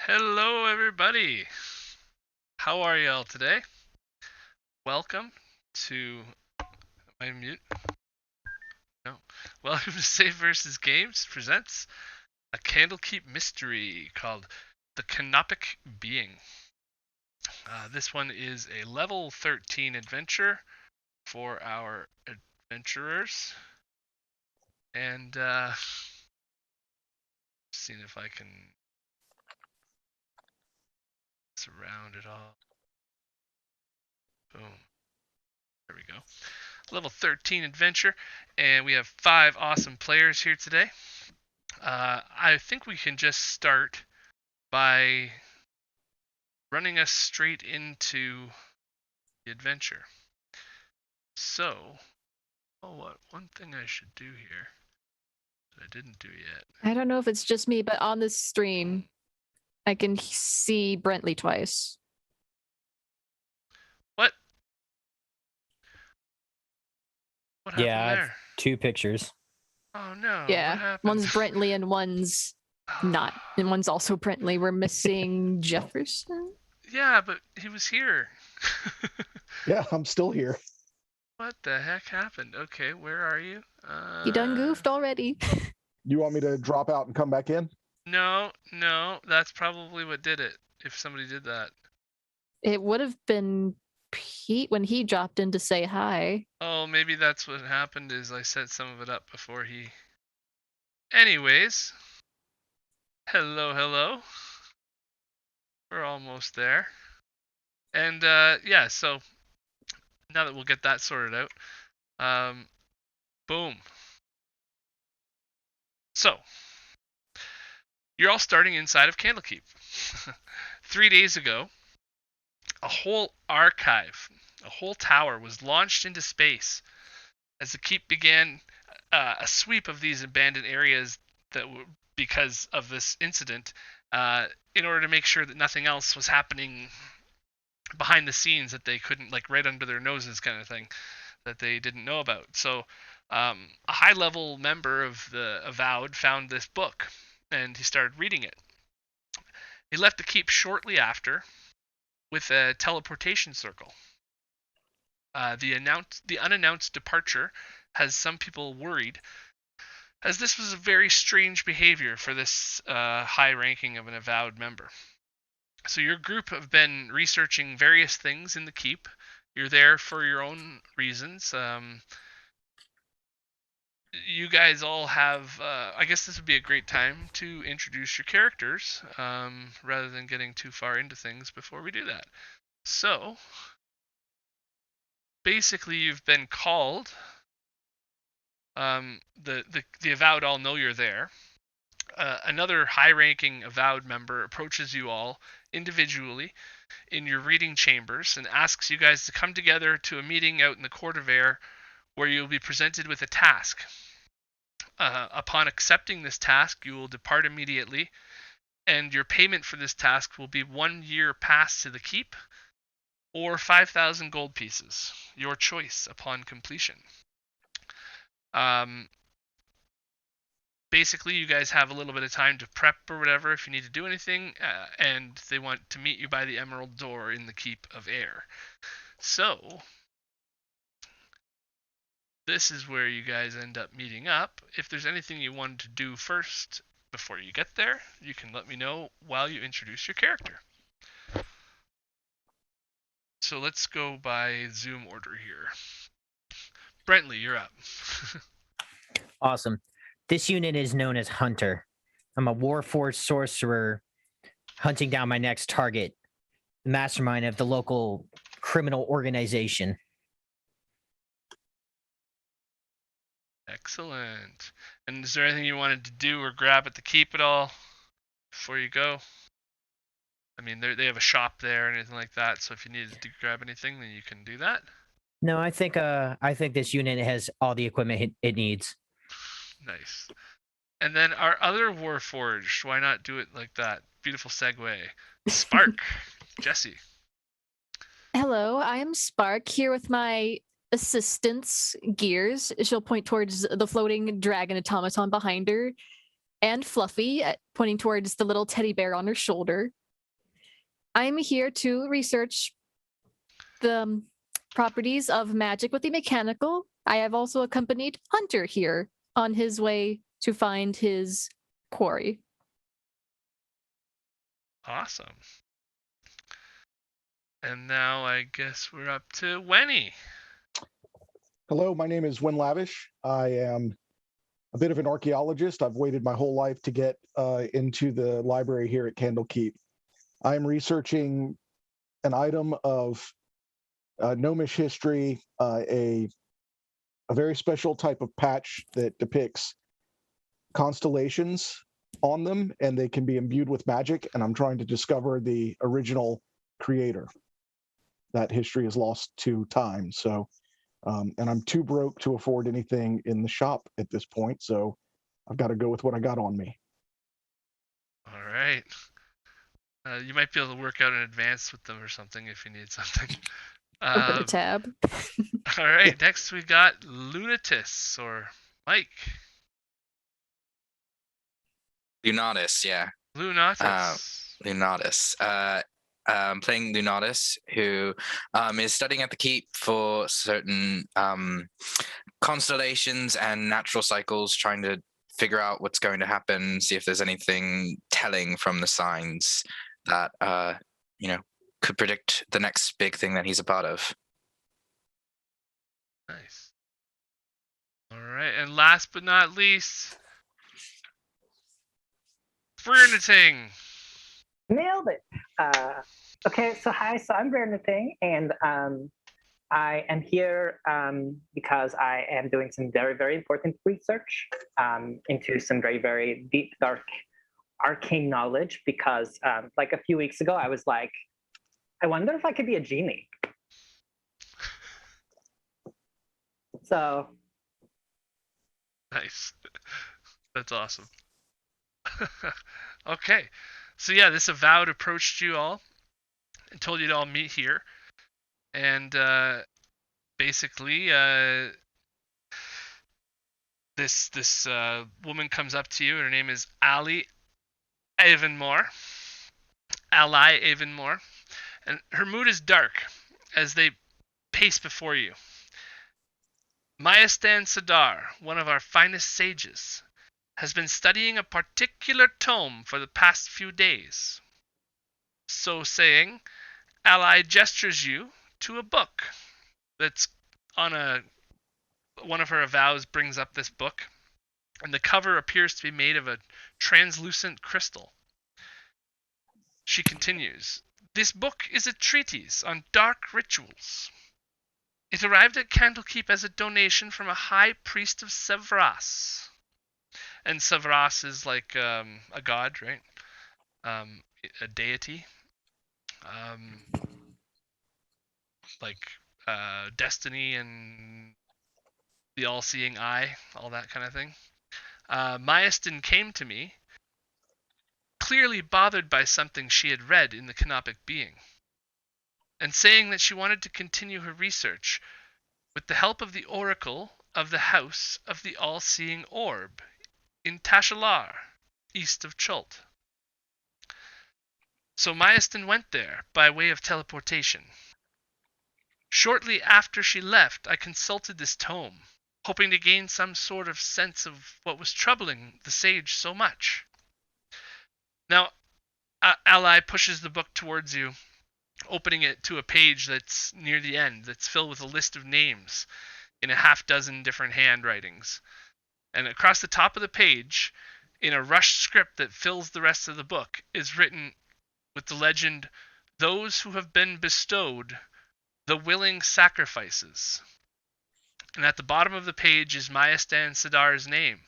Hello, everybody. How are y'all today? Welcome to. Am I mute? No. Welcome to saveVSgames presents a Candlekeep mystery called The Canopic Being. This one is a level 13 adventure for our adventurers. And, seeing if I can surround it all. Boom. There we go. Level 13 adventure, and we have 5 awesome players here today. I think we can just start by running us straight into the adventure. So, one thing I should do here that I didn't do yet. I don't know if it's just me, but on this stream, I can see Brentley twice. What? What happened Yeah, I have there? 2 pictures. Oh no! Yeah, What happened? one's Brentley and one's not, and one's also Brentley. We're missing Jefferson. Yeah, but he was here. Yeah, I'm still here. What the heck happened? Okay, where are you? You done goofed already. You want me to drop out and come back in? No, that's probably what did it. If somebody did that. It would have been Pete when he dropped in to say hi. Oh, maybe that's what happened is I set some of it up before he... Anyways. Hello. We're almost there. And, yeah, so now that we'll get that sorted out, boom. So, you're all starting inside of Candlekeep. 3 days ago, a whole archive, a whole tower was launched into space as the keep began a sweep of these abandoned areas that were because of this incident, in order to make sure that nothing else was happening behind the scenes that they couldn't, like, right under their noses kind of thing, that they didn't know about. So a high-level member of the Avowed found this book, and he started reading it. He left the keep shortly after with a teleportation circle. The unannounced departure has some people worried, as this was a very strange behavior for this high ranking of an Avowed member. So your group have been researching various things in the keep. You're there for your own reasons. You guys all have... I guess this would be a great time to introduce your characters, rather than getting too far into things before we do that. So, basically you've been called. The Avowed all know you're there. Another high-ranking Avowed member approaches you all individually in your reading chambers and asks you guys to come together to a meeting out in the Court of Air, where you'll be presented with a task. Upon accepting this task, you will depart immediately, and your payment for this task will be 1 year pass to the keep, or 5,000 gold pieces, your choice upon completion. Basically, you guys have a little bit of time to prep or whatever if you need to do anything, and they want to meet you by the Emerald Door in the Keep of Air. So, this is where you guys end up meeting up. If there's anything you wanted to do first before you get there, you can let me know while you introduce your character. So let's go by Zoom order here. Brentley, you're up. Awesome. This unit is known as Hunter. I'm a Warforged sorcerer hunting down my next target, the mastermind of the local criminal organization. Excellent. And is there anything you wanted to do or grab at the keep at all before you go? I mean, they have a shop there and anything like that, so if you needed to grab anything, then you can do that. No, I think this unit has all the equipment it needs. Nice. And then our other Warforged, why not do it like that? Beautiful segue. Spark. Jesse. Hello, I am Spark here with my assistant's Gears. She'll point towards the floating dragon automaton behind her. and Fluffy, pointing towards the little teddy bear on her shoulder. I'm here to research the properties of magic with the mechanical. I have also accompanied Hunter here on his way to find his quarry. Awesome. And now I guess we're up to Wenny. Hello, my name is Win Lavish. I am a bit of an archaeologist. I've waited my whole life to get into the library here at Candlekeep. I'm researching an item of gnomish history, a very special type of patch that depicts constellations on them, and they can be imbued with magic, and I'm trying to discover the original creator. That history is lost to time, so and I'm too broke to afford anything in the shop at this point, so I've got to go with what I got on me. All right. You might be able to work out in advance with them or something if you need something. Open a tab. All right. Next we got Lunatus or Mike. Lunatus, yeah. Lunatus. Lunatus. Playing Lunatus, who is studying at the Keep for certain constellations and natural cycles, trying to figure out what's going to happen, see if there's anything telling from the signs that could predict the next big thing that he's a part of. Nice. All right, and last but not least, Verniting. Nailed it. Okay, so hi, so I'm Verniting, and I am here because I am doing some very, very important research into some very, very deep, dark, arcane knowledge, because like a few weeks ago, I was like, I wonder if I could be a genie. So. Nice. That's awesome. Okay. So yeah, this avowed approached you all and told you to all meet here. And basically, this woman comes up to you. Her name is Ali Avonmore. Ally Avonmore. And her mood is dark as they pace before you. Mayastan Sadar, one of our finest sages, has been studying a particular tome for the past few days. So saying, Ally gestures you to a book that's on one of her avows brings up this book, and the cover appears to be made of a translucent crystal. She continues, this book is a treatise on dark rituals. It arrived at Candlekeep as a donation from a high priest of Savras. And Savras is like a god, right? A deity. Like destiny and the all-seeing eye, all that kind of thing. Mayastan came to me, clearly bothered by something she had read in the Canopic being, and saying that she wanted to continue her research with the help of the oracle of the House of the All-Seeing Orb in Tashalar, east of Chult. So Mayastan went there by way of teleportation. Shortly after she left, I consulted this tome, hoping to gain some sort of sense of what was troubling the sage so much. Now, Ally pushes the book towards you, opening it to a page that's near the end, that's filled with a list of names in a half dozen different handwritings. And across the top of the page, in a rushed script that fills the rest of the book, is written with the legend, those who have been bestowed the willing sacrifices. And at the bottom of the page is Mayastan Sadar's name,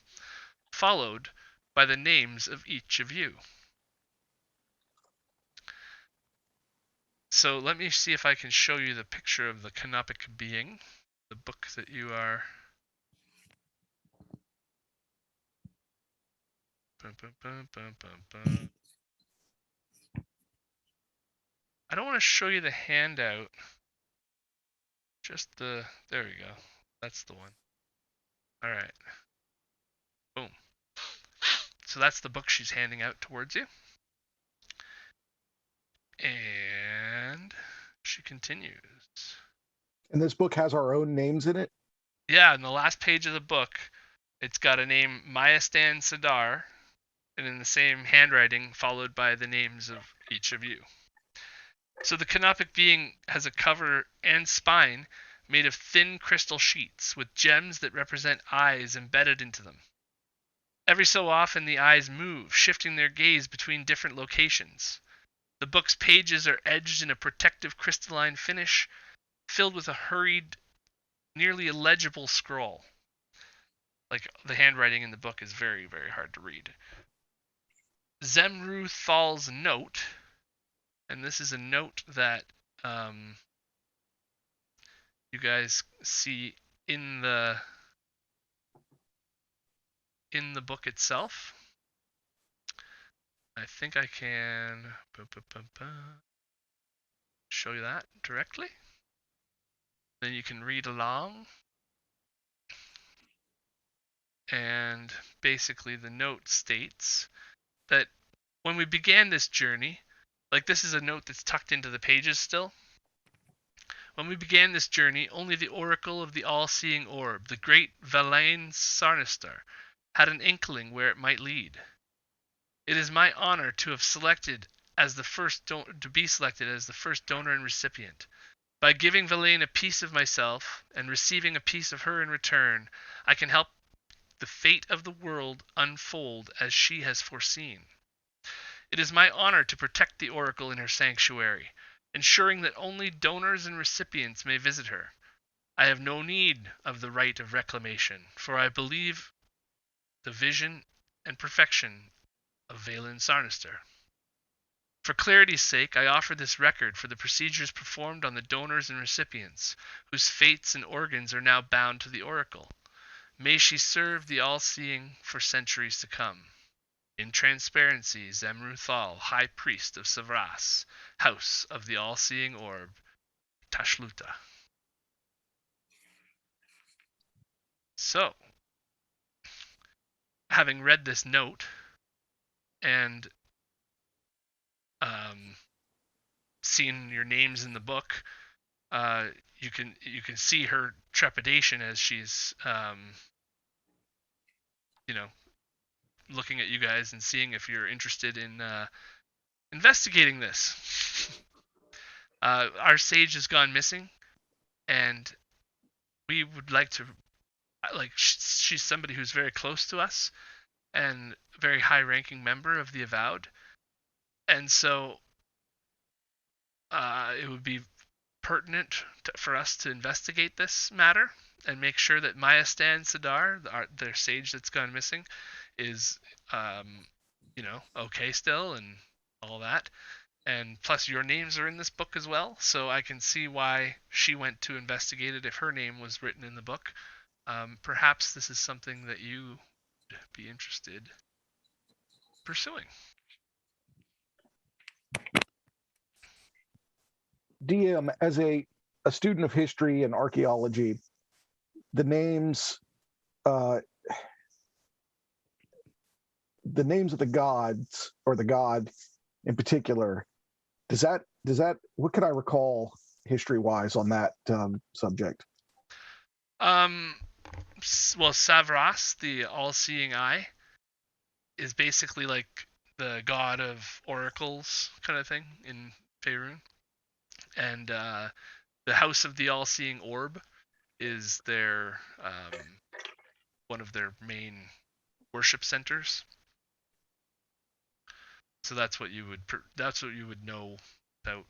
followed by the names of each of you. So let me see if I can show you the picture of the Canopic being, the book that you are... I don't want to show you the handout. Just the... There we go. That's the one. Alright. Boom. So that's the book she's handing out towards you. And she continues. And this book has our own names in it. Yeah, in the last page of the book, it's got a name, Mayastan Sadar, and in the same handwriting, followed by the names of each of you. So the Canopic being has a cover and spine made of thin crystal sheets with gems that represent eyes embedded into them. Every so often, the eyes move, shifting their gaze between different locations. The book's pages are edged in a protective crystalline finish, filled with a hurried, nearly illegible scroll. Like, the handwriting in the book is very, very hard to read. Zemru Thal's note, and this is a note that you guys see in the book itself. I think I can show you that directly. Then you can read along. And basically the note states that when we began this journey, like this is a note that's tucked into the pages still. When we began this journey, only the oracle of the all-seeing orb, the great Valain Sarnistar, had an inkling where it might lead. It is my honor to have selected as the first to be selected as the first donor and recipient. By giving Valain a piece of myself and receiving a piece of her in return, I can help the fate of the world unfold as she has foreseen. It is my honor to protect the oracle in her sanctuary, ensuring that only donors and recipients may visit her. I have no need of the right of reclamation, for I believe the vision and perfection of Valain Sarnistar. For clarity's sake, I offer this record for the procedures performed on the donors and recipients, whose fates and organs are now bound to the oracle. May she serve the all-seeing for centuries to come. In transparency, Zemru Thal, High Priest of Savras, House of the All-Seeing Orb, Tashluta. So, having read this note and seen your names in the book, you can see her trepidation as she's looking at you guys and seeing if you're interested in investigating this. Our sage has gone missing, and we would like to, she's somebody who's very close to us and a very high-ranking member of the Avowed, and so it would be pertinent for us to investigate this matter and make sure that Mayastan Sadar, their sage that's gone missing, is okay still and all that. And plus your names are in this book as well, so I can see why she went to investigate it if her name was written in the book. Perhaps this is something that you would be interested in pursuing. DM, as a student of history and archaeology, the names of the gods, or the god in particular, does that what can I recall history-wise on that subject? Well, Savras, the all-seeing eye, is basically like the god of oracles kind of thing in Faerun. And the House of the All-Seeing Orb is their one of their main worship centers. So that's what you would know about,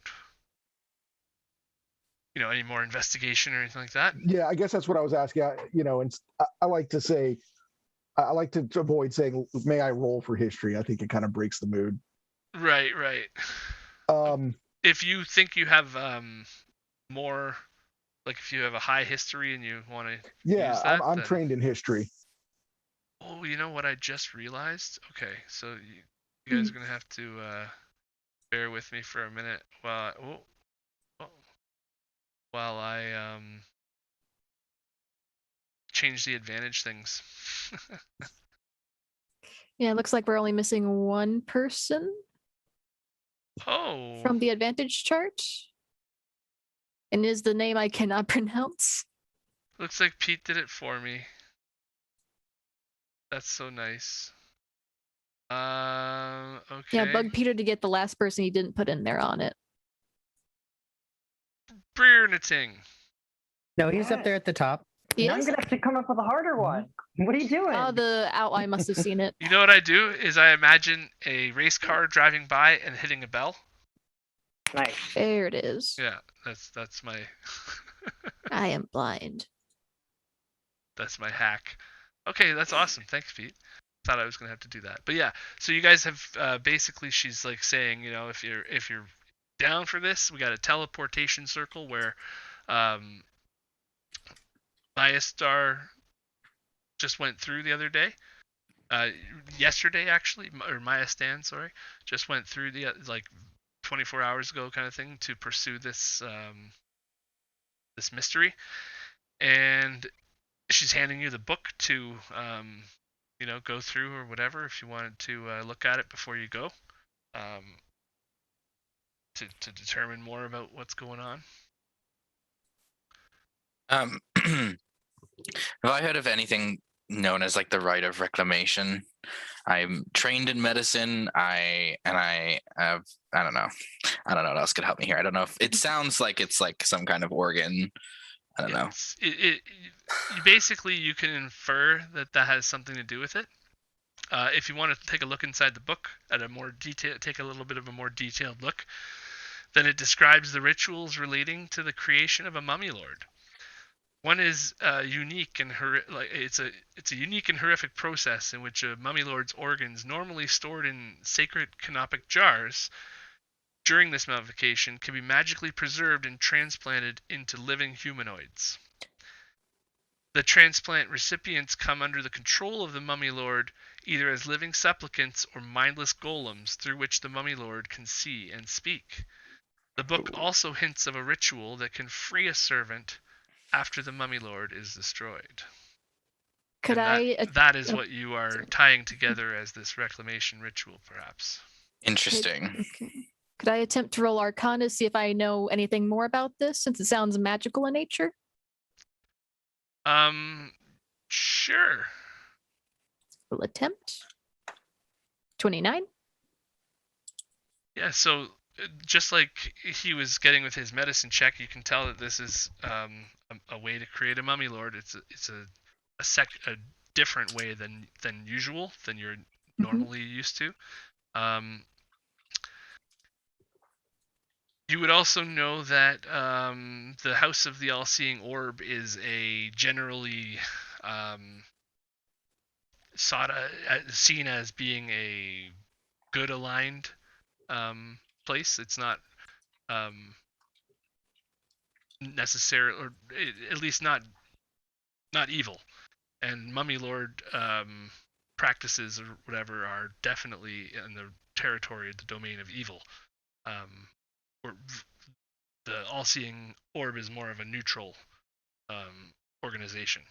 any more investigation or anything like that. Yeah, I guess that's what I was asking. And I like to say, I like to avoid saying, "May I roll for history?" I think it kind of breaks the mood. Right. If you think you have more, like if you have a high history and you want to use that, I'm trained in history. Oh, you know what I just realized? Okay, so you guys are gonna have to bear with me for a minute while I change the advantage things. Yeah, it looks like we're only missing one person Oh. from the advantage chart. And is the name I cannot pronounce. Looks like Pete did it for me. That's so nice. Okay. Yeah, bug Peter to get the last person he didn't put in there on it. Breerniting. No, he's up there at the top. He Now I'm is? gonna have to come up with a harder one. What are you doing? Oh, the outline must have seen it. You know what I do is I imagine a race car driving by and hitting a bell. Nice. There it is. Yeah, that's my I am blind. that's my hack. Okay, that's awesome. Thanks, Pete. Thought I was gonna have to do that, but yeah. So you guys have basically, she's like saying, you know, if you're down for this, we got a teleportation circle where Maestar just went through the other day. Yesterday actually, or Maestan, sorry, just went through the like 24 hours ago kind of thing to pursue this this mystery, and she's handing you the book to you know, go through or whatever if you wanted to look at it before you go, to determine more about what's going on. Have I heard of anything known as like the right of reclamation? I'm trained in medicine. I don't know what else could help me here. I don't know if it sounds like it's like some kind of organ. I don't know. You basically, you can infer that has something to do with it. If you want to take a look inside the book at a more take a little bit of a more detailed look, then it describes the rituals relating to the creation of a mummy lord. One is unique and it's a unique and horrific process in which a mummy lord's organs, normally stored in sacred canopic jars, during this mummification can be magically preserved and transplanted into living humanoids. The transplant recipients come under the control of the mummy lord, either as living supplicants or mindless golems through which the mummy lord can see and speak. The book also hints of a ritual that can free a servant after the mummy lord is destroyed. Could that is what you are tying together as this reclamation ritual, perhaps. Interesting. Okay. Could I attempt to roll Arcana to see if I know anything more about this, since it sounds magical in nature? Sure. We'll attempt. 29. Yeah, so just like he was getting with his medicine check, you can tell that this is a way to create a mummy lord. It's a different way than usual, than you're normally used to. You would also know that the House of the All-Seeing Orb is a generally seen as being a good aligned place. It's not necessarily, or at least not evil. And Mummy Lord practices or whatever are definitely in the territory, the domain of evil. Or the All-Seeing Orb is more of a neutral organization.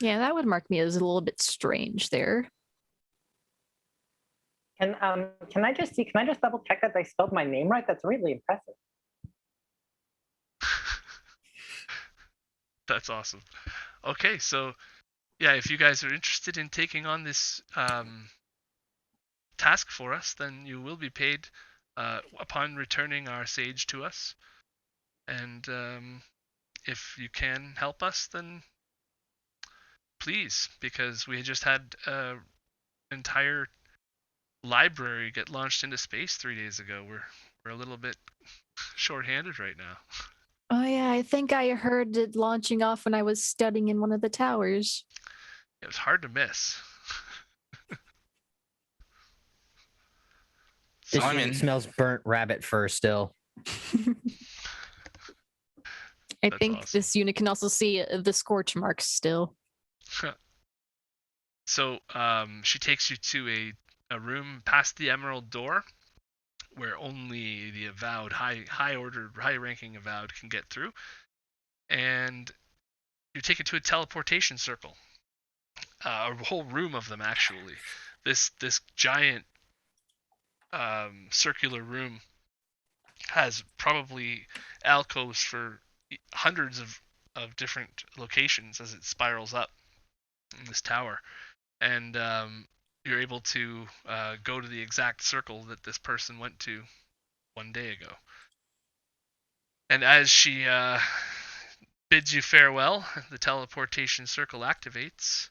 Yeah, that would mark me as a little bit strange there. Can I just see? Can I just double check that I spelled my name right? That's really impressive. That's awesome. Okay, so yeah, if you guys are interested in taking on this task for us, then you will be paid upon returning our sage to us. And if you can help us, then please, because we just had an entire library get launched into space 3 days ago. We're a little bit short-handed right now. Oh yeah, I think I heard it launching off when I was studying in one of the towers. It was hard to miss. This So, unit smells burnt rabbit fur still. I That's think awesome. this unit can also see the scorch marks still. So she takes you to a room past the emerald door, where only the avowed, high-ranking avowed can get through, and you're taken to a teleportation circle. a whole room of them actually. This giant circular room has probably alcoves for hundreds of different locations as it spirals up in this tower, and you're able to go to the exact circle that this person went to one day ago. And as she bids you farewell, the teleportation circle activates,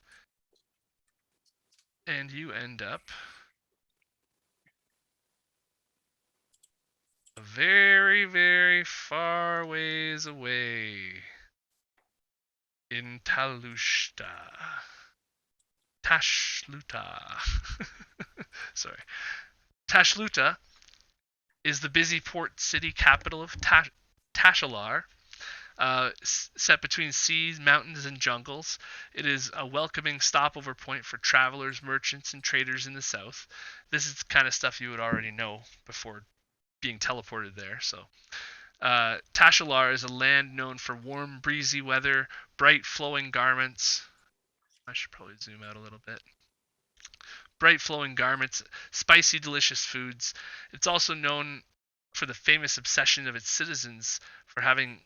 and you end up a very, very far ways away in Tashluta. Sorry. Tashluta is the busy port city capital of Tashalar, set between seas, mountains, and jungles. It is a welcoming stopover point for travelers, merchants, and traders in the south. This is the kind of stuff you would already know before being teleported there. So, Tashalar is a land known for warm, breezy weather, bright, flowing garments. I should probably zoom out a little bit. Bright, flowing garments, spicy, delicious foods. It's also known for the famous obsession of its citizens for having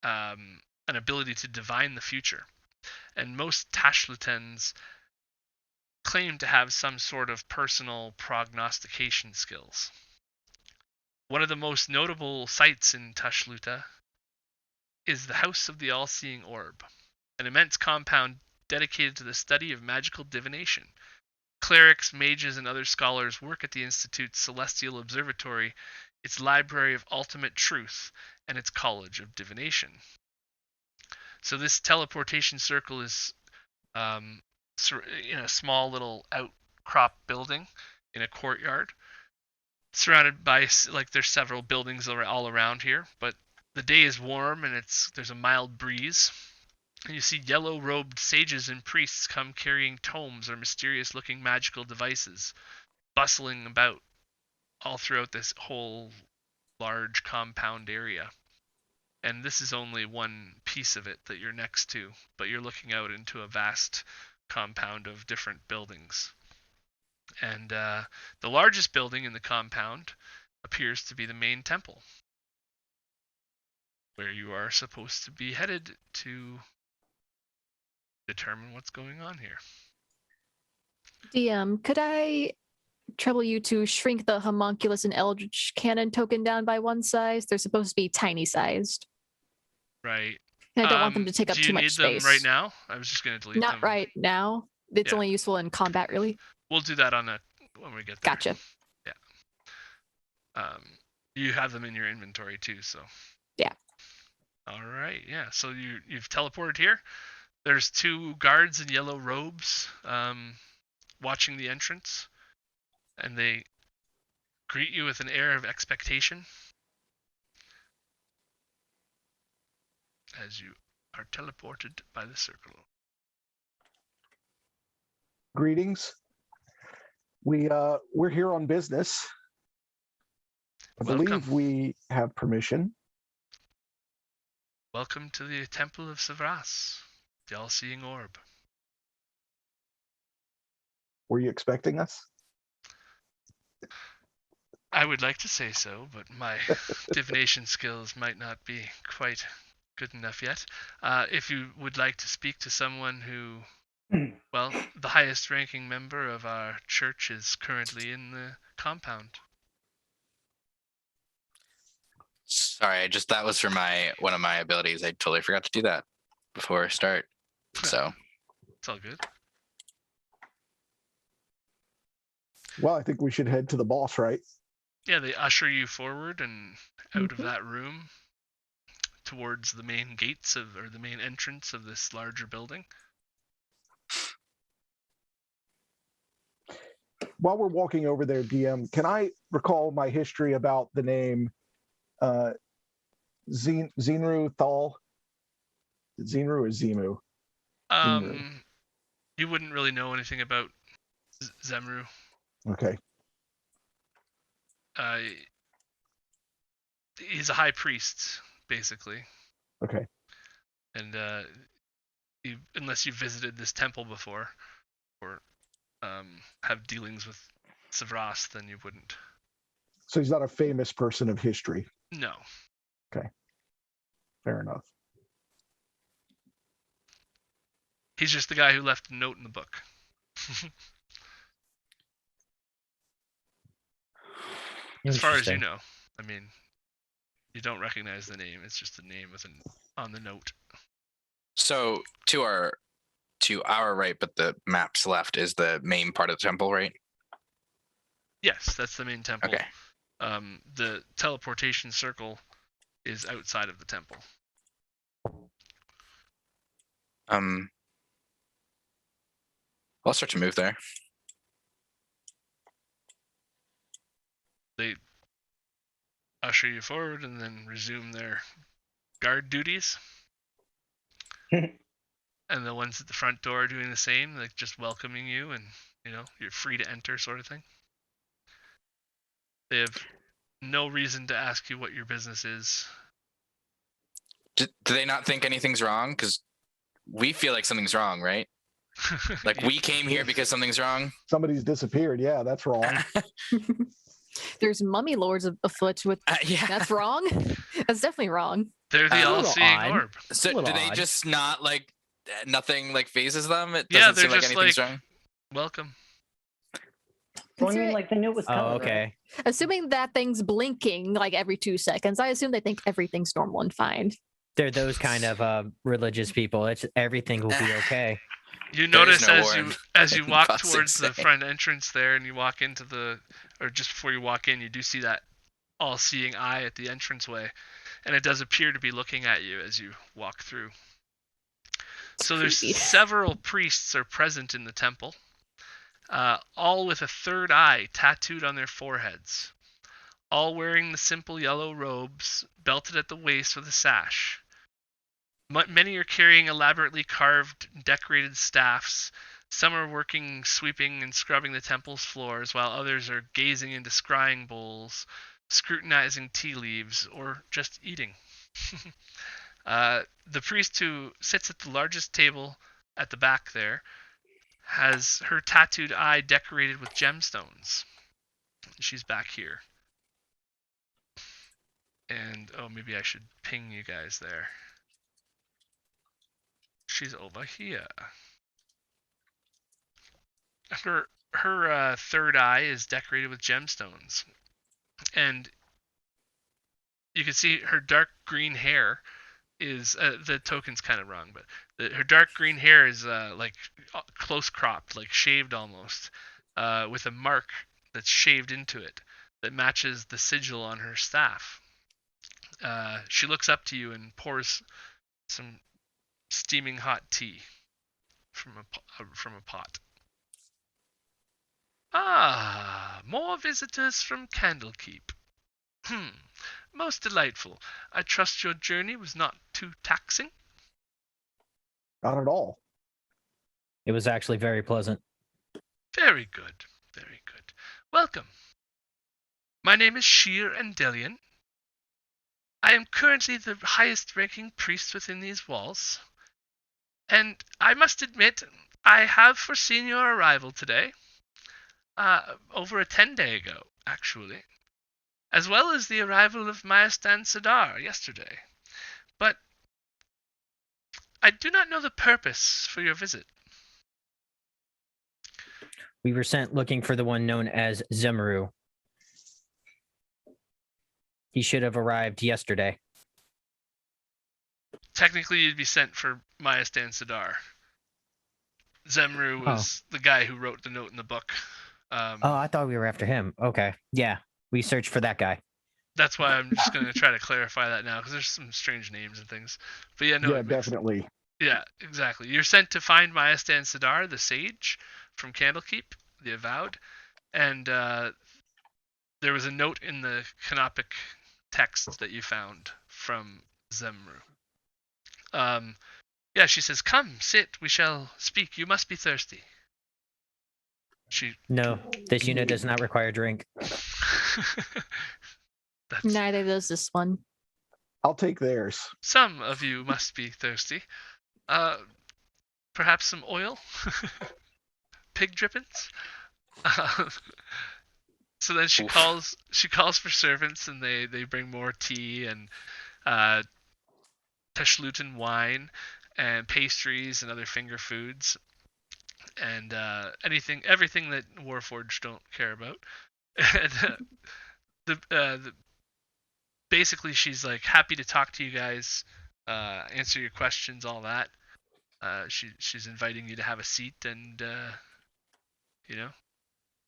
an ability to divine the future. And most Tashlutans claim to have some sort of personal prognostication skills. One of the most notable sites in Tashluta is the House of the All-Seeing Orb, an immense compound dedicated to the study of magical divination. Clerics, mages, and other scholars work at the Institute's Celestial Observatory, its Library of Ultimate Truth, and its College of Divination. So this teleportation circle is in a small little outcrop building in a courtyard, surrounded by, like, there's several buildings all around here, but the day is warm and there's a mild breeze. And you see yellow-robed sages and priests come carrying tomes or mysterious-looking magical devices, bustling about all throughout this whole large compound area. And this is only one piece of it that you're next to, but you're looking out into a vast compound of different buildings. And the largest building in the compound appears to be the main temple, where you are supposed to be headed to determine what's going on here. DM, could I trouble you to shrink the homunculus and eldritch cannon token down by one size? They're supposed to be tiny sized. Right. And I don't want them to take up do too you much need space. them right now? I was just going to delete them. Not right now. It's Yeah. only useful in combat, really. We'll do that when we get there. Gotcha. Yeah. You have them in your inventory too, so. Yeah. All right. Yeah. So you've teleported here. There's two guards in yellow robes, watching the entrance, and they greet you with an air of expectation as you are teleported by the circle. Greetings. We're here on business. I Welcome. believe we have permission. Welcome to the Temple of Savras, the All-Seeing Orb. Were you expecting us? I would like to say so, but my divination skills might not be quite good enough yet. If you would like to speak to someone who, well, the highest ranking member of our church is currently in the compound. Sorry, that was for one of my abilities. I totally forgot to do that before I start. So It's all good. Well, I think we should head to the boss, right? Yeah, they usher you forward and out of that room towards the main gates or the main entrance of this larger building. While we're walking over there, DM, can I recall my history about the name Zinru Thal? Zinru or Zimu? You wouldn't really know anything about Zemru. Okay. He's a high priest, basically. Okay. And unless you visited this temple before, or have dealings with Savorie, then you wouldn't. So he's not a famous person of history. No. Fair enough. He's just the guy who left a note in the book. As far as you Interesting. know. I mean, you don't recognize the name. It's just a name with an on the note. So to our right, but the map's left is the main part of the temple, right? Yes, that's the main temple. Okay. The teleportation circle is outside of the temple. I'll start to move there. They usher you forward and then resume their guard duties. And the ones at the front door are doing the same, like just welcoming you and, you're free to enter sort of thing. They have no reason to ask you what your business is. Do they not think anything's wrong? Because we feel like something's wrong, right? Like we came here because something's wrong. Somebody's disappeared. Yeah, that's wrong. There's mummy lords afoot with. Yeah. That's wrong. That's definitely wrong. They're the A little all-seeing odd. orb. So little do they odd. just not like nothing like phases them? It Yeah, doesn't they're seem like just anything's like- wrong. Welcome. Well, I mean, like the note was coming. Oh, right? okay. Assuming that thing's blinking like every 2 seconds, I assume they think everything's normal and fine. They're those kind of religious people. It's everything will be okay. You There is notice no as war you in as you walk Busted towards the Say. front entrance there, and you walk into or just before you walk in, you do see that all-seeing eye at the entranceway, and it does appear to be looking at you as you walk through. So there's creepy. several priests are present in the temple, all with a third eye tattooed on their foreheads, all wearing the simple yellow robes, belted at the waist with a sash. Many are carrying elaborately carved, decorated staffs. Some are working, sweeping, and scrubbing the temple's floors, while others are gazing into scrying bowls, scrutinizing tea leaves, or just eating. The priest who sits at the largest table at the back there has her tattooed eye decorated with gemstones. She's back here. And, maybe I should ping you guys there. She's over here. Her third eye is decorated with gemstones, and you can see her dark green hair is the token's kind of wrong, but her dark green hair is like close cropped, like shaved almost, with a mark that's shaved into it that matches the sigil on her staff. She looks up to you and pours some steaming hot tea from a pot. Ah, more visitors from Candlekeep. Most delightful. I trust your journey was not too taxing. Not at all. It was actually very pleasant. Very good, very good. Welcome. My name is Sheer Endelian. I am currently the highest-ranking priest within these walls, and I must admit, I have foreseen your arrival today. Over a 10-day ago, actually, as well as the arrival of Maestan Sadar yesterday. But I do not know the purpose for your visit. We were sent looking for the one known as Zemru. He should have arrived yesterday. Technically, you'd be sent for Maestan Sadar. Zemru was the guy who wrote the note in the book. Oh, I thought we were after him. Okay. Yeah, we searched for that guy. That's why I'm just going to try to clarify that now, because there's some strange names and things. But yeah, no. Yeah, definitely. Yeah, exactly. You're sent to find Maestan Sadar, the sage from Candlekeep, the avowed, and there was a note in the Canopic text that you found from Zemru. Yeah, she says, "Come, sit. We shall speak. You must be thirsty." No, this unit does not require a drink. That's... Neither does this one. I'll take theirs. Some of you must be thirsty. Perhaps some oil? pig drippings. So then she Oof. calls for servants, and they bring more tea and Teschluten wine and pastries and other finger foods and everything that Warforged don't care about. And, basically she's like happy to talk to you guys, answer your questions, all that. She's inviting you to have a seat and you know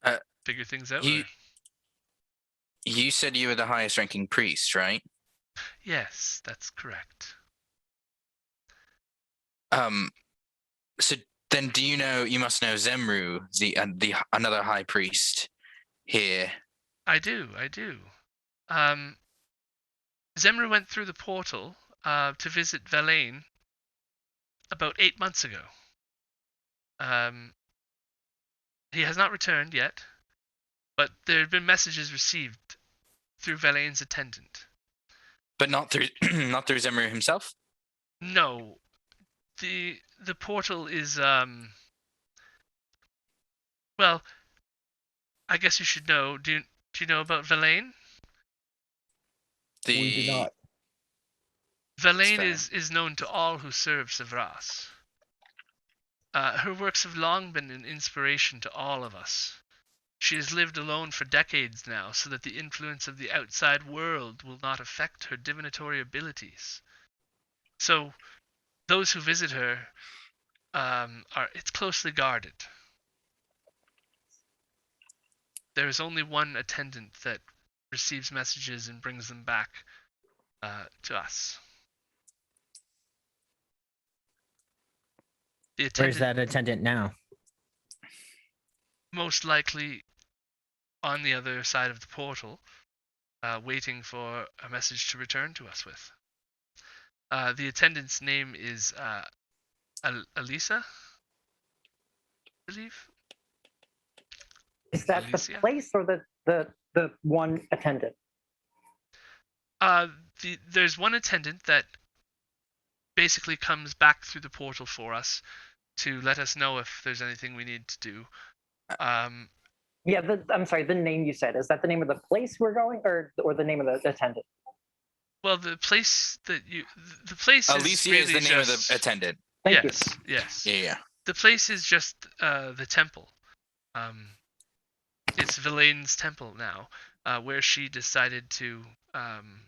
Uh, figure things out. you you said you were the highest ranking priest, right? Yes, that's correct. So then, do you know? You must know Zemru, the another high priest here. I do. Zemru went through the portal to visit Verlaine about 8 months ago. He has not returned yet, but there have been messages received through Verlaine's attendant. But not through not through Zemru himself. No, the portal is well, I guess you should know. Do you know about Verlaine? We do not. Verlaine fair. is known to all who serve Savras. Her works have long been an inspiration to all of us. She has lived alone for decades now, so that the influence of the outside world will not affect her divinatory abilities. So, those who visit her, it's closely guarded. There is only one attendant that receives messages and brings them back to us. The Where's attendant that attendant now? most likely on the other side of the portal, waiting for a message to return to us with. The attendant's name is Elisa, I believe. Is that Alicia? the place or the one attendant? There's one attendant that basically comes back through the portal for us to let us know if there's anything we need to do. Yeah, I'm sorry, the name you said, is that the name of the place we're going, or the name of the attendant? Well, the place Alicia is is really the name of just, the attendant. Thank you. Yes. Yeah. The place is just the temple. It's Verlaine's temple now, where she decided to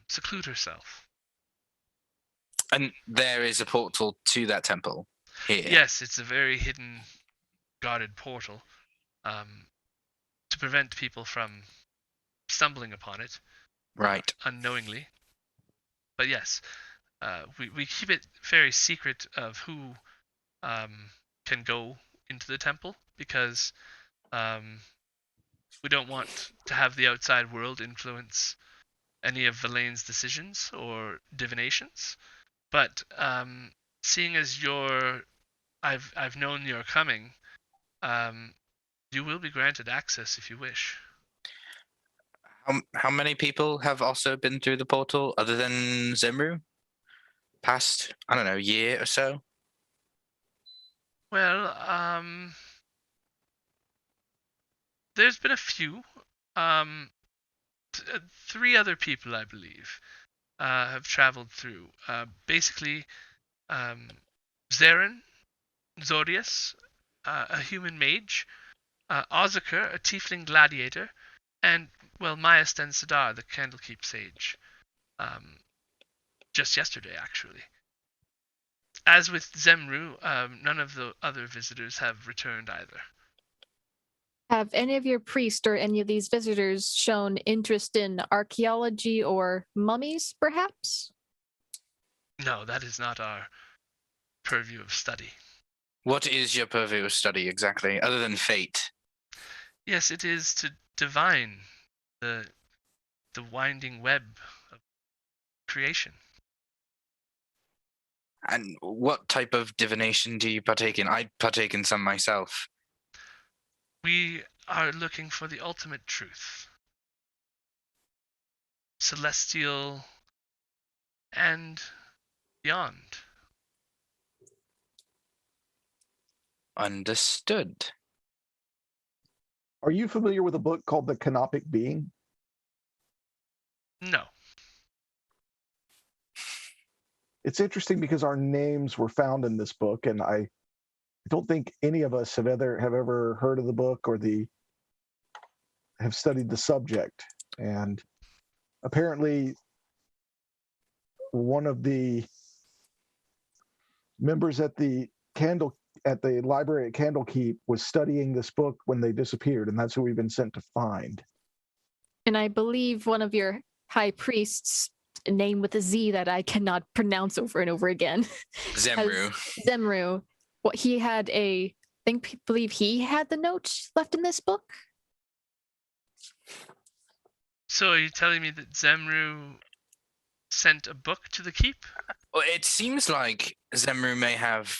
seclude herself. And there is a portal to that temple here. Yes, it's a very hidden, guarded portal to prevent people from stumbling upon it Right. unknowingly. But yes, we keep it very secret of who can go into the temple, because we don't want to have the outside world influence any of Verlaine's decisions or divinations. But seeing as I've known you're coming, you will be granted access if you wish. How many people have also been through the portal other than Zemru? Past, I don't know, year or so? Well, there's been a few. Three other people, I believe, have traveled through. Basically, Zarin, Zodius, a human mage, Ozakar, a tiefling gladiator, and, well, Mayasten Sadar, the Candlekeep sage. Just yesterday, actually. As with Zemru, none of the other visitors have returned either. Have any of your priests or any of these visitors shown interest in archaeology or mummies, perhaps? No, that is not our purview of study. What is your purview of study exactly, other than fate? Yes, it is to divine the winding web of creation. And what type of divination do you partake in? I partake in some myself. We are looking for the ultimate truth. Celestial and beyond. Understood. Are you familiar with a book called The Canopic Being? No. It's interesting because our names were found in this book, and I don't think any of us have ever heard of the book or have studied the subject. And apparently, one of the members at the library at Candlekeep was studying this book when they disappeared, and that's who we've been sent to find. And I believe one of your high priests, a name with a Z that I cannot pronounce over and over again. Zemru. Zemru. What he had believe he had the notes left in this book. So are you telling me that Zemru sent a book to the keep? Well, it seems like Zemru may have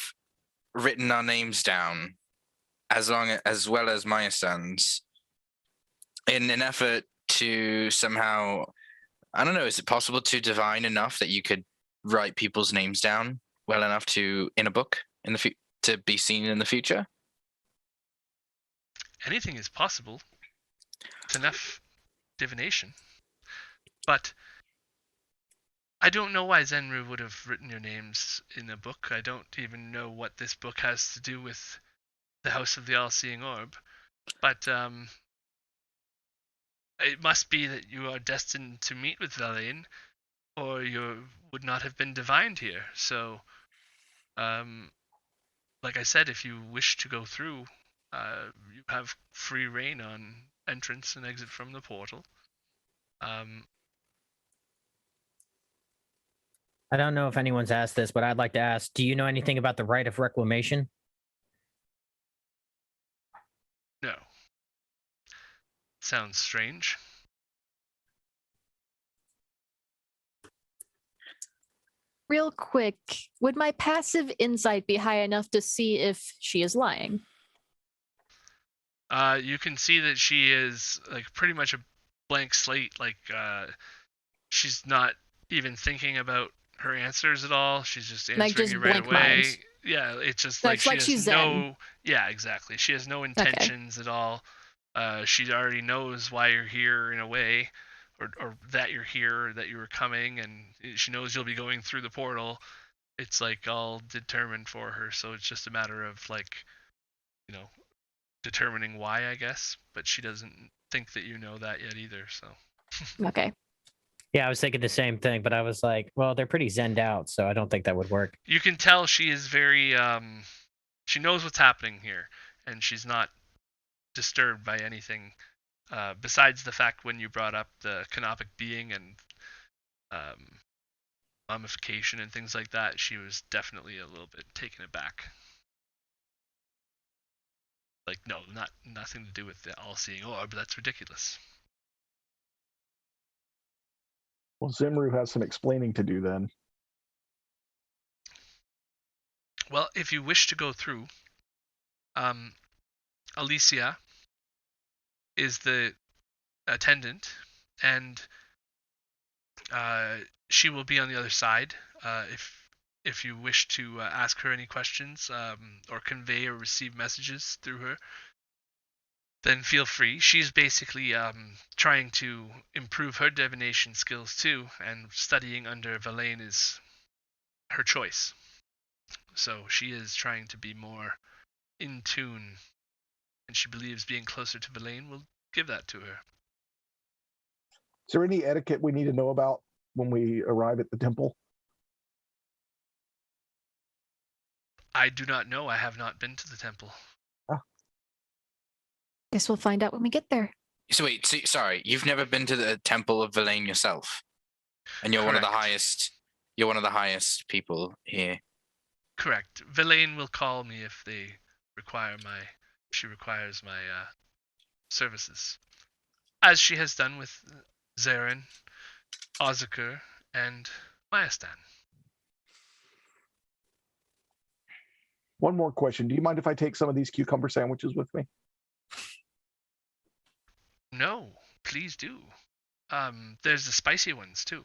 written our names down, as well as my son's, in an effort to somehow, I don't know, is it possible to divine enough that you could write people's names down well enough in a book to be seen in the future? Anything is possible. It's enough divination. But I don't know why Zenru would have written your names in a book. I don't even know what this book has to do with the House of the All-Seeing Orb. But it must be that you are destined to meet with Valaine, or you would not have been divined here. So, like I said, if you wish to go through, you have free reign on entrance and exit from the portal. I don't know if anyone's asked this, but I'd like to ask, do you know anything about the right of reclamation? No. Sounds strange. Real quick, would my passive insight be high enough to see if she is lying? You can see that she is like pretty much a blank slate. Like she's not even thinking about her answers at all. She's just answering Like just you right blank away. mind. Yeah, it's just So like it's she like has she's no. zen. Yeah, exactly. She has no intentions at all. She already knows why you're here in a way, or that you're here, or that you were coming, and she knows you'll be going through the portal. It's like all determined for her, so it's just a matter of like, you know, determining why, I guess. But she doesn't think that you know that yet either. So. Okay. Yeah, I was thinking the same thing, but I was like, well, they're pretty zenned out, so I don't think that would work. You can tell she is very she knows what's happening here, and she's not disturbed by anything besides the fact when you brought up the canopic being and mummification and things like that, she was definitely a little bit taken aback. Like, no, nothing to do with the all-seeing orb. That's ridiculous. Well, Zemru has some explaining to do then. Well, if you wish to go through, Alicia is the attendant, and she will be on the other side. If you wish to ask her any questions or convey or receive messages through her, then feel free. She's basically trying to improve her divination skills too, and studying under Valaine is her choice. So she is trying to be more in tune, and she believes being closer to Valaine will give that to her. Is there any etiquette we need to know about when we arrive at the temple? I do not know. I have not been to the temple. Guess we'll find out when we get there. So wait, sorry, you've never been to the Temple of Valaine yourself, and you're one of the Correct. highest. You're one of the highest people here. Correct. Valaine will call me if she requires my services, as she has done with Zarin, Ozakur, and Mayastan. One more question. Do you mind if I take some of these cucumber sandwiches with me? No, please do. There's the spicy ones too.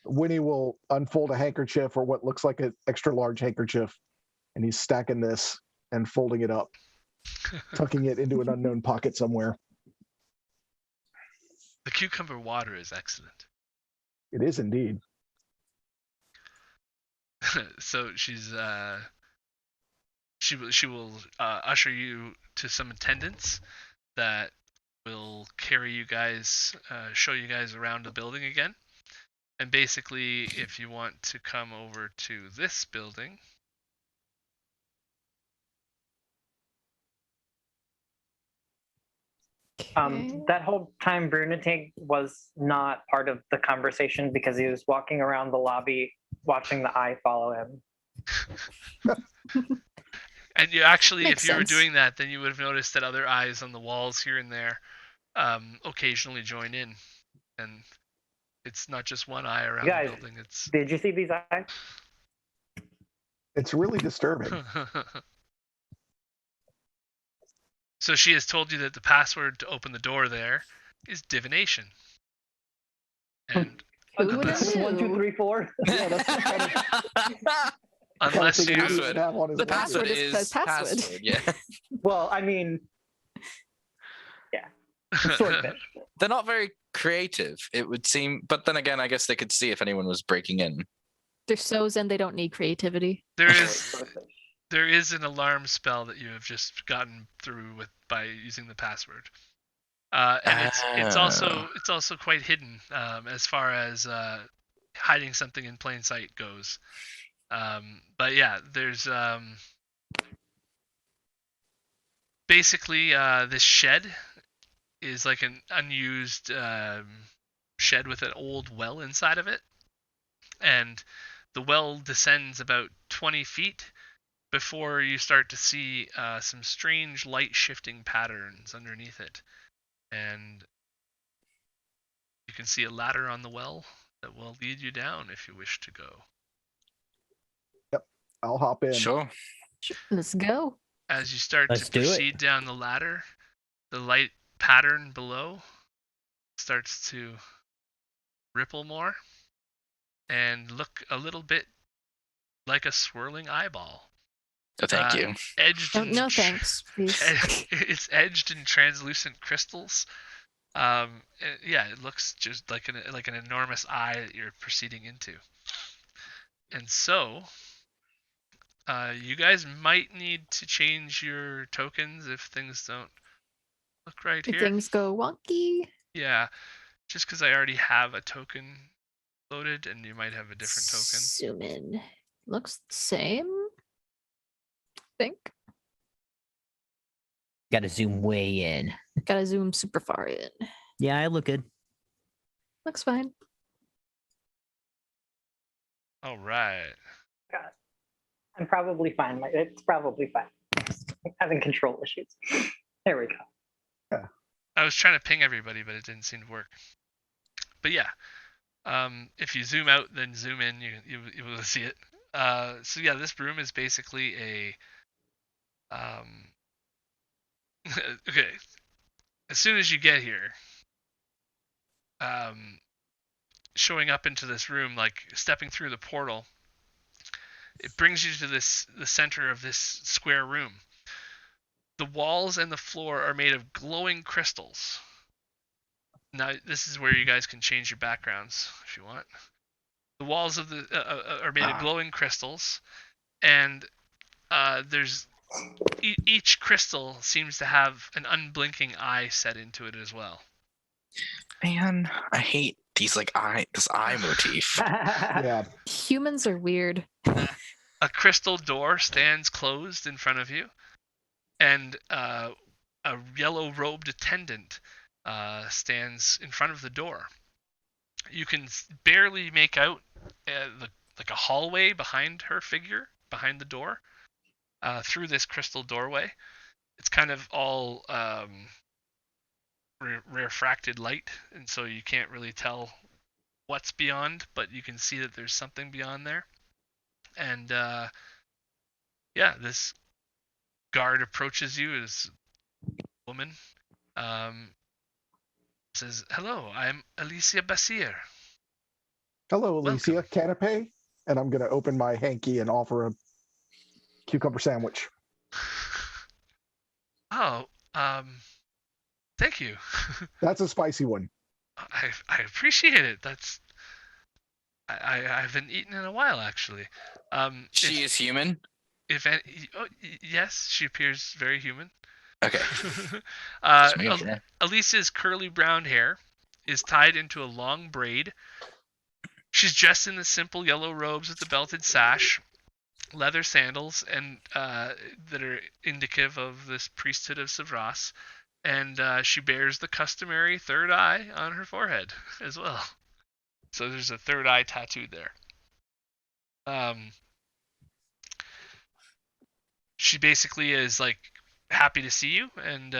Winnie will unfold a handkerchief or what looks like an extra large handkerchief, and he's stacking this and folding it up. tucking it into an unknown pocket somewhere. The cucumber water is excellent. It is indeed. So she will usher you to some attendants that will carry you guys, show you guys around the building again. And basically, if you want to come over to this building, Okay. That whole time, Brunetag was not part of the conversation because he was walking around the lobby watching the eye follow him. and you actually, Makes if you were sense. doing that, then you would have noticed that other eyes on the walls here and there occasionally join in, and it's not just one eye around Guys, the building. It's Did you see these eyes? It's really disturbing. So she has told you that the password to open the door there is divination. And Who would have unless, knew? 1, 2, 3, 4. Yeah, that's the kind of unless thing he you, would have on his The resume. password Password is is password. password. Yeah. Well, I mean, sort of it. They're not very creative, it would seem. But then again, I guess they could see if anyone was breaking in. They're so zen they don't need creativity. there is an alarm spell that you have just gotten through with by using the password. And it's also quite hidden as far as hiding something in plain sight goes. But yeah, there's basically this shed is like an unused shed with an old well inside of it, and the well descends about 20 feet before you start to see some strange light shifting patterns underneath it. And you can see a ladder on the well that will lead you down if you wish to go. I'll hop in. Sure. Let's go. As you start Let's to do it. proceed down the ladder, the light pattern below starts to ripple more and look a little bit like a swirling eyeball. Oh, thank you. Edged in No thanks, please. It's edged in translucent crystals. Yeah, it looks just like an enormous eye that you're proceeding into. And so, you guys might need to change your tokens if things don't look right If here. things go wonky. Yeah, just because I already have a token loaded, and you might have a different token. Zoom in. Looks the same. Think. Got to zoom way in. Gotta zoom super far in. Yeah, I look good. Looks fine. All right. God. I'm probably fine. It's probably fine. I'm having control issues. There we go. I was trying to ping everybody, but it didn't seem to work. But yeah, if you zoom out, then zoom in, you will see it. So yeah, this room is basically a okay. As soon as you get here, showing up into this room, like stepping through the portal, it brings you to the center of this square room. The walls and the floor are made of glowing crystals. Now, this is where you guys can change your backgrounds if you want. The walls of the are made of glowing crystals, and there's each crystal seems to have an unblinking eye set into it as well. Man, I hate these this eye motif. Yeah. Humans are weird. A crystal door stands closed in front of you, and a yellow-robed attendant stands in front of the door. You can barely make out like a hallway behind her figure, behind the door, through this crystal doorway. It's kind of all refracted light, and so you can't really tell what's beyond, but you can see that there's something beyond there. And yeah, this guard approaches you as a woman. Says, "Hello, I'm Alicia Basir." Hello, Alicia. Welcome. Can I pay? And I'm going to open my hanky and offer a cucumber sandwich. Oh, thank you. That's a spicy one. I appreciate it. I haven't eaten in a while actually. She is human. If any, oh, yes, she appears very human. Okay. uh, Just making sure. Elisa's curly brown hair is tied into a long braid. She's dressed in the simple yellow robes with the belted sash, leather sandals, and that are indicative of this priesthood of Savras. And she bears the customary third eye on her forehead as well. So there's a third eye tattooed there. She basically is like happy to see you, and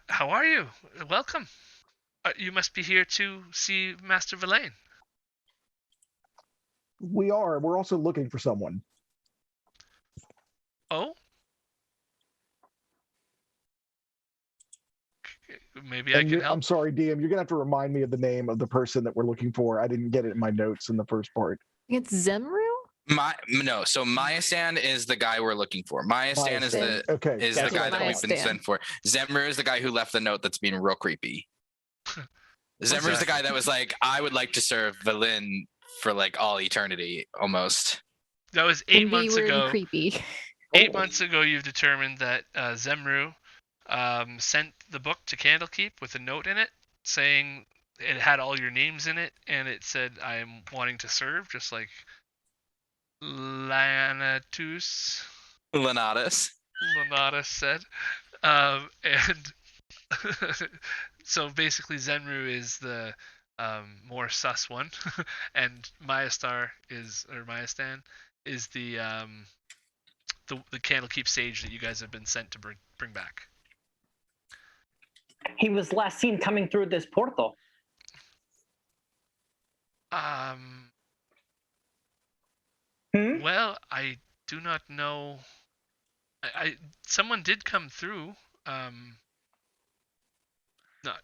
how are you? Welcome. You must be here to see Master Verlaine. We are. We're also looking for someone. Oh? Maybe I can help. I'm sorry, DM. You're gonna have to remind me of the name of the person that we're looking for. I didn't get it in my notes in the first part. It's Zemru? So Maya-stan is the guy we're looking for. Maya-stan is Maya-stan. the Okay. is the That's guy what that we've been Maya-stan. sent for. Zemru is the guy who left the note that's being real creepy. Zemru is the guy that was like, I would like to serve Velin for like all eternity, almost. That was 8 Can be months weird and ago. creepy. 8 months ago, you've determined that Zemru sent the book to Candlekeep with a note in it saying it had all your names in it, and it said, I am wanting to serve, just like Lanatus Lenatus. said. And so basically, Zenru is the more sus one, and Maya-stan is the Candlekeep sage that you guys have been sent to bring back. He was last seen coming through this portal. Well, I do not know. Someone did come through.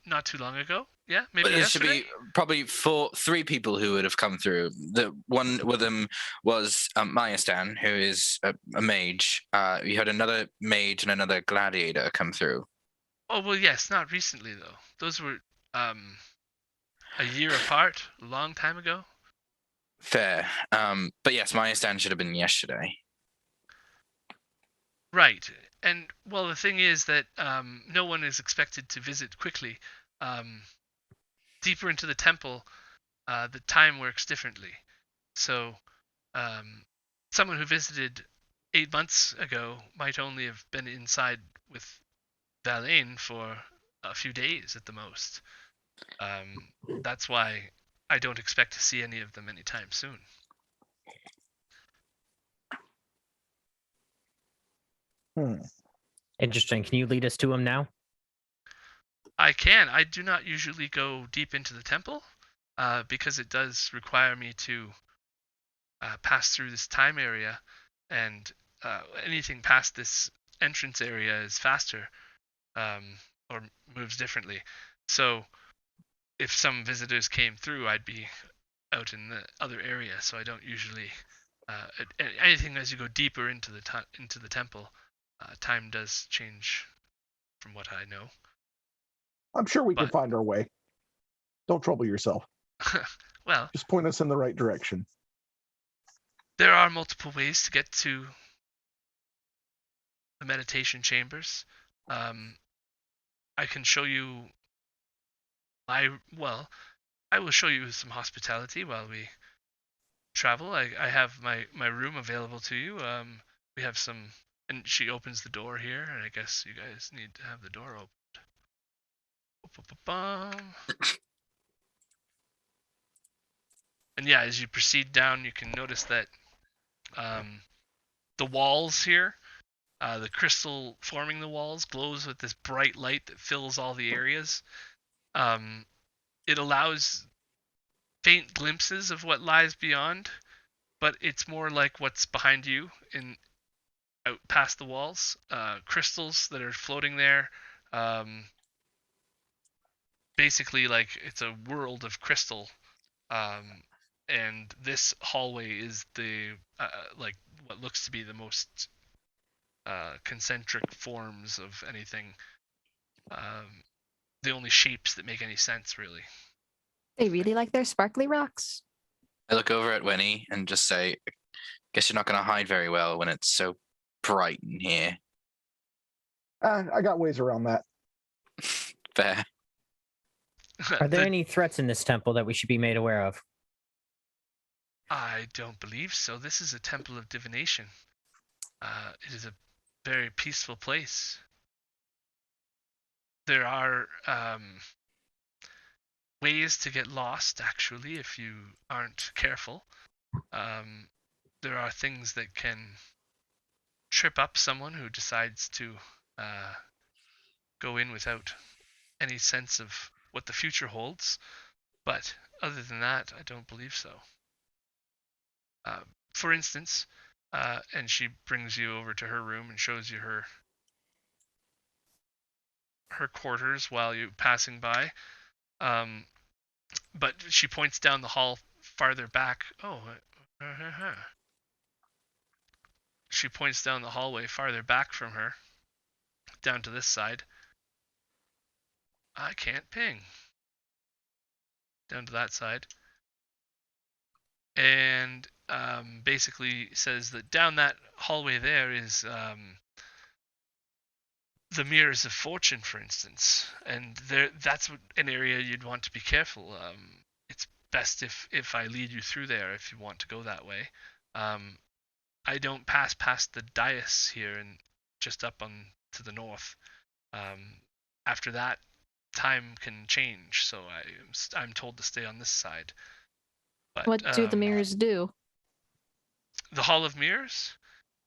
Not too long ago. Yeah, maybe But it should yesterday. be probably 3 people who would have come through. The one with them was Maya-stan, who is a mage. We had another mage and another gladiator come through. Oh well, yes, not recently though. Those were a year apart, a long time ago. Fair. But yes, Maya-stan should have been yesterday. Right, and well, the thing is that no one is expected to visit quickly. Deeper into the temple, the time works differently. So, someone who visited 8 months ago might only have been inside with Verlaine for a few days at the most. That's why I don't expect to see any of them anytime soon. Interesting. Can you lead us to him now? I can. I do not usually go deep into the temple because it does require me to pass through this time area, and anything past this entrance area is faster or moves differently. So if some visitors came through, I'd be out in the other area. So I don't usually anything as you go deeper into the temple. Time does change, from what I know. I'm sure we can find our way. Don't trouble yourself. Well, just point us in the right direction. There are multiple ways to get to the meditation chambers. I can show you I will show you some hospitality while we travel. I have my room available to you. We have some, and she opens the door here, and I guess you guys need to have the door opened. And yeah, as you proceed down, you can notice that the walls here, the crystal forming the walls, glows with this bright light that fills all the areas. It allows faint glimpses of what lies beyond, but it's more like what's behind you out past the walls. Crystals that are floating there. Basically, like it's a world of crystal. And this hallway is the like what looks to be the most concentric forms of anything. The only shapes that make any sense, really. They really like their sparkly rocks. I look over at Winnie and just say, guess you're not going to hide very well when it's so bright in here. I got ways around that. Fair. Are there The- any threats in this temple that we should be made aware of? I don't believe so. This is a temple of divination. It is a very peaceful place. There are ways to get lost, actually, if you aren't careful. There are things that can trip up someone who decides to go in without any sense of what the future holds. But other than that, I don't believe so. For instance, and she brings you over to her room and shows you her quarters while you're passing by. But she points down the hall farther back. She points down the hallway farther back from her, down to this side. I can't ping. Down to that side. And basically says that down that hallway there is the mirrors of fortune, for instance, and that's an area you'd want to be careful. It's best if I lead you through there if you want to go that way. I don't pass past the dais here and just up on to the north. After that, time can change, so I'm told to stay on this side. But, What do the mirrors do? The Hall of Mirrors?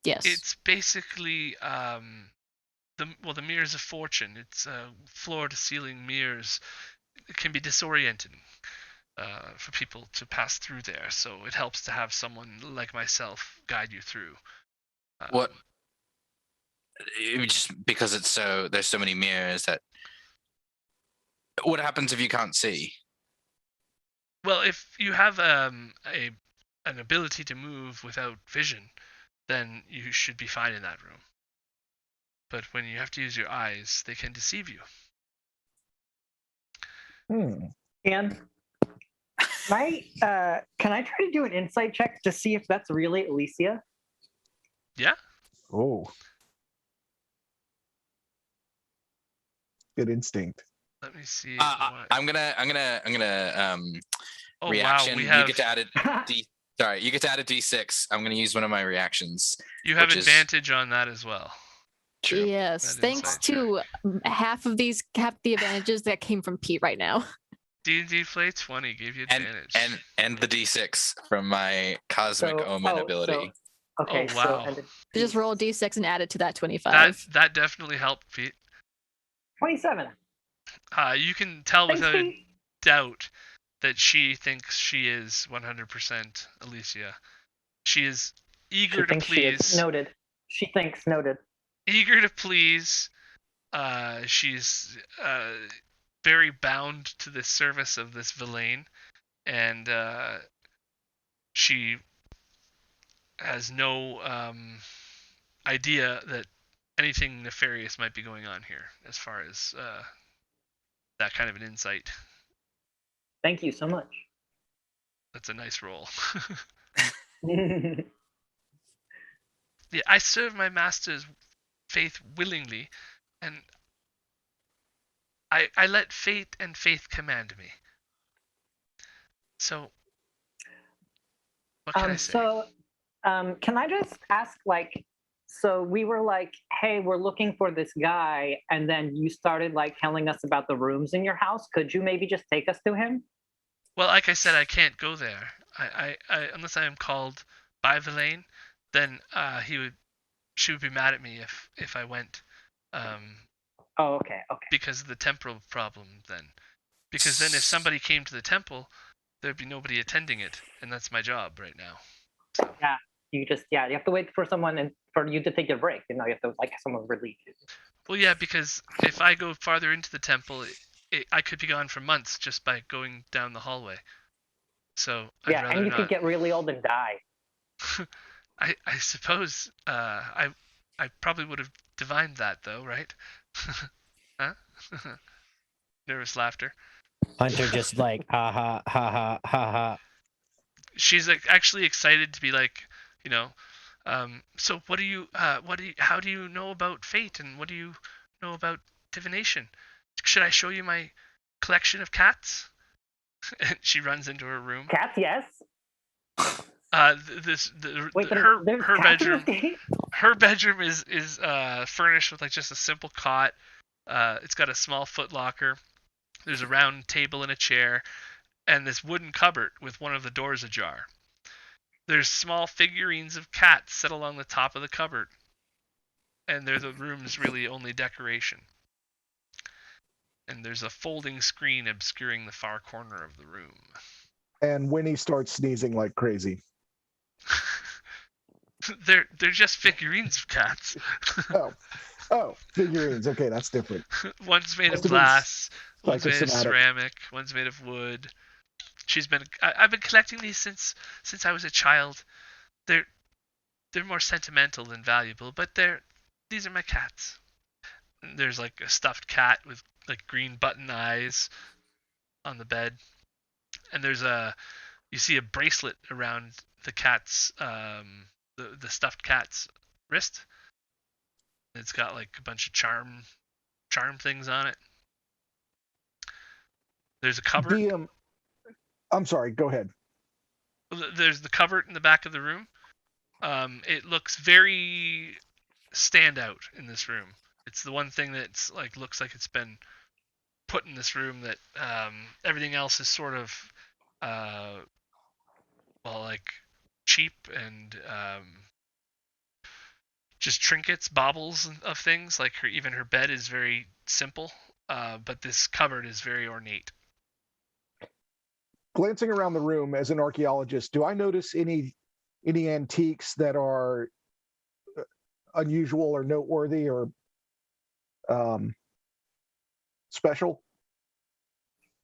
Yes. It's basically the mirrors of fortune. It's floor to ceiling mirrors. It can be disorienting for people to pass through there, so it helps to have someone like myself guide you through. What? Just because there's so many mirrors that. What happens if you can't see? Well, if you have an ability to move without vision, then you should be fine in that room. But when you have to use your eyes, they can deceive you. And can I try to do an insight check to see if that's really Alicia? Yeah. Oh. Good instinct. Let me see. I'm gonna Oh reaction. wow, we have. You get to add you get to add a D6. I'm gonna use one of my reactions. You have which is- advantage on that as well. True. Yes, That thanks insight check. to half the advantages that came from Pete right now. D&D play 20 gave you And advantage. and the D6 from my cosmic omen ability. Okay, Oh, wow. so Just roll a d6 and add it to that 25. that definitely helped, Pete. 27. You can tell Thanks, without a Pete. doubt that she thinks she is 100% Alicia. She is She eager to thinks she is please. noted. She thinks noted. Eager to please. She's very bound to the service of this villain, and she has no idea that anything nefarious might be going on here, as far as that kind of an insight. Thank you so much. That's a nice roll. Yeah, I serve my master's faith willingly, and I let fate and faith command me. So, what can I say? So, can I just ask, so we were like, hey, we're looking for this guy, and then you started telling us about the rooms in your house. Could you maybe just take us to him? Well, like I said, I can't go there. I unless I am called by Villain, then she would be mad at me if I went. Oh, okay. Because of the temporal problem, then. Because then if somebody came to the temple, there'd be nobody attending it, and that's my job right now. So. Yeah, you have to wait for someone and for you to take your break. You have to someone relieve you. Well, yeah, because if I go farther into the temple, I could be gone for months just by going down the hallway. So I'd rather and you not. could get really old and die. I suppose I probably would have divined that though, right? Huh? Nervous laughter. Hunter just like, ha ha ha ha ha ha. She's like actually excited to be like, you know, so how do you know about fate and what do you know about divination? Should I show you my collection of cats? And she runs into her room. Cats, yes. Wait, Her there's cats in this bedroom. game? Her bedroom is furnished with like just a simple cot. It's got a small foot locker. There's a round table and a chair, and this wooden cupboard with one of the doors ajar. There's small figurines of cats set along the top of the cupboard, and they're the room's really only decoration. And there's a folding screen obscuring the far corner of the room. And Winnie starts sneezing like crazy. They're just figurines of cats. Oh, figurines. Okay, that's different. One's made of Must have been glass, one's made of psychosomatic. ceramic, one's made of wood. I've been collecting these since I was a child. They're more sentimental than valuable, but these are my cats. And there's like a stuffed cat with like green button eyes on the bed, and you see a bracelet around the cat's the stuffed cat's wrist. It's got like a bunch of charm things on it. There's a cupboard. I'm sorry, go ahead. There's the cupboard in the back of the room. It looks very standout in this room. It's the one thing that's like looks like it's been put in this room that everything else is sort of like cheap and just trinkets, baubles of things. Like even her bed is very simple, but this cupboard is very ornate. Glancing around the room as an archaeologist, do I notice any antiques that are unusual or noteworthy or special?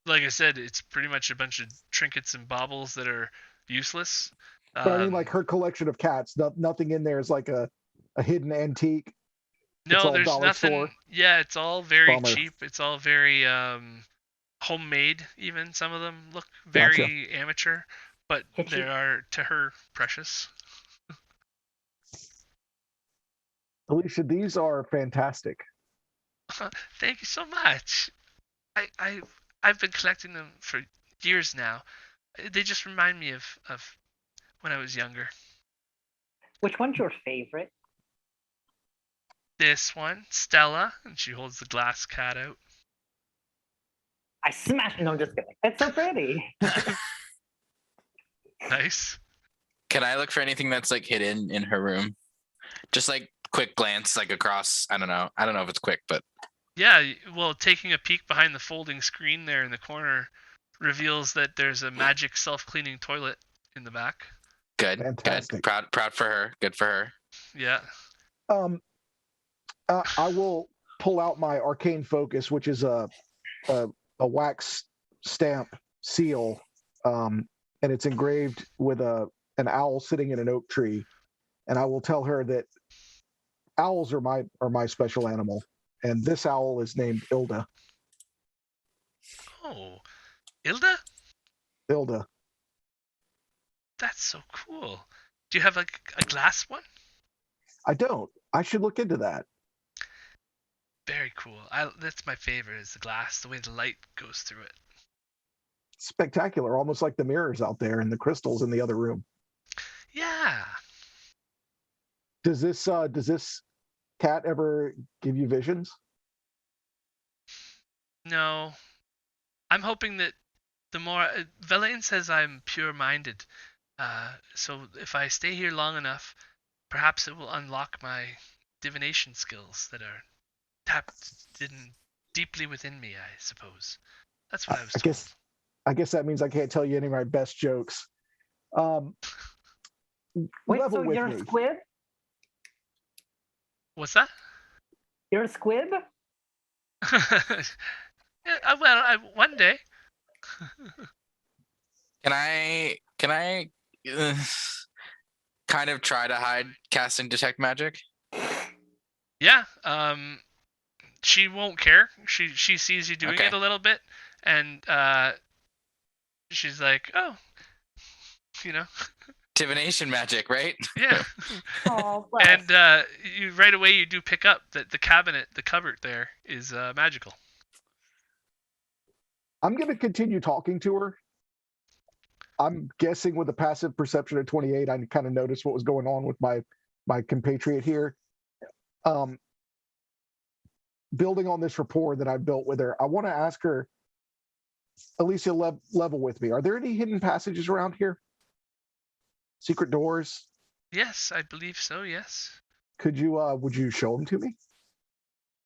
Like I said, it's pretty much a bunch of trinkets and baubles that are useless. But I mean, like her collection of cats, nothing in there is like a hidden antique. No, there's nothing. Store. Yeah, it's all very Bummer. cheap. It's all very homemade. Even some of them look very amateur, but they are to her precious. Alicia, these are fantastic. Thank you so much. I've been collecting them for years now. They just remind me of when I was younger. Which one's your favorite? This one, Stella, and she holds the glass cat out. I smashed it. No, I'm just kidding. It's so pretty. Nice. Can I look for anything that's like hidden in her room? Just like quick glance, like across. I don't know if it's quick, but yeah. Well, taking a peek behind the folding screen there in the corner reveals that there's a magic self-cleaning toilet in the back. Good. Fantastic. Good. Proud for her. Good for her. Yeah. I will pull out my arcane focus, which is a wax stamp seal, and it's engraved with an owl sitting in an oak tree, and I will tell her that owls are my special animal, and this owl is named Ilda. Oh, Ilda? Ilda. That's so cool. Do you have like a glass one? I don't. I should look into that. Very cool. That's my favorite is the glass, the way the light goes through it. Spectacular, almost like the mirrors out there and the crystals in the other room. Yeah. Does this cat ever give you visions? No. I'm hoping that the more Verlaine says I'm pure-minded, so if I stay here long enough, perhaps it will unlock my divination skills that are tapped deeply within me, I suppose. That's what I was told. I guess that means I can't tell you any of my best jokes. Wait, level so with you're me. a squid? What's that? You're a squid? Yeah, well, one day. Can I kind of try to hide casting detect magic? Yeah. She won't care. She sees you doing Okay. it a little bit, and she's like, oh, you know, Divination magic, right? yeah. Oh, bless. And you right away you do pick up that the cupboard there is magical. I'm going to continue talking to her. I'm guessing with a passive perception of 28, I kind of noticed what was going on with my compatriot here. Building on this rapport that I've built with her, I want to ask her, Alicia, level with me. Are there any hidden passages around here? Secret doors? Yes, I believe so. Yes. Would you show them to me?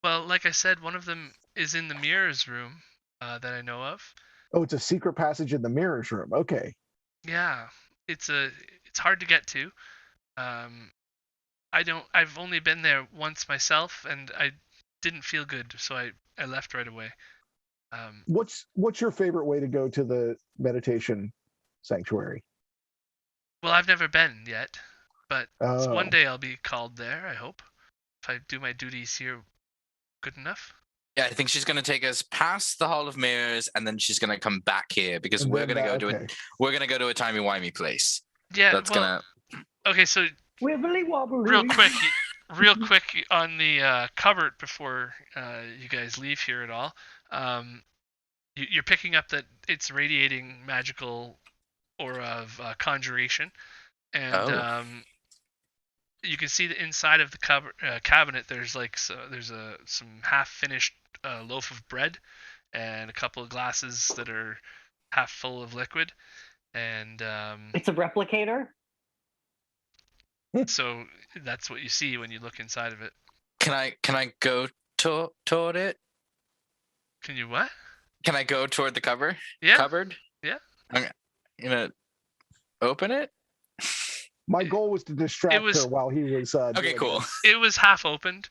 Well, like I said, one of them is in the mirrors room that I know of. Oh, it's a secret passage in the mirrors room. Okay. Yeah, it's hard to get to. I've only been there once myself, and I didn't feel good, so I left right away. What's your favorite way to go to the meditation sanctuary? Well, I've never been yet, but Oh. one day I'll be called there, I hope, if I do my duties here good enough. Yeah, I think she's gonna take us past the Hall of Mirrors, and then she's gonna come back here because And we're then gonna that- go to okay. it. We're gonna go to a timey-wimey place. Yeah, That's well, okay, so Wibbly wobbly. real quick on the cupboard before you guys leave here at all. You're picking up that it's radiating magical aura of conjuration, and Oh. you can see the inside of the cabinet. There's some half-finished loaf of bread, and a couple of glasses that are half full of liquid, and It's a replicator. so that's what you see when you look inside of it. Can I go toward it? Can you what? Can I go toward the Yeah. cupboard? Yeah. I'm gonna open it. My goal was to distract was- her while he was. Okay, doing cool. this. It was half opened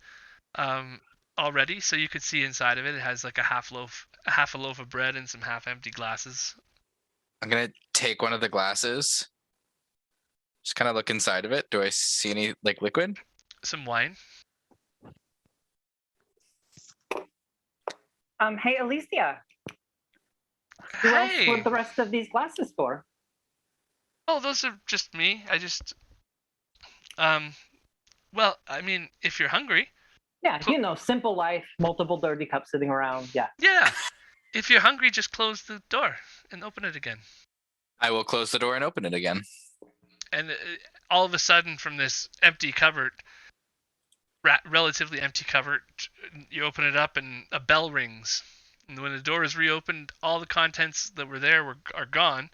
already, so you could see inside of it. It has like a half a loaf of bread and some half empty glasses. I'm gonna take one of the glasses. Just kind of look inside of it. Do I see any like liquid? Some wine. Hey, Alicia. Who else Hey. were the rest of these glasses for? Oh, those are just me. I just well, I mean, if you're hungry, Yeah, simple life, multiple dirty cups sitting around. Yeah. yeah. If you're hungry, just close the door and open it again. I will close the door and open it again. And all of a sudden, from this empty cupboard, relatively empty cupboard, you open it up and a bell rings. And when the door is reopened, all the contents that were there are gone,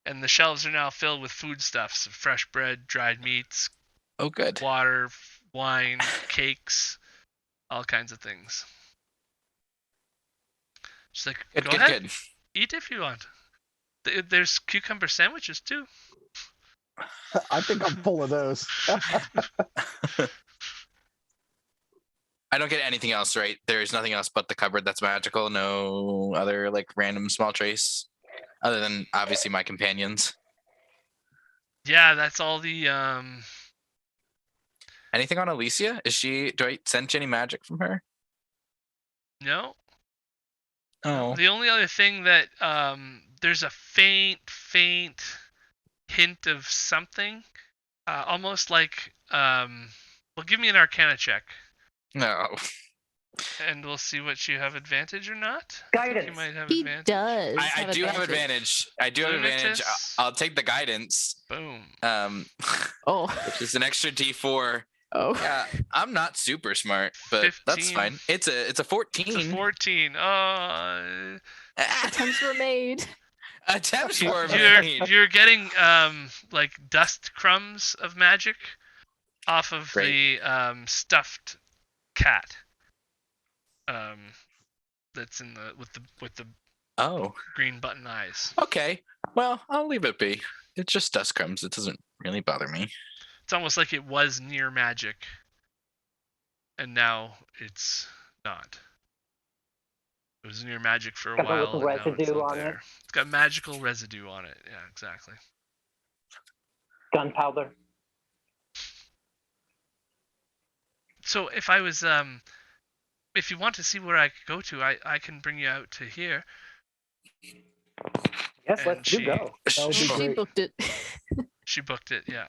and the shelves are now filled with foodstuffs: fresh bread, dried meats, Oh, good. water, wine, cakes, all kinds of things. She's like, Good, go good, ahead, good. eat if you want. There's cucumber sandwiches too. I think I'm full of those. I don't get anything else, right? There's nothing else but the cupboard that's magical. No other like random small trace, other than obviously my companions. Yeah, that's all the Anything on Alicia? Do I sense any magic from her? no. Oh, The only other thing that there's a faint hint of something, almost like well, give me an Arcana check, no. and we'll see what you have advantage or not. I think you Guidance. might have He advantage. does. I do have advantage. I do have advantage. Lunatus. I'll take the guidance. Boom. Oh. Which is an extra D4. Oh. Yeah, I'm not super smart, but that's 15. fine. It's a 14. It's a 14. Attempts were made. Attempts were made. You're getting like dust crumbs of magic off of Great. the stuffed cat. That's in the with the Oh, green button eyes. okay. Well, I'll leave it be. It's just dust crumbs. It doesn't really bother me. It's almost like it was near magic, and now it's not. It was near magic for a Got a while, little and now it's residue not on it. there. It's got magical residue on it. Yeah, exactly. Gunpowder. So if I was if you want to see where I could go to, I can bring you out to here. Yes, And let's do she- go. That would be She great. booked it. She booked it, yeah.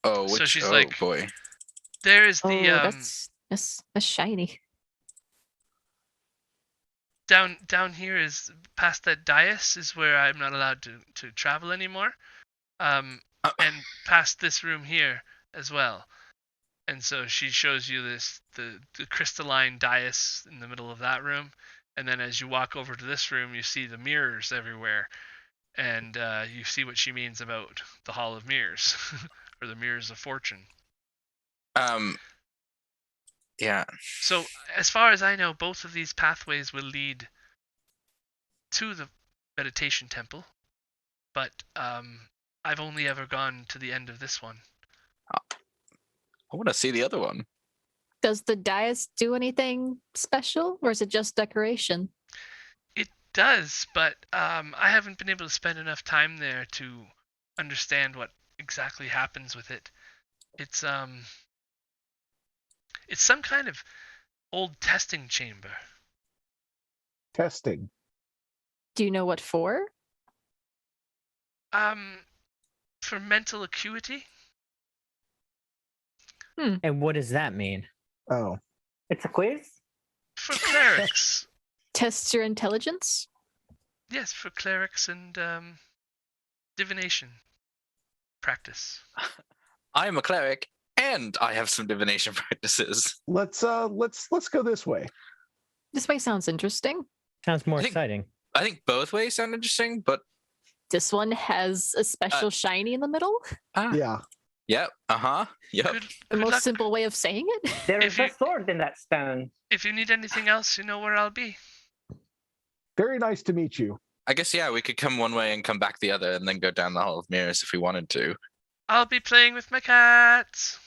Oh, So which? she's Oh like- boy. There is Oh, the that's shiny. down here is past that dais is where I'm not allowed to travel anymore. And past this room here as well. And so she shows you the crystalline dais in the middle of that room, and then as you walk over to this room, you see the mirrors everywhere, and you see what she means about the Hall of Mirrors, or the Mirrors of Fortune. Yeah. So as far as I know, both of these pathways will lead to the meditation temple, but I've only ever gone to the end of this one. I want to see the other one. Does the dais do anything special, or is it just decoration? It does, but I haven't been able to spend enough time there to understand what exactly happens with it. It's some kind of old testing chamber. Testing. Do you know what for? For mental acuity. And what does that mean? Oh, It's a quiz. For clerics. Tests your intelligence? Yes, for clerics and divination practice. I am a cleric, and I have some divination practices. let's go this way. This way sounds interesting. Sounds more I think- exciting. I think both ways sound interesting, but This one has a special shiny in the middle. Yeah. yep, yep. Good, The good most luck. simple way of saying it. There If is you- a sword in that stone. If you need anything else, you know where I'll be. Very nice to meet you. I guess yeah, we could come one way and come back the other, and then go down the Hall of Mirrors if we wanted to. I'll be playing with my cats.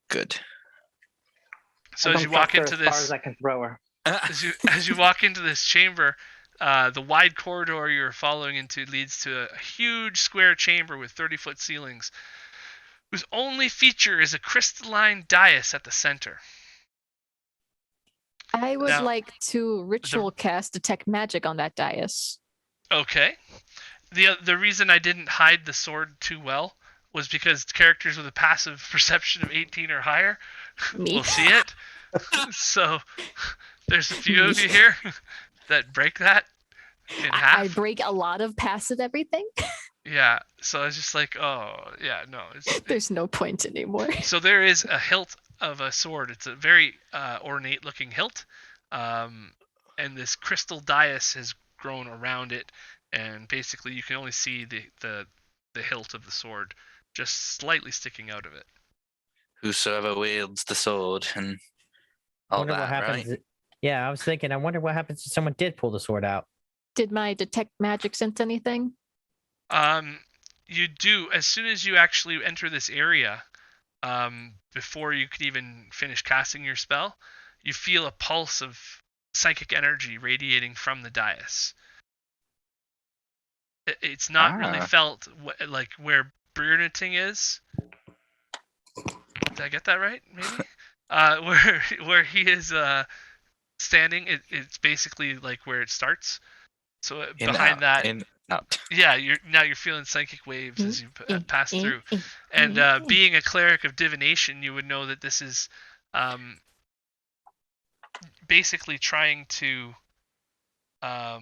Good. So I as don't you walk trust into her as far this, as I can throw her. as you walk into this chamber, the wide corridor you're following into leads to a huge square chamber with 30-foot ceilings, whose only feature is a crystalline dais at the center. I would Now- like to ritual cast detect magic on that dais. Okay. The reason I didn't hide the sword too well was because characters with a passive perception of 18 or higher Me. will see it. So there's a few of you here that break that in half. I break a lot of passive everything. Yeah. So I was just like, oh yeah, no. There's no point anymore. So there is a hilt of a sword. It's a very ornate looking hilt. And this crystal dais has grown around it, and basically you can only see the hilt of the sword just slightly sticking out of it. Whosoever wields the sword and I all wonder that, what happens. right? Yeah, I was thinking. I wonder what happens if someone did pull the sword out. Did my detect magic sense anything? You do, as soon as you actually enter this area, before you could even finish casting your spell, you feel a pulse of psychic energy radiating from the dais. It's not really felt like where Bruniting is. Did I get that right? Maybe. Where he is standing, it's basically like where it starts. So In, behind out, that, in, out. yeah, you're feeling psychic waves as you pass through. And being a cleric of divination, you would know that this is basically trying to. Well,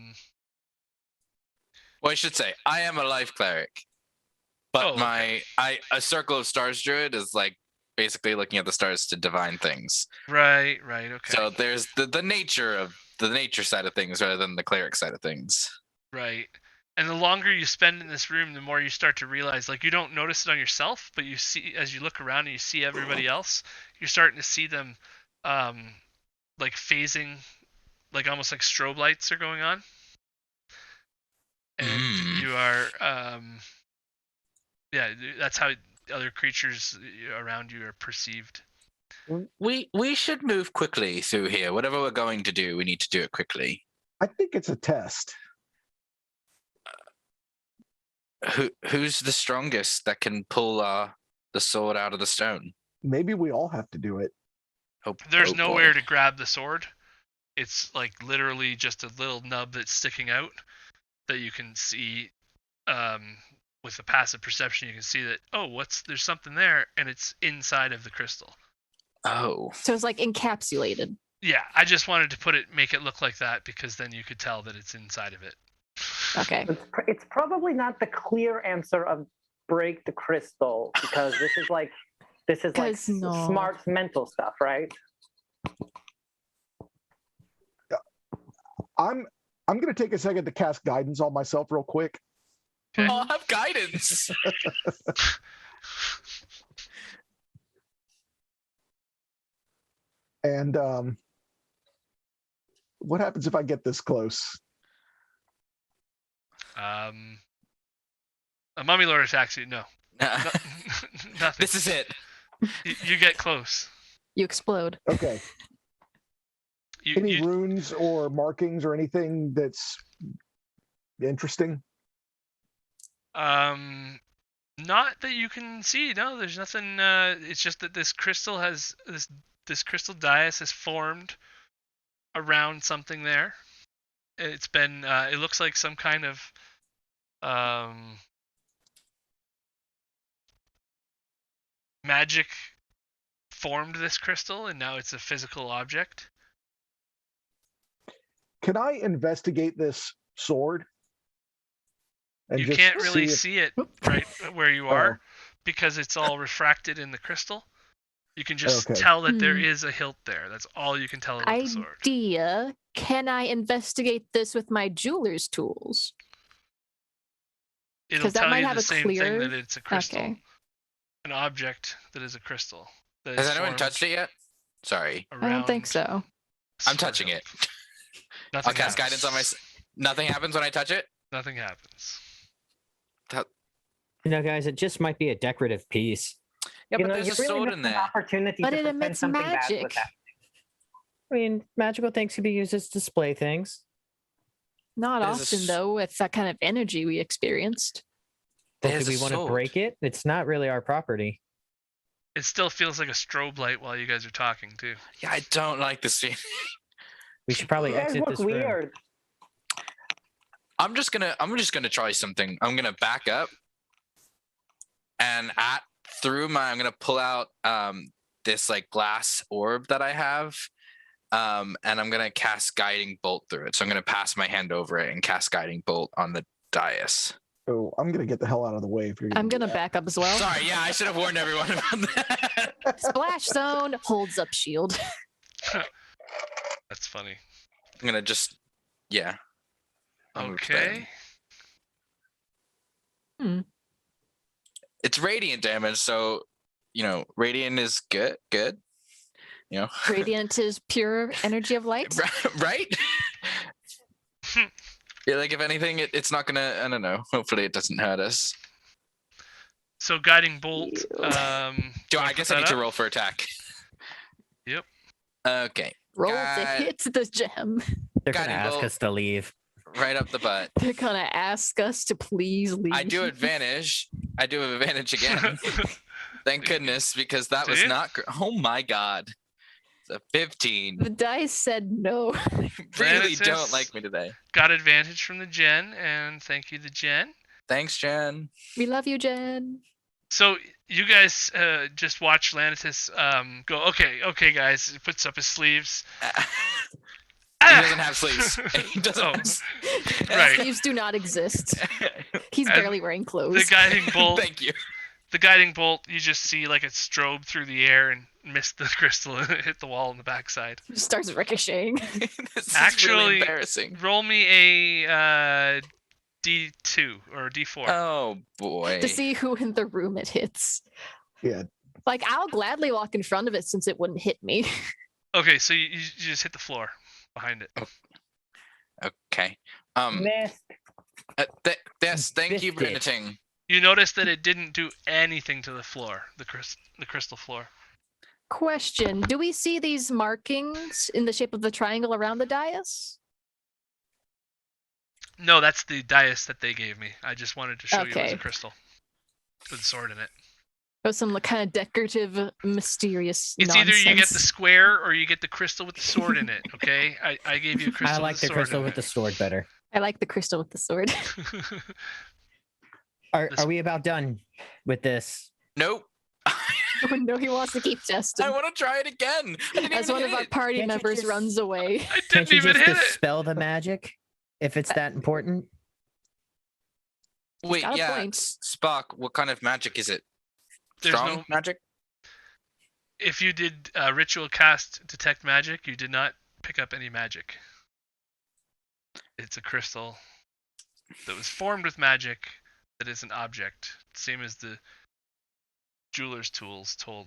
I should say I am a life cleric, but Oh, okay. a circle of stars druid is like basically looking at the stars to divine things. Right, okay. So there's the nature of the nature side of things rather than the cleric side of things. Right. And the longer you spend in this room, the more you start to realize, like, you don't notice it on yourself, but you see, as you look around and you see everybody else, you're starting to see them, like, phasing, like, almost like strobe lights are going on. And you are, yeah, that's how other creatures around you are perceived. We should move quickly through here. Whatever we're going to do, we need to do it quickly. I think it's a test. who's the strongest that can pull the sword out of the stone? Maybe we all have to do it. There's Oh, nowhere boy. to grab the sword. It's like literally just a little nub that's sticking out that you can see. With the passive perception, you can see that there's something there, and it's inside of the crystal. Oh, So it's like encapsulated. Yeah, I just wanted to make it look like that because then you could tell that it's inside of it. Okay. It's probably not the clear answer of break the crystal, because this is like No. smart mental stuff, right? I'm going to take a second to cast guidance on myself real quick. Okay. I'll have guidance. And what happens if I get this close? A mummy lord attacks you. No, nothing. This is it. You get close. You explode. Okay. Any runes or markings or anything that's interesting? Not that you can see. No, there's nothing. It's just that this crystal has this crystal dais has formed around something there. It's been. It looks like some kind of magic formed this crystal, and now it's a physical object. Can I investigate this sword? And You just can't really if- see it right where you are because it's all refracted in the crystal. You can just Okay. tell that there is a hilt there. That's all you can tell about the sword. Idea. Can I investigate this with my jeweler's tools? It'll 'Cause that tell might you have the a same clear- thing that it's a crystal. Okay. An object that is a crystal. that Has is anyone formed touched it yet? Sorry, I don't think around so. I'm touching it. Nothing I'll cast happens. guidance on my. Nothing happens when I touch it. Nothing happens. Guys, it just might be a decorative piece. Yeah, You but know, there's you a really sword missed in an there. opportunity But to it pretend emits something bad magic. was happening. I mean, magical things can be used as display things. Not There's a often, s- though. It's that kind of energy we experienced. Well, There's do we a want to sword. break it? It's not really our property. It still feels like a strobe light while you guys are talking too. Yeah, I don't like this scene. We should probably You guys exit look this room. weird. I'm just gonna try something. I'm gonna back up, and I'm gonna pull out this like glass orb that I have, and I'm gonna cast guiding bolt through it. So I'm gonna pass my hand over it and cast guiding bolt on the dais. Oh, I'm gonna get the hell out of the way if you're. I'm do gonna that. back up as well. Sorry, yeah, I should have warned everyone about that. Splash zone holds up shield. That's funny. I'm gonna just, yeah. I'll move to that. Okay. It's radiant damage, so radiant is good. Radiant is pure energy of light. Right? Yeah, like if anything, it's not gonna. I don't know. Hopefully, it doesn't hurt us. So guiding bolt. Ew. I guess I need to roll for attack. Yep. Okay. Roll to hit the gem. They're going to Guiding ask bolt. us to leave. Right up the butt. They're gonna ask us to please leave. I do advantage. I do have advantage again. Thank goodness, because that was See? not. Oh my god. It's a 15. The dice said no. Really Francis. don't like me today. Got advantage from the Gen, and thank you, the Gen. Thanks, Jen. We love you, Jen. So you guys just watch Lanitus go. Okay, guys. He puts up his sleeves. He doesn't have sleeves. He doesn't. Oh, have right. Sleeves do not exist. He's And barely wearing The clothes. guiding bolt. Thank you. The guiding bolt. You just see like it strobe through the air and missed the crystal and hit the wall on the backside. Starts ricocheting. This is Actually- really embarrassing. Roll me a D2 or D4. Oh boy. To see who in the room it hits. Yeah. Like, I'll gladly walk in front of it since it wouldn't hit me. Okay, so you just hit the floor behind it. Okay. Missed. Yes. Thank you, Biscuit. Briniting. You notice that it didn't do anything to the floor, the crystal floor. Question. Do we see these markings in the shape of the triangle around the dais? No, that's the dais that they gave me. I just wanted to show you it was a Okay. crystal with a sword in it. Or some kind of decorative, mysterious It's nonsense. either you get the square or you get the crystal with the sword in it. Okay, I gave you a crystal. I like with the a sword crystal in with the sword better. I like the crystal with the sword. Are This- we about done with this? Nope. Oh no, he wants to keep testing. I want to try it again. I didn't As even one hit of our it. party Can't you members just- runs away. I Can't didn't you even just hit it. dispel the magic if it's that important? Wait, got a yeah, point. Spock. What kind of magic is it? There's Strong no. magic? If you did ritual cast detect magic, you did not pick up any magic. It's a crystal that was formed with magic that is an object, same as the jeweler's tools told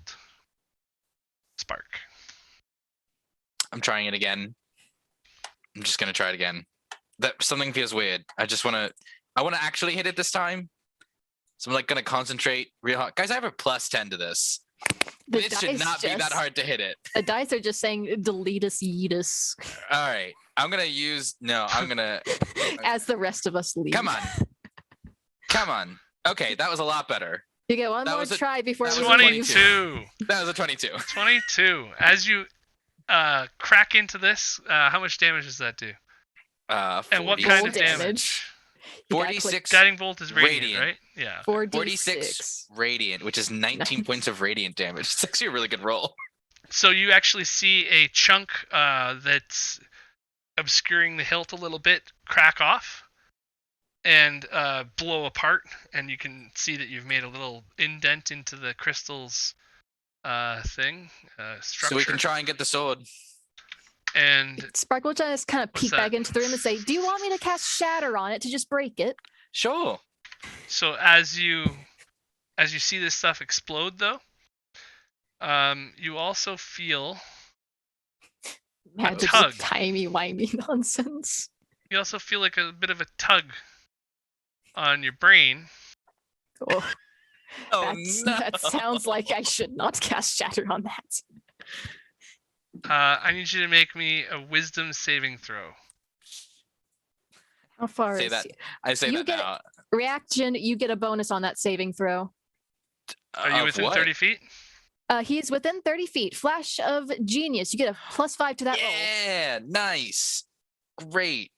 Spark. I'm trying it again. I'm just gonna try it again. That something feels weird. I want to actually hit it this time. So I'm like gonna concentrate real hard. Guys, I have a +10 to this. The This should dice not be that just- hard to hit it. The dice are just saying deletus yeetus All right. I'm gonna use I'm gonna as the rest of us leave. come on. Come on. Okay, that was a lot better. You get one That more was a- try before that we was a leave. 22. That was a 22. 22. As you crack into this, how much damage does that do? And what 46. kind of Full damage. damage? You gotta click 46 Guiding bolt is radiant, Radiant. right? Yeah. 4d6. 46 radiant, which is 19 points of radiant damage. It's actually a really good roll. So you actually see a chunk that's obscuring the hilt a little bit crack off and blow apart, and you can see that you've made a little indent into the crystal's structure. So we can try and get the sword. And Sparkle just kind of What's peek that? back into the room and say, "Do you want me to cast Shatter on it to just break it?" Sure. so as you see this stuff explode, though, you also feel Magic tug. timey wimey nonsense. like a bit of a tug on your brain. Oh, Oh no. that sounds like I should not cast Shatter on that. I need you to make me a wisdom saving throw. How far Say is that. I say You that get now. reaction? You get a bonus on that saving throw. Are you Of within what? 30 feet? He's within 30 feet. Flash of genius. You get a +5 to that roll. Yeah, nice. Great.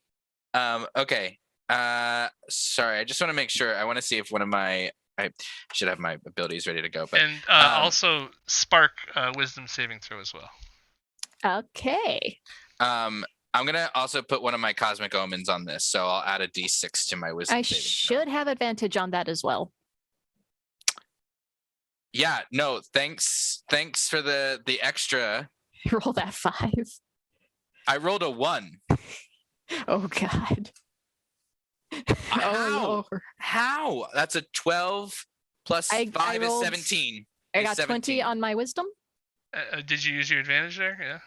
Okay. Sorry, I just want to make sure. I want to see if one of my I should have my abilities ready to go, but And also spark wisdom saving throw as well. Okay. I'm gonna also put one of my cosmic omens on this, so I'll add a d6 to my wisdom I saving throw. should have advantage on that as well. Yeah, no, thanks for the extra. Roll that 5. I rolled a 1. Oh God. How? Oh no. How? That's a 12 plus I 5 is rolled- 17. I Is got 20 17. on my wisdom. Did you use your advantage there? Yeah.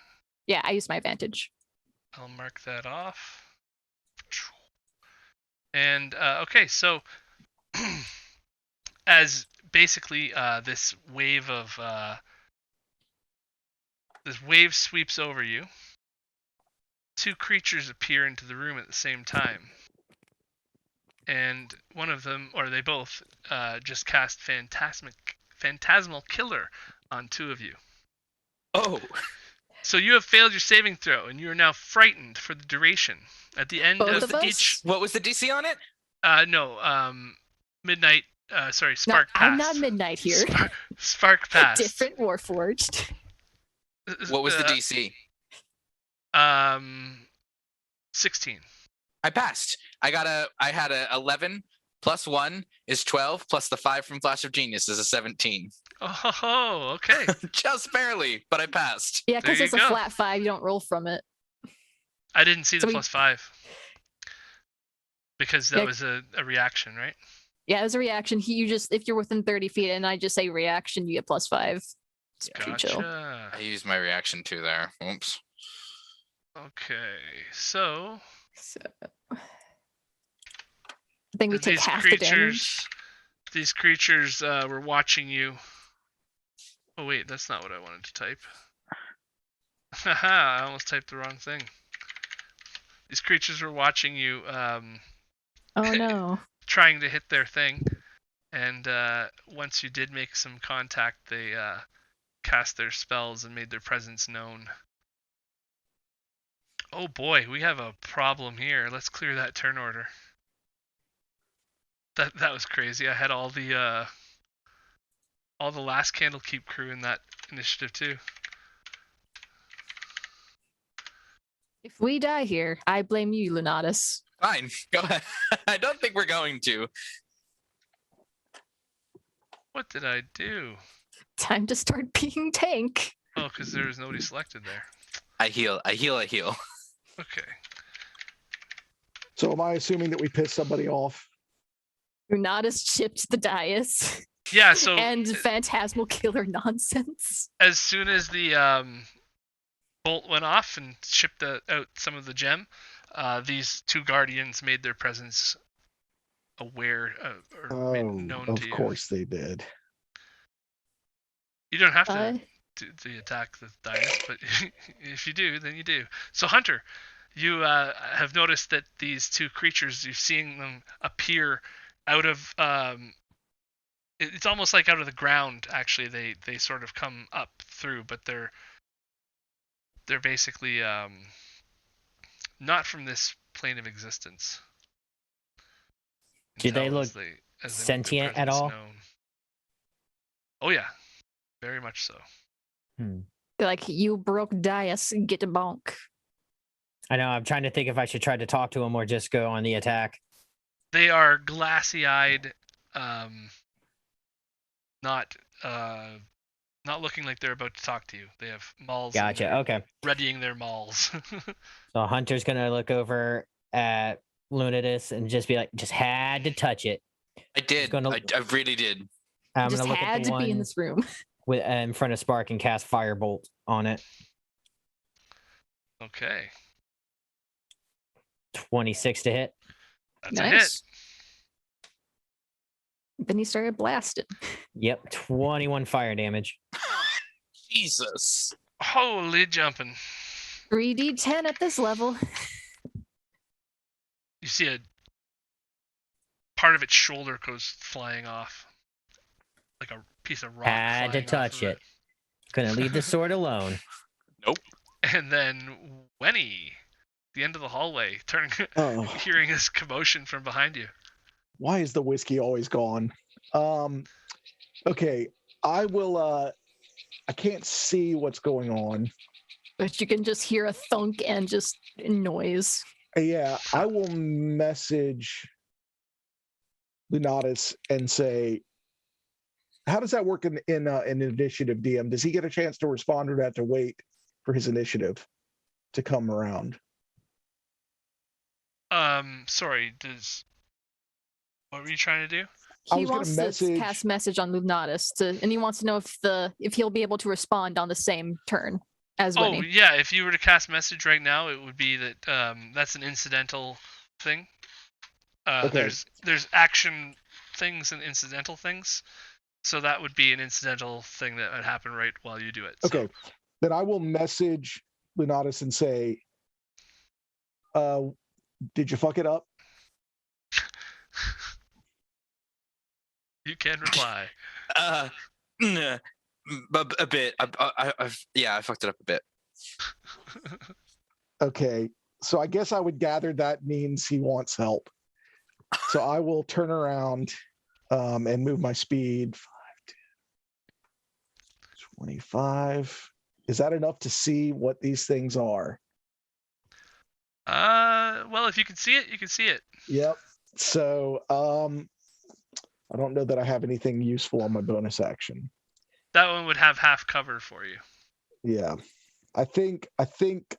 Yeah, I used my advantage. I'll mark that off. And okay, so as basically this wave sweeps over you, 2 creatures appear into the room at the same time, and one of them, or they both, just cast phantasmal killer on 2 of you. Oh, So you have failed your saving throw, and you are now frightened for the duration. At the end Both of of us? each, what was the DC on it? midnight. Sorry, No, spark pass. I'm not midnight here. Spark pass. Different Warforged. What was the DC? 16. I passed. I had a 11 plus 1 is 12 plus the 5 from Flash of Genius is a 17. Oh, okay. Just barely, but I passed. Yeah, There because you it's a go. flat 5. You don't roll from it. I didn't see the So we- +5 because that Yeah. was a reaction, right? Yeah, as a reaction, you just if you're within 30 feet and I just say reaction, you get +5. It's pretty chill. I Gotcha. used my reaction too there. Oops. Okay, so So, I think we take these half the damage. creatures were watching you. Oh wait, that's not what I wanted to type. Haha, I almost typed the wrong thing. These creatures were watching you Oh no. trying to hit their thing, and once you did make some contact, they cast their spells and made their presence known. Oh boy, we have a problem here. Let's clear that turn order. That was crazy. I had all the last Candlekeep crew in that initiative too. If we die here, I blame you, Lunatus. Fine, go ahead. I don't think we're going to. What did I do? Time to start being tank. Oh, because there was nobody selected there. I heal. Okay. So am I assuming that we pissed somebody off? Lunatus chipped the dais. Yeah, so And phantasmal killer nonsense. as soon as the bolt went off and shipped out some of the gem, these two guardians made their presence aware or made known to you. Of course they did. You don't have to attack the dais, but if you do, then you do. So Hunter, you have noticed that these two creatures, you're seeing them appear out of it's almost like out of the ground. Actually, they sort of come up through, but they're basically not from this plane of existence. Do they Until look as they make their sentient at presence all? known. Oh yeah, very much so. They're like, you broke dais, get a bonk. I know. I'm trying to think if I should try to talk to him or just go on the attack. They are glassy-eyed, not looking like they're about to talk to you. They have mauls. and Gotcha. they're Okay. Readying their mauls. So Hunter's gonna look over at Lunatus and just be like, just had to touch it. I did. gonna- I really did. I'm Just gonna look had at the to be in one this room. with in front of Spark and cast Firebolt on it. Okay, 26 to hit. that's a hit. Then he started blasting. Yep, 21 fire damage. Jesus. Holy jumping! 3d10 at this level. You see a part of its shoulder goes flying off, like a piece of rock. Had to flying off touch of it. Couldn't leave the sword alone. And then Wenny, the end of the hallway, turning, Oh, hearing this commotion from behind you. why is the whiskey always gone? Okay, I will. I can't see what's going on. But you can just hear a thunk and just noise. Yeah, I will message Lunatus and say, how does that work in initiative, DM? Does he get a chance to respond or do I have to wait for his initiative to come around? Sorry, what were you trying to do? I He was gonna wants message- to cast message on Lunatus and he wants to know if he'll be able to respond on the same turn as Oh Winnie. yeah, if you were to cast message right now, it would be that that's an incidental thing. Okay. There's action things and incidental things, so that would be an incidental thing that would happen right while you do it. Okay, then I will message Lunatus and say, did you fuck it up? You can reply. A bit. I fucked it up a bit. Okay, so I guess I would gather that means he wants help. So I will turn around and move my speed 5, 10, 25. Is that enough to see what these things are? Well, if you can see it, you can see it. Yep. So I don't know that I have anything useful on my bonus action. That one would have half cover for you. Yeah. I think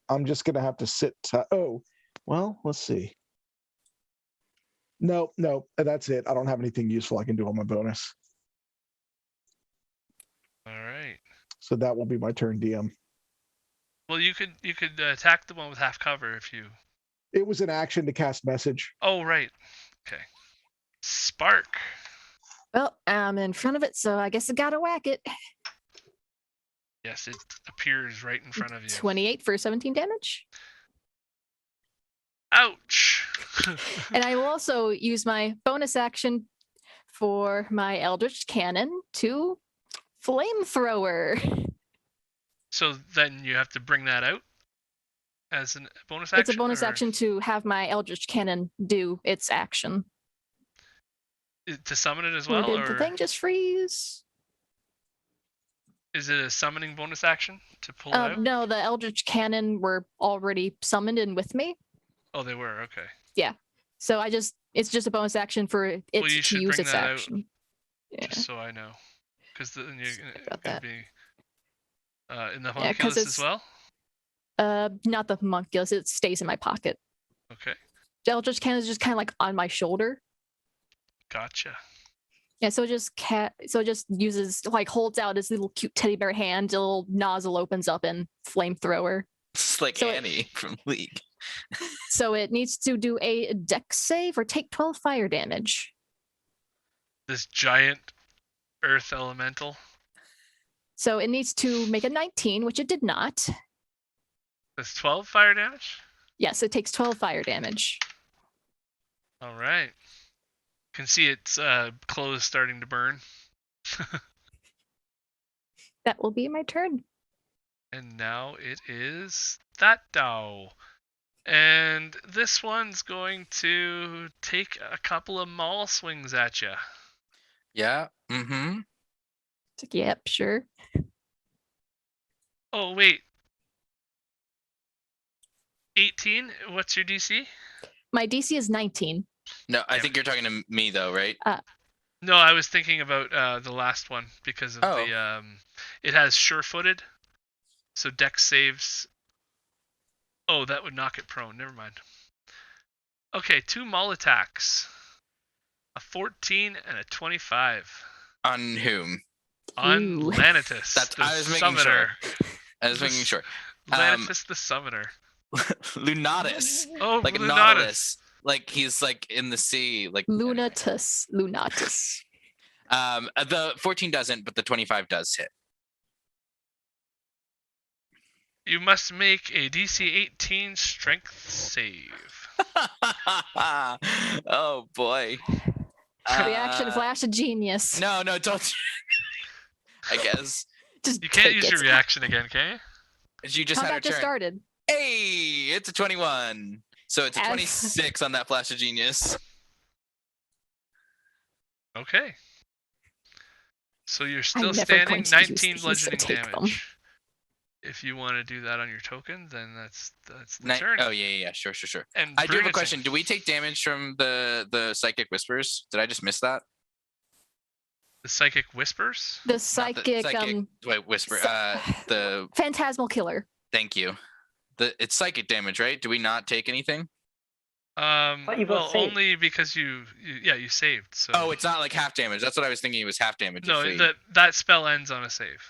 I'm just gonna have to sit oh, well, let's see. No, that's it. I don't have anything useful I can do on my bonus. All right. So that will be my turn, DM. Well, you could attack the one with half cover if you. It was an action to cast message. Oh right. Okay. Spark. Well, I'm in front of it, so I guess I gotta whack it. Yes, it appears right in front of you. 28 for 17 damage. Ouch. And I will also use my bonus action for my Eldritch Cannon to Flamethrower. So then you have to bring that out as a bonus action? It's a bonus or action to have my Eldritch Cannon do its action. to summon it as Or well? did the Or thing just freeze? is it a summoning bonus action to pull it out? No, the Eldritch Cannon were already summoned in with me. Oh, they were. Okay. So it's just a bonus action for it you to should use bring its that out, action. Yeah. Just so I know. Because then you're Sorry going about to that. be in the Yeah, 'cause homunculus as it's- well? Not the homunculus, it stays in my pocket. Okay. The Eldritch Cannon is just kind of like on my shoulder. Gotcha. Yeah, so it just uses like holds out his little cute teddy bear hand, a little nozzle opens up and flamethrower. It's like So Annie from League. So it needs to do a dex save or take 12 fire damage. This giant earth elemental. So it needs to make a 19, which it did not. That's 12 fire damage? Yes, it takes 12 fire damage. All right. Can see its clothes starting to burn. That will be my turn. And now it is that Dow. And this one's going to take a couple of maul swings at you. Yeah. Mm-hmm. It's like, yep, sure. Oh, wait. 18? What's your DC? My DC is 19. No, I Damn think you're talking to me though, right? No, I was thinking about the last one because of the it has sure-footed. So dex saves. Oh, that would knock it prone. Never mind. Okay, 2 maul attacks. A 14 and a 25. On whom? On Ooh. Lanitus, That's- the I was making summoner. I was making sure. Lanitus the summoner. Lunatus. Oh, Like a Lunatus. nautilus. Like he's like in the sea. Like Lunatus. Lunatus. the 14 doesn't, but the 25 does hit. You must make a DC 18 strength save. Oh boy. Reaction flash of genius. No, don't. I guess Just You can't take use it. your reaction again, can you? you just had a Combat just turn. started. Hey, it's a 21. So it's a As- 26 on that flash of genius. Okay. So you're still never standing. going to use 19 these, bludgeoning so take them. damage. If you want to do that on your token, then that's the Ni- turn. Oh yeah, sure. And I do have a Brunicing. question. Do we take damage from the psychic whispers? Did I just miss that? The psychic whispers. The Not psychic, wait, whisper. The phantasmal killer. thank you. It's psychic damage, right? Do we not take anything? But you both Well, saved. only because you saved. So. Oh, it's not like half damage. That's what I was thinking. It was half damage. no. if we- That spell ends on a save.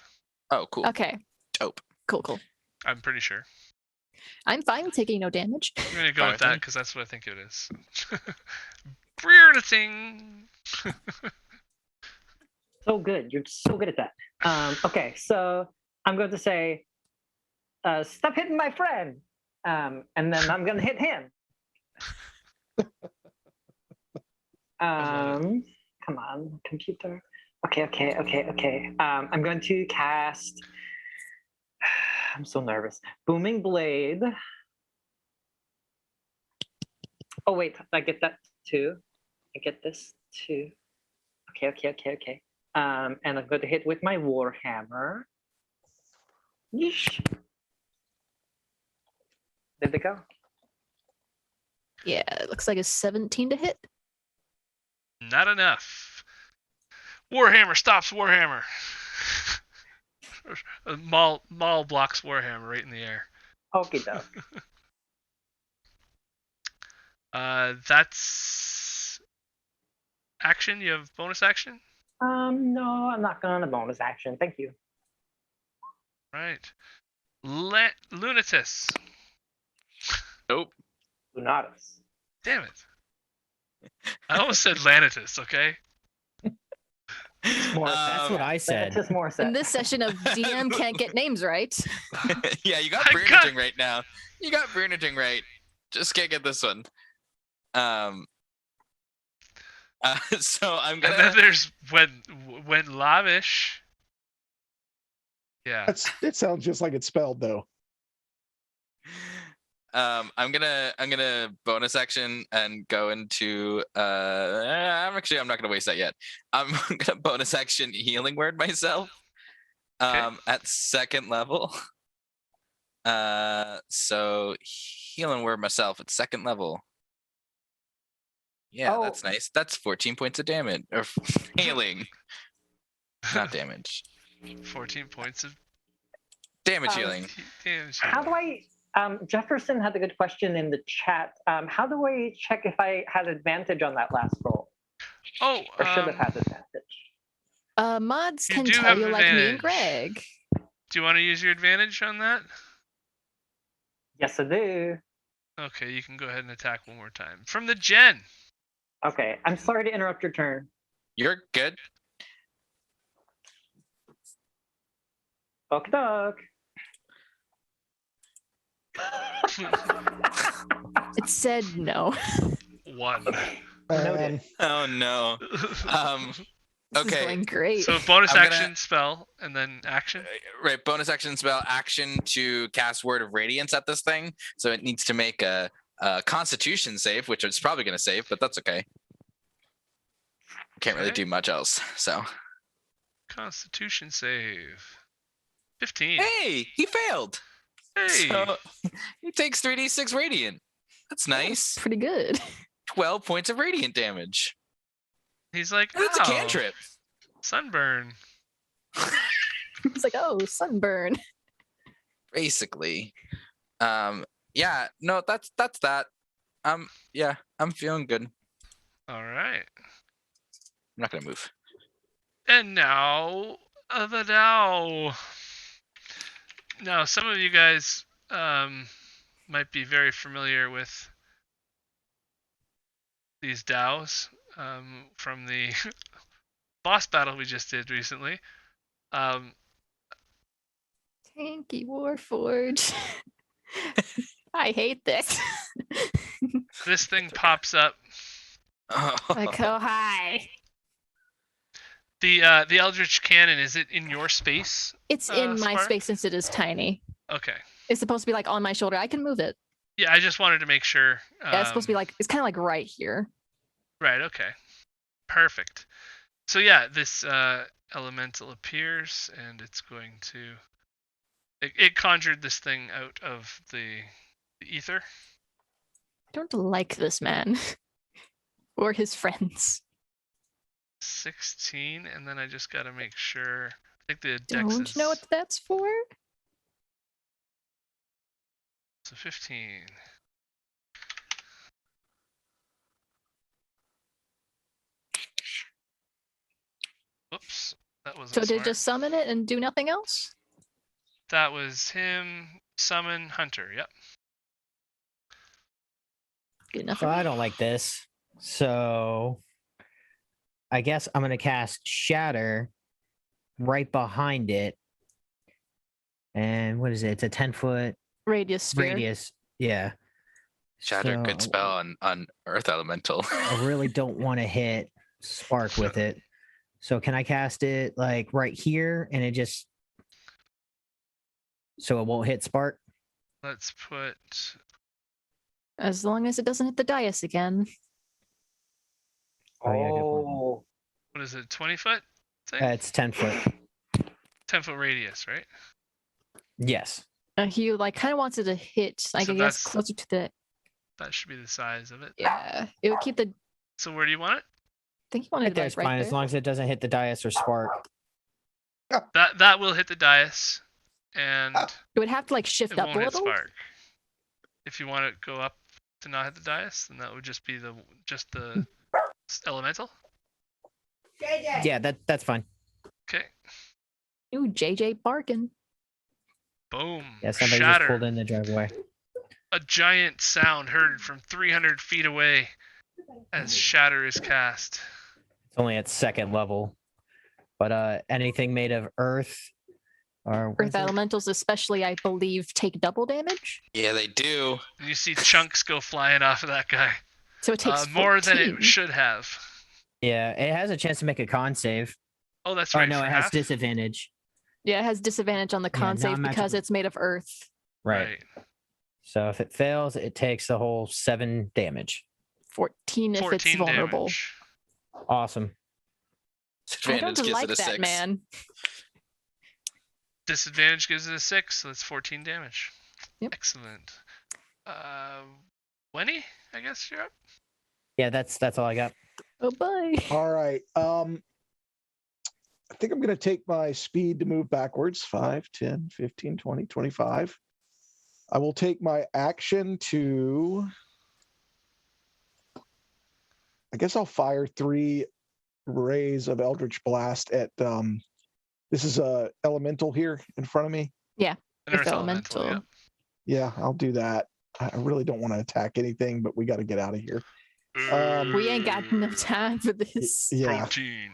Oh, cool. Okay. Dope. Cool. I'm pretty sure. I'm fine with taking no damage. I'm gonna go Fine with with me. that because that's what I think it is. Brunicing. So good. You're so good at that. Okay, so I'm going to say, stop hitting my friend. And then I'm going to hit him. Come on, computer. Okay. I'm going to cast. I'm so nervous. Booming Blade. Oh, wait. I get that too. I get this too. Okay. And I'm going to hit with my Warhammer. Yeesh. Did they go? Yeah, it looks like a 17 to hit. Not enough. Warhammer stops Warhammer. Maul blocks Warhammer right in the air. Okay, doke. That's action. You have bonus action. No, I'm not going to bonus action. Thank you. Right. Lunatus. Nope. Lunatus. Damn it. I almost said Lanitus. Okay. More That's what I said. Just more In this session of DM can't get names right. Yeah, you got I Brunaging right now. You got Brunaging right. Just can't get this one. So I'm And gonna. then there's when lavish. Yeah. It sounds just like it's spelled though. I'm gonna bonus action and go into I'm not gonna waste that yet. I'm gonna bonus action healing word myself. Okay. At second level. So healing word myself at second level. Yeah, Oh. that's nice. That's 14 points of damage or healing. Not damage. 14 points of Damage healing. damage. How do I? Jefferson had a good question in the chat. How do I check if I had advantage on that last roll, Oh, or should have had advantage? Mods You can do tell have you like me and advantage. Greg. do you want to use your advantage on that? Yes, I do. Okay, you can go ahead and attack one more time. From the gen. Okay, I'm sorry to interrupt your turn. You're good. Okie doke. It said no. 1. Noted. Oh no. This is Okay. going great. So bonus I'm gonna- action, spell, and then action. Right, bonus action spell action to cast Word of Radiance at this thing. So it needs to make a Constitution save, which it's probably going to save, but that's okay. Can't really Okay. do much else. So Constitution save. 15. hey, he failed. Hey. So he takes 3d6 radiant. That's nice. Pretty good. 12 points of radiant damage. He's like, And it's a "Ow, cantrip. sunburn." It's like, oh, sunburn. Basically. Yeah, no, that's that. Yeah, I'm feeling good. All right. I'm not gonna move. And now, the Dow. Now, some of you guys might be very familiar with these DAOs from the boss battle we just did recently. Tanky Warforge. I hate this. This thing pops up. Like, oh, hi. The Eldritch Cannon, is it in your space? It's in my Spark? space since it is tiny. Okay. It's supposed to be like on my shoulder. I can move it. Yeah, I just wanted to make sure. Yeah, it's supposed to be like, it's kind of like right here. Right, okay. Perfect. So yeah, this elemental appears, and it's going to... It conjured this thing out of the ether. I don't like this man. Or his friends. 16, and then I just got to make sure. I think the dex Don't is... you know what that's for? So 15. Whoops, that wasn't So did smart. it just summon it and do nothing else? That was him. Summon Hunter. Yep. Good enough. So I don't like this. So I guess I'm gonna cast Shatter right behind it. And what is it? It's a 10-foot Radius sphere. radius. Yeah. Shatter, good So spell on Earth Elemental. I really don't want to hit Spark with it. So can I cast it like right here and it just so it won't hit Spark? Let's put... As long as it doesn't hit the dais again. Oh, yeah, good point. Oh, What is it, 20 foot? Thing? It's 10 foot. 10 foot radius, right? Yes. He like kind of wants it to hit, I So guess, that's- closer to the. That should be the size of it. Yeah, it would keep the. I So where do you want it? think he wanted Right it there's like right fine there. as long as it doesn't hit the dais or Spark. That will hit the dais, and It would have to like shift it up won't a hit little. Spark. If you want to go up to not hit the dais, then that would just be the elemental. Yeah, that's fine. Okay. Ooh, JJ barking. Boom. Yeah, somebody Shatter. just pulled in the driveway. A giant sound heard from 300 feet away as Shatter is cast. It's only at second level. But anything made of earth Our Earth wizard- elementals, especially, I believe, take double damage. Yeah, they do. And you see chunks go flying off of that guy. So it takes More than 14. it should have. Yeah, it has a chance to make a con save. Oh, that's Oh right. no, for it has half? disadvantage. Yeah, it has disadvantage on the Yeah, con save non-magical- because it's made of earth. Right. So if it fails, it takes the whole 7 damage. 14 if 14 it's vulnerable. damage. Awesome. I don't Advantage gives like it a that, 6. man. Disadvantage gives it a 6, so that's 14 damage. Yep. Excellent. Wenny, I guess you're up. Yeah, that's all I got. Oh, bye. All right. I think I'm going to take my speed to move backwards. 5, 10, 15, 20, 25. I will take my action to... I guess I'll fire 3 rays of Eldritch Blast at... this is a elemental here in front of me. An Earth elemental. yeah. Yeah, I'll do that. I really don't want to attack anything, but we got to get out of here. We ain't got enough time for this. Yeah, Protein.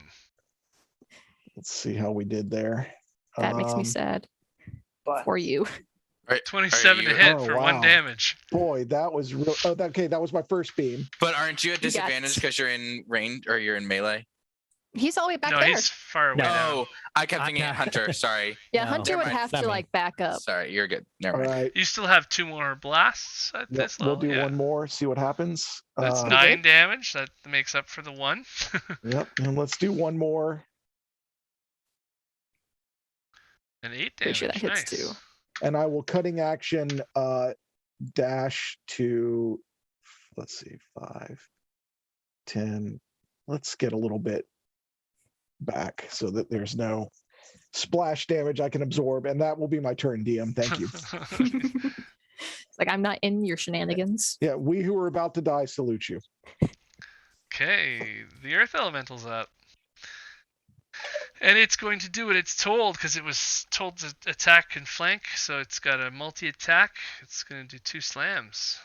let's see how we did there. That makes me sad But for you. Right. 27 to you- hit Oh, for wow. 1 damage. Boy, that was real. Oh, okay, that was my first beam. But aren't you at You got- disadvantage because you're in range or you're in melee? He's all the way back No, there. he's far away No. now. Oh, I kept I'm thinking not- Hunter. Sorry. Yeah, No. Hunter Never would mind. have Not to me. like back up. Sorry, you're good. Never All mind. right. You still have 2 more blasts at Yep, this we'll level. do yeah. one more, see what happens. That's Uh, 9 damage. That makes up for the 1. Yep, and let's do one more. And 8 Pretty damage. sure that hits nice. too. And I will cutting action dash to, let's see, 5, 10. Let's get a little bit back so that there's no splash damage I can absorb. And that will be my turn, DM. Thank you. It's like I'm not in your shenanigans. Yeah, we who are about to die salute you. Okay, the Earth Elemental's up. And it's going to do what it's told because it was told to attack and flank, so it's got a multi-attack. It's going to do 2 slams.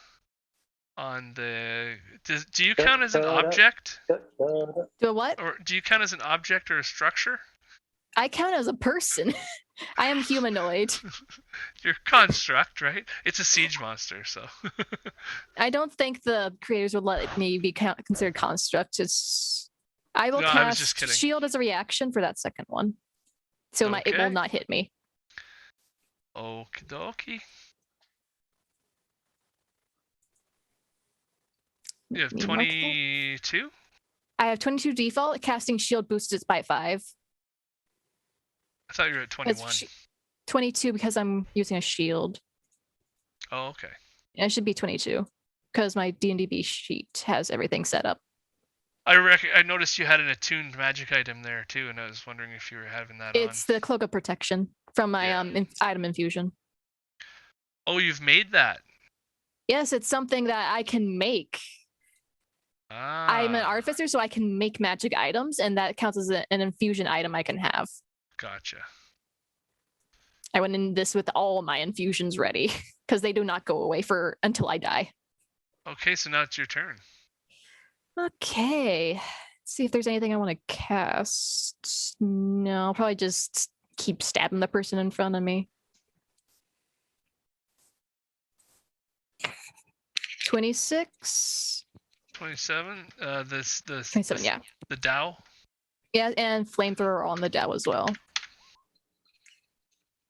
On the... Do you count as an object? Do a what? Or do you count as an object or a structure? I count as a person. I am humanoid. You're a construct, right? It's a siege monster, so... I don't think the creators would let me be considered construct. It's I will No, I was just cast kidding. shield as a reaction for that second one, so it will Okay. not hit me. Okie dokie. You have Me mark that. 22? I have 22 default. Casting shield boosts it by 5. I thought you were at That's 21. 22 because I'm using a shield. Oh, okay. It should be 22 because my D&D sheet has everything set up. I noticed you had an attuned magic item there too, and I was wondering if you were having that It's on. the cloak of protection from my Yeah. item infusion. Oh, you've made that. Yes, it's something that I can make. I'm an Ah, artificer, so I can make magic items, and that counts as an infusion item I can have. Gotcha. I went in this with all my infusions ready because they do not go away for until I die. Okay, so now it's your turn. Okay. Let's see if there's anything I want to cast. No, I'll probably just keep stabbing the person in front of me. 26. 27. The 27, yeah. The Dow. Yeah, and flamethrower on the Dow as well.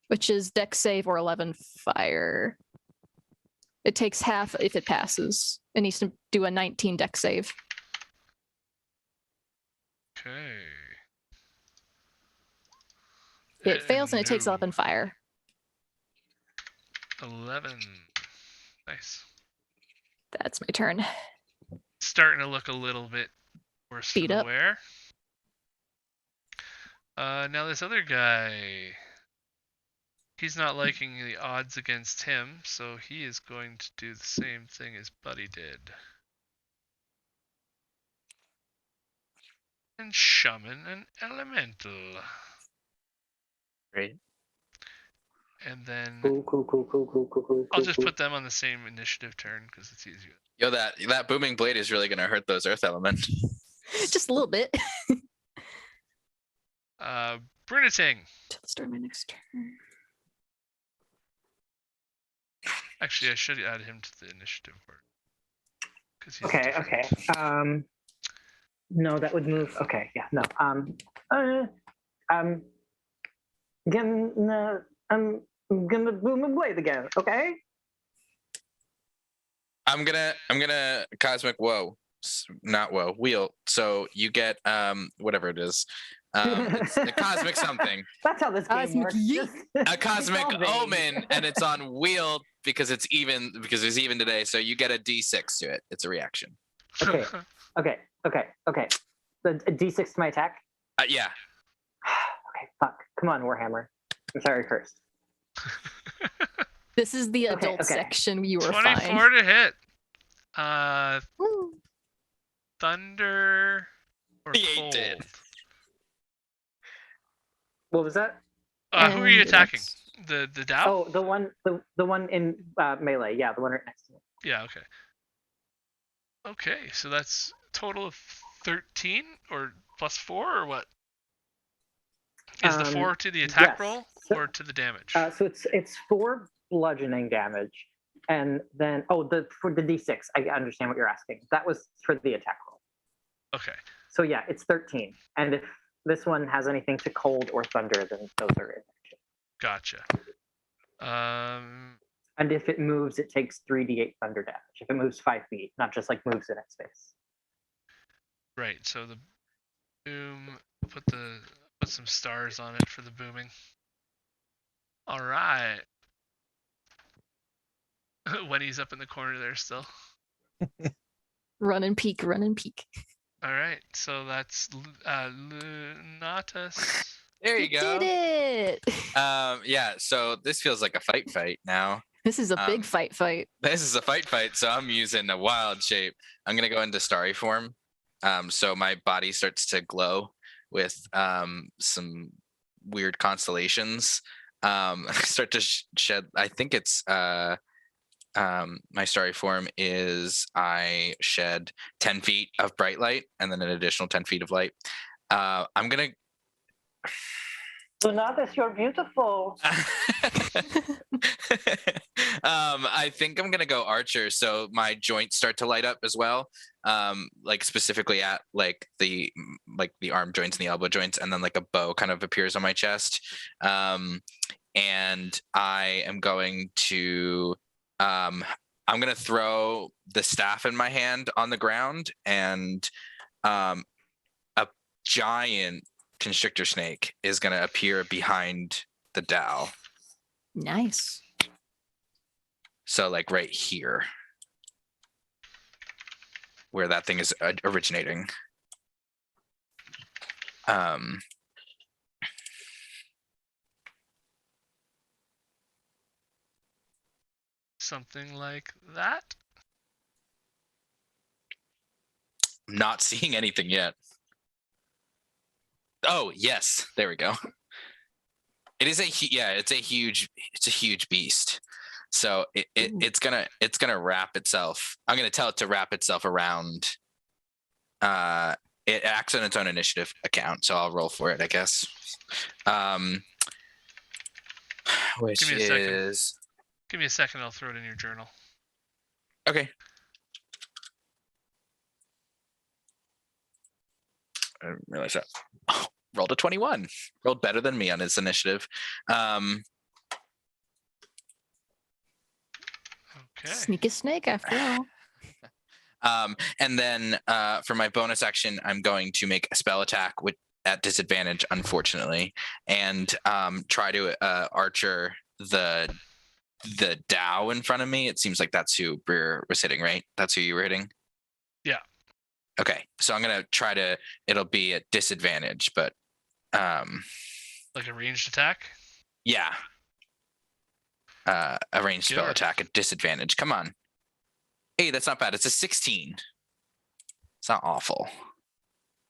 Which is dex save or 11 fire. It takes half if it passes. It needs to do a 19 dex save. Okay. It fails and it takes no. 11 fire. 11. Nice. That's my turn. Starting to look a little bit worse Beat for the up. wear. Now this other guy, he's not liking the odds against him, so he is going to do the same thing as Buddy did. And summon an elemental. Great. And then Cool. I'll just put them on the same initiative turn because it's easier. Yo, that booming blade is really gonna hurt those earth elements. Just a little bit. Bruneting. Till the start of my next turn. Actually, I should add him to the initiative part. Because he's Okay, different. okay. No, that would move. Okay, yeah, no. I'm gonna boom a blade again. Okay. I'm gonna cosmic not wheel. So you get whatever it is. It's a cosmic something. That's how this game Cosmic works. yeet. Just- A it's cosmic all vague. omen, and it's on wheel because it's even today. So you get a D6 to it. It's a reaction. Okay. Okay. The D6 to my attack. Yeah. Okay, fuck. Come on, Warhammer. I'm sorry, Curse. This is the Okay, adult okay. section. You were 24 fine. to hit. Woo. Thunder or He cold? did. What was that? Who are you And attacking? that's- The Dow? Oh, the one in melee. Yeah, the one right next to me. Yeah, okay. Okay, so that's total of 13 or plus 4 or what? Is the 4 to the attack yes. roll So- or to the damage? So it's 4 bludgeoning damage, and then for the D6. I understand what you're asking. That was for the attack roll. Okay. So yeah, it's 13. And if this one has anything to cold or thunder, then those are in action. Gotcha. And if it moves, it takes 3d8 thunder damage. If it moves 5 feet, not just like moves in its space. Right, so the boom, put some stars on it for the booming. All right. Wenny's up in the corner there still. Run and peek. Run and peek. All right, so that's Lunatus. There you go. Did it. Yeah. So this feels like a fight now. This is a big fight. This is a fight. So I'm using a wild shape. I'm gonna go into starry form. So my body starts to glow with some weird constellations. I start to shed. I think it's my starry form is I shed 10 feet of bright light and then an additional 10 feet of light. I'm gonna. So now that you're beautiful. I think I'm gonna go archer, so my joints start to light up as well. Like specifically at like the arm joints and the elbow joints, and then like a bow kind of appears on my chest. And I am going to I'm gonna throw the staff in my hand on the ground, and a giant constrictor snake is going to appear behind the Dow. Nice. So like right here where that thing is originating. Something like that. I'm not seeing anything yet. Oh, yes. There we go. It is it's a huge beast. So it's gonna wrap itself. I'm gonna tell it to wrap itself around. It acts on its own initiative account, so I'll roll for it, I guess. Which Give me a second. is Give me a second, I'll throw it in your journal. okay. I didn't realize that. Oh, rolled a 21. Rolled better than me on his initiative. Okay. Sneaky snake after all. And then for my bonus action, I'm going to make a spell attack at disadvantage, unfortunately, and try to archer the Dow in front of me. It seems like that's who Breer was hitting, right? That's who you were hitting? Yeah. Okay, so I'm gonna try to. It'll be at disadvantage, but Like a ranged attack? yeah. A ranged spell Good. attack at disadvantage. Come on. Hey, that's not bad. It's a 16. It's not awful.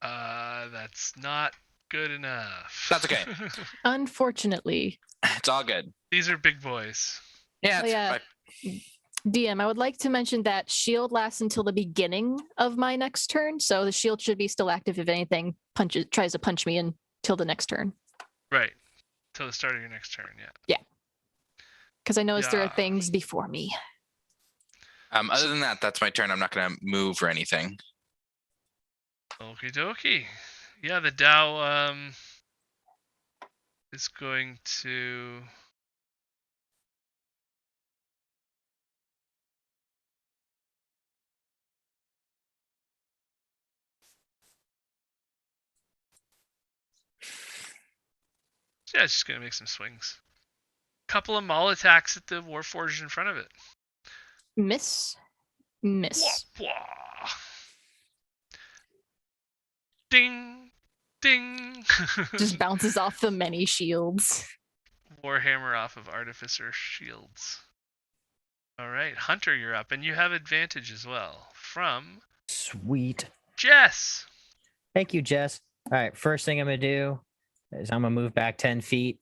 That's not good enough. That's okay. Unfortunately. It's all good. These are big boys. Yeah, Oh, it's yeah. fine. DM, I would like to mention that shield lasts until the beginning of my next turn, so the shield should be still active if anything tries to punch me until the next turn. Right. Till the start of your next turn. Yeah. Because I noticed there are Yeah. things before me. Other than that, that's my turn. I'm not going to move or anything. Okie dokie. Yeah, the Dow is going to. Yeah, it's just gonna make some swings. Couple of maul attacks at the Warforged in front of it. Miss. Miss. Wah, wah. Ding, ding. Just bounces off the many shields. Warhammer off of Artificer shields. All right, Hunter, you're up, and you have advantage as well from Sweet. Jess. Thank you, Jess. All right, first thing I'm gonna do is I'm gonna move back 10 feet.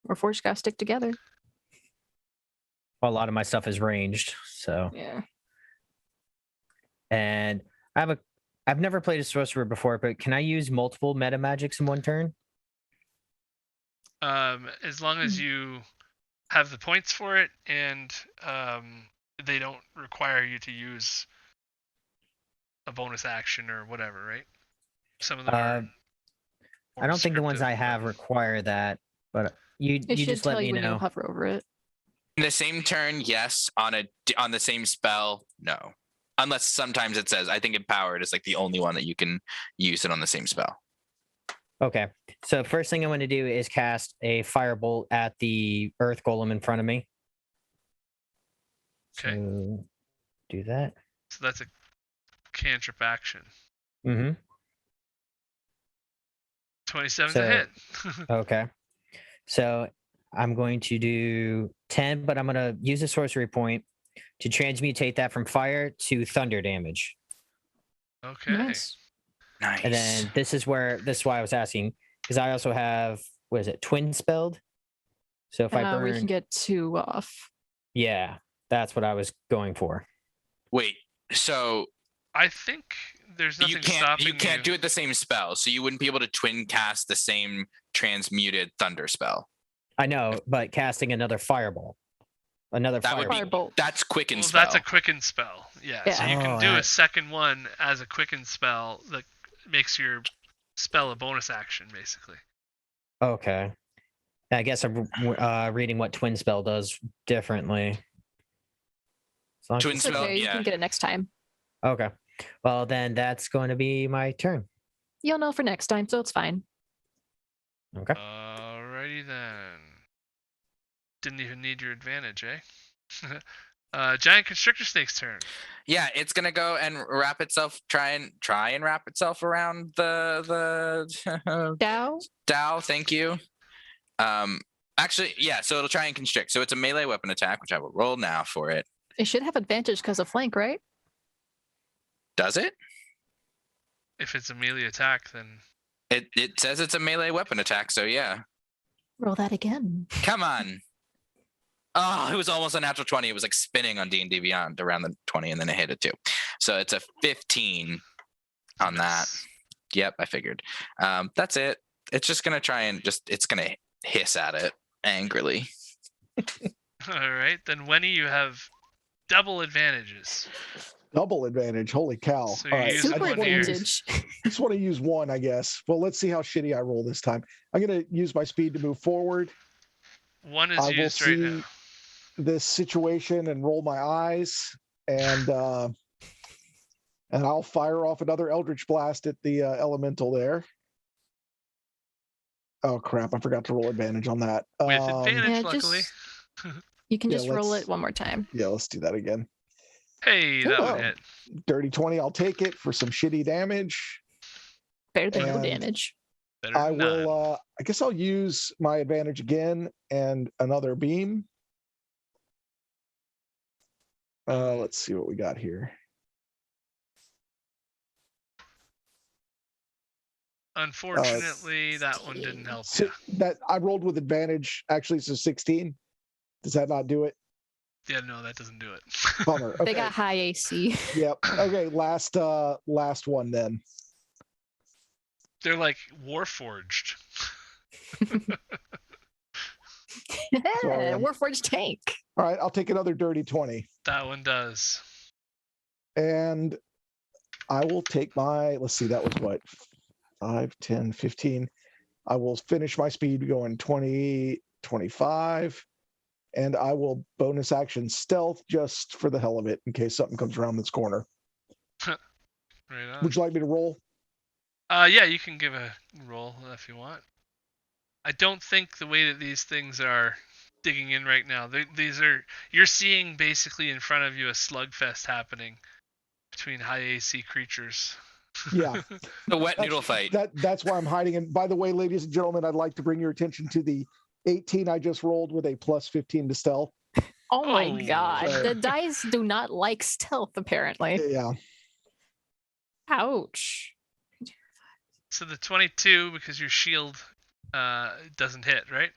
We're forced gotta stick together. Well, a lot of my stuff is ranged, so Yeah. and I've never played a sorcerer before, but can I use multiple meta magics in one turn? As long as you have the points for it, and they don't require you to use a bonus action or whatever, right? Some of them are. I don't think the ones I descriptive, have but- require that, but you It should just tell let me you when you know. hover over it. In the same turn, yes. On the same spell, no. Unless sometimes it says, I think Empowered is like the only one that you can use it on the same spell. Okay, so first thing I'm going to do is cast a firebolt at the earth golem in front of me. Okay. So, do that. So that's a cantrip action. Mm-hmm. 27's So- a hit. Okay. So I'm going to do 10, but I'm going to use a sorcery point to transmutate that from fire to thunder damage. Okay. Nice. Nice. And then this is why I was asking, because I also have, what is it, twin spelled? So if I burn, We can get 2 off. yeah, that's what I was going for. Wait, so I think there's nothing stopping you can't do it the same spell, so you wouldn't be able to twin cast the same transmuted thunder spell. I know, but casting another fireball, another That would be- Firebolt. That's quicken Well, spell. that's a quicken spell. Yeah. So Yeah. you can Oh, do I- a second one as a quicken spell that makes your spell a bonus action, basically. Okay. I guess I'm reading what twin spell does differently. As long as Twin It's spell, okay. You yeah. can get it next time. Okay. Well, then that's going to be my turn. You'll know for next time, so it's fine. Okay. Alrighty then. Didn't even need your advantage, eh? Giant constrictor snake's turn. Yeah, it's gonna go and wrap itself. Try and wrap itself around the Dow? Dow. Thank you. Actually, yeah. So it'll try and constrict. So it's a melee weapon attack, which I will roll now for it. It should have advantage because of flank, right? Does it? If it's a melee attack, then It says it's a melee weapon attack. So yeah. Roll that again. Come on. Oh, it was almost a natural 20. It was like spinning on D&D Beyond around the 20, and then it hit it too. So it's a 15 on that. Yep, I figured. That's it. It's just gonna try and it's gonna hiss at it angrily. Alright, then Wenny, you have double advantages. Double advantage. Holy cow. So All you right. use I Super one just wanna here. use- advantage. just want to use one, I guess. Well, let's see how shitty I roll this time. I'm going to use my speed to move forward. One is I will used right now. see this situation and roll my eyes, and I'll fire off another Eldritch Blast at the elemental there. Oh crap! I forgot to roll advantage on that. With advantage, Yeah, luckily. You can Yeah, just roll let's- it one more time. Yeah, let's do that again. Hey, that Oh. one hit. Dirty 20. I'll take it for some shitty damage. Better than no And- damage. Better I than none. will. I guess I'll use my advantage again and another beam. Let's see what we got here. Unfortunately, that one didn't help Si- you. That I rolled with advantage. Actually, it's a 16. Does that not do it? Yeah, no, that doesn't do it. Bummer. Okay. They got high AC. Yep. Okay. Last one then. They're like warforged. Sorry, Warforged tank. All right, I'll take another dirty 20. That one does. And I will take my, let's see, that was what? 5, 10, 15. I will finish my speed going 20, 25. And I will bonus action stealth just for the hell of it in case something comes around this corner. Right on. Would you like me to roll? Yeah, you can give a roll if you want. I don't think the way that these things are digging in right now, you're seeing basically in front of you a slugfest happening between high AC creatures. Yeah. The wet noodle fight. That's why I'm hiding. And by the way, ladies and gentlemen, I'd like to bring your attention to the 18 I just rolled with a plus 15 to stealth. Oh my Oh. god. So- The dice do not like stealth, apparently. Yeah. Ouch. So the 22, because your shield doesn't hit, right?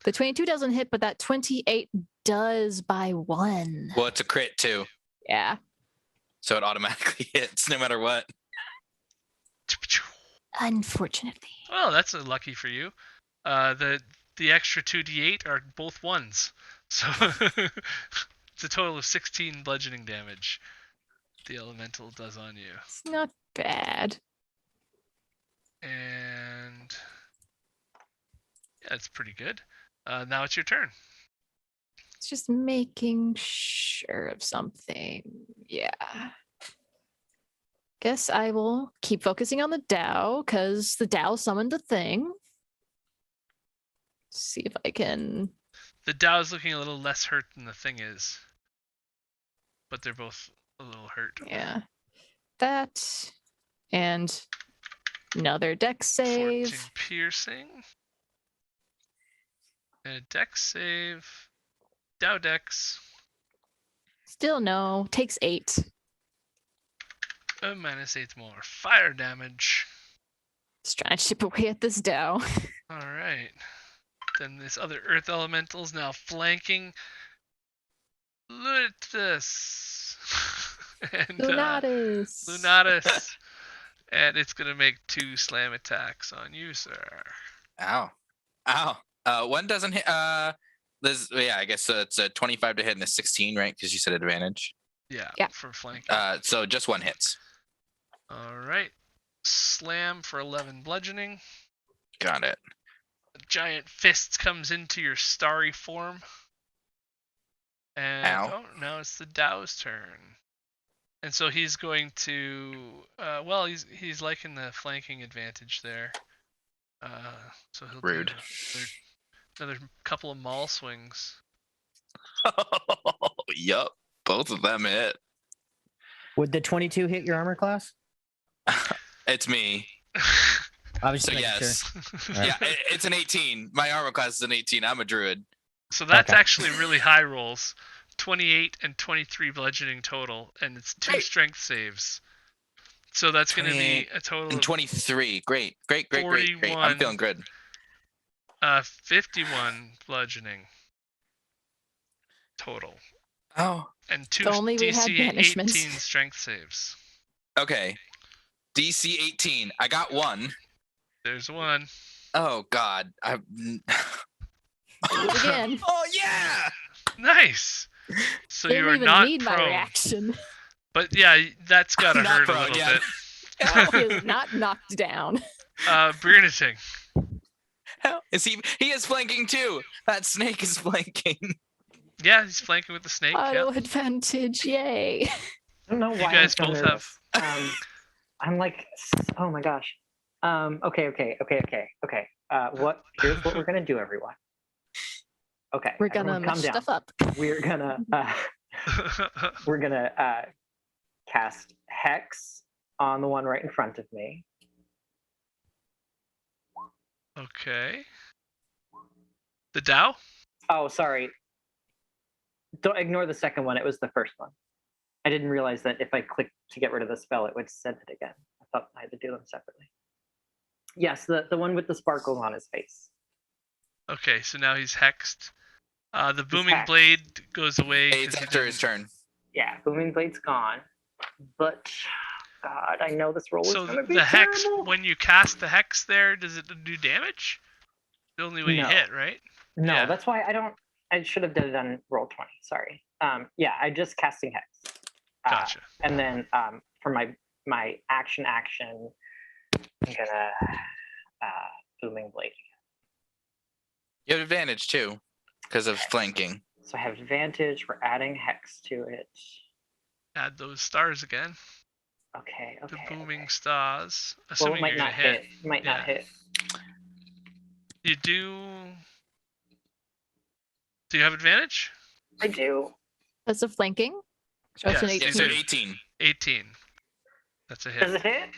The 22 doesn't hit, but that 28 does by 1. Well, it's a crit too, Yeah. so it automatically hits no matter what. Unfortunately. Well, that's lucky for you. The extra 2d8 are both ones, so it's a total of 16 bludgeoning damage the elemental does on you. It's not bad. And yeah, it's pretty good. Now it's your turn. It's just making sure of something. Yeah. Guess I will keep focusing on the Tao because the Tao summoned the thing. See if I can. The Tao is looking a little less hurt than the thing is, but they're both a little hurt. Yeah. That and another dex 14 save. piercing. And a dex save. Tao dex. Still no. Takes 8. A -8 more. Fire damage. Just trying to chip away at this Tao. Alright. Then this other earth elemental is now flanking Lunatus. And Lunatus. Lunatus. And it's gonna make 2 slam attacks on you, sir. Ow. One doesn't hit. I guess it's a 25 to hit and a 16, right? Because you said advantage. Yeah, Yeah. for flanking. So just one hits. Alright. Slam for 11 bludgeoning. Got it. A giant fist comes into your starry form. And Ow. oh, now it's the Tao's turn. And so he's going to he's liking the flanking advantage there. So he'll Rude. do another couple of maul swings. Yup. Both of them hit. Would the 22 hit your armor class? It's me. I was just So making yes. sure. All right. Yeah, it's an 18. My armor class is an 18. I'm a druid. So that's Okay. actually really high rolls. 28 and 23 bludgeoning total, and it's 2 Great. strength saves. So that's going to be 28 a total And of 23. Great. I'm 41. feeling good. 51 bludgeoning total. Oh, And 2 If only we had DC 18 banishments. strength saves. okay. DC 18. I got one. There's one. Oh God. Do it again. Oh yeah. Nice. So you Didn't are even not need my prone. reaction. But yeah, that's got to Not hurt prone, a little yeah. bit. He is not knocked down. Bruniting. Hell, is he is flanking too. That snake is flanking. Yeah, he's flanking with the snake. Auto Yep. advantage, yay. I don't know why You guys I'm so both have. nervous. I'm like, oh my gosh. Okay. What? Here's what we're gonna do, everyone. Okay. We're gonna everyone mess calm down. stuff up. We're gonna cast hex on the one right in front of me. Okay. The Tao? Oh, sorry. Don't ignore the second one. It was the first one. I didn't realize that if I clicked to get rid of the spell, it would send it again. I thought I had to do them separately. Yes, the one with the sparkles on his face. Okay, so now he's hexed. The booming hexed. blade goes away. Hey, it's 'cause he after his didn't- turn. Yeah, booming blade's gone. But God, I know this roll is So gonna be the hex, terrible. when you cast the hex there, does it do damage? The only way you No. hit, right? No, Yeah. that's why I don't. I should have done it on roll 20. Sorry. Yeah, I just casting hex. Gotcha. And then for my action, I'm gonna booming blade. You have advantage too, because of flanking. So I have advantage. We're adding hex to it. Add those stars again. Okay. The Okay. booming okay. stars. Well, Assuming it might you're gonna not hit. hit. Might not Yeah. hit. You do. Do you have advantage? I do. That's a flanking. So it's an Yes. Yeah, 18. so Dude. 18. 18. That's a Does hit. it hit?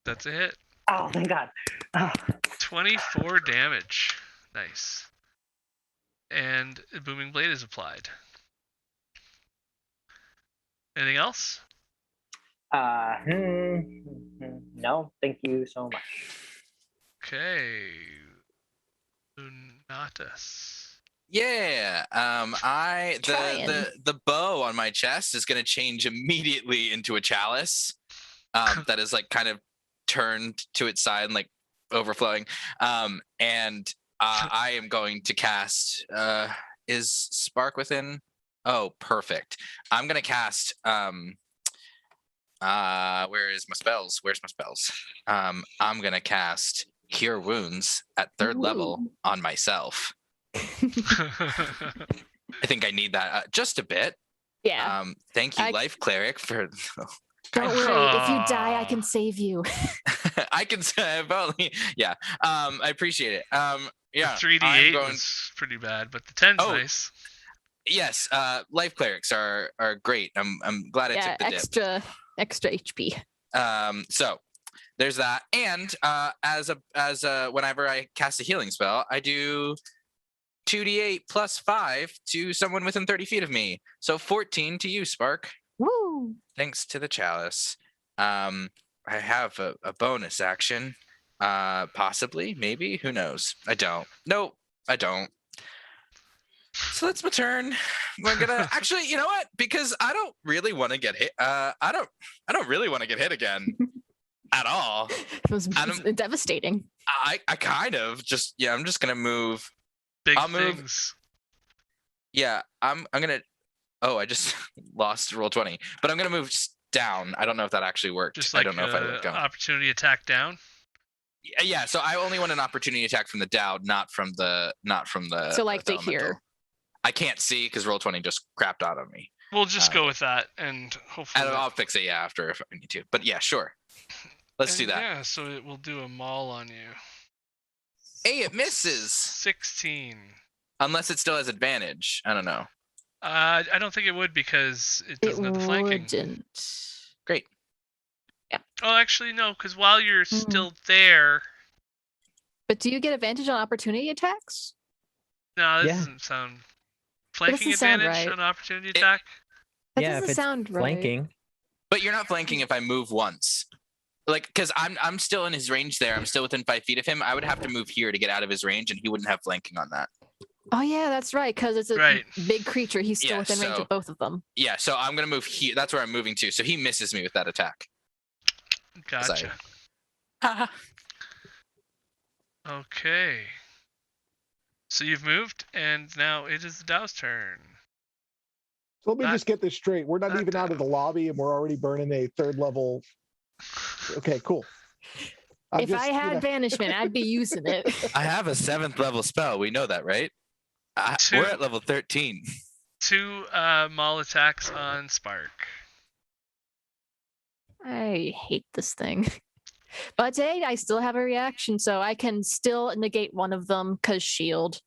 That's a hit. Oh, thank God. Oh. 24 damage. Nice. And a booming blade is applied. Anything else? No, thank you so much. Okay. Lunatus. Yeah. Trying. The bow on my chest is gonna change immediately into a chalice. That is like kind of turned to its side and like overflowing. And I am going to cast. Is Spark within? Oh, perfect. I'm gonna cast. Where is my spells? Where's my spells? I'm gonna cast Cure Wounds at 3rd level Ooh. on myself. I think I need that just a bit. Yeah. Thank you, I- Life Cleric, for. Don't worry. If you die, I can save you. I can say only. Yeah. I appreciate it. Yeah. The 3d8 I'm going. was pretty bad, but the 10's Oh, nice. Yes. Life Clerics are great. I'm glad I Yeah, took the dip. extra HP. So there's that, and whenever I cast a healing spell, I do 2d8 plus 5 to someone within 30 feet of me. So 14 to you, Spark. Woo! Thanks to the chalice. I have a bonus action. Possibly, maybe. Who knows? I don't. Nope, I don't. So that's my turn. We're gonna actually, you know what? Because I don't really want to get hit. I don't really want to get hit again at all. It was devastating. I kind of just I'm just gonna move. Big I'll move. things. Yeah, I'm gonna. Oh, I just lost roll 20, but I'm gonna move down. I don't know if that actually worked. Just like I don't know if I let go. opportunity attack down. Yeah, so I only want an opportunity attack from the Dowd, not from the. So like the to here. elemental. I can't see because roll 20 just crapped out on me. We'll just go with that, and hopefully. And I'll fix it after if I need to. But yeah, sure. Let's do that. Yeah, so it will do a maul on you. Hey, it misses. 16. Unless it still has advantage. I don't know. I don't think it would because it doesn't have the flanking. Wouldn't. Great. Oh, actually, no, because while you're still there. But do you get advantage on opportunity attacks? No, this Yeah. doesn't sound. Flanking doesn't sound advantage right. on opportunity attack? That Yeah, if doesn't it's sound right. flanking. But you're not flanking if I move once. Like, because I'm still in his range there. I'm still within 5 feet of him. I would have to move here to get out of his range, and he wouldn't have flanking on that. Oh yeah, that's right. Because it's a Right. big creature. He's still Yeah, within range so- of both of them. Yeah, so I'm going to move here. That's where I'm moving to. So he misses me with that attack. Gotcha. Okay. So you've moved, and now it is the Dow's turn. So let me Not- just get this straight. We're not not even out of the lobby and we're already burning a 3rd level. Okay, cool. If I had banishment, I'd be using it. I have a 7th level spell. We know that, right? We're at level 13. 2 maul attacks on Spark. I hate this thing. But hey, I still have a reaction, so I can still negate one of them because shield.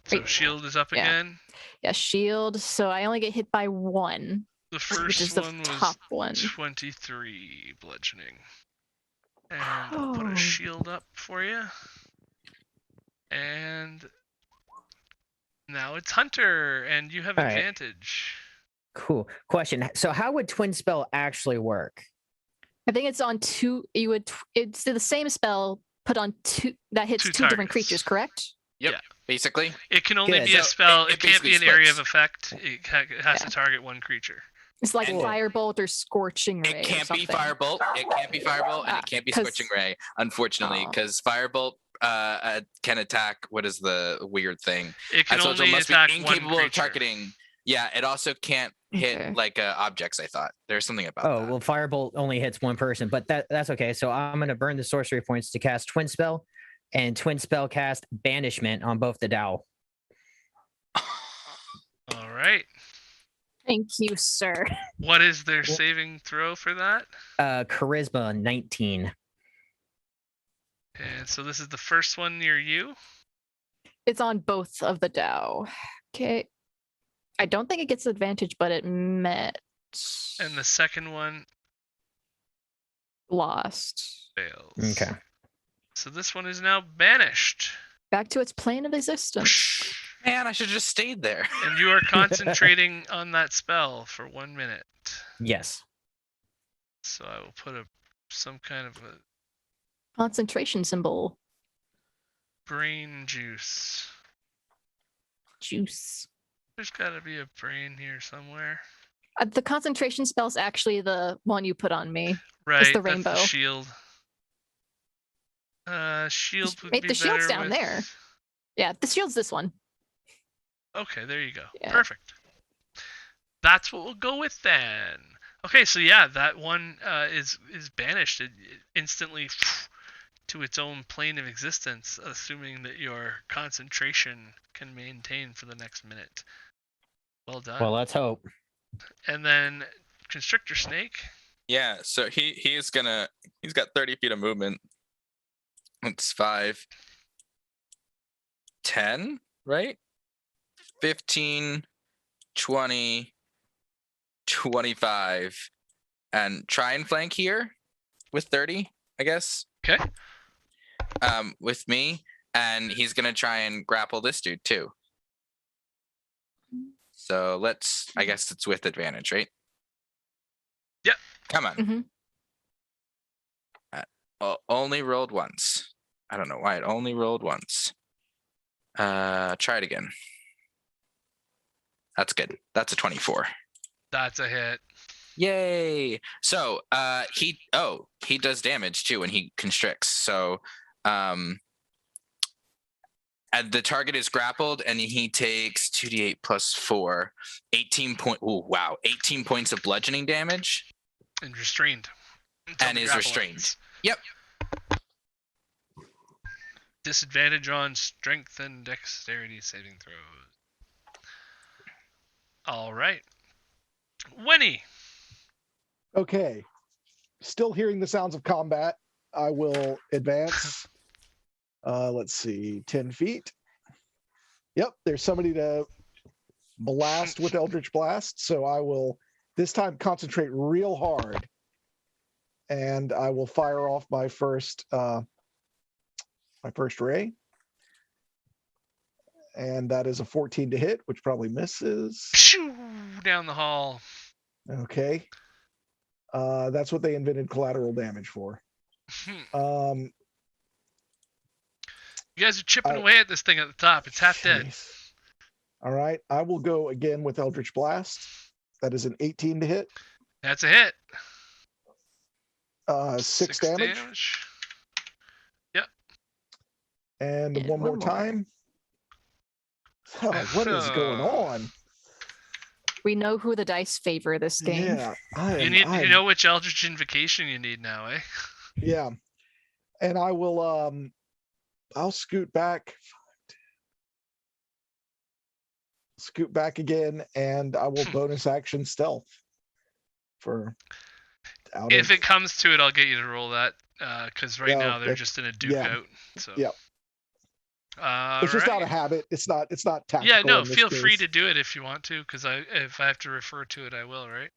So Wait, shield is up yeah. again. Yeah, shield. So I only get hit by one, The which is first the one was top one. 23 bludgeoning. And I'll put Oh. a shield up for you. And now it's Hunter, and you have All right. advantage. Cool. Question. So how would twin spell actually work? I think it's on two. It's the same spell put on two that hits Two two different targets. creatures, correct? Basically. It can only Good. be a So spell. it It, can't be basically an area of splits. effect. It has Yeah. to target one creature. It's like And- firebolt or scorching ray. It or can't be something. firebolt. It can't be firebolt, and it can't be 'cause- scorching ray, unfortunately, Oh. because firebolt can attack. What is the weird thing? It can So only must attack be one incapable of creature. targeting. Yeah, it also can't hit Okay. like objects. I thought there's something about Oh, that. well, Firebolt only hits one person, but that's okay. So I'm going to burn the sorcery points to cast Twin Spell and Twin Spell cast Banishment on both the Dow. All right. Thank you, sir. What is their saving throw for that? Charisma 19. And so this is the first one near you. It's on both of the Dow. Okay. I don't think it gets advantage, but it met. And the second one Lost. fails. Okay. So this one is now banished. Back to its plane of existence. Man, I should have just stayed there. And you are concentrating on that spell for 1 minute. Yes. So I will put some kind of a Concentration symbol. brain juice. Juice. There's got to be a brain here somewhere. The concentration spell's actually the one you put on me. Right, the that's rainbow. shield. Shield would Wait, be the shield's better down with- there. Yeah, the shield's this one. Okay, there you go. Yeah. Perfect. That's what we'll go with then. Okay, so yeah, that one is banished. It instantly to its own plane of existence, assuming that your concentration can maintain for the next minute. Well done. Well, let's hope. And then Constrictor Snake. Yeah, so he's got 30 feet of movement. It's 5, 10, right? 15, 20, 25, and try and flank here with 30, I guess. Okay. With me, and he's gonna try and grapple this dude too. So I guess it's with advantage, right? Yep. Come on. Mhm. Only rolled once. I don't know why it only rolled once. Try it again. That's good. That's a 24. That's a hit. Yay! So he does damage too when he constricts. So and the target is grappled and he takes 2d8 plus 4, 18 points of bludgeoning damage. And restrained. Until And the is grapple restrained. ends. Yep. Disadvantage on strength and dexterity saving throws. All right. Winnie. Okay. Still hearing the sounds of combat. I will advance. Let's see, 10 feet. Yep, there's somebody to blast with Eldritch Blast. So I will this time concentrate real hard. And I will fire off my first ray. And that is a 14 to hit, which probably misses. Shoo, down the hall. Okay. That's what they invented collateral damage for. You guys are chipping away at this thing at the top. It's half dead. Jeez. All right. I will go again with Eldritch Blast. That is an 18 to hit. That's a hit. 6 damage. Yep. And And one more one more. time. Oh, what is going on? We know who the dice favor this game. Yeah. You know which Eldritch Invocation you need now, eh? Yeah. And I will I'll scoot back. Scoot back again, and I will bonus action stealth for If it comes to it, I'll get you to roll that. Because right Yeah, now they're it- just in a duke yeah. out. So Yep. It's just out of habit. It's not tactical. Yeah, no, in this feel free case. to do it if you want to, because if I have to refer to it, I will, right?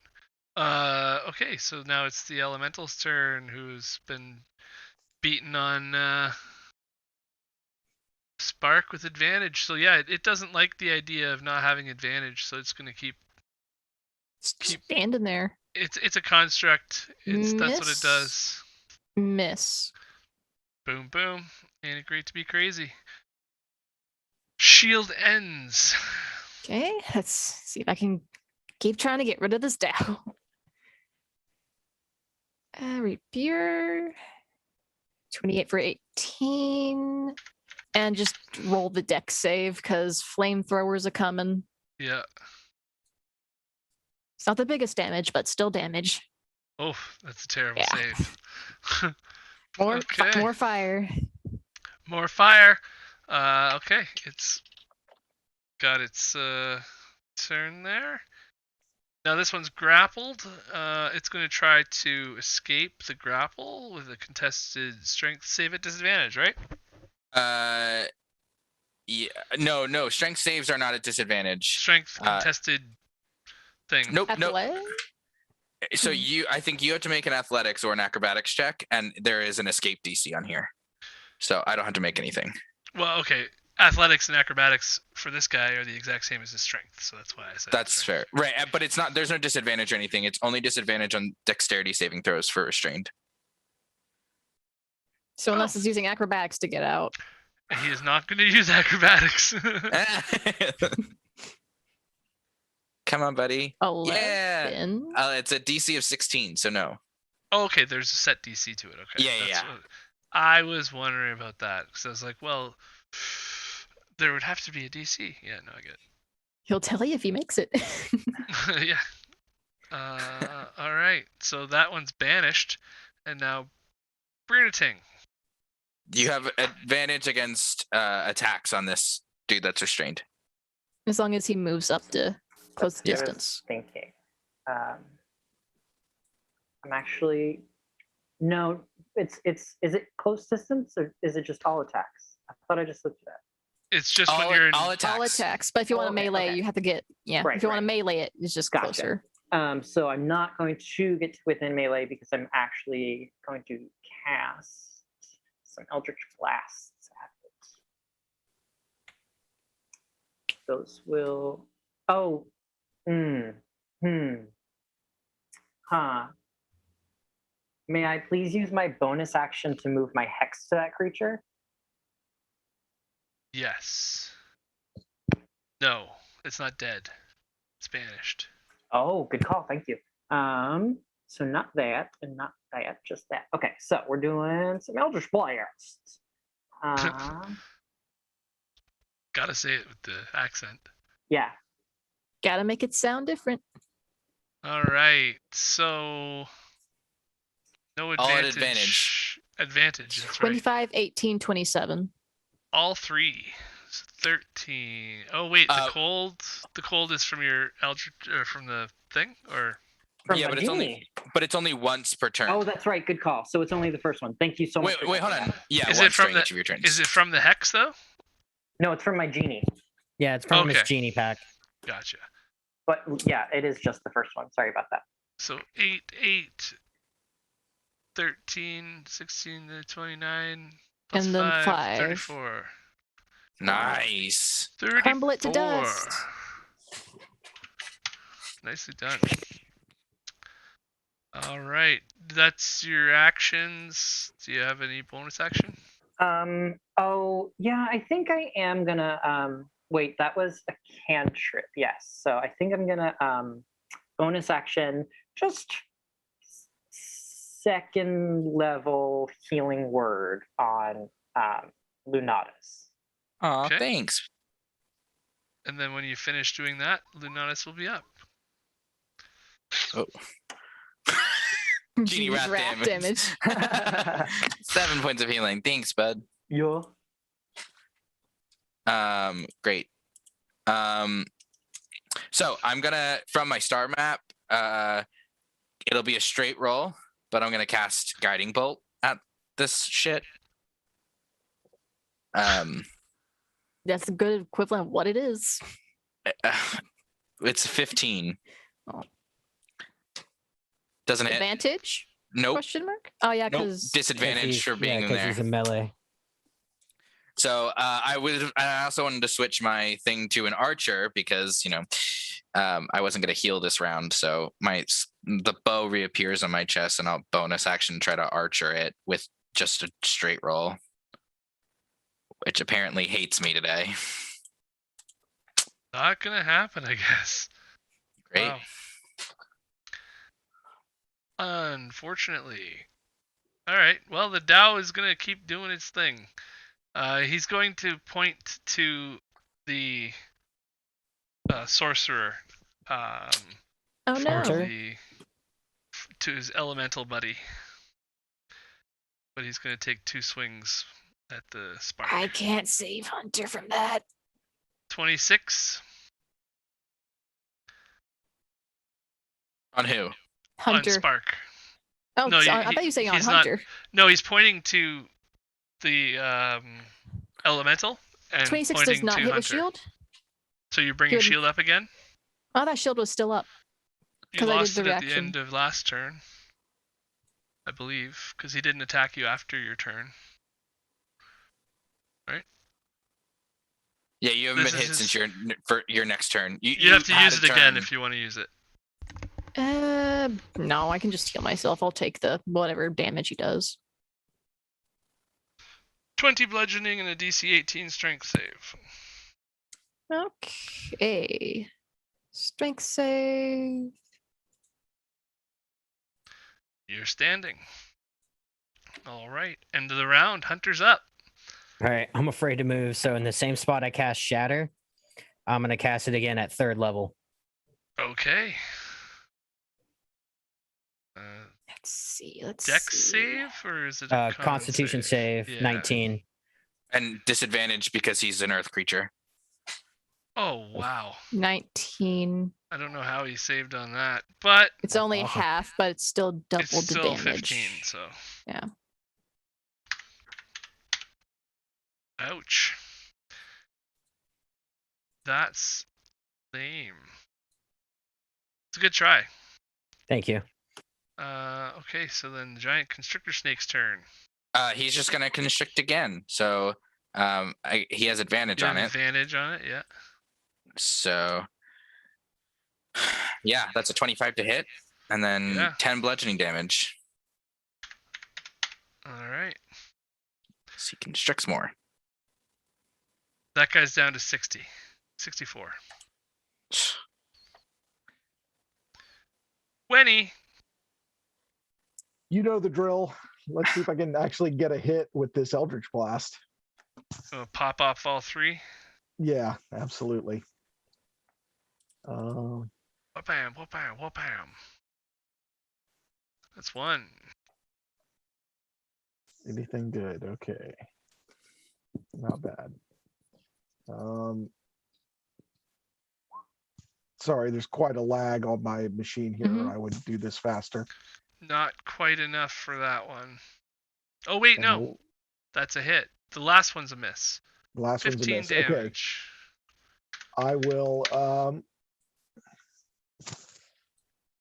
Okay, so now it's the Elemental's turn, who's been beaten on Spark with advantage. So yeah, it doesn't like the idea of not having advantage, so it's gonna keep. Standing there. It's a construct. That's what it Miss. does. Miss. Boom, boom. Ain't it great to be crazy? Shield ends. Okay, let's see if I can keep trying to get rid of this Dow. Rapier. 28 for 18. And just roll the deck save because flamethrowers are coming. Yeah. It's not the biggest damage, but still damage. Oh, that's a terrible Yeah. save. More, Okay. more fire. More fire. Okay, it's got its turn there. Now this one's grappled. It's going to try to escape the grapple with a contested strength save at disadvantage, right? Yeah, no. Strength saves are not at disadvantage. Strength contested thing. Nope. Athletic? So I think you have to make an athletics or an acrobatics check, and there is an escape DC on here, so I don't have to make anything. Well, okay. Athletics and acrobatics for this guy are the exact same as his strength, so that's why I said That's strength. fair, right? But it's not. There's no disadvantage or anything. It's only disadvantage on dexterity saving throws for restrained. So unless it's using acrobatics to get out. And he is not going to use acrobatics. Come on, buddy. 11. Yeah. It's a DC of 16, so no. Oh, okay, there's a set DC to it. Okay. Yeah. What I was wondering about that because I was like, well, there would have to be a DC. Yeah, no, I get it. He'll tell you if he makes it. Yeah. All right. So that one's banished, and now Brunating. You have advantage against attacks on this dude that's restrained. As long as he moves up to close I was distance. thinking. I'm actually no. Is it close distance or is it just all attacks? I thought I just looked at that. It's just All, when you're in. all attacks. All attacks, but if you want to Okay, melee, okay. you have to get Right, if you want right. to melee it, it's just Gotcha. closer. So I'm not going to get to within melee because I'm actually going to cast some Eldritch Blasts at it. Those will. Oh. Huh. May I please use my bonus action to move my hex to that creature? Yes. No, it's not dead. It's banished. Oh, good call. Thank you. So not that and not that, just that. Okay, so we're doing some Eldritch Blasts. Gotta say it with the accent. Yeah. Gotta make it sound different. All right. So no All at advantage. Advantage. That's right. 25, 18, 27. All three. So 13. Oh wait, the cold. The cold is from your Eldritch or from the thing, or From Yeah, my but it's only once per turn. Oh, that's right. Good call. So it's only the first one. Thank you so much. Wait, hold on. Yeah, Is it once from during the- each of your turns. is it from the hex though? No, it's from my genie. Yeah, it's from Okay. his genie pack. Gotcha. But yeah, it is just the first one. Sorry about that. So 8, 13, 16 to 29. Plus And then 5, 5. 34. Nice. 34. Crumble it to dust. Nicely done. All right, that's your actions. Do you have any bonus action? Oh yeah, I think I am gonna wait, that was a cantrip, yes. So I think I'm gonna bonus action, just second level healing word on Lunatus. Aw, Okay. thanks. And then when you finish doing that, Lunatus will be up. Oh. Genie Genie's wrath damage. 7 points of healing. Thanks, bud. Yeah. Great. So I'm gonna, from my star map, it'll be a straight roll, but I'm gonna cast Guiding Bolt at this shit. That's a good equivalent of what it is. It's 15. Oh. Doesn't hit. Advantage? Nope. Question mark? Oh yeah, Nope. because Disadvantage for being in there. he's in melee. So I also wanted to switch my thing to an archer because I wasn't going to heal this round. So the bow reappears on my chest, and I'll bonus action try to archer it with just a straight roll, which apparently hates me today. Not gonna happen, I guess. Great. Wow. Unfortunately, All right. Well, the Tao is gonna keep doing its thing. He's going to point to the sorcerer. Oh for no. Hunter? to his elemental buddy. But he's gonna take 2 swings at the spark. I can't save Hunter from that. 26 On who? on Hunter. spark. Oh, No, I thought you were saying on he's not- Hunter. No, he's pointing to the elemental and 26 pointing does not to hit Hunter. with shield. So you're bringing Good. shield up again? Oh, that shield was still up. You 'Cause I did lost the it at the reaction. end of last turn, I believe, because he didn't attack you after your turn. Yeah, you haven't This been is hit his- since for your next turn. You have to had use a it again turn. if you want to use it. No, I can just heal myself. I'll take the whatever damage he does. 20 bludgeoning and a DC 18 strength save. Okay. Strength save. You're standing. All right, end of the round. Hunter's up. All right, I'm afraid to move. So in the same spot I cast Shatter, I'm gonna cast it again at 3rd level. Okay. Let's see. Let's Dex see. save or is it a con Constitution save, Yeah. 19. And disadvantage because he's an earth creature. Oh wow. 19. I don't know how he saved on that, but It's only awesome. half, but it's still double it's the still damage. 15. So. Yeah. Ouch. That's lame. It's a good try. Thank you. Okay, so then the giant constrictor snake's turn. He's just gonna constrict again. So he has advantage You on have it. advantage on it, yeah. So yeah, that's a 25 to hit, and then Yeah. 10 bludgeoning damage. All right. So he constricts more. That guy's down to 60. 64. Wenny. You know the drill. Let's see if I can actually get a hit with this Eldritch Blast. Pop off all 3. Yeah, absolutely. Wha-bam, wha-bam, wha-bam. That's 1. Anything good? Okay. Not bad. Sorry, there's quite a lag on my machine here. Mhm. I would do this faster. Not quite enough for that one. Oh, wait, And no. That's a hit. The last one's a miss. The last one's a 15 miss. Okay, damage. I will.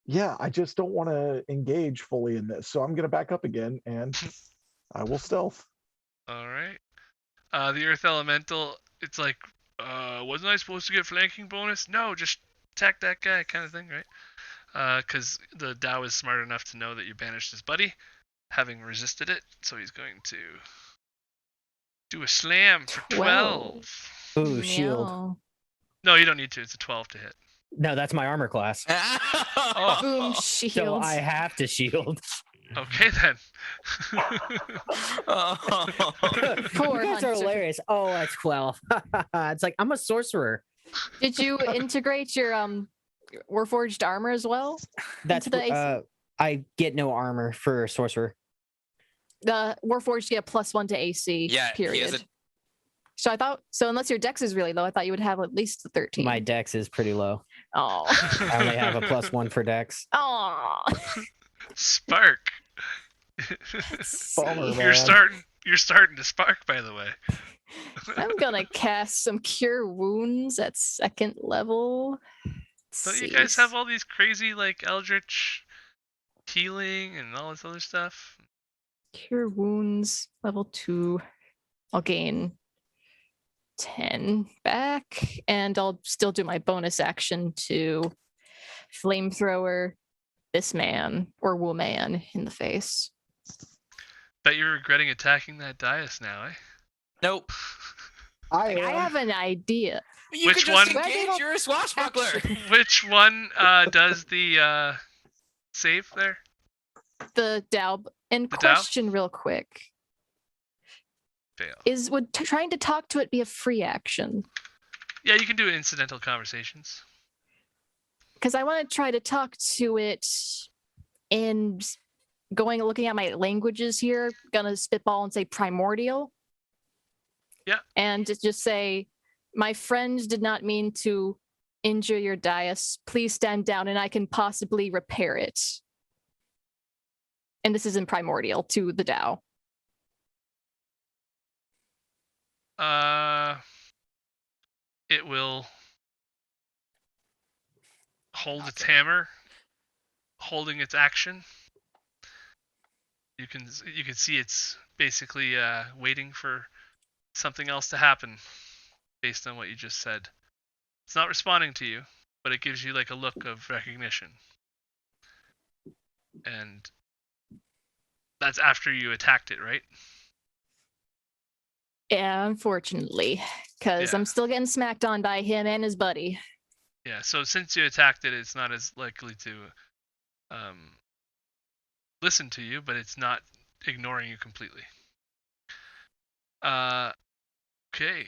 Yeah, I just don't want to engage fully in this, so I'm gonna back up again, and I will stealth. All right. The Earth Elemental, it's like, wasn't I supposed to get flanking bonus? No, just attack that guy kind of thing, right? Because the Tao is smart enough to know that you banished his buddy, having resisted it, so he's going to do a slam for 12. Ooh, shield. No. No, you don't need to. It's a 12 to hit. No, that's my armor class. Oh, Boom, So shields. I have to shield. okay then. Poor You guys are Hunter. hilarious. Oh, that's 12. It's like I'm a sorcerer. Did you integrate your Warforged armor as well? That's the AC? I get no armor for sorcerer. The Warforged get +1 to AC. Yeah, he Period. has a- So I thought. So unless your dex is really low, I thought you would have at least the 13. My dex is pretty low. Oh. I only have a +1 for dex. Oh. Spark. Bummer, You're man. starting to spark, by the way. I'm gonna cast some Cure Wounds at 2nd level. So you guys have all these crazy like Eldritch healing and all this other stuff. Cure Wounds level 2. I'll gain 10 back, and I'll still do my bonus action to flamethrower this man or woman in the face. Bet you're regretting attacking that dais now, eh? Nope. I I am. have an idea. You Which could just one- engage. You're a swashbuckler. Which one does the save there? The Daub And The Tao? question real quick. Fail. Would trying to talk to it be a free action? Yeah, you can do incidental conversations. Because I want to try to talk to it and looking at my languages here, gonna spitball and say primordial. Yeah. And just say, my friend did not mean to injure your dais. Please stand down and I can possibly repair it. And this is in primordial to the Tao. It will hold its hammer, holding its action. You can see it's basically waiting for something else to happen based on what you just said. It's not responding to you, but it gives you like a look of recognition. And that's after you attacked it, right? Yeah, unfortunately. Because Yeah. I'm still getting smacked on by him and his buddy. Yeah, so since you attacked it, it's not as likely to listen to you, but it's not ignoring you completely. Okay.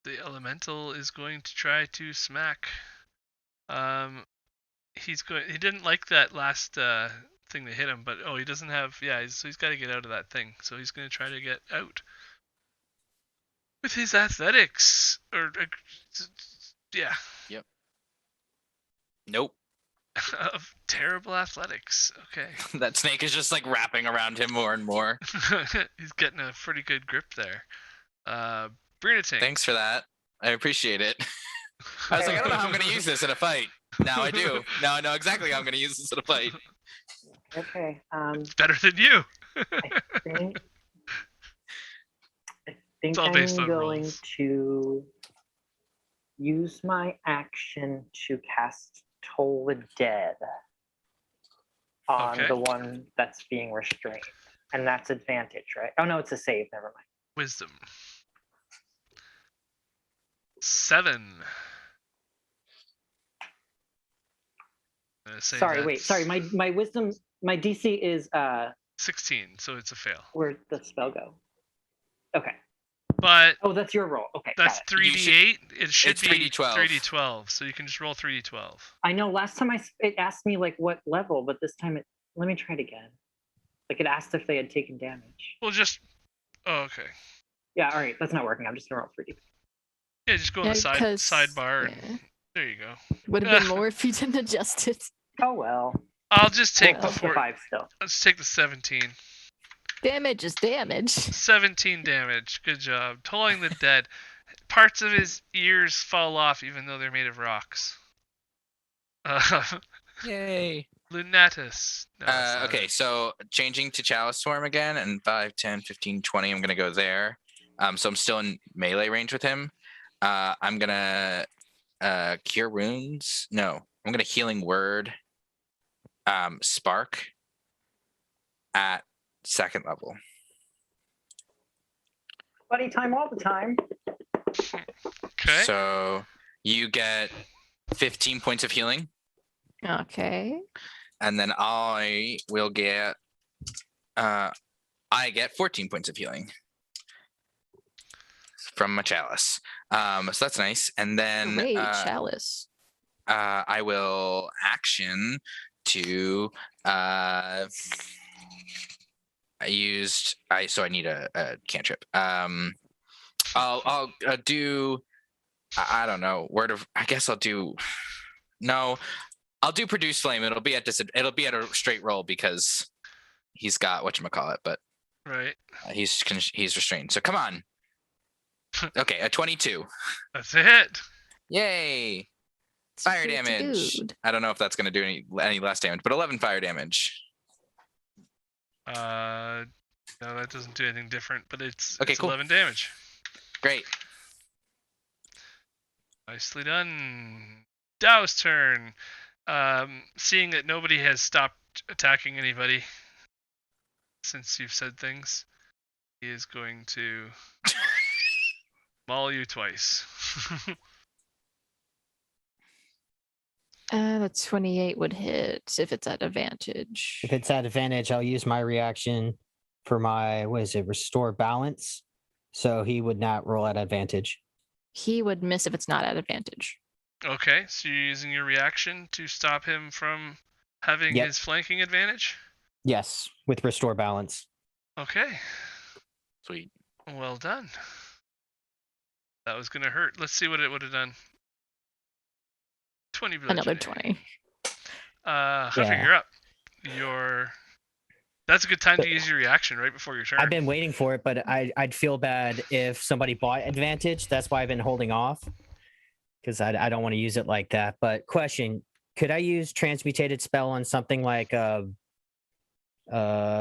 The elemental is going to try to smack. He didn't like that last thing that hit him, but he doesn't have. Yeah, so he's got to get out of that thing. So he's going to try to get out with his athletics, yeah, Nope. of terrible athletics. Okay. That snake is just like wrapping around him more and more. He's getting a pretty good grip there. Brinating. Thanks for that. I appreciate it. I was like, I don't know how I'm going to use this in a fight. Now I do. Now I know exactly how I'm going to use this in a fight. Okay. It's better than you. I think all based I'm on going rolls. to use my action to cast Toll the Dead on Okay. the one that's being restrained. And that's advantage, right? Oh, no, it's a save. Never mind. Wisdom. 7. Sorry. My wisdom, my DC is 16, so it's a fail. where'd the spell go? Okay. But Oh, that's your roll. Okay. that's got it. 3d8. It should It's be 3d12. 3d12, so you can just roll 3d12. I know last time it asked me like what level, but this time let me try it again. Like it asked if they had taken damage. Well, just. Oh, okay. Yeah, all right, that's not working. I'm just gonna roll 3D. Yeah, just go on the sidebar. And, Yeah. there you go. Would have been more if you didn't adjust it. Oh well. I'll just take Well, the it's 4. 5 still. Let's take the 17. Damage is damage. 17 damage. Good job. Tolling the dead. Parts of his ears fall off, even though they're made of rocks. Yay. Lunatus. No, that's not Okay, it. so changing to Chalice Swarm again, and 5, 10, 15, 20, I'm going to go there. So I'm still in melee range with him. I'm going to Cure Wounds. No, I'm going to Healing Word Spark at 2nd level. Buddy time all the time. Okay. So you get 15 points of healing, Okay. and then I will get 14 points of healing from my chalice. So that's nice. And then Great chalice. I will action to I need a cantrip. I'll do I don't know, I'll do produce flame. It'll be at a straight roll because he's got whatchamacallit, but Right. he's restrained. So come on. Okay, a 22. That's it. Yay. Fire Good damage. dude. I don't know if that's going to do any less damage, but 11 fire damage. No, that doesn't do anything different, but it's Okay, cool. 11 damage. Great. Nicely done. Dao's turn. Seeing that nobody has stopped attacking anybody since you've said things, he is going to maul you twice. The 28 would hit if it's at advantage. If it's at advantage, I'll use my reaction for my, what is it, restore balance. So he would not roll at advantage. He would miss if it's not at advantage. Okay, so you're using your reaction to stop him from having Yep. his flanking advantage? Yes, with restore balance. Okay, Sweet. well done. That was gonna hurt. Let's see what it would have done. 20 Another bludgeoning. 20. Hunter, Yeah. you're up. That's a good time to use your reaction right before your turn. I've been waiting for it, but I'd feel bad if somebody bought advantage. That's why I've been holding off, because I don't want to use it like that. But question, could I use transmutated spell on something like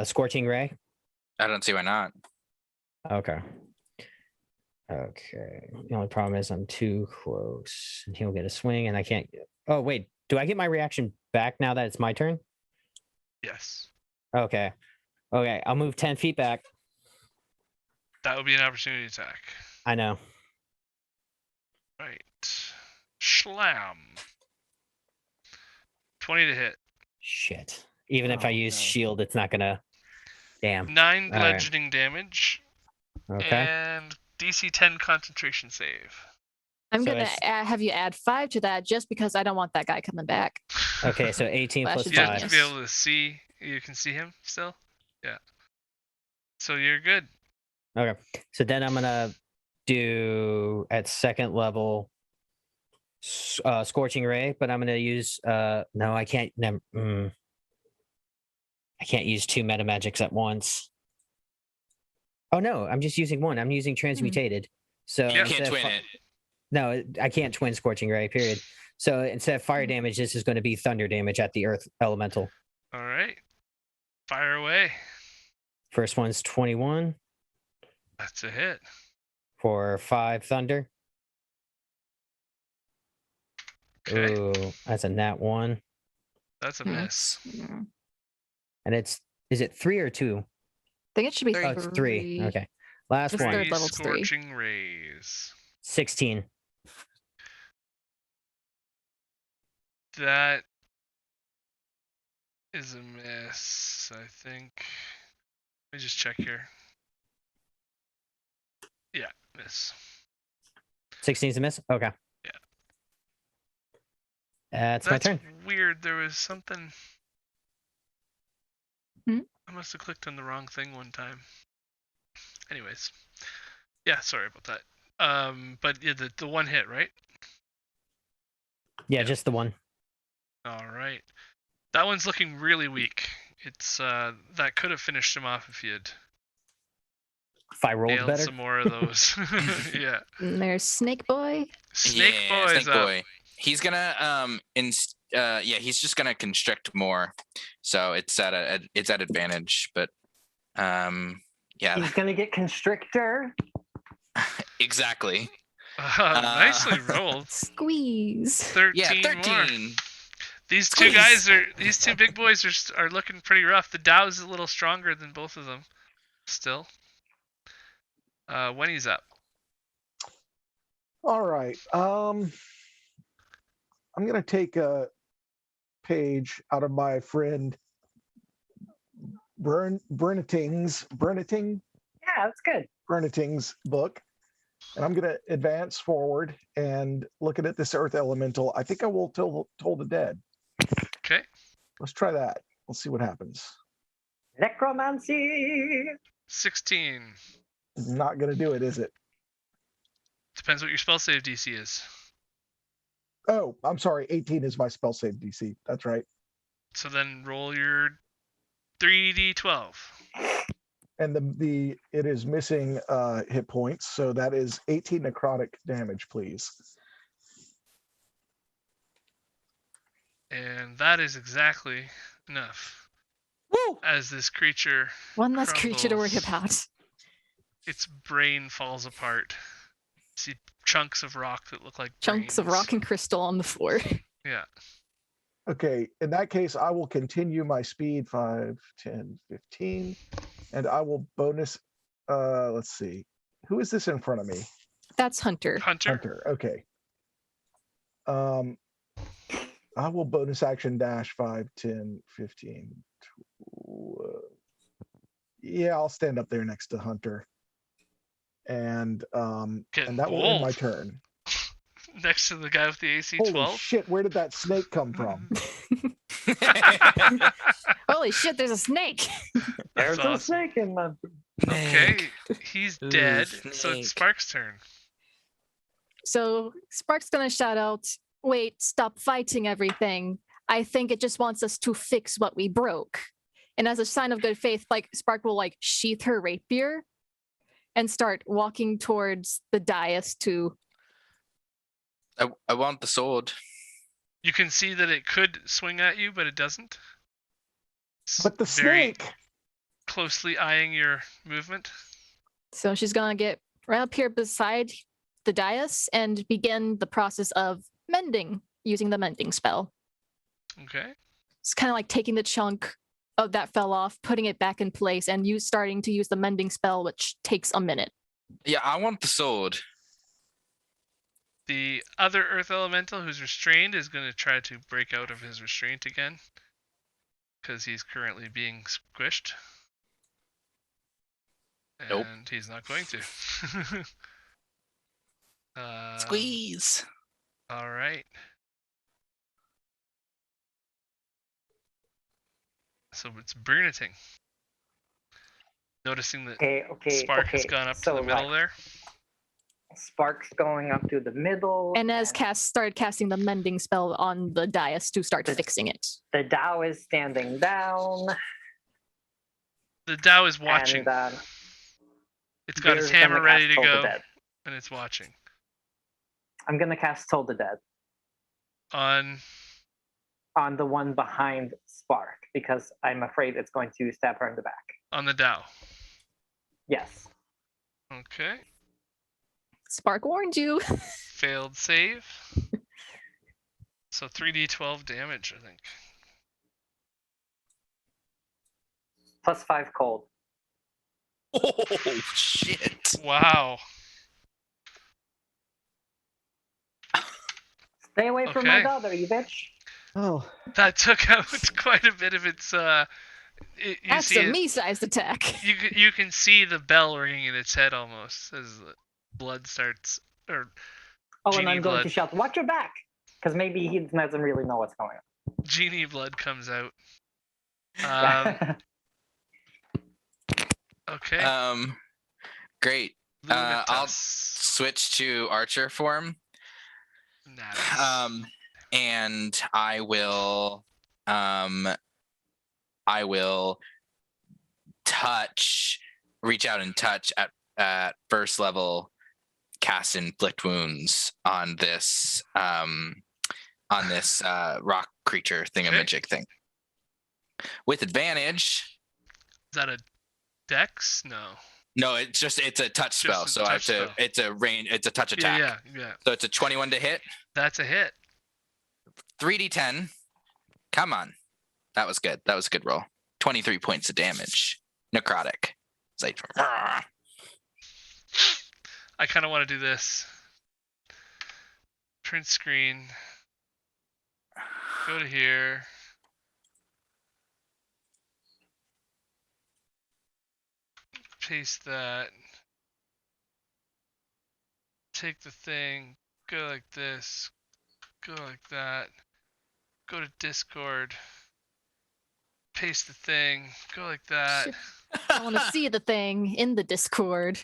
Scorching Ray? I don't see why not. Okay. The only problem is I'm too close, and he'll get a swing, and I can't. Oh wait, do I get my reaction back now that it's my turn? Yes. Okay. I'll move 10 feet back. That would be an opportunity attack. I know. Right. Schlam. 20 to hit. Shit. Even if I Oh, use no. shield, it's not gonna. Damn. 9 All right. bludgeoning damage. Okay. And DC 10 concentration save. I'm So gonna it's- have you add 5 to that just because I don't want that guy coming back. Okay, so 18 Flash plus of You have 5. to genius. be able to see. You can see him still? Yeah. So you're good. Okay. So then I'm gonna do at second level Scorching Ray, but I'm gonna use no, I can't I can't use 2 meta magics at once. Oh no, I'm just using one. I'm using transmutated. So You instead can't of twin it. No, I can't twin Scorching Ray, period. So instead of fire damage, this is going to be thunder damage at the earth elemental. All right. Fire away. First one's 21 That's a hit. for 5 thunder. Okay. Ooh, that's a nat 1. That's a Hmm. miss. Mm. And is it 3 or 2? I think it should be Three. Oh, it's 3. Okay. Last Just one. third level's 3. Scorching rays. 16. That is a miss, I think. Let me just check here. Yeah, miss. 16 is a miss? Okay. Yeah. That's my turn. Weird. There was something. Hmm? I must have clicked on the wrong thing one time. Anyways. Yeah, sorry about that. But yeah, the one hit, right? Yeah, just the one. All right. That one's looking really weak. It's that could have finished him off if he had If I rolled nailed better. some more of those. Yeah. And there's Snake Boy. Snake Yeah, Boy's Snake up. Boy. He's gonna he's just gonna constrict more. So it's at advantage, but yeah, He's gonna get constrictor. exactly. Nicely rolled. Squeeze. 13 Yeah, more. 13. These two Squeeze. these two big boys are looking pretty rough. The Dow's a little stronger than both of them. Still. When he's up. All right. I'm gonna take a page out of my friend Berniting's Yeah, that's good. book, and I'm gonna advance forward and looking at this earth elemental. I think I will toll the dead. Okay. Let's try that. Let's see what happens. Necromancy. 16. Not gonna do it, is it? Depends what your spell save DC is. Oh, I'm sorry. 18 is my spell save DC. That's right. So then roll your 3d12. And it is missing hit points, so that is 18 necrotic damage, please. And that is exactly enough. Woo! As this creature, One less creature to worry crumbles. about. its brain falls apart. See chunks of rock that look like Chunks of brains. rock and crystal on the floor. Yeah. Okay, in that case, I will continue my speed 5, 10, 15, and I will bonus. Let's see. Who is this in front of me? That's Hunter. Hunter. Hunter. Okay. I will bonus action dash 5, 10, 15. Yeah, I'll stand up there next to Hunter. And Getting that will end my bold. turn. Next to the guy with the AC Holy 12. shit, where did that snake come from? Holy shit, there's a snake. That's There's a awesome. snake in my. Okay, he's Ooh, dead. So it's snake. Spark's turn. So Spark's gonna shout out, wait, stop fighting everything. I think it just wants us to fix what we broke. And as a sign of good faith, like Spark will like sheath her rapier and start walking towards the dais to I want the sword. You can see that it could swing at you, but it doesn't. It's But the very snake. closely eyeing your movement. So she's gonna get right up here beside the dais and begin the process of mending using the mending spell. Okay. It's kind of like taking the chunk of that fell off, putting it back in place, and you starting to use the mending spell, which takes a minute. Yeah, I want the sword. The other earth elemental who's restrained is going to try to break out of his restraint again. Because he's currently being squished. And Nope. he's not going to. Squeeze. All right. So it's Burniting. Noticing that Okay. Spark has gone up to the middle there. Spark's going up to the middle. And as started casting the mending spell on the dais to start fixing it. the Tao is standing down. The Tao is watching. And It's got its Veer's gonna hammer ready cast to Toll the go, Dead. and it's watching. I'm gonna cast Toll the Dead On on the one behind Spark because I'm afraid it's going to stab her in the back. the Tao. Yes. Okay. Spark warned you. Failed save. So 3d12 damage, I think. +5 cold. Oh shit! Wow. Stay away from my Okay. daughter, you bitch. Oh, That took out quite a bit of its. You That's see a it, me-sized attack. you can see the bell ringing in its head almost as the blood starts, or Oh, and Genie I'm going blood. to shout, "Watch your back!" Because maybe he doesn't really know what's going genie blood comes out. on. Okay. Great. I'll Lunatus. switch to archer form. Natus. And I will reach out and touch at first level, cast inflict wounds on this rock creature thingamajig thing with advantage. Is that a dex? No. No, it's a touch spell, a so I have touch to. spell. It's a range. It's a touch attack. Yeah. So it's a 21 to hit. That's a hit. 3d10. Come on. That was good. That was a good roll. 23 points of damage. Necrotic. It's like, I kind of want to do this. Print screen. Go to here. Paste that. Take the thing. Go like this. Go like that. Go to Discord. Paste the thing. Go like that. I want to see the thing in the Discord.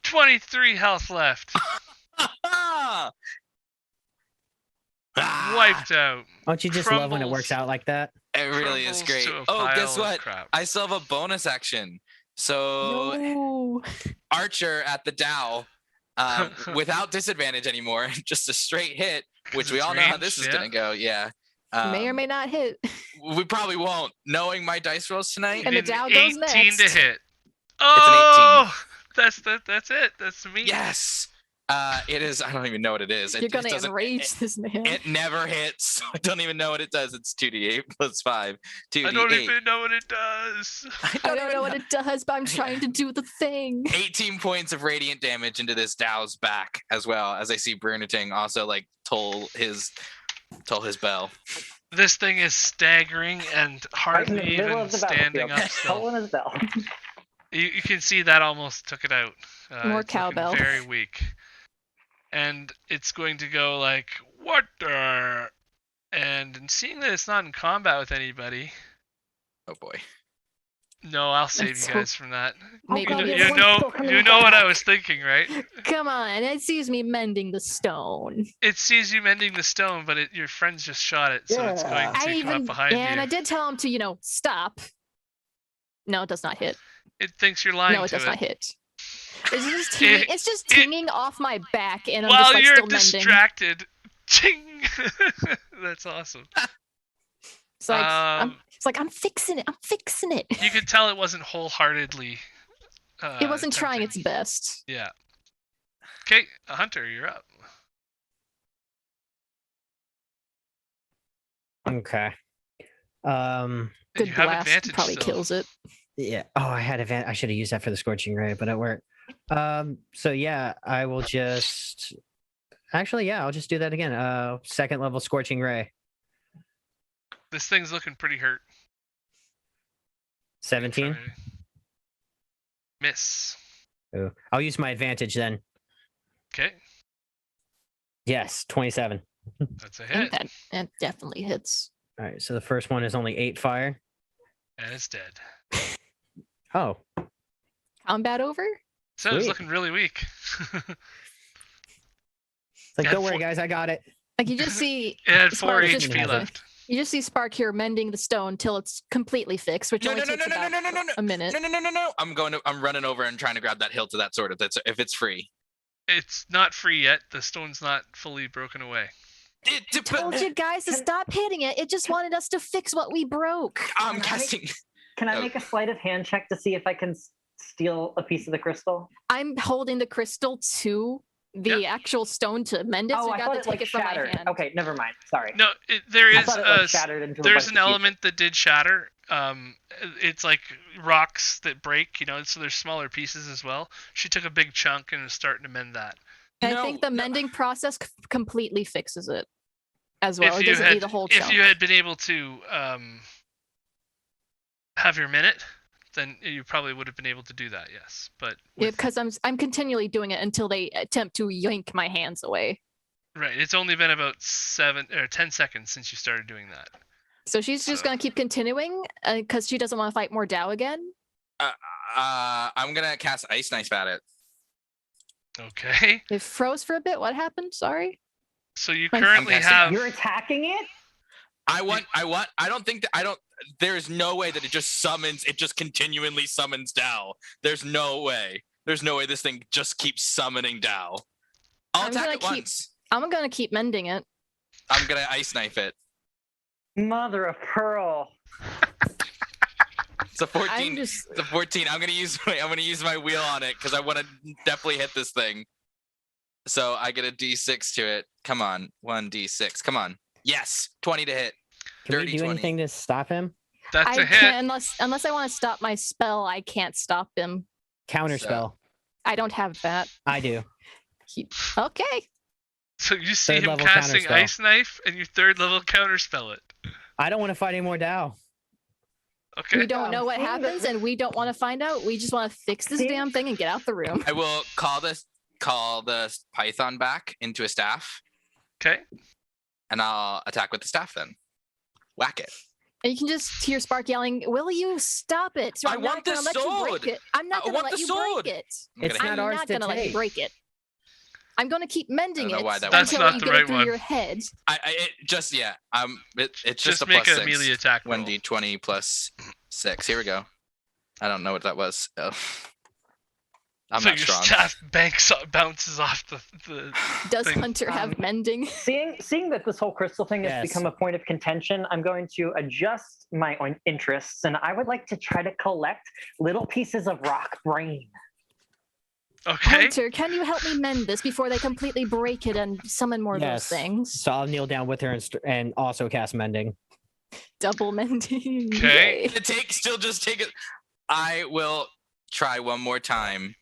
23 health left. ah! Wiped out. Don't you just love when it Crumbles. works out like that? It really is Crumbles great. to a Oh, pile guess of what? crap. I still have a bonus action. So No. Archer at the Dow, without disadvantage anymore, just a straight hit, which Because we it's all know how ranged, this is yeah. gonna go. Yeah. May or may not hit. We probably won't. Knowing my dice rolls tonight, And the An Dow goes 18 to next. hit. Oh, that's it. That's me. yes. It is. I don't even know what it is. You're It gonna doesn't- enrage this man. It never hits. I don't even know what it does. It's 2d8 plus 5. 2d8. I don't even know what it does. I don't know what it does, but I'm trying to do the thing. 18 points of radiant damage into this Dow's back, as well as I see Brunating also like toll his Toll his bell. This thing is staggering and Right in hardly the middle even of the standing battlefield. up still. Tolling his bell. You can see that almost took it out. More it's looking cowbell. very weak. And it's going to go like, what the? And seeing that it's not in combat with anybody, Oh boy. no, I'll save That's you so- guys from that. Maybe God, he yes, has one You know, still coming you in know what back. I was thinking, right? Come on, it sees me mending the stone. It sees you mending the stone, but your friends just shot it, so it's going Yeah. to come up behind and you. I did tell him to, stop. No, it does not hit. It thinks you're lying No, it to does it. not hit. It's just tinging off my back, and I'm While just like you're still mending. distracted, ching! That's awesome. It's like I'm fixing it. I'm fixing it. You could tell it wasn't wholeheartedly. It wasn't trying attempting. its best. Yeah. Okay, Hunter, you're up. Okay. Good you have blast advantage probably still. kills it. Yeah. Oh, I had I should have used that for the scorching ray, but it worked. So yeah, I will just. Actually, yeah, I'll just do that again. Second level scorching ray. This thing's looking pretty hurt. 17. Miss. Ooh. I'll use my advantage then. Okay, Yes, 27. that's a I think hit, that definitely hits. All right, so the first one is only 8 fire. and it's dead. Oh, Combat over? So it's Sweet. looking really weak. it's like, Yeah, don't worry, guys, I got it. Like you just see It had 4 Spark just HP has it. left. you just see Spark here mending the stone till it's completely fixed, which No, only no, no, takes no, no, about no, no, no, no. a minute. No. I'm running over and trying to grab that hilt of that sword if it's free. It's not free yet. The stone's not fully broken away. Told you guys to stop hitting it. It just wanted us to fix what we broke. I'm Can I- casting. Can I Oh. make a sleight of hand check to see if I can steal a piece of the crystal? I'm holding the crystal to the actual stone to mend it, so Oh, you I got thought to it take like it from my shattered. hand. Okay, never mind. Sorry. No, there I is thought it a like shattered into a there's bunch an of pieces. element that did shatter. It's like rocks that break, so there's smaller pieces as well. She took a big chunk and is starting to mend that. I No, think the no. mending process completely fixes it as well. If It you doesn't had, need the whole chunk. if you had been able to have your minute, then you probably would have been able to do that. Yes, but with, because I'm continually doing it until they attempt to yank my hands away. right, it's only been about 7 or 10 seconds since you started doing that. So she's just So- gonna keep continuing because she doesn't want to fight more Dao again. I'm gonna cast Ice Knife at it. Okay, It froze for a bit. What happened? Sorry. so you I'm currently guessing have You're attacking it? I don't think that there's no way that it just continually summons Dao. There's no way this thing just keeps summoning Dao. I'll I'm attack gonna it keep- once. I'm gonna keep mending it. I'm gonna Ice Knife it. Mother of pearl. It's a 14. I'm just It's a 14. I'm gonna use my wheel on it because I want to definitely hit this thing. So I get a D6 to it. Come on, 1D6. Come on. Yes, 20 to hit. Can we Dirty do 20. anything to stop him? that's I a hit. can't unless I want to stop my spell. I can't stop him. Counterspell. I don't have that. I do. Okay. So you see Third him level casting counterspell. Ice Knife, and you third level counterspell it. I don't want to fight any more Dao. Okay. We don't know what seeing that- happens, and we don't want to find out. We just want to fix this Seeing- damn thing and get out the room. I will call the python back into a staff, Okay. and I'll attack with the staff then. Whack it. And you can just hear Spark yelling, "Will you stop it? So I I'm want not gonna the let you break sword. it. I'm not I gonna want let the you sword. break it. I'm It's gonna- not I'm ours not to gonna let you take. break it. I'm gonna keep mending I don't it know why that That's until not you the get right it through one. your head. it's just Just just a make plus a 6. melee attack roll. 1d20 plus 6. Here we go. I don't know what that was. Oh. I'm so not your strong. staff bounces off the Does thing. Hunter have mending? Seeing that this whole crystal thing has Yes. become a point of contention, I'm going to adjust my own interests, and I would like to try to collect little pieces of rock brain. Okay. Hunter, can you help me mend this before they completely break it and summon more of Yes. those things? So I'll kneel down with her and also cast mending. Double mending. Okay. Yay. Still just take it. I will try one more time.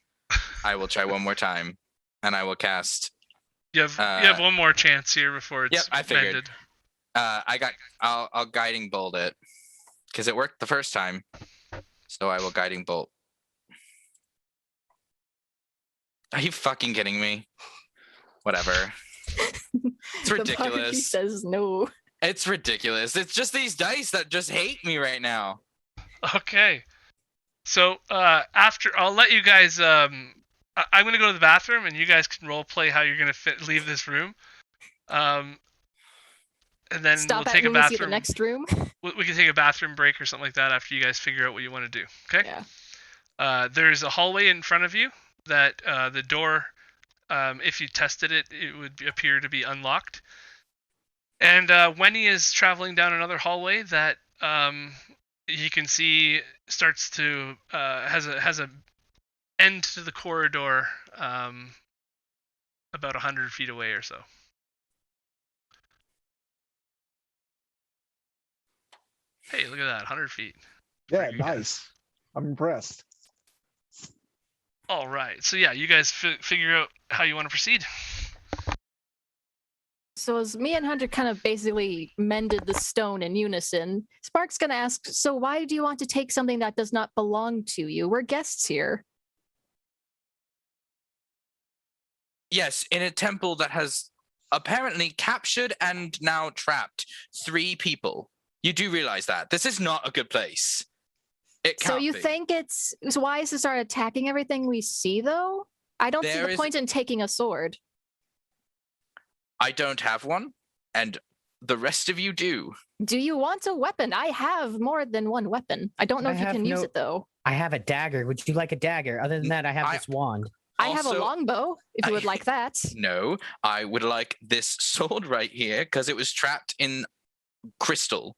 And I will cast. You have one more chance here before it's Yep, I figured. mended. I'll guiding bolt it because it worked the first time. So I will guiding bolt. Are you fucking kidding me? Whatever. It's The party ridiculous. says no. It's ridiculous. It's just these dice that just hate me right now. Okay. So after, I'll let you guys. I'm gonna go to the bathroom, and you guys can role play how you're gonna leave this room. And then Stop we'll at take a when we see the bathroom. next room. We can take a bathroom break or something like that after you guys figure out what you want to do. Okay. Yeah. There's a hallway in front of you that the door, if you tested it, it would appear to be unlocked. And Wenny is traveling down another hallway that you can see starts to has a end to the corridor about 100 feet away or so. Hey, look at that, 100 feet. Yeah, Pretty good. nice. I'm impressed. All right, so yeah, you guys figure out how you want to proceed. So as me and Hunter kind of basically mended the stone in unison, Spark's gonna ask, so why do you want to take something that does not belong to you? We're guests here. Yes, in a temple that has apparently captured and now trapped 3 people. You do realize that. This is not a good place. It can't So you be. think it's wise to start attacking everything we see, though? I don't see There the is- point in taking a sword. I don't have one, and the rest of you do. Do you want a weapon? I have more than one weapon. I don't know I if you have can use no- it, though. I have a dagger. Would you like a dagger? Other than that, I have this wand. I have a Also- longbow, if you would like that. No, I would like this sword right here because it was trapped in crystal.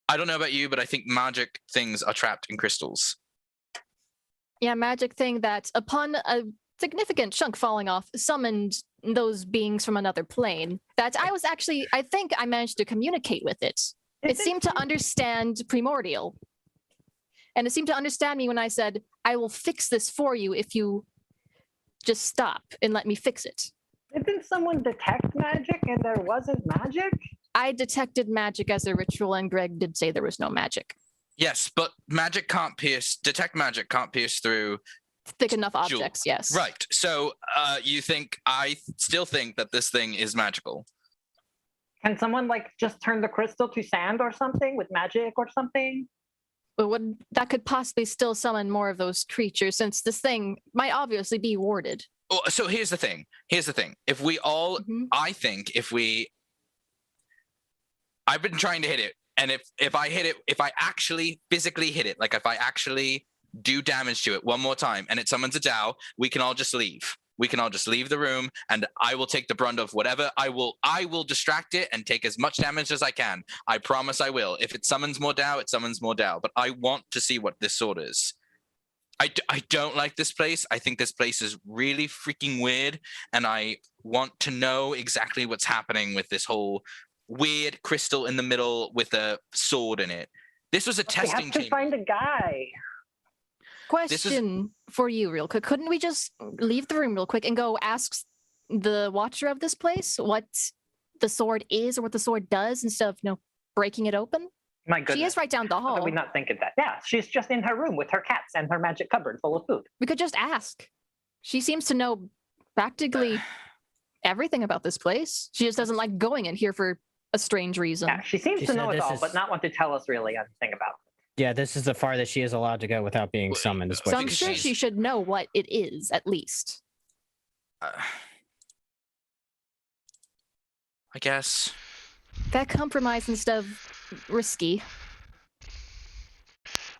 I don't know about you, but I think magic things are trapped in crystals. Yeah, magic thing that, upon a significant chunk falling off, summoned those beings from another plane. That I think I managed to communicate with it. It seemed to understand primordial. And it seemed to understand me when I said, I will fix this for you if you just stop and let me fix it. Didn't someone detect magic and there wasn't magic? I detected magic as a ritual, and Greg did say there was no magic. Yes, but magic can't pierce. Detect magic can't pierce through. Thick enough Jewel. objects, yes. Right. So you think I still think that this thing is magical? Can someone just turn the crystal to sand or something with magic or something? But that could possibly still summon more of those creatures, since this thing might obviously be warded. Oh, so here's the thing. If we all, Mhm. I think if we, I've been trying to hit it, and if I hit it, if I actually physically hit it, like if I actually do damage to it one more time, and it summons a Dao, we can all just leave. We can all just leave the room, and I will take the brunt of whatever. I will distract it and take as much damage as I can. I promise I will. If it summons more Dao, it summons more Dao. But I want to see what this sword is. I don't like this place. I think this place is really freaking weird, and I want to know exactly what's happening with this whole weird crystal in the middle with a sword in it. This was a We testing have to chamber. find a guy. Question for you, real quick. Couldn't we just leave the room real quick and go ask the watcher of this place what the sword is or what the sword does instead of, breaking it open? My goodness. She is right down the How did hall. we not think of that? Yeah, she's just in her room with her cats and her magic cupboard full of food. We could just ask. She seems to know practically everything about this place. She just doesn't like going in here for a strange reason. Yeah, she seems She to said know it this all, is- but not want to tell us really anything about it. Yeah, this is the farthest she is allowed to go without being summoned. Is what So I'm because sure she's- she should know what it is, at least. I guess. That compromise instead of risky.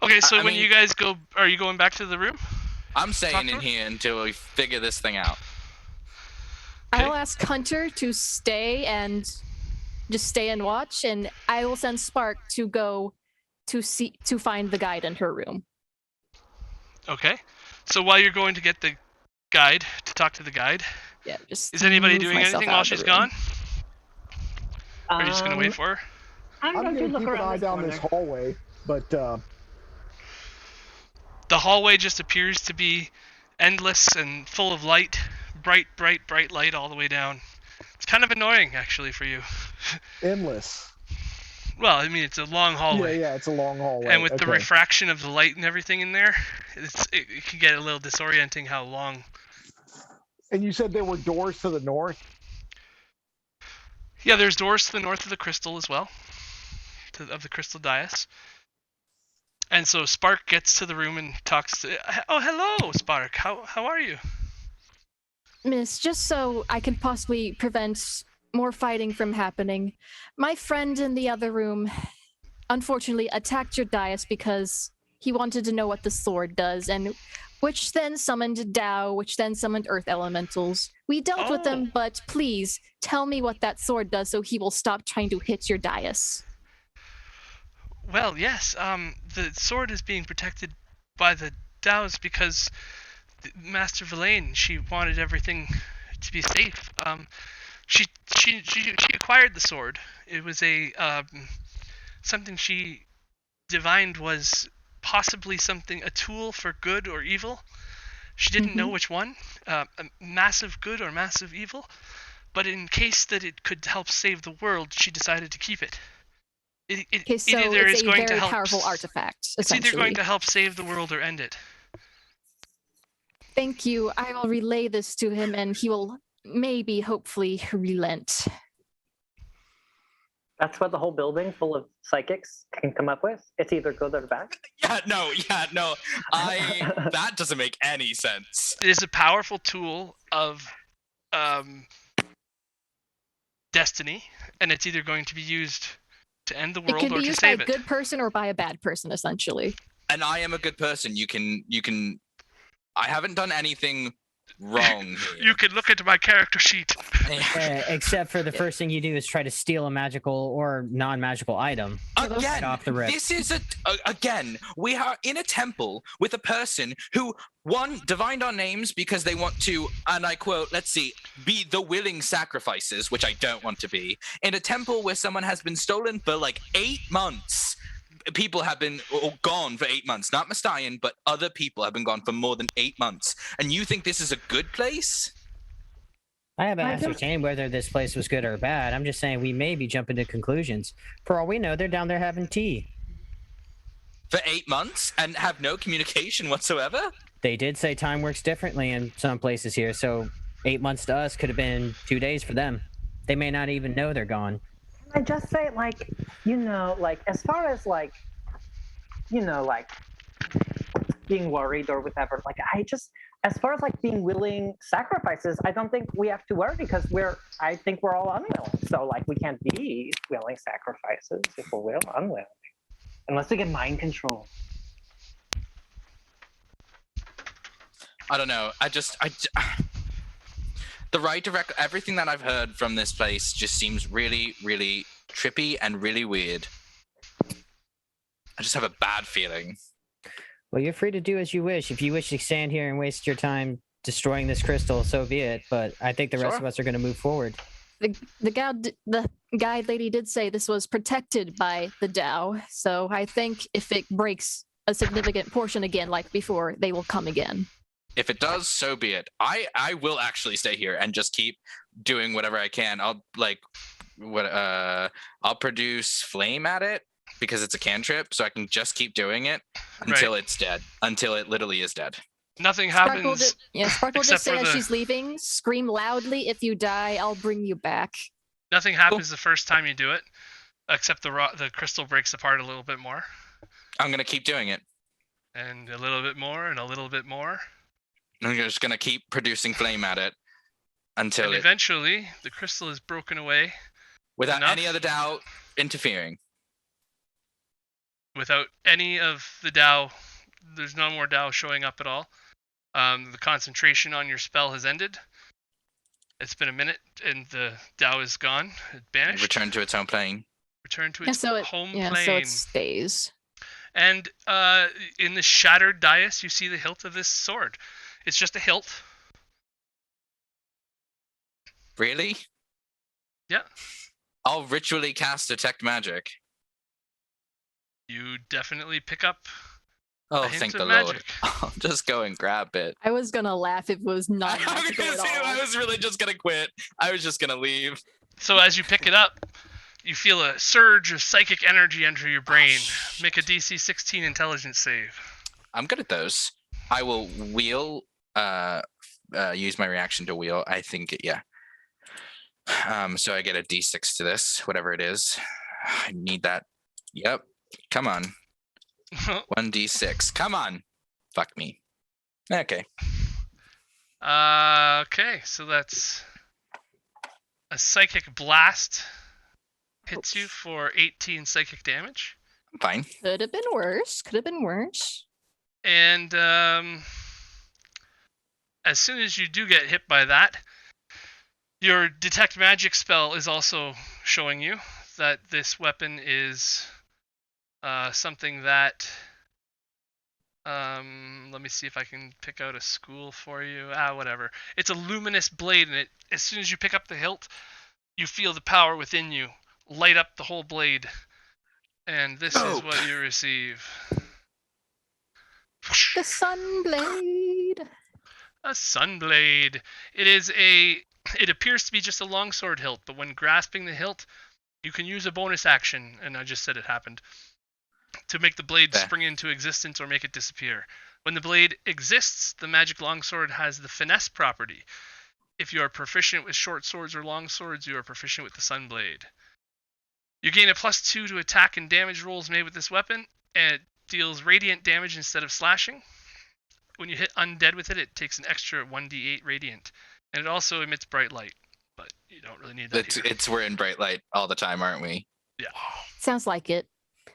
Okay, so I when mean- you guys go, are you going back to the room? I'm staying to in her? here until we figure this thing out. Okay. I'll ask Hunter to stay and just stay and watch, and I will send Spark to go to find the guide in her room. Okay. So while you're going to get the guide, to talk to the guide, Yeah, just is anybody move doing myself anything out while of the she's room. gone? Or are you just going to wait for her? I'm I'm going to gonna look keep an around eye this down corner. this hallway, but The hallway just appears to be endless and full of light. Bright, bright, bright light all the way down. It's kind of annoying actually for you. Endless. Well, I mean, it's a long hallway. Yeah, it's a long hallway. And with the Okay. refraction of the light and everything in there, it can get a little disorienting how long. And you said there were doors to the north? Yeah, there's doors to the north of the crystal as well, of the crystal dais. And so Spark gets to the room and talks to... Oh, hello, Spark. How are you? Miss, just so I can possibly prevent more fighting from happening, my friend in the other room unfortunately attacked your dais because he wanted to know what the sword does, and which then summoned Tao, which then summoned earth elementals. We dealt with them, but please tell me what that sword does so he will stop trying to hit your dais. Well, yes. The sword is being protected by the Taos because Master Villain, she wanted everything to be safe. She acquired the sword. It was a something she divined was possibly a tool for good or evil. She didn't know which one, a massive good or massive evil, but in case that it could help save the world, she decided to keep it. Okay, so it's a very powerful artifact, essentially. It's either going to help save the world or end it. Thank you. I will relay this to him, and he will maybe, hopefully, relent. That's what the whole building full of psychics can come up with. It's either good or bad. Yeah, no. That doesn't make any sense. It is a powerful tool of destiny, and it's either going to be used to end the world or to save it. It can be used by a good person or by a bad person, essentially. And I am a good person. You can. I haven't done anything wrong here. You can look into my character sheet. Except for the first thing you do is try to steal a magical or non-magical item. Again, off the rip. This is again. We are in a temple with a person who, one, divined our names because they want to, and I quote, let's see, be the willing sacrifices, which I don't want to be, in a temple where someone has been stolen for like 8 months. People have been gone for 8 months. Not Mustayan, but other people have been gone for more than 8 months. And you think this is a good place? I haven't ascertained whether this place was good or bad. I'm just saying we may be jumping to conclusions. For all we know, they're down there having tea. For 8 months and have no communication whatsoever? They did say time works differently in some places here, so 8 months to us could have been 2 days for them. They may not even know they're gone. I just say, like, as far as, like, being worried or whatever, like, as far as, like, being willing sacrifices, I don't think we have to worry because I think we're all unwilling. So, like, we can't be willing sacrifices if we're unwilling. Unless we get mind control. I don't know. The right direct, everything that I've heard from this place just seems really, really trippy and really weird. I just have a bad feeling. Well, you're free to do as you wish. If you wish to stand here and waste your time destroying this crystal, so be it. But I think the rest of us are going to move forward. The guide lady did say this was protected by the Tao, so I think if it breaks a significant portion again, like before, they will come again. If it does, so be it. I will actually stay here and just keep doing whatever I can. I'll produce flame at it because it's a cantrip, so I can just keep doing it until it's dead. Until it literally is dead. Nothing happens. Sparkle just say as she's leaving, scream loudly, if you die, I'll bring you back. Nothing happens the first time you do it, except the crystal breaks apart a little bit more. I'm gonna keep doing it. And a little bit more, and a little bit more. I'm just gonna keep producing flame at it until eventually the crystal is broken away without any other Tao interfering. Without any of the Tao, there's no more Tao showing up at all. The concentration on your spell has ended. It's been a minute, and the Tao is gone. It banished. Return to its own plane. Return to its home plane. So it stays. And in the shattered dais, you see the hilt of this sword. It's just a hilt. Really? Yeah. I'll ritually cast Detect Magic. You definitely pick up Oh, A hint thank of the magic. Lord. I'll just go and grab it. I was gonna laugh if it was not I was magical gonna at say, all. I was really just gonna quit. I was just gonna leave. So as you pick it up, you feel a surge of psychic energy enter your brain. Make a DC 16 intelligence save. I'm good at those. I will wheel. Use my reaction to wheel. I think yeah. So I get a D6 to this, whatever it is. I need that. Yep. Come on. 1d6. Come on. Fuck me. Okay. Okay, so that's a psychic blast. Hits you for 18 psychic damage. I'm fine. Could have been worse. Could have been worse. And as soon as you do get hit by that, your detect magic spell is also showing you that this weapon is something that let me see if I can pick out a school for you. Whatever. It's a luminous blade, and as soon as you pick up the hilt, you feel the power within you light up the whole blade. And this is what you receive. The Sunblade. A Sunblade. It appears to be just a longsword hilt, but when grasping the hilt, you can use a bonus action, and I just said it happened, to make the blade spring into existence or make it disappear. When the blade exists, the magic longsword has the finesse property. If you are proficient with short swords or long swords, you are proficient with the Sunblade. You gain a +2 to attack and damage rolls made with this weapon, and it deals radiant damage instead of slashing. When you hit undead with it, it takes an extra 1d8 radiant, and it also emits bright light, but you don't really need that here. We're in bright light all the time, aren't we? Yeah. Sounds like it.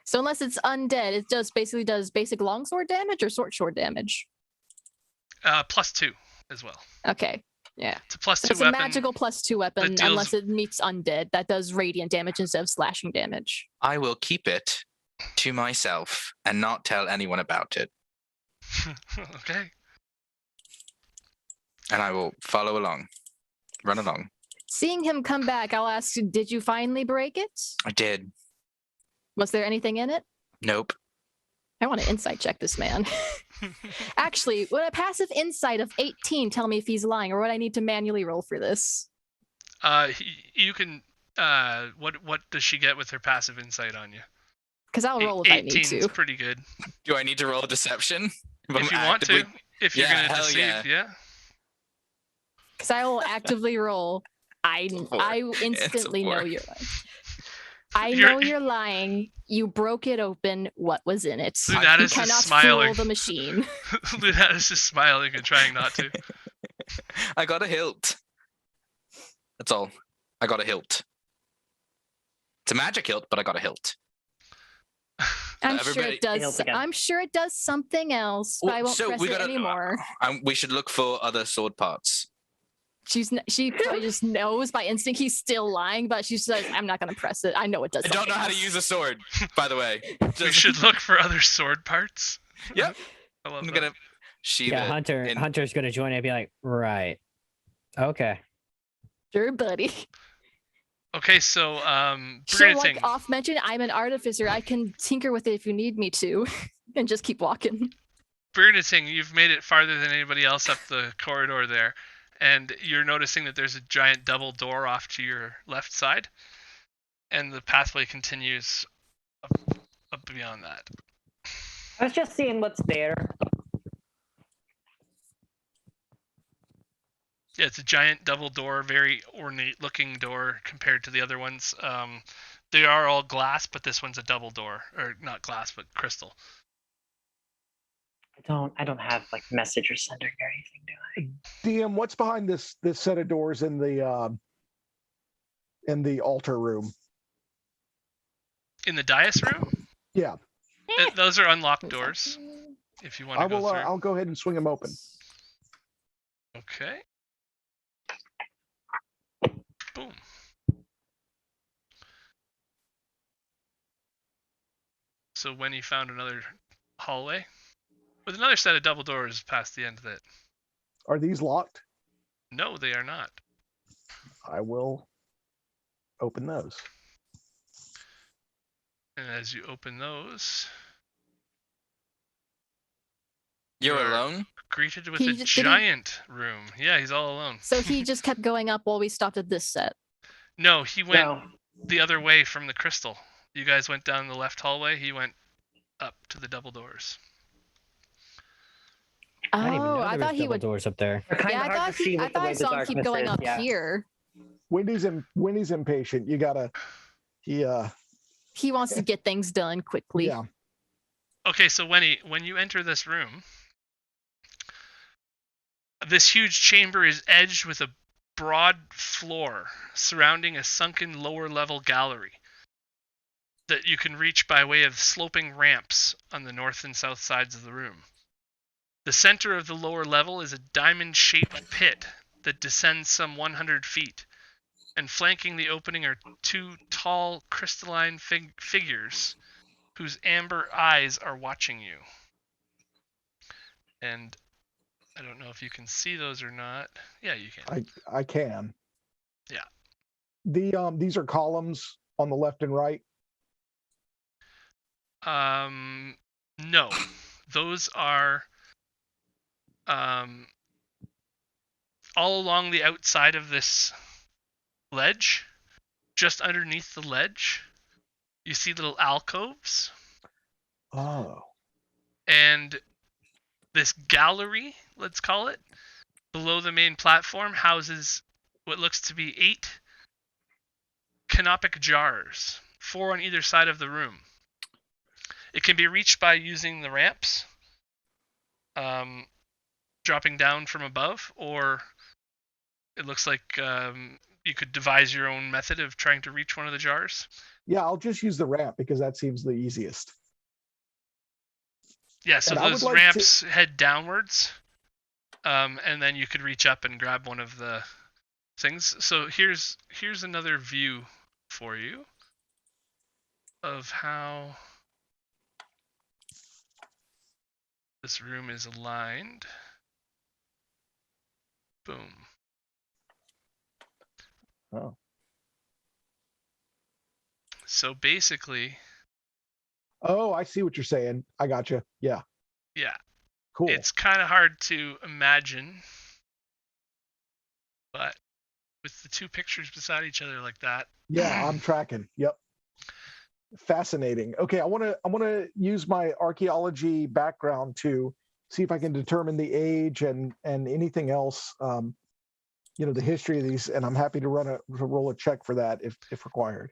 So unless it's undead, it basically does basic longsword damage or short damage. +2 as well. Okay. Yeah. It's a +2 So it's weapon. a magical +2 weapon deals- unless it meets undead. That does radiant damage instead of slashing damage. I will keep it to myself and not tell anyone about it. Okay. And I will follow along. Run along. Seeing him come back, I'll ask, did you finally break it? I did. Was there anything in it? Nope. I want to insight check this man. Actually, would a passive insight of 18 tell me if he's lying, or would I need to manually roll for this? You can. What does she get with her passive insight on you? Because I'll roll if I need 18 is to. pretty good. Do I need to roll a deception? If you want to. If you're Yeah, gonna hell deceive, yeah. Because I will actively roll. I instantly know four. you're lying. I know you're lying. You broke it open. What was in it? Lunatus You is cannot smiling. fool the machine. Lunatus is smiling and trying not to. I got a hilt. That's all. I got a hilt. It's a magic hilt, but I got a hilt. I'm sure Everybody- it does. Nails again. I'm sure it does something else, but I won't press it anymore. We should look for other sword parts. She probably just knows by instinct he's still lying, but she says, "I'm not going to press it. I know it does." I don't know how to use a sword, by the way. We should look for other sword parts. Yep. I love I'm that. gonna sheath Yeah, it. Hunter's gonna join and be like, right. Okay. Sure, buddy. Okay, so So, Bruniting. like off mention, I'm an artificer. I can tinker with it if you need me to, and just keep walking. Bruniting, you've made it farther than anybody else up the corridor there, and you're noticing that there's a giant double door off to your left side, and the pathway continues up beyond that. I was just seeing what's there. Yeah, it's a giant double door, very ornate looking door compared to the other ones. They are all glass, but this one's a double door, or not glass, but crystal. I don't have like message or sender or anything, do I? DM, what's behind this set of doors in the altar room? In the dais room, Yeah, those are unlocked doors. If you want I to go will. through. I'll go ahead and swing them open. Okay. Boom. So when you found another hallway with another set of double doors past the end of it. Are these locked? No, they are not. I will open those. And as you open those, You're You're alone? Greeted with He a just- did he- giant room. Yeah, he's all alone. So he just kept going up while we stopped at this set. No, he went No. the other way from the crystal. You guys went down the left hallway. He went up to the double doors. I didn't even Oh, know I there thought was he double would. doors up there. They're kind Yeah, of I hard thought to see he. I with the thought way I the saw him keep darkness going is, up yeah. here. Wendy's impatient. You gotta. He wants to get things done quickly. Yeah. Okay, so when you enter this room, this huge chamber is edged with a broad floor surrounding a sunken lower level gallery that you can reach by way of sloping ramps on the north and south sides of the room. The center of the lower level is a diamond-shaped pit that descends some 100 feet, and flanking the opening are two tall crystalline figures whose amber eyes are watching you. And I don't know if you can see those or not. Yeah, you can. I can. Yeah. These are columns on the left and right. No. Those are all along the outside of this ledge, just underneath the ledge, you see little alcoves. Oh. And this gallery, let's call it, below the main platform houses what looks to be 8 canopic jars, 4 on either side of the room. It can be reached by using the ramps, dropping down from above, or it looks like you could devise your own method of trying to reach one of the jars. Yeah, I'll just use the ramp because that seems the easiest. Yeah, so And I would those like ramps head downwards, and then you could reach up and grab one of the things. So here's another view for you of how this room is aligned. Boom. Oh. So basically, Oh, I see what you're saying. I gotcha. Yeah. yeah, Cool. it's kind of hard to imagine, but with the two pictures beside each other like that. Yeah, I'm tracking. Yep. Fascinating. Okay, I want to use my archaeology background to see if I can determine the age and anything else. The history of these, and I'm happy to roll a check for that if required.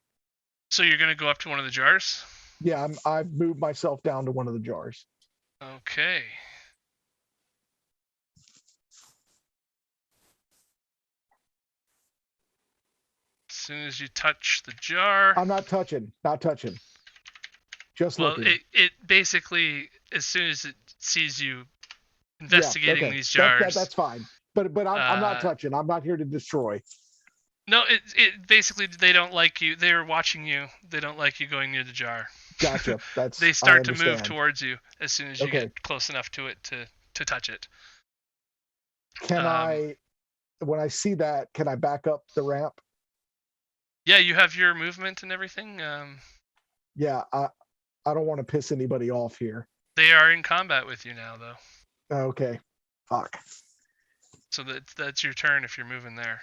So you're gonna go up to one of the jars? Yeah, I've moved myself down to one of the jars. Okay. As soon as you touch the jar, I'm not touching. Just well, looking. it basically, as soon as it sees you investigating these jars, that's fine. But I'm not uh, touching. I'm not here to destroy. no, it basically, they don't like you. They're watching you. They don't like you going near the jar. Gotcha. That's They I start to move understand. towards you as soon as you Okay. get close enough to it to touch it. Can I, when I see that, can I back up the ramp? Yeah, you have your movement and everything. Yeah, I don't want to piss anybody off here. They are in combat with you now, though. Okay. Fuck. So that's your turn if you're moving there.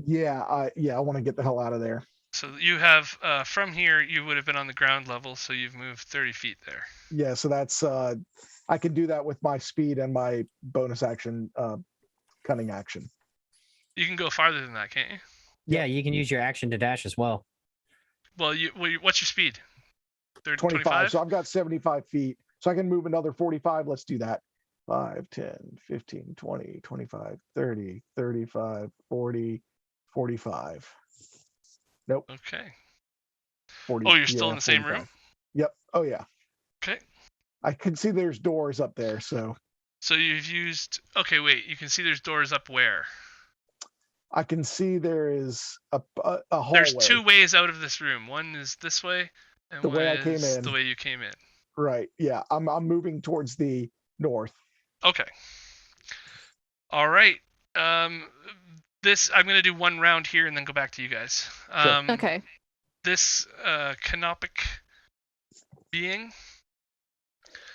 Yeah, I want to get the hell out of there. So you have from here you would have been on the ground level, so you've moved 30 feet there. Yeah, so that's I can do that with my speed and my bonus action, cunning action. You can go farther than that, can't you? Yeah, you can use your action to dash as well. Well, what's your speed? 25. So I've got 75 feet. So I can move another 45. Let's do that. 5, 10, 15, 20, 25, 30, 35, 40, 45. Nope. Okay. 40. Oh, you're still yeah, in the same 45. room? Yep. Oh yeah. Okay. I can see there's doors up there. So you've used. Okay, wait. You can see there's doors up where? I can see there is a hallway. There's 2 ways out of this room. One is this way, and The one way I came is in. the way you came in. Right. Yeah. I'm moving towards the north. Okay. All right. This I'm gonna do one round here and then go back to you guys. Okay. This canopic being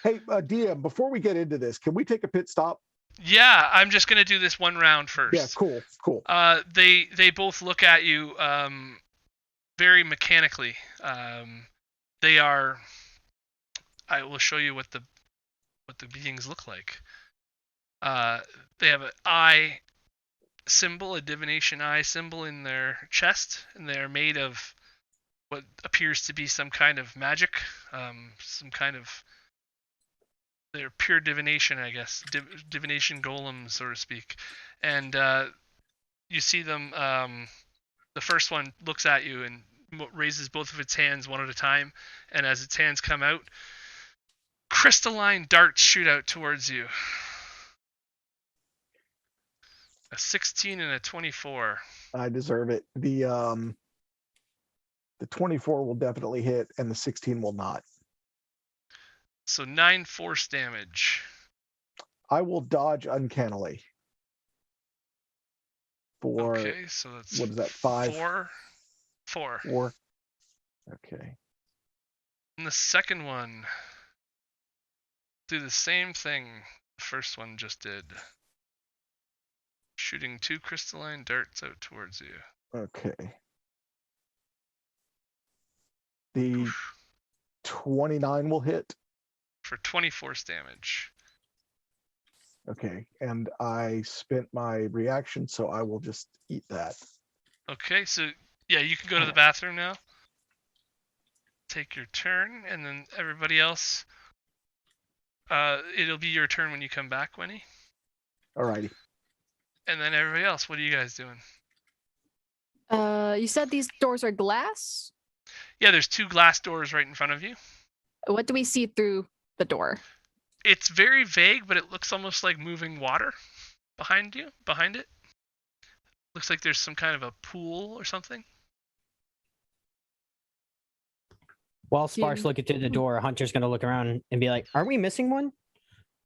Hey, DM, before we get into this, can we take a pit stop? Yeah, I'm just gonna do this one round first. Yeah, cool. They both look at you very mechanically. They are. I will show you what the beings look like. They have an eye symbol, a divination eye symbol in their chest, and they are made of what appears to be some kind of magic, some kind of. They're pure divination, I guess, divination golems, so to speak, and you see them. The first one looks at you and raises both of its hands one at a time, and as its hands come out, crystalline darts shoot out towards you. A 16 and a 24. I deserve it. The 24 will definitely hit, and the 16 will not. So 9 force damage. I will dodge uncannily. For Okay, so that's what is that? 5? 4. 4. Okay. And the second one, do the same thing the first one just did. Shooting 2 crystalline darts out towards you. Okay. The 29 will hit. For 20 force damage. Okay, and I spent my reaction, so I will just eat that. Okay, so yeah, you can go to the bathroom now. Take your turn, and then everybody else. It'll be your turn when you come back, Winnie. Alrighty. And then everybody else, what are you guys doing? You said these doors are glass. Yeah, there's 2 glass doors right in front of you. What do we see through the door? It's very vague, but it looks almost like moving water behind it. Looks like there's some kind of a pool or something. While Spark's looking through the door, Hunter's going to look around and be like, "Are we missing one?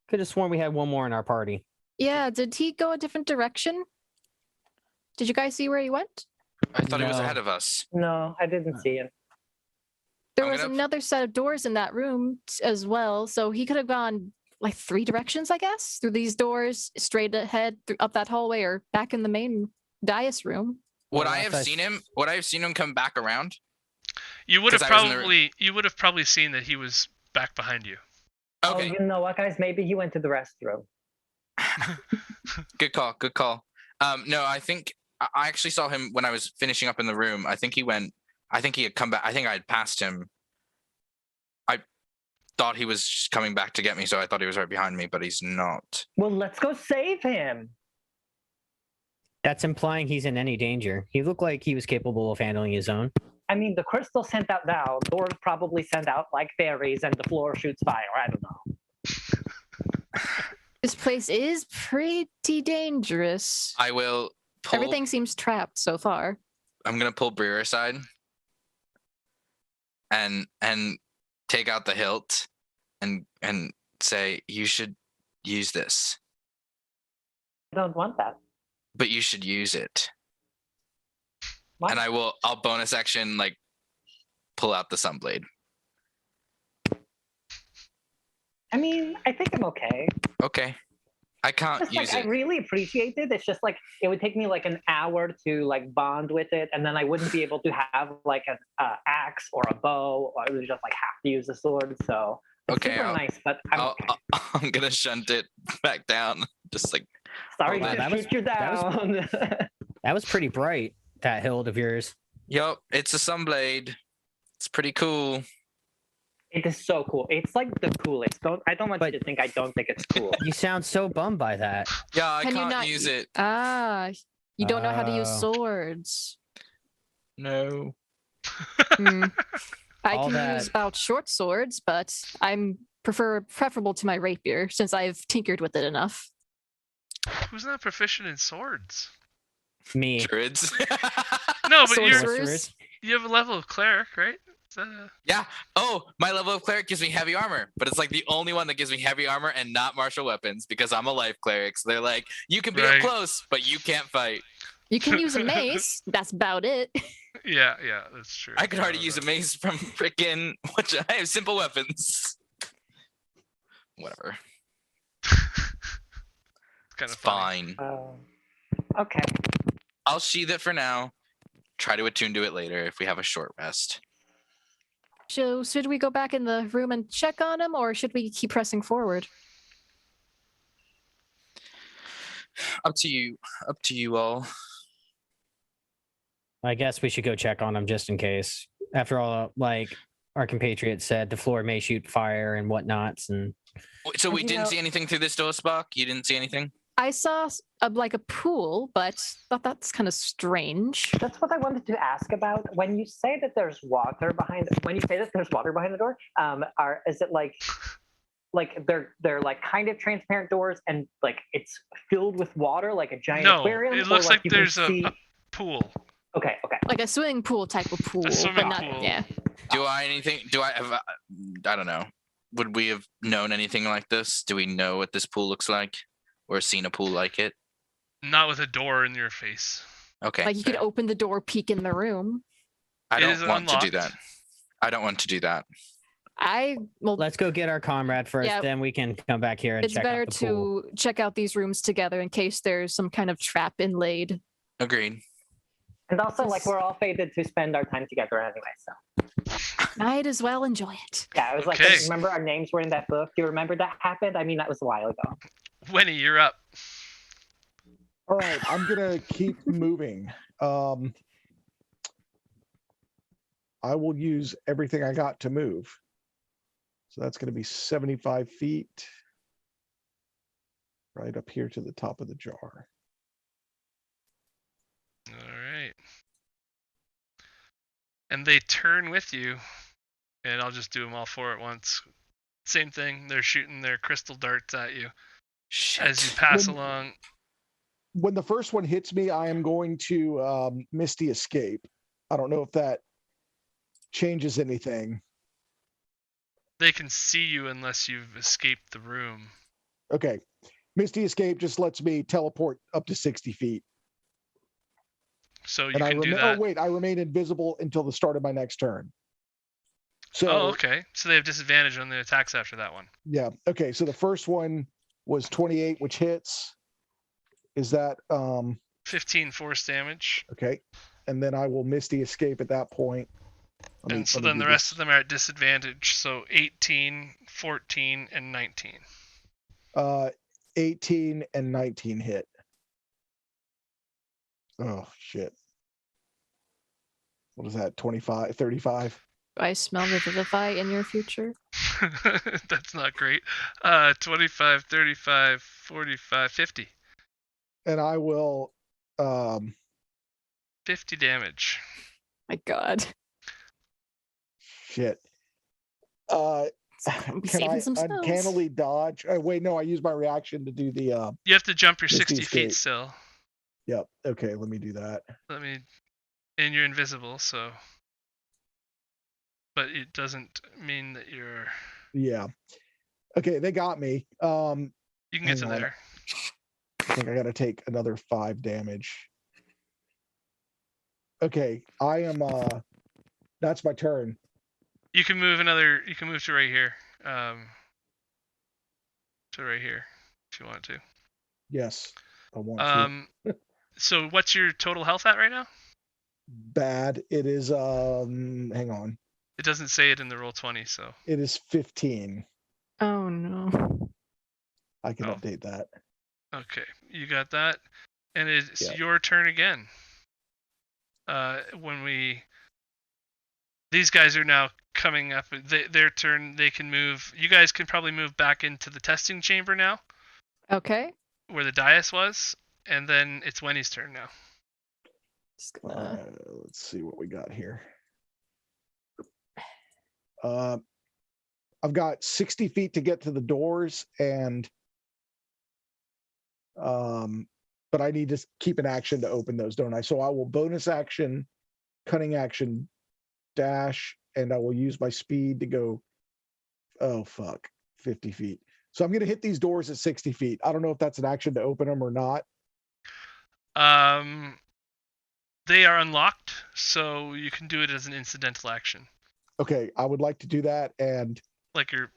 Could have sworn we had one more in our party." Yeah, did he go a different direction? Did you guys see where he went? I thought he was No. ahead of us. No, I didn't see him. There I'm was gonna- another set of doors in that room as well, so he could have gone like 3 directions, I guess, through these doors, straight ahead, up that hallway, or back in the main dais room. Would Well, I have that's- seen him? Would I have seen him come back around? You would have 'Cause I was in the probably seen that he was back behind you. Okay, Oh, you know what, guys? Maybe he went to the restroom. good call. Good call. No, I think I actually saw him when I was finishing up in the room. I think he had come back. I think I had passed him. I thought he was coming back to get me, so I thought he was right behind me, but he's not. Well, let's go save him. That's implying he's in any danger. He looked like he was capable of handling his own. I mean, the crystal sent out now. Doors probably send out like fairies, and the floor shoots fire. I don't know. This place is pretty dangerous. I will pull. Everything seems trapped so far. I'm gonna pull Breer aside and take out the hilt and say, "You should use this, I don't want that. but you should use it." What? And I'll bonus action like pull out the sunblade. I mean, I think I'm okay. Okay, I can't Just use like, I it. really appreciate it. It's just like it would take me like an hour to like bond with it, and then I wouldn't be able to have like an axe or a bow, or I would just like have to use a sword. So it's Okay, super I'll- nice, but I'm okay. I'm gonna shunt it back down. Just like Sorry wow, to that was- shoot you that was- down. That was pretty bright, that hilt of yours. yup, it's a sunblade. It's pretty cool. It is so cool. It's like the coolest. I don't want you But- to think I don't think it's cool. You sound so bummed by that. Yeah, I Can you can't not- use it. You don't know how to use Oh. swords. No. Hmm. I All can that- use about short swords, but I'm preferable to my rapier since I've tinkered with it enough. Who's not proficient in swords? Me. Druids. No, but Sorcerers. you have a level of cleric, right? Is that Yeah. Oh, my level of cleric gives me heavy armor, but it's like the only one that gives me heavy armor and not martial weapons because I'm a life cleric. So they're like, you can be Right. up close, but you can't fight. You can use a mace. That's about it. Yeah, that's true. I could already use a mace from frickin' which I have simple weapons. whatever. It's kind It's of funny. fine. Okay. I'll sheath it for now. Try to attune to it later if we have a short rest. So, should we go back in the room and check on him, or should we keep pressing forward? Up to you. Up to you all. I guess we should go check on him just in case. After all, like our compatriot said, the floor may shoot fire and whatnots. And So And we you didn't know- see anything through this door, Spock? You didn't see anything? I saw like a pool, but thought that's kind of strange. That's what I wanted to ask about. When you say that there's water behind the door, is it like they're like kind of transparent doors and like it's filled with water like a giant No, aquarium? it or, looks like you can there's a see- pool. Okay. Like a swimming pool type of pool, swimming but not pool. yeah. Do I have, I don't know. Would we have known anything like this? Do we know what this pool looks like? Or seen a pool like it? Not with a door in your face. Okay. Like you could fair. open the door, peek in the room. I It is don't want to do that. unlocked. I don't want to do that. Well, let's go get our comrade first, Yeah. then we can come back here and it's check better out the pool. to check out these rooms together in case there's some kind of trap inlaid. Agreed. And also, like, Yes. we're all fated to spend our time together anyway. So Might as well enjoy it. yeah, I was like, Okay. remember our names were in that book? Do you remember that happened? I mean, that was a while ago. Winnie, you're up. All right, I'm gonna keep moving. I will use everything I got to move. So that's gonna be 75 feet. Right up here to the top of the jar. All right. And they turn with you, and I'll just do them all four at once. Same thing. They're shooting their crystal darts at you Shit. as you pass When- along. When the first one hits me, I am going to Misty Escape. I don't know if that changes anything. They can see you unless you've escaped the room. Okay. Misty Escape just lets me teleport up to 60 feet. So you And I can do remain, that. oh wait, I remain invisible until the start of my next turn. So Oh, okay. So they have disadvantage on the attacks after that one. yeah. Okay. So the first one was 28, which hits. Is that 15 force damage. okay? And then I will Misty Escape at that point. And so then the rest of them are at disadvantage. So 18, 14, and 19. 18 and 19 hit. Oh shit. What is that? 25, 35? I smell the vivify in your future. That's not great. 25, 35, 45, 50. And I will 50 damage. My God. shit. Be Can saving I some spells. uncannily dodge? Wait, no, I used my reaction to do the You have to jump your Misty 60 feet escape. still. Yep. Okay, let me do that. And you're invisible, so. But it doesn't mean that you're. Yeah. Okay, they got me. You can get to Hang on. there. I think I gotta take another 5 damage. Okay, I am that's my turn. You can move another. You can move to right here. To right here, if you want to. Yes. I want to. So what's your total health at right now? Bad. It is hang on. It doesn't say it in the roll 20, so. It is 15. Oh no. I can Oh. update that. Okay, you got that, and it's Yeah. your turn again. These guys are now coming up. Their turn. They can move. You guys can probably move back into the testing chamber now, Okay. where the dais was, and then it's Wenny's turn now. Just gonna... Let's see what we got here. I've got 60 feet to get to the doors, and but I need to keep an action to open those, don't I? So I will bonus action, cunning action, dash, and I will use my speed to go. Oh fuck, 50 feet. So I'm gonna hit these doors at 60 feet. I don't know if that's an action to open them or not. They are unlocked, so you can do it as an incidental action. Okay, I would like to do that, and like you're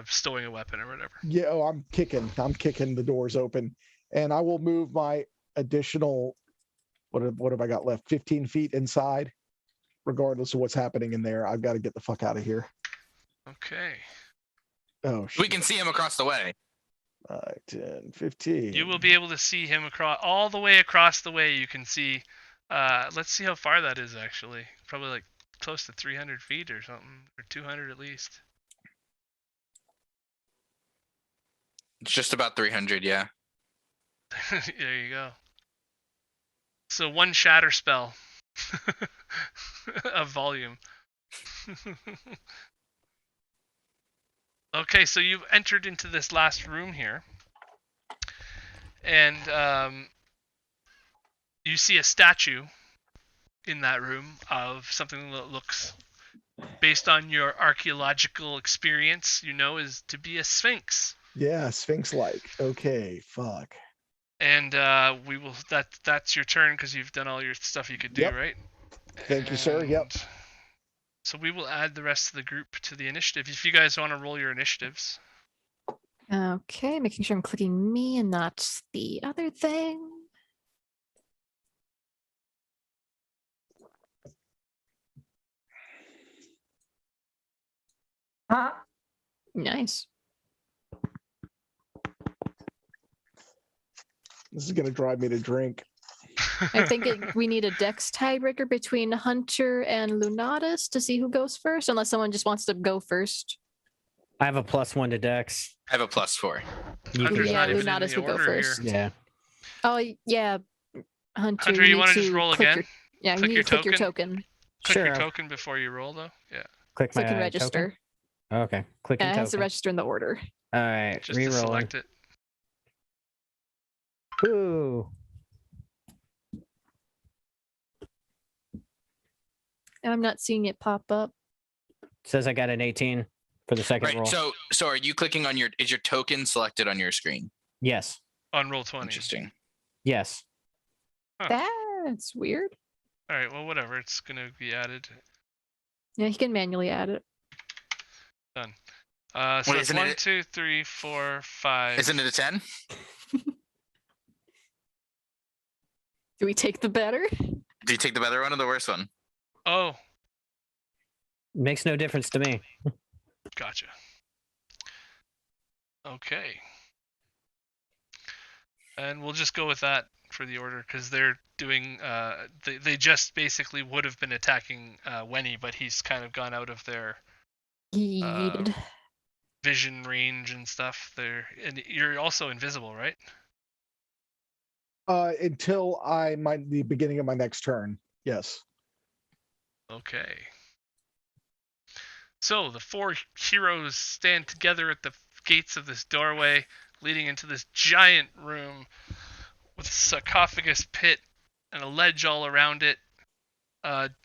stowing a weapon or whatever. Yeah, I'm kicking the doors open, and I will move my additional. What have I got left? 15 feet inside. Regardless of what's happening in there, I've got to get the fuck out of here. Okay. Oh shit. We can see him across the way. 5, 10, 15. You will be able to see him all the way across the way. You can see. Let's see how far that is actually. Probably like close to 300 feet or something, or 200 at least. It's just about 300, yeah. There you go. So 1 shatter spell of volume. Okay, so you've entered into this last room here, and you see a statue in that room of something that looks, based on your archaeological experience, is to be a sphinx. Yeah, Sphinx-like. Okay, fuck. And we will. That's your turn because you've done all your stuff you could do, Yep. right? Thank you, sir. Yep. And so we will add the rest of the group to the initiative. If you guys want to roll your initiatives. Okay, making sure I'm clicking me and not the other thing. Huh? Nice. This is gonna drive me to drink. I think we need a dex tiebreaker between Hunter and Lunatus to see who goes first, unless someone just wants to go first. I have a +1 to Dex. I have a +4. You Hunter's can- Yeah, not even in Lunatus the would go order first. here. Yeah. Oh yeah, Hunter. Hunter, you want to just roll click again? Yeah, Click you your need to click your token? token. Click Sure. your token before you roll, though. Yeah. Click So my you can token? register. Okay. Clicking Yeah, it has to token. register in the order. All right. Just to Rerolling. select it. Ooh. And I'm not seeing it pop up. Says I got an 18 for the second Right. roll. So are you clicking on is your token selected on your screen? Yes. On roll 20. Interesting. Yes. Huh. That's weird. All right. Well, whatever. It's gonna be added. Yeah, he can manually add it. So Wait, it's isn't 1, it- 2, 3, 4, 5. Isn't it a 10? Do we take the better? Do you take the better one or the worse one? Oh, Makes no difference to me. gotcha. Okay. And we'll just go with that for the order because they're doing. They just basically would have been attacking Wenny, but he's kind of gone out of their Yeeted. vision range and stuff. And you're also invisible, right? Until the beginning of my next turn. Yes. Okay. So the 4 heroes stand together at the gates of this doorway leading into this giant room with a sarcophagus pit and a ledge all around it.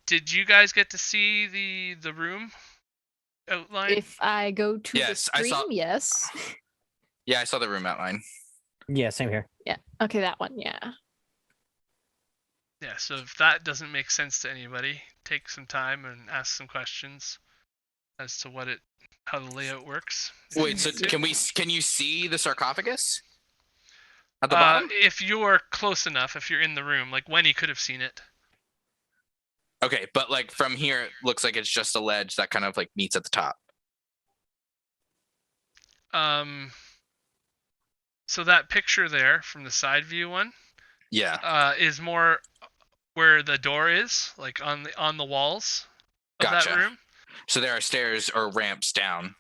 Did you guys get to see the room outline? If I go to Yes, the I stream, saw- yes. Yeah, I saw the room outline. Yeah, same here. Yeah. Okay, that one. Yeah. Yeah, so if that doesn't make sense to anybody, take some time and ask some questions as to how the layout works. Wait, so can you see the sarcophagus at the bottom? If you're close enough, if you're in the room, like Wenny could have seen it. Okay, but like from here, it looks like it's just a ledge that kind of like meets at the top. So that picture there from the side view one, Yeah. is more where the door is, like on the walls of Gotcha. that room. So there are stairs or ramps down.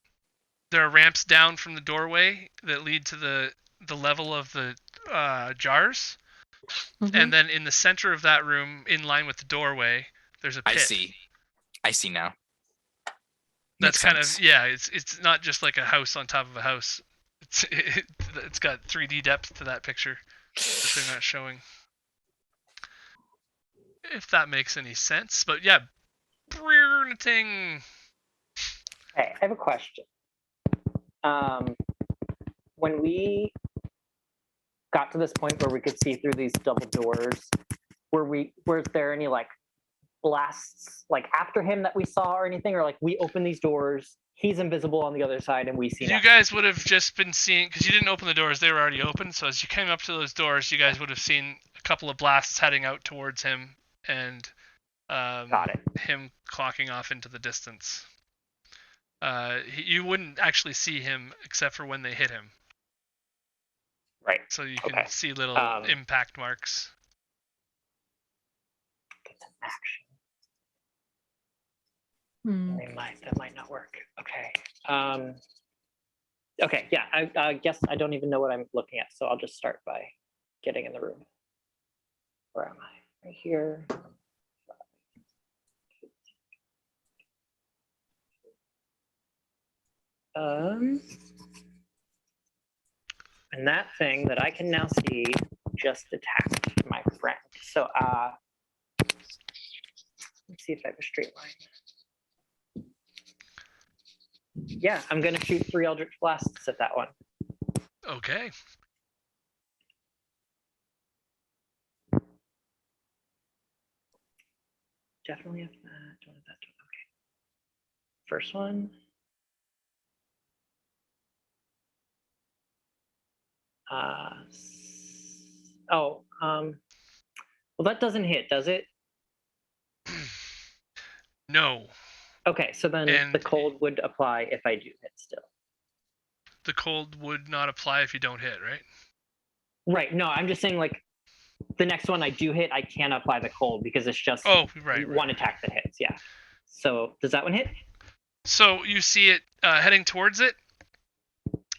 There are ramps down from the doorway that lead to the level of the jars, Mhm. and then in the center of that room, in line with the doorway, there's a pit. I see now. That's Makes kind sense. of, yeah. It's not just like a house on top of a house. It's got 3D depth to that picture that they're not showing. If that makes any sense, but yeah, brilliant. Hey, I have a question. When we got to this point where we could see through these double doors, was there any like blasts like after him that we saw or anything, or like we opened these doors, he's invisible on the other side, and we see. You nothing. guys would have just been seeing, because you didn't open the doors; they were already open. So as you came up to those doors, you guys would have seen a couple of blasts heading out towards him, and Got it. him clocking off into the distance. You wouldn't actually see him except for when they hit him. Right. So you can Okay. see little impact marks. That's an action. Hmm. That might not work. Okay. Okay. Yeah. I guess I don't even know what I'm looking at, so I'll just start by getting in the room. Where am I? Right here. And that thing that I can now see just attacked my friend. So let's see if I have a straight line. Yeah, I'm gonna shoot 3 Eldritch Blasts at that one. Okay. Definitely have that. Don't have that. Okay. First one. Well, that doesn't hit, does it? No. Okay, so then And- the cold would apply if I do hit still. The cold would not apply if you don't hit, right? Right. No, I'm just saying like the next one I do hit, I can't apply the cold because it's just Right. one attack that hits. Yeah. So does that one hit? So you see it heading towards it,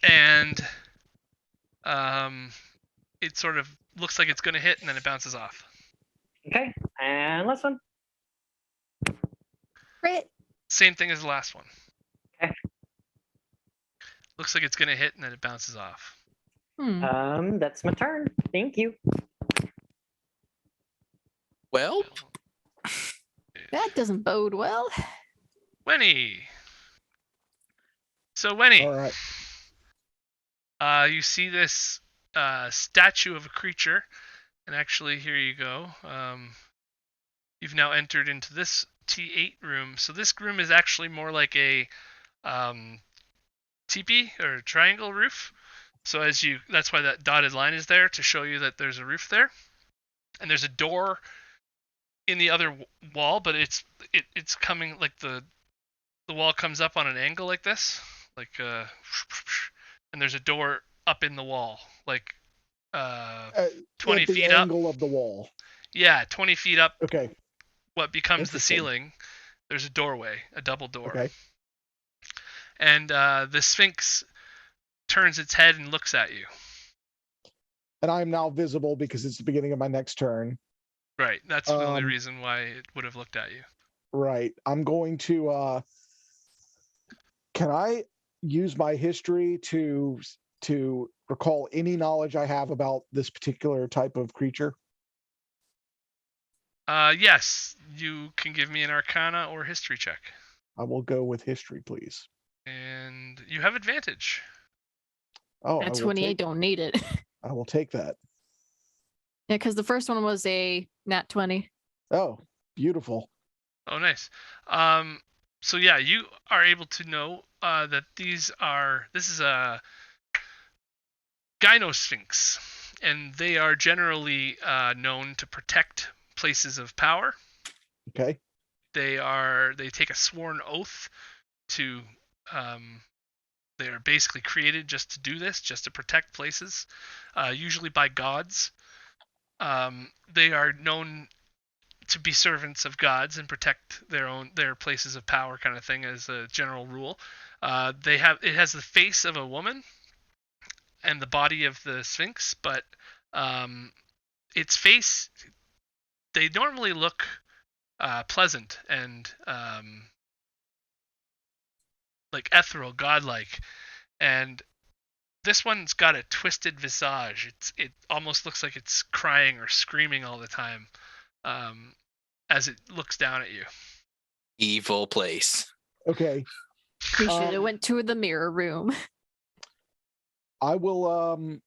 and it sort of looks like it's going to hit, and then it bounces off. Okay. And last one. Crit. Same thing as the last one. Okay. Looks like it's going to hit, and then it bounces off. That's my turn. Thank you. Well, That doesn't bode well. Wenny. So Wenny, All right. you see this statue of a creature, and actually here you go. You've now entered into this T8 room. So this room is actually more like a teepee or triangle roof. So that's why that dotted line is there, to show you that there's a roof there, and there's a door in the other wall, but it's coming like the wall comes up on an angle like this, like and there's a door up in the wall, like 20 at the feet up. angle of the wall. Yeah, 20 feet up. Okay. What becomes the Interesting. ceiling? There's a doorway, a double door. Okay. And the Sphinx turns its head and looks at you. And I'm now visible because it's the beginning of my next turn. Right. That's the only reason why it would have looked at you. Right. I'm going to can I use my history to recall any knowledge I have about this particular type of creature? Yes, you can give me an Arcana or History check. I will go with history, please. And you have advantage. Oh, At 28, don't need it. I will take that. Yeah, because the first one was a nat 20. Oh, beautiful. Oh, nice. So yeah, you are able to know that this is a Gynosphinx, and they are generally known to protect places of power. Okay. They take a sworn oath to they are basically created just to do this, just to protect places, usually by gods. They are known to be servants of gods and protect their places of power, kind of thing, as a general rule. It has the face of a woman and the body of the Sphinx, but its face, they normally look pleasant and like ethereal, godlike, and this one's got a twisted visage. It almost looks like it's crying or screaming all the time as it looks down at you. Evil place. Okay. We should have went to the mirror room. I will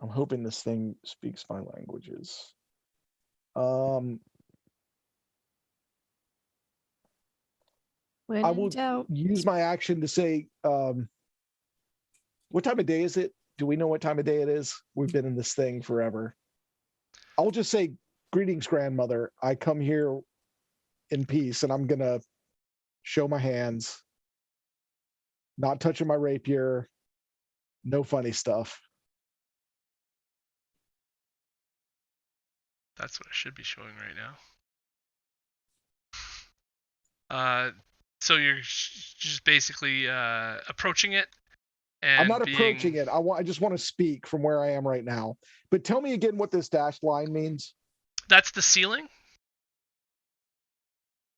I'm hoping this thing speaks my languages. I When in will doubt. use my action to say, what time of day is it? Do we know what time of day it is? We've been in this thing forever. I'll just say, greetings, grandmother. I come here in peace, and I'm going to show my hands, not touching my rapier, no funny stuff. That's what I should be showing right now. So you're just basically approaching it, and I'm not approaching it. I just want to speak from where I am right now. But tell me again what this dashed line means. That's the ceiling.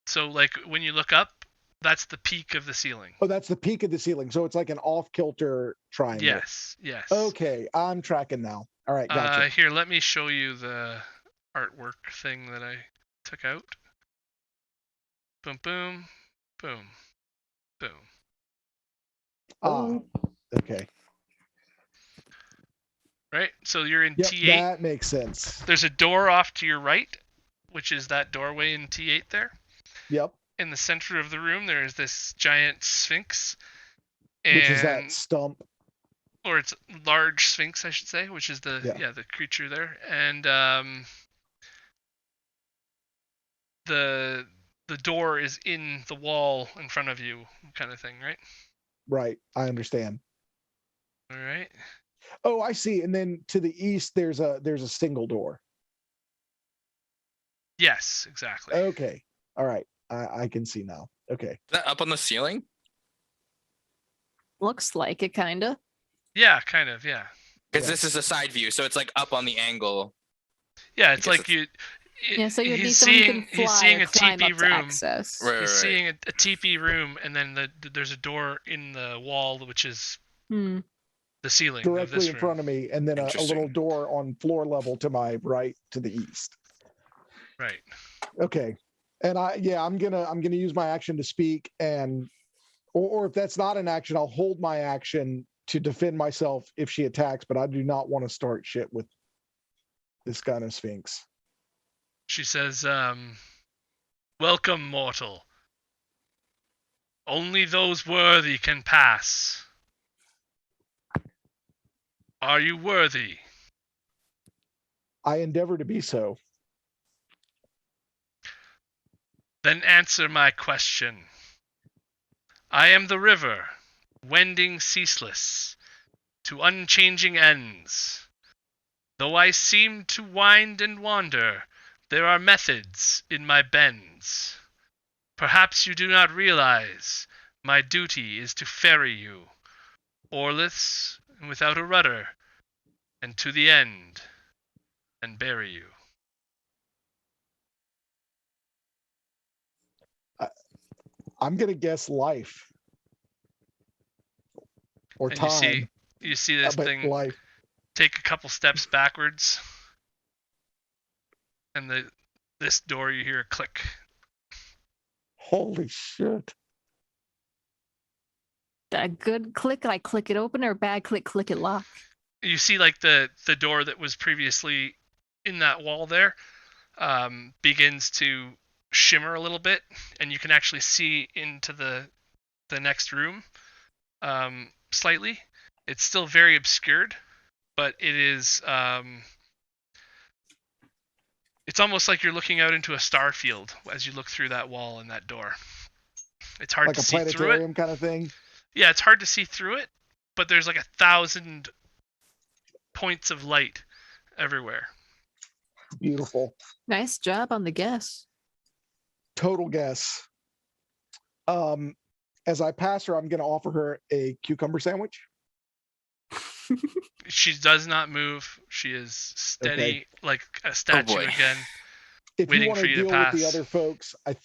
So like when you look up, that's the peak of the ceiling. Oh, that's the peak of the ceiling. So it's like an off-kilter triangle. Yes. Okay, I'm tracking now. All right, gotcha. Here, let me show you the artwork thing that I took out. Boom, boom, boom, boom. Okay. Right? So you're in Yep, T8. that makes sense. There's a door off to your right, which is that doorway in T8 there. Yep. In the center of the room, there is this giant sphinx. Which is that stump. Or it's large sphinx, I should say, which is the the creature there. And the door is in the wall in front of you, kind of thing, right? Right, I understand. All right. Oh, I see. And then to the east, there's a single door. Yes, exactly. Okay. All right. I can see now. Okay. Is that up on the ceiling? Looks like it, kinda. Yeah, kind of. Yeah. Because this is a side view, so it's like up on the angle. Yeah, it's like you. Yeah, so you need he's someone who seeing can fly he's seeing or a climb teepee up to room. access. Right, He's seeing a teepee room, and then there's a door in the wall, which is Hmm. the ceiling Directly of this in room. front of me, and then a little door on floor level to my right to the east. Right. Okay. And I'm gonna use my action to speak, and or if that's not an action, I'll hold my action to defend myself if she attacks, but I do not want to start shit with this kind of sphinx. She says, "Welcome, mortal. Only those worthy can pass. Are you worthy?" I endeavor to be so. Then answer my question. I am the river, wending ceaseless, to unchanging ends. Though I seem to wind and wander, there are methods in my bends. Perhaps you do not realize my duty is to ferry you, oarless and without a rudder, and to the end, and bury you. I'm gonna guess life or And time. you see this but thing life. take a couple steps backwards, and this door, you hear a click. Holy shit! A good click, I click it open, or bad click, click it lock. You see, like the door that was previously in that wall there, begins to shimmer a little bit, and you can actually see into the next room, slightly. It's still very obscured, but it is. It's almost like you're looking out into a star field as you look through that wall and that door. It's hard Like to a see through it. planetarium kind of thing. Yeah, it's hard to see through it, but there's like 1,000 points of light everywhere. Beautiful. Nice job on the guess. Total guess. As I pass her, I'm gonna offer her a cucumber sandwich. She does not move. She is steady, like a statue boy. again. If Waiting you want for to you to deal with the pass. other folks, I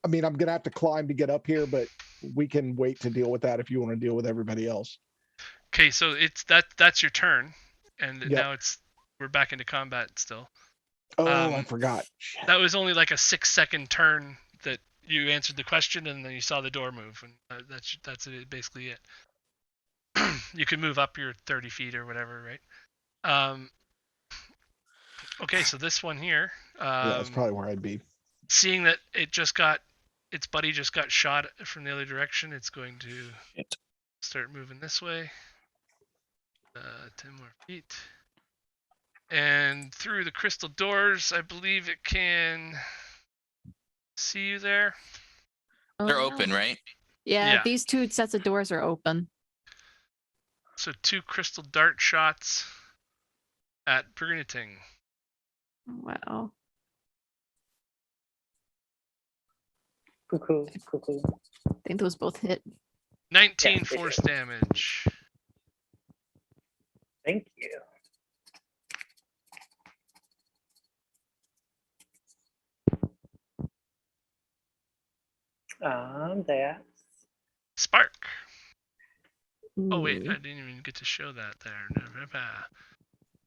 mean, I'm gonna have to climb to get up here, but we can wait to deal with that if you want to deal with everybody else. Okay, so that's your turn, and Yep. now we're back into combat still. Oh, I forgot. Shit. That was only like a 6-second turn that you answered the question, and then you saw the door move, and that's basically it. You can move up your 30 feet or whatever, right? Okay, so this one here. Yeah, that's probably where I'd be. Seeing that its buddy just got shot from the other direction, it's going to start moving this way. 10 more feet. And through the crystal doors, I believe it can see you there. Oh, They're no. open, right? Yeah, Yeah. these 2 sets of doors are open. So 2 crystal dart shots at Bruniting. Wow. Cuckoo. I think those both hit. 19 Yes, they force do. damage. Thank you. That's Spark. Oh wait, Ooh. I didn't even get to show that there.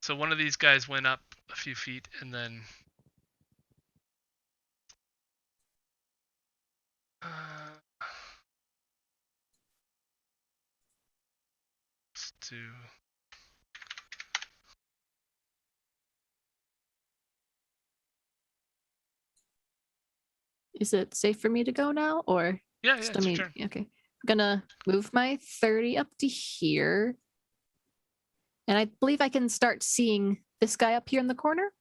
So one of these guys went up a few feet and then let's do Is it safe for me to go now, or yeah, just it's your me? turn. Okay, I'm gonna move my 30 up to here, and I believe I can start seeing this guy up here in the corner.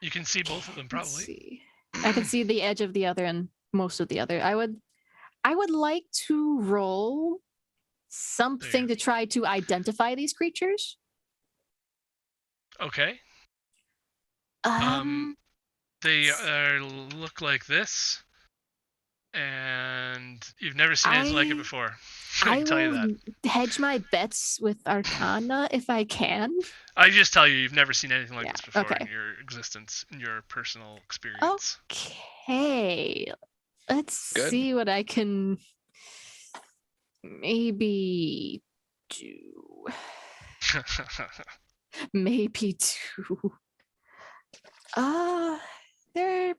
You can see both of them Let's probably. see. I can see the edge of the other and most of the other. I would like to roll something to try to identify these creatures. Okay. They look like this, and you've never seen anything like it before. I can tell you that. will hedge my bets with Arcana if I can. I just tell you, you've never seen anything like Yeah, this before okay. in your existence, in your personal experience. Okay. Let's Good. see what I can maybe do. Maybe do. They're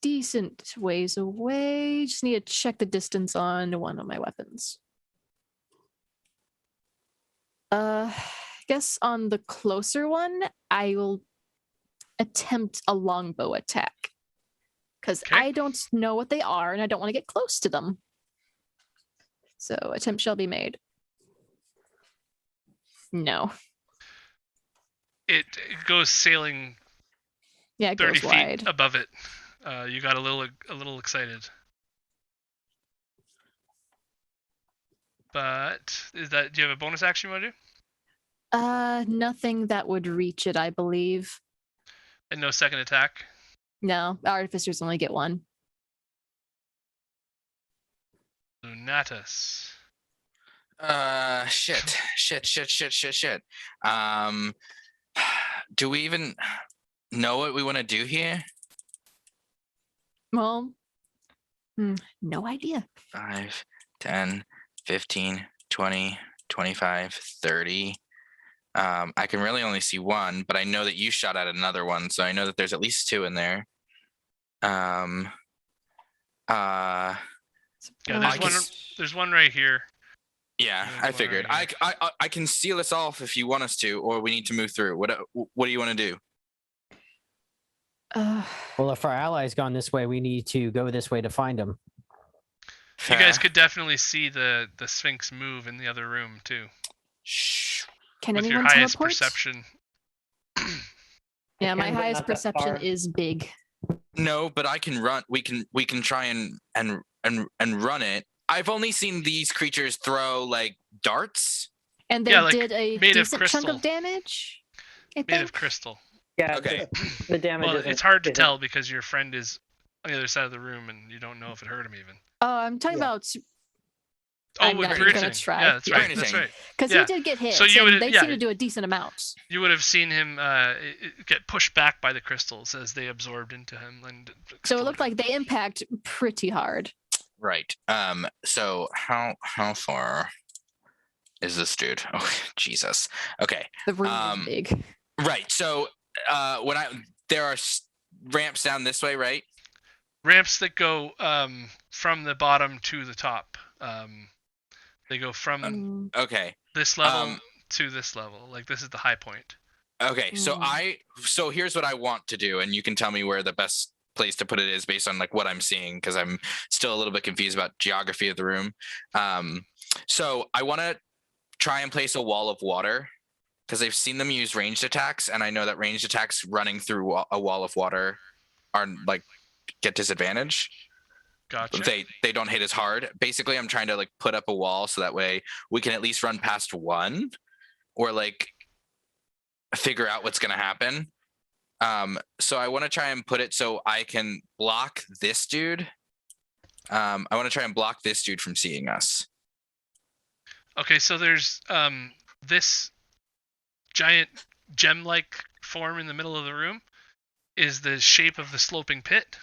decent ways away. Just need to check the distance on one of my weapons. I guess on the closer one, I will attempt a longbow attack. Because Okay. I don't know what they are and I don't want to get close to them. So attempt shall be made. No. It goes sailing Yeah, it 30 goes feet wide. above it. You got a little excited. But do you have a bonus action you want to do? Nothing that would reach it, I believe. And no second attack? No, artificers only get one. Lunatus. Shit. Do we even know what we want to do here? Well, no idea. 5, 10, 15, 20, 25, 30. I can really only see one, but I know that you shot at another one, so I know that there's at least 2 in there. Yeah, I can there's one right here. Yeah, There's I one figured. right I can seal us off if you want us to, or we need to move through. What do you want to do? Well, if our ally's gone this way, we need to go this way to find him. You guys could definitely see the Sphinx move in the other room too. Shh. Can with your anyone highest teleport? perception. Yeah, my can, but highest not that perception far. is big. No, but I can run. We can try and run it. I've only seen these creatures throw like darts. And they Yeah, like, did a made of decent chunk crystal. of damage. I Made think. of crystal. Yeah. Okay. The damage. Well, isn't- it's hard to isn't- tell because your friend is on the other side of the room and you don't know if it hurt him even. Oh, I'm talking Yeah. about Oh, I'm with not even gonna Bruniting. try. Yeah, that's Yeah. right. That's Bruniting. right. because Yeah. he did get hit. So you and would- they yeah. seem to do a decent amount. You would have seen him get pushed back by the crystals as they absorbed into him. And So it looked exploded. like they impact pretty hard. Right. So how far is this dude? Oh, Jesus. Okay. The room Um, is big. Right. So there are ramps down this way, right? ramps that go from the bottom to the top. They go from Um, Okay. this level to this level. Like this is the high point. Okay, so Mm. so here's what I want to do, and you can tell me where the best place to put it is based on like what I'm seeing, because I'm still a little bit confused about geography of the room. So I want to try and place a wall of water, because I've seen them use ranged attacks, and I know that ranged attacks running through a wall of water are like get disadvantage. Gotcha. They don't hit as hard. Basically, I'm trying to like put up a wall so that way we can at least run past one, or like figure out what's going to happen. So I want to try and put it so I can block this dude. I want to try and block this dude from seeing us. Okay, so there's this giant gem-like form in the middle of the room is the shape of the sloping pit,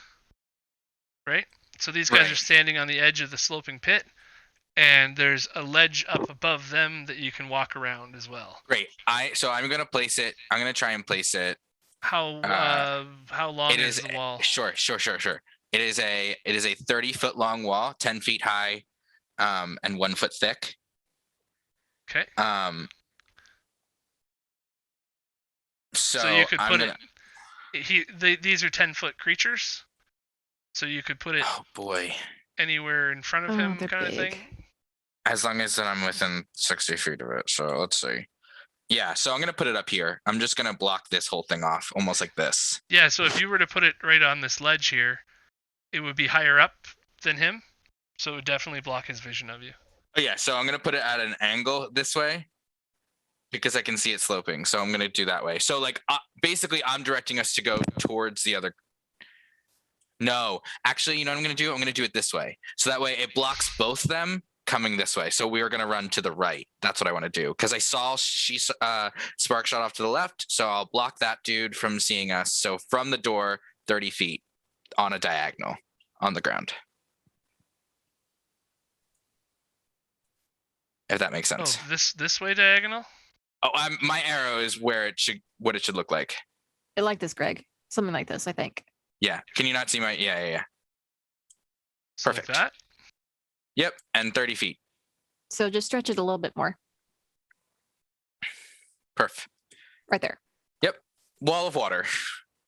right? So these guys Right. are standing on the edge of the sloping pit, and there's a ledge up above them that you can walk around as well. Great. So I'm gonna place it. I'm gonna try and place it. How long It is is the wall? Sure. It is a 30-foot long wall, 10 feet high, and 1 foot thick. Okay. So you could I'm put gonna. these are 10-foot creatures, so you could put it Oh boy. anywhere in front of Oh, him, they're kind of big. thing. As long as I'm within 60 feet of it. So let's see. Yeah, so I'm gonna put it up here. I'm just gonna block this whole thing off, almost like this. Yeah, so if you were to put it right on this ledge here, it would be higher up than him, so it would definitely block his vision of you. Oh yeah, so I'm gonna put it at an angle this way because I can see it sloping. So I'm gonna do that way. So like basically, I'm directing us to go towards the other. No, actually, you know what I'm gonna do? I'm gonna do it this way, so that way it blocks both them coming this way. So we are gonna run to the right. That's what I want to do because I saw she spark shot off to the left. So I'll block that dude from seeing us. So from the door, 30 feet on a diagonal on the ground. If that makes sense. Oh, this way diagonal? Oh, my arrow is where it should look like. I like this, Greg. Something like this, I think. Yeah. Can you not see my? Yeah. So Perfect. Like that? Yep. And 30 feet. So just stretch it a little bit more. Perf. Right there. Yep. Wall of water.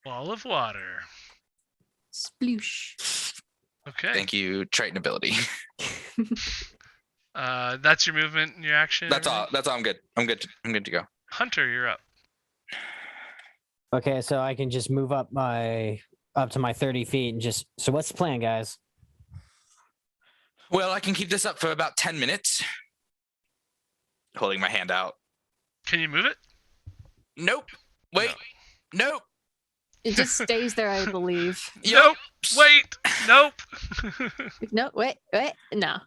Wall of water. Sploosh. Okay. Thank you, Triton ability. That's your movement and your action. That's all. That's all. I'm good. I'm good to go. Hunter, you're up. Okay, so I can just move up to my 30 feet and just. So what's the plan, guys? Well, I can keep this up for about 10 minutes. Holding my hand out. Can you move it? Nope. Wait. Nope. It just stays there, I believe. Nope. Wait. Nope. No, wait. No.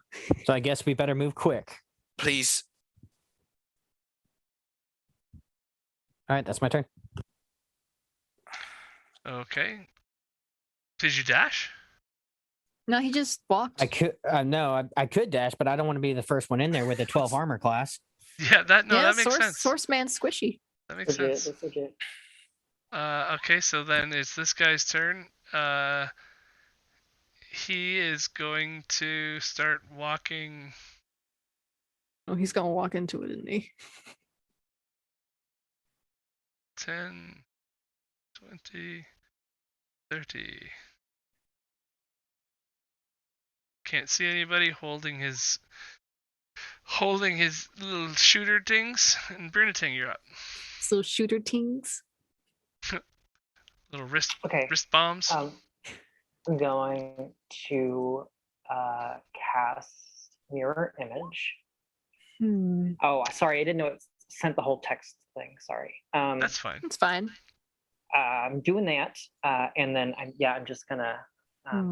So I guess we better move quick. Please. All right, that's my turn. Okay. Did you dash? No, he just walked. I could I could dash, but I don't want to be the first one in there with a 12 armor class. Yeah, that makes sense. Source man squishy. That makes sense. That's legit. Okay, so then it's this guy's turn. He is going to start walking. Oh, he's gonna walk into it, isn't he? 10, 20, 30. Can't see anybody holding his little shooter things. And Brunating, you're up. So shooter tings. Little wrist Okay. bombs. I'm going to cast mirror image. Oh, sorry, I didn't know it sent the whole text thing. Sorry. That's fine. It's fine. I'm doing that, and then I'm just gonna.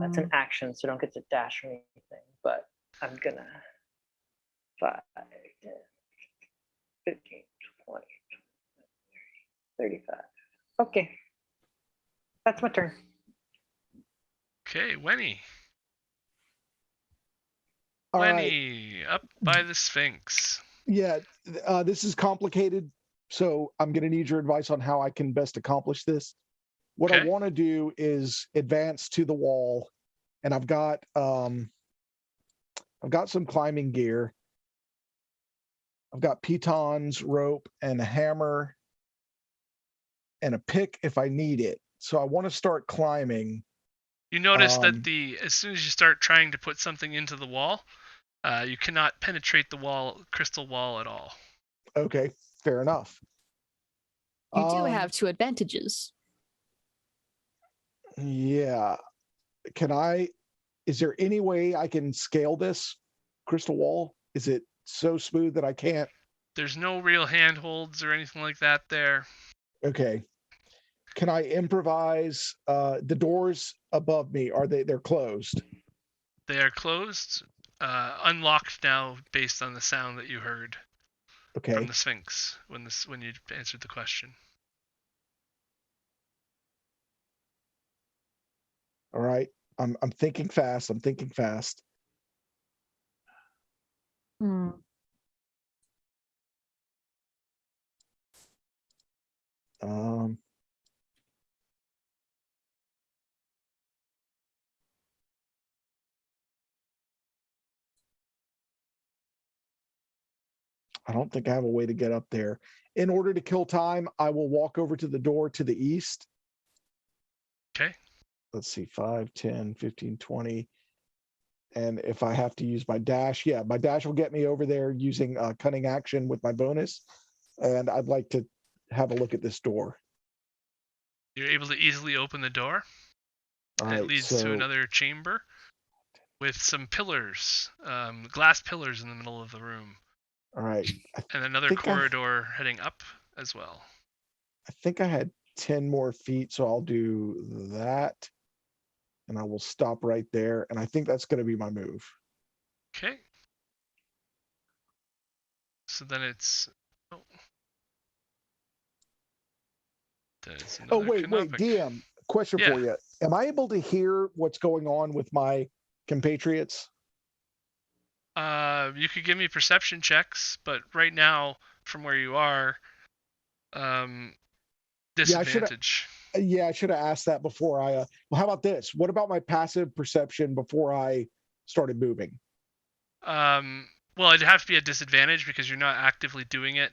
That's an action, so don't get to dash or anything. But I'm gonna 5, 10, 15, 20, 35. Okay, that's my turn. Okay, Wenny. All right. Wenny, up by the Sphinx. Yeah, this is complicated, so I'm going to need your advice on how I can best accomplish this. What I Okay. want to do is advance to the wall, and I've got some climbing gear. I've got pitons, rope, and a hammer, and a pick if I need it. So I want to start climbing. You notice that as soon as you start trying to put something into the wall, you cannot penetrate the crystal wall at all. Okay, fair enough. You do have 2 advantages. Yeah. Is there any way I can scale this crystal wall? Is it so smooth that I can't? There's no real handholds or anything like that there. Okay. Can I improvise? The doors above me, they're closed? They are closed, unlocked now based on the sound that you heard from the Sphinx when you answered the question. All right. I'm thinking fast. Hmm. I don't think I have a way to get up there. In order to kill time, I will walk over to the door to the east. Okay. Let's see, 5, 10, 15, 20. And if I have to use my dash, my dash will get me over there using cunning action with my bonus. And I'd like to have a look at this door. You're able to easily open the door. All right, it leads to another chamber with some pillars, glass pillars in the middle of the room. All right. And another corridor heading up as well. I think I had 10 more feet, so I'll do that. And I will stop right there. And I think that's going to be my move. Okay. So then it's... wait, DM, question for you. Am I able to hear what's going on with my compatriots? You could give me perception checks, but right now, from where you are, disadvantage. I should have asked that before I... well, how about this? What about my passive perception before I started moving? Well, it'd have to be a disadvantage because you're not actively doing it.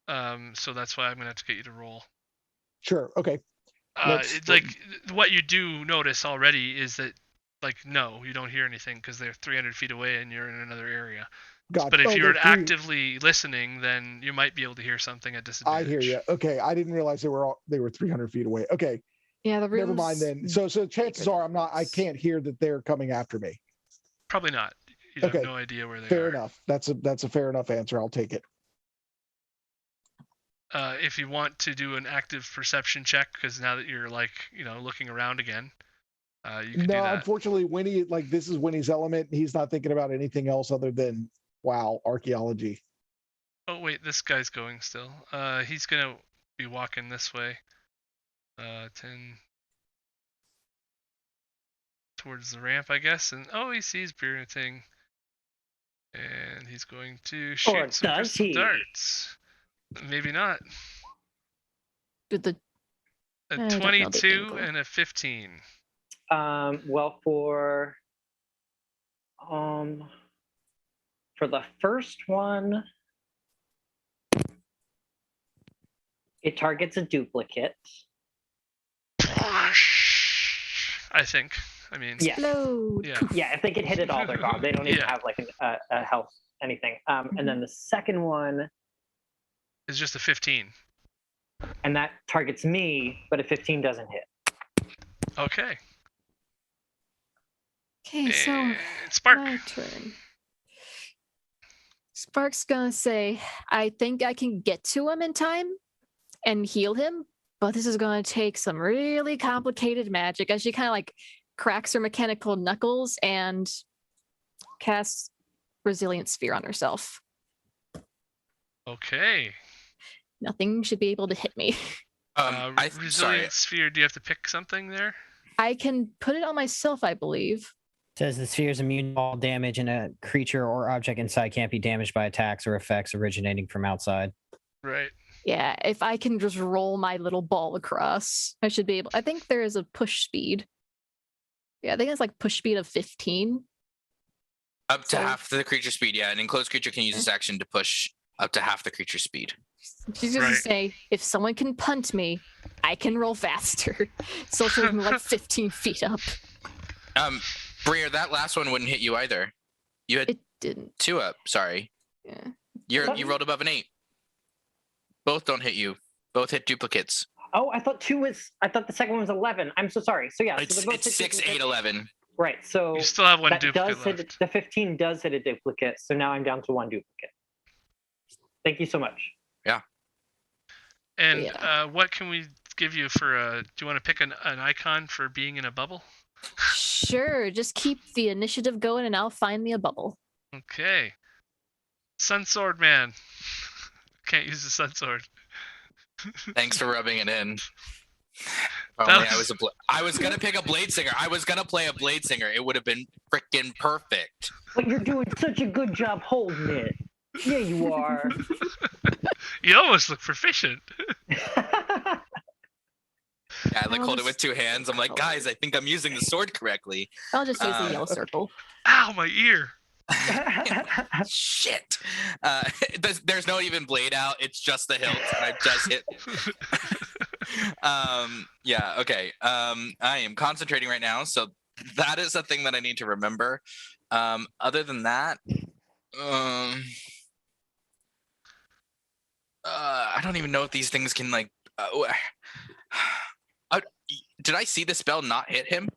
So that's why I'm going to have to get you to roll. Sure, okay. It's like, what you do notice already is that, like, no, you don't hear anything because they're 300 feet away and you're in another area. Gotcha. But if you're actively listening, then you might be able to hear something at disadvantage. I hear you. Okay, I didn't realize they were 300 feet away. Okay. Yeah, the room's... Never mind then. So chances are I can't hear that they're coming after me. Probably not. You have no idea where they are. Fair enough. That's a fair enough answer. I'll take it. If you want to do an active perception check, because now that you're looking around again, you can do that. Unfortunately, Winnie, this is Winnie's element. He's not thinking about anything else other than archaeology. Oh wait, this guy's going still. He's gonna be walking this way. 10 towards the ramp, I guess, and he sees Birnating, and he's going to shoot some crystal darts. Maybe not. Did the a 22 and a 15. Well, for the first one, it targets a duplicate. I think. I mean, yeah. Yeah, if they can hit it all, they're gone. They don't even have a health anything. And then the second one is just a 15. And that targets me, but a 15 doesn't hit. Okay. Okay, so Spark. My turn. Spark's gonna say, I think I can get to him in time and heal him, but this is gonna take some really complicated magic. As she kind of cracks her mechanical knuckles and casts Resilient Sphere on herself. Okay. Nothing should be able to hit me. Resilient Sphere, do you have to pick something there? I can put it on myself, I believe. Says the sphere is immune to all damage, and a creature or object inside can't be damaged by attacks or effects originating from outside. Right. Yeah, if I can just roll my little ball across, I should be able... I think there is a push speed. Yeah, I think it's push speed of 15. Up to half the creature speed, yeah. An enclosed creature can use this action to push up to half the creature's speed. She's gonna Right. say, if someone can punt me, I can roll faster. So she'll move like 15 feet up. Briar, that last one wouldn't hit you either. You had It didn't. 2 up. Sorry, Yeah. you rolled above an 8. Both don't hit you. Both hit duplicates. Oh, I thought the second one was 11. I'm so sorry. So yeah, It's, so they're both it's hit 6, 8, duplicates. 11. Right. So You still have one that duplicate does left. hit the 15 does hit a duplicate. So now I'm down to 1 duplicate. Thank you so much. And Yeah. what can we give you for do you want to pick an icon for being in a bubble? Sure, just keep the initiative going and I'll find me a bubble. Okay. Sun Sword Man. Can't use the Sun Sword. Thanks for rubbing it in. That Only was- I was gonna pick a Blade Singer. I was gonna play a Blade Singer. It would have been freaking perfect. But you're doing such a good job holding it. Yeah, you are. You almost look proficient. Yeah, I like I'll hold it just- with 2 hands. I'm like, guys, I think I'm using the sword correctly. I'll just use the yellow circle. Ow, my ear. Shit. There's no even blade out. It's just the hilt. And I just hit. Yeah. Okay. I am concentrating right now, so that is a thing that I need to remember. Other than that, I don't even know if these things can like. Did I see the spell not hit him?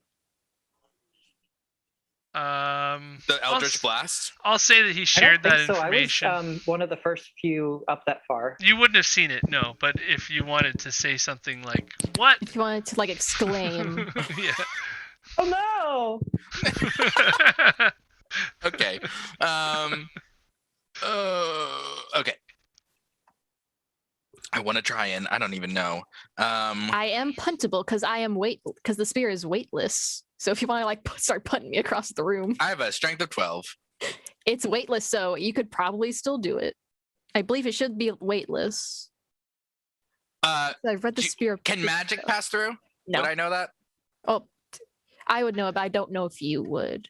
The Eldritch Blast. I'll say that he I shared don't that think so. information. I was one of the first few up that far. You wouldn't have seen it, no. But if you wanted to say something like, "What?" If you wanted to like exclaim. Yeah. Oh no! Okay. Okay. I want to try and I don't even know. I am puntable because because the spear is weightless. So if you want to like start punting me across the room, I have a strength of 12. it's weightless, so you could probably still do it. I believe it should be weightless. I've read the spear. Can magic pass through? No. Would I know that? Oh, I would know it, but I don't know if you would.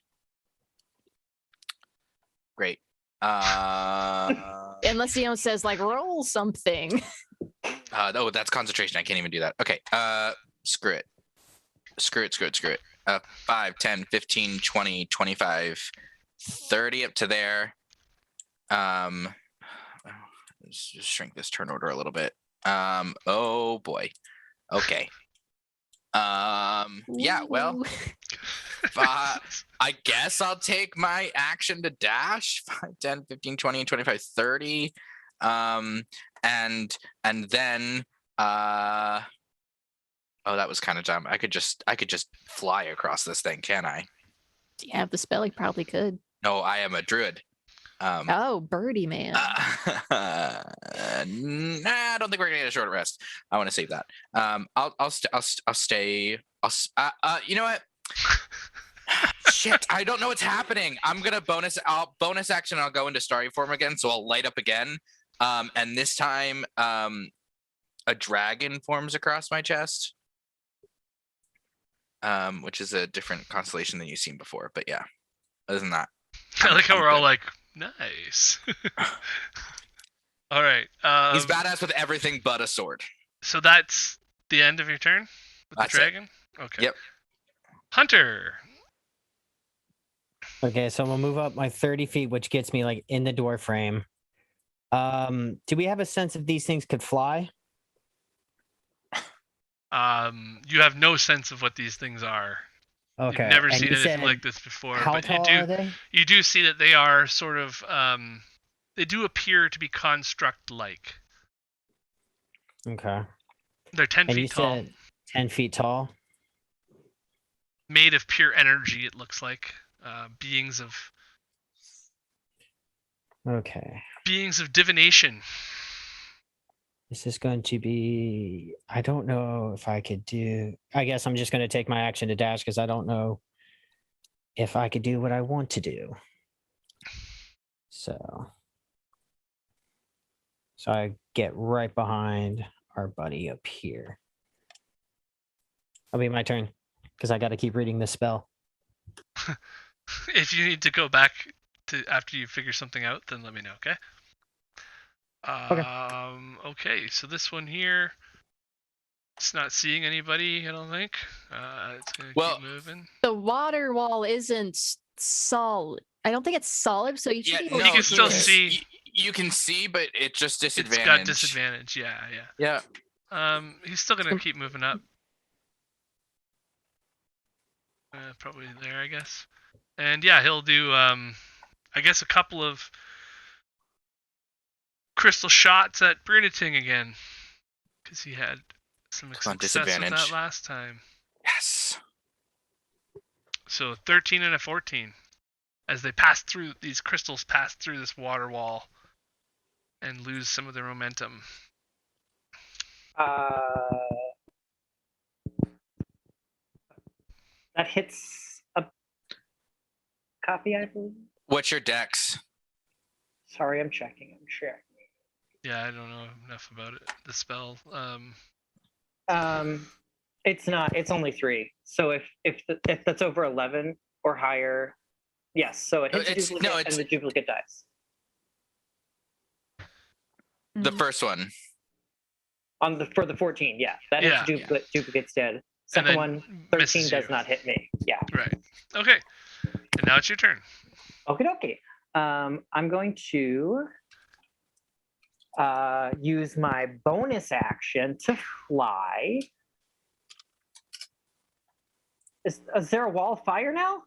Great. Unless says like roll something. Oh, that's concentration. I can't even do that. Okay. Screw it. Screw it. 5, 10, 15, 20, 25, 30 up to there. Let's just shrink this turn order a little bit. Oh boy. Okay. Yeah, well, Ooh. I guess I'll take my action to dash 5, 10, 15, 20, 25, 30. And then oh, that was kind of dumb. I could just fly across this thing, can I? Do you have the spell? You probably could. No, I am a druid. Oh, birdie man. Nah, I don't think we're gonna get a short rest. I want to save that. I'll stay. You know what? Shit, I don't know what's happening. I'm gonna bonus action. I'll go into starry form again, so I'll light up again. And this time, a dragon forms across my chest, which is a different constellation than you've seen before. But yeah, other than that, I like how I'm we're all good. like, nice. All right. He's badass with everything but a sword. So that's the end of your turn with That's the it. dragon? Okay. Yep. Hunter. Okay, so I'm gonna move up my 30 feet, which gets me like in the door frame. Do we have a sense if these things could fly? You have no sense of what these things are. Okay. You've never and seen you anything said like this before. How But tall are they? you do see that they are sort of they do appear to be construct like. Okay. They're 10 And you feet tall. said 10 feet tall. Made of pure energy, it looks like. Beings of Okay. divination. This is going to be. I don't know if I could do. I guess I'm just going to take my action to dash because I don't know if I could do what I want to do. So I get right behind our buddy up here. That'll be my turn because I got to keep reading this spell. If you need to go back to after you figure something out, then let me know, okay? Okay, so this one here, it's not seeing anybody, I don't think. It's going to Well, keep moving. The water wall isn't solid. I don't think it's solid, so you should Yeah, be able no, to You can still hear it. see. You can see, but it's just disadvantage. It's got disadvantage. Yeah. Yeah. He's still going to keep moving up. Probably there, I guess. And yeah, he'll do, I guess, a couple of crystal shots at Bruneting again, because he had some Come on, success with that disadvantage. last time. Yes. So 13 and a 14, as they pass through, these crystals pass through this water wall and lose some of their momentum. That hits a copy, I believe. What's your dex? Sorry, I'm checking. Yeah, I don't know enough about it. The spell. It's not. It's only 3. So if that's over 11 or higher, yes. So it hits duplicate and the duplicate dies. The first one. For the 14, yeah, that hits duplicate. Duplicate's dead. Second one, 13 does not hit me. Yeah. Right. Okay. And now it's your turn. Okie dokie. I'm going to use my bonus action to fly. Is there a wall of fire now?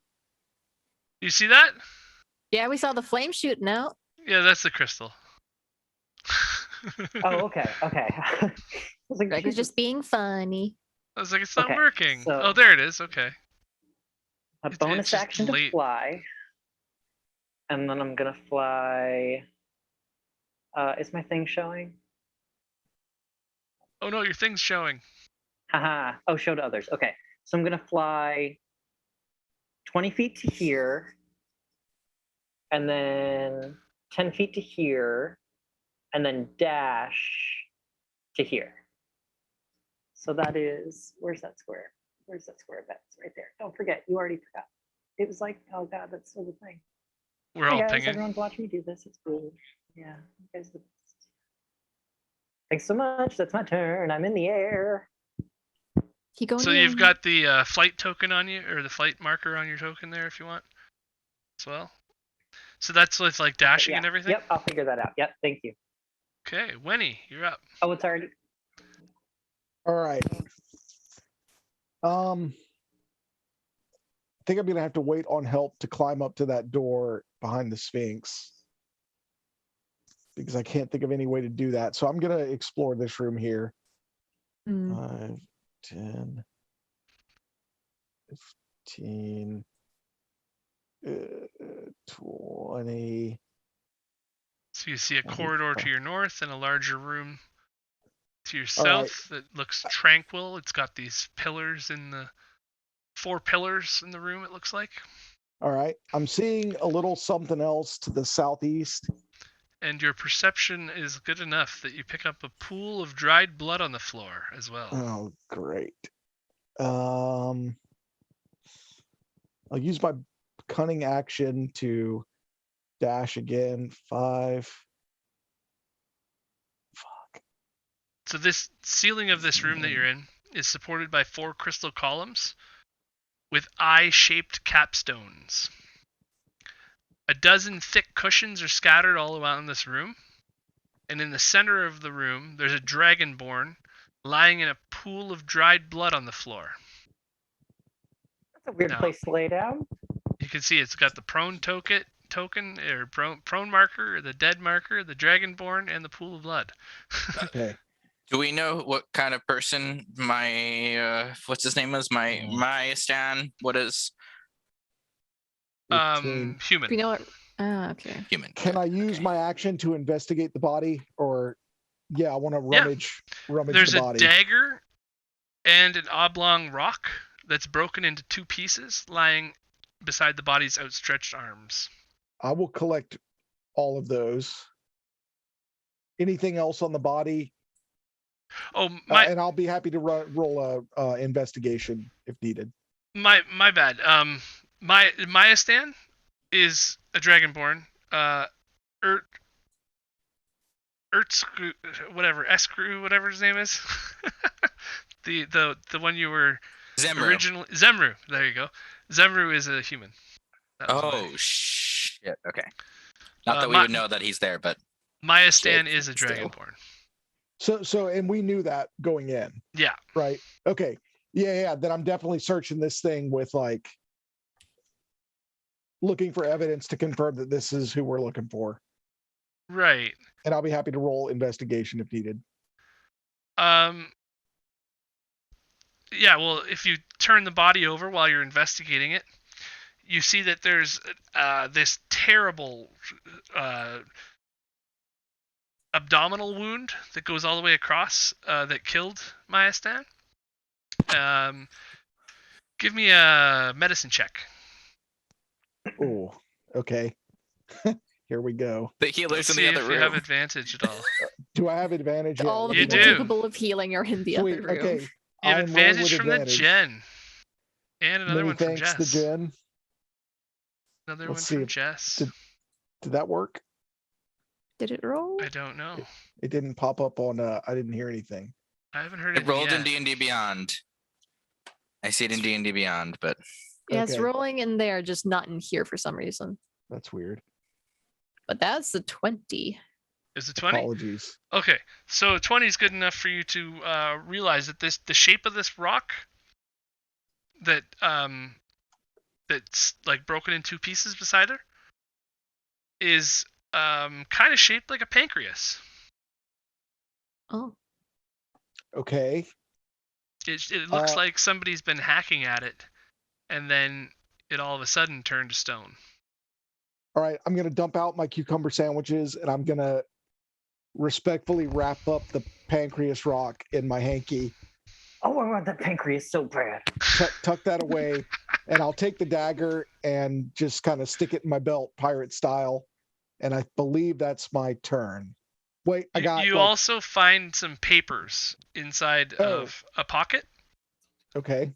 You see that? Yeah, we saw the flame shooting out. Yeah, that's the crystal. Oh, okay. I was like, Greg was just being funny. I was like, it's not Okay, working. so- Oh, there it is. Okay. a It's bonus just action to late. fly. And then I'm going to fly. Is my thing showing? Oh no, your thing's showing. Haha. Oh, show to others. Okay. So I'm going to fly 20 feet to here. And then 10 feet to here. And then dash to here. So that is, where's that square? Where's that square? That's right there. Don't forget, you already forgot. It was like, oh God, that's still the thing. We're Hey all guys, pinging. everyone's watching me do this. It's cool. Yeah, you guys are the best. Thanks so much. That's my turn. I'm in the air. Keep going. So you've got the flight token on you, or the flight marker on your token there, if you want, as well. So that's with like dashing Yeah. and everything. Yep, I'll figure that out. Yep, thank you. Okay, Wenny, you're up. Oh, it's already. All right. I think I'm gonna have to wait on help to climb up to that door behind the Sphinx, because I can't think of any way to do that. So I'm gonna explore this room here. 5, 10, 15, 20. So you see a corridor to your north and a larger room to your All right. south that looks tranquil. It's got these pillars in the 4 pillars in the room, it looks like. All right. I'm seeing a little something else to the southeast. And your perception is good enough that you pick up a pool of dried blood on the floor as well. Oh, great. I'll use my cunning action to dash again. 5. So this ceiling of this room that you're in is supported by 4 crystal columns with eye-shaped capstones. A dozen thick cushions are scattered all around this room. And in the center of the room, there's a dragonborn lying in a pool of dried blood on the floor. That's a weird No. place to lay down. You can see it's got the prone token, or prone marker, or the dead marker, the dragonborn, and the pool of blood. Okay. Do we know what kind of person my what's his name was? My Stan? What is 15. Human. You know what? Okay. human? Can I use my action to investigate the body, or I want to rummage There's the a body. dagger and an oblong rock that's broken into 2 pieces lying beside the body's outstretched arms. I will collect all of those. Anything else on the body? Oh, And I'll be happy to roll a investigation if needed. my bad. Maya Stan is a dragonborn. Ertscrew, whatever, Escrew, whatever his name is. the one you were Zemru. originally Zemru. There you go. Zemru is a human. That was Oh why. shit. Okay. Not that we Ma- would know that he's there, but Maya Stan Shit, is a still. dragonborn. So, and we knew that going in, Yeah. right? Okay. Yeah. Then I'm definitely searching this thing with like looking for evidence to confirm that this is who we're looking for. Right. And I'll be happy to roll investigation if needed. Yeah, well, if you turn the body over while you're investigating it, you see that there's this terrible abdominal wound that goes all the way across that killed Maya Stan. Give me a medicine check. Oh, okay. Here we go. the Let's healer's in see the if other you room. have advantage at all. Do I have advantage? Yeah, All the You people do. capable of healing are in the Sweet. other room. Okay. You have I'm rolling advantage with from advantage. the Jen. And another Many one from thanks Jess. to Jen. Another Let's one see from if- Jess. Did that work? Did it roll? I don't know. It didn't pop up on. I didn't hear anything. I haven't heard It anything rolled in yet. D&D Beyond. I see it in D&D Beyond, but Yeah, it's Okay. rolling in there, just not in here for some reason. That's weird. But that's the 20. Is it 20? Apologies. Okay, so 20 is good enough for you to realize that the shape of this rock that's like broken in two pieces beside her is kind of shaped like a pancreas. Oh. Okay. It looks like somebody's been hacking at it, and then it all of a sudden turned to stone. All right. I'm gonna dump out my cucumber sandwiches, and I'm gonna respectfully wrap up the pancreas rock in my hanky. Oh, I want that pancreas so bad. Tuck that away, and I'll take the dagger and just kind of stick it in my belt, pirate style. And I believe that's my turn. Wait, I got. You like, also find some papers inside of a pocket, Okay.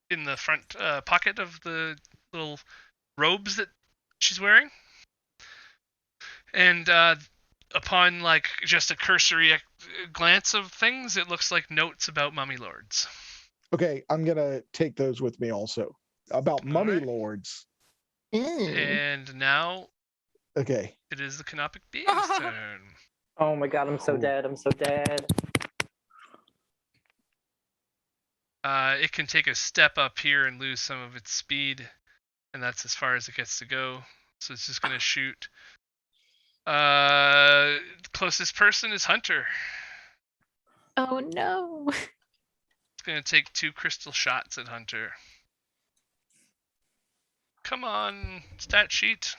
in the front pocket of the little robes that she's wearing. And upon like just a cursory glance of things, it looks like notes about mummy lords. Okay. I'm gonna take those with me also. About mummy Alright. lords. And now Okay. it is the Canopic being's turn. Oh my god, I'm so Ooh. dead. I'm so dead. It can take a step up here and lose some of its speed, and that's as far as it gets to go. So it's just gonna shoot. Closest person is Hunter. Oh no. It's gonna take 2 crystal shots at Hunter. Come on, stat sheet.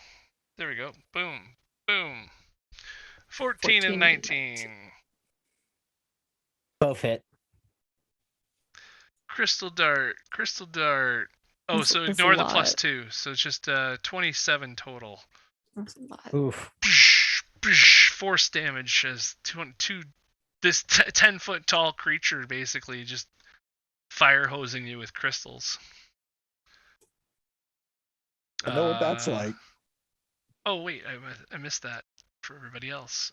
There we go. Boom, boom. 14 and 19. Both hit. Crystal dart, crystal dart. Oh, That's- so that's a ignore the lot. +2. So it's just 27 total. That's a lot. Oof. Force damage as this 10-foot tall creature basically just fire hosing you with crystals. I know what that's Uh, like. Oh wait, I missed that for everybody else.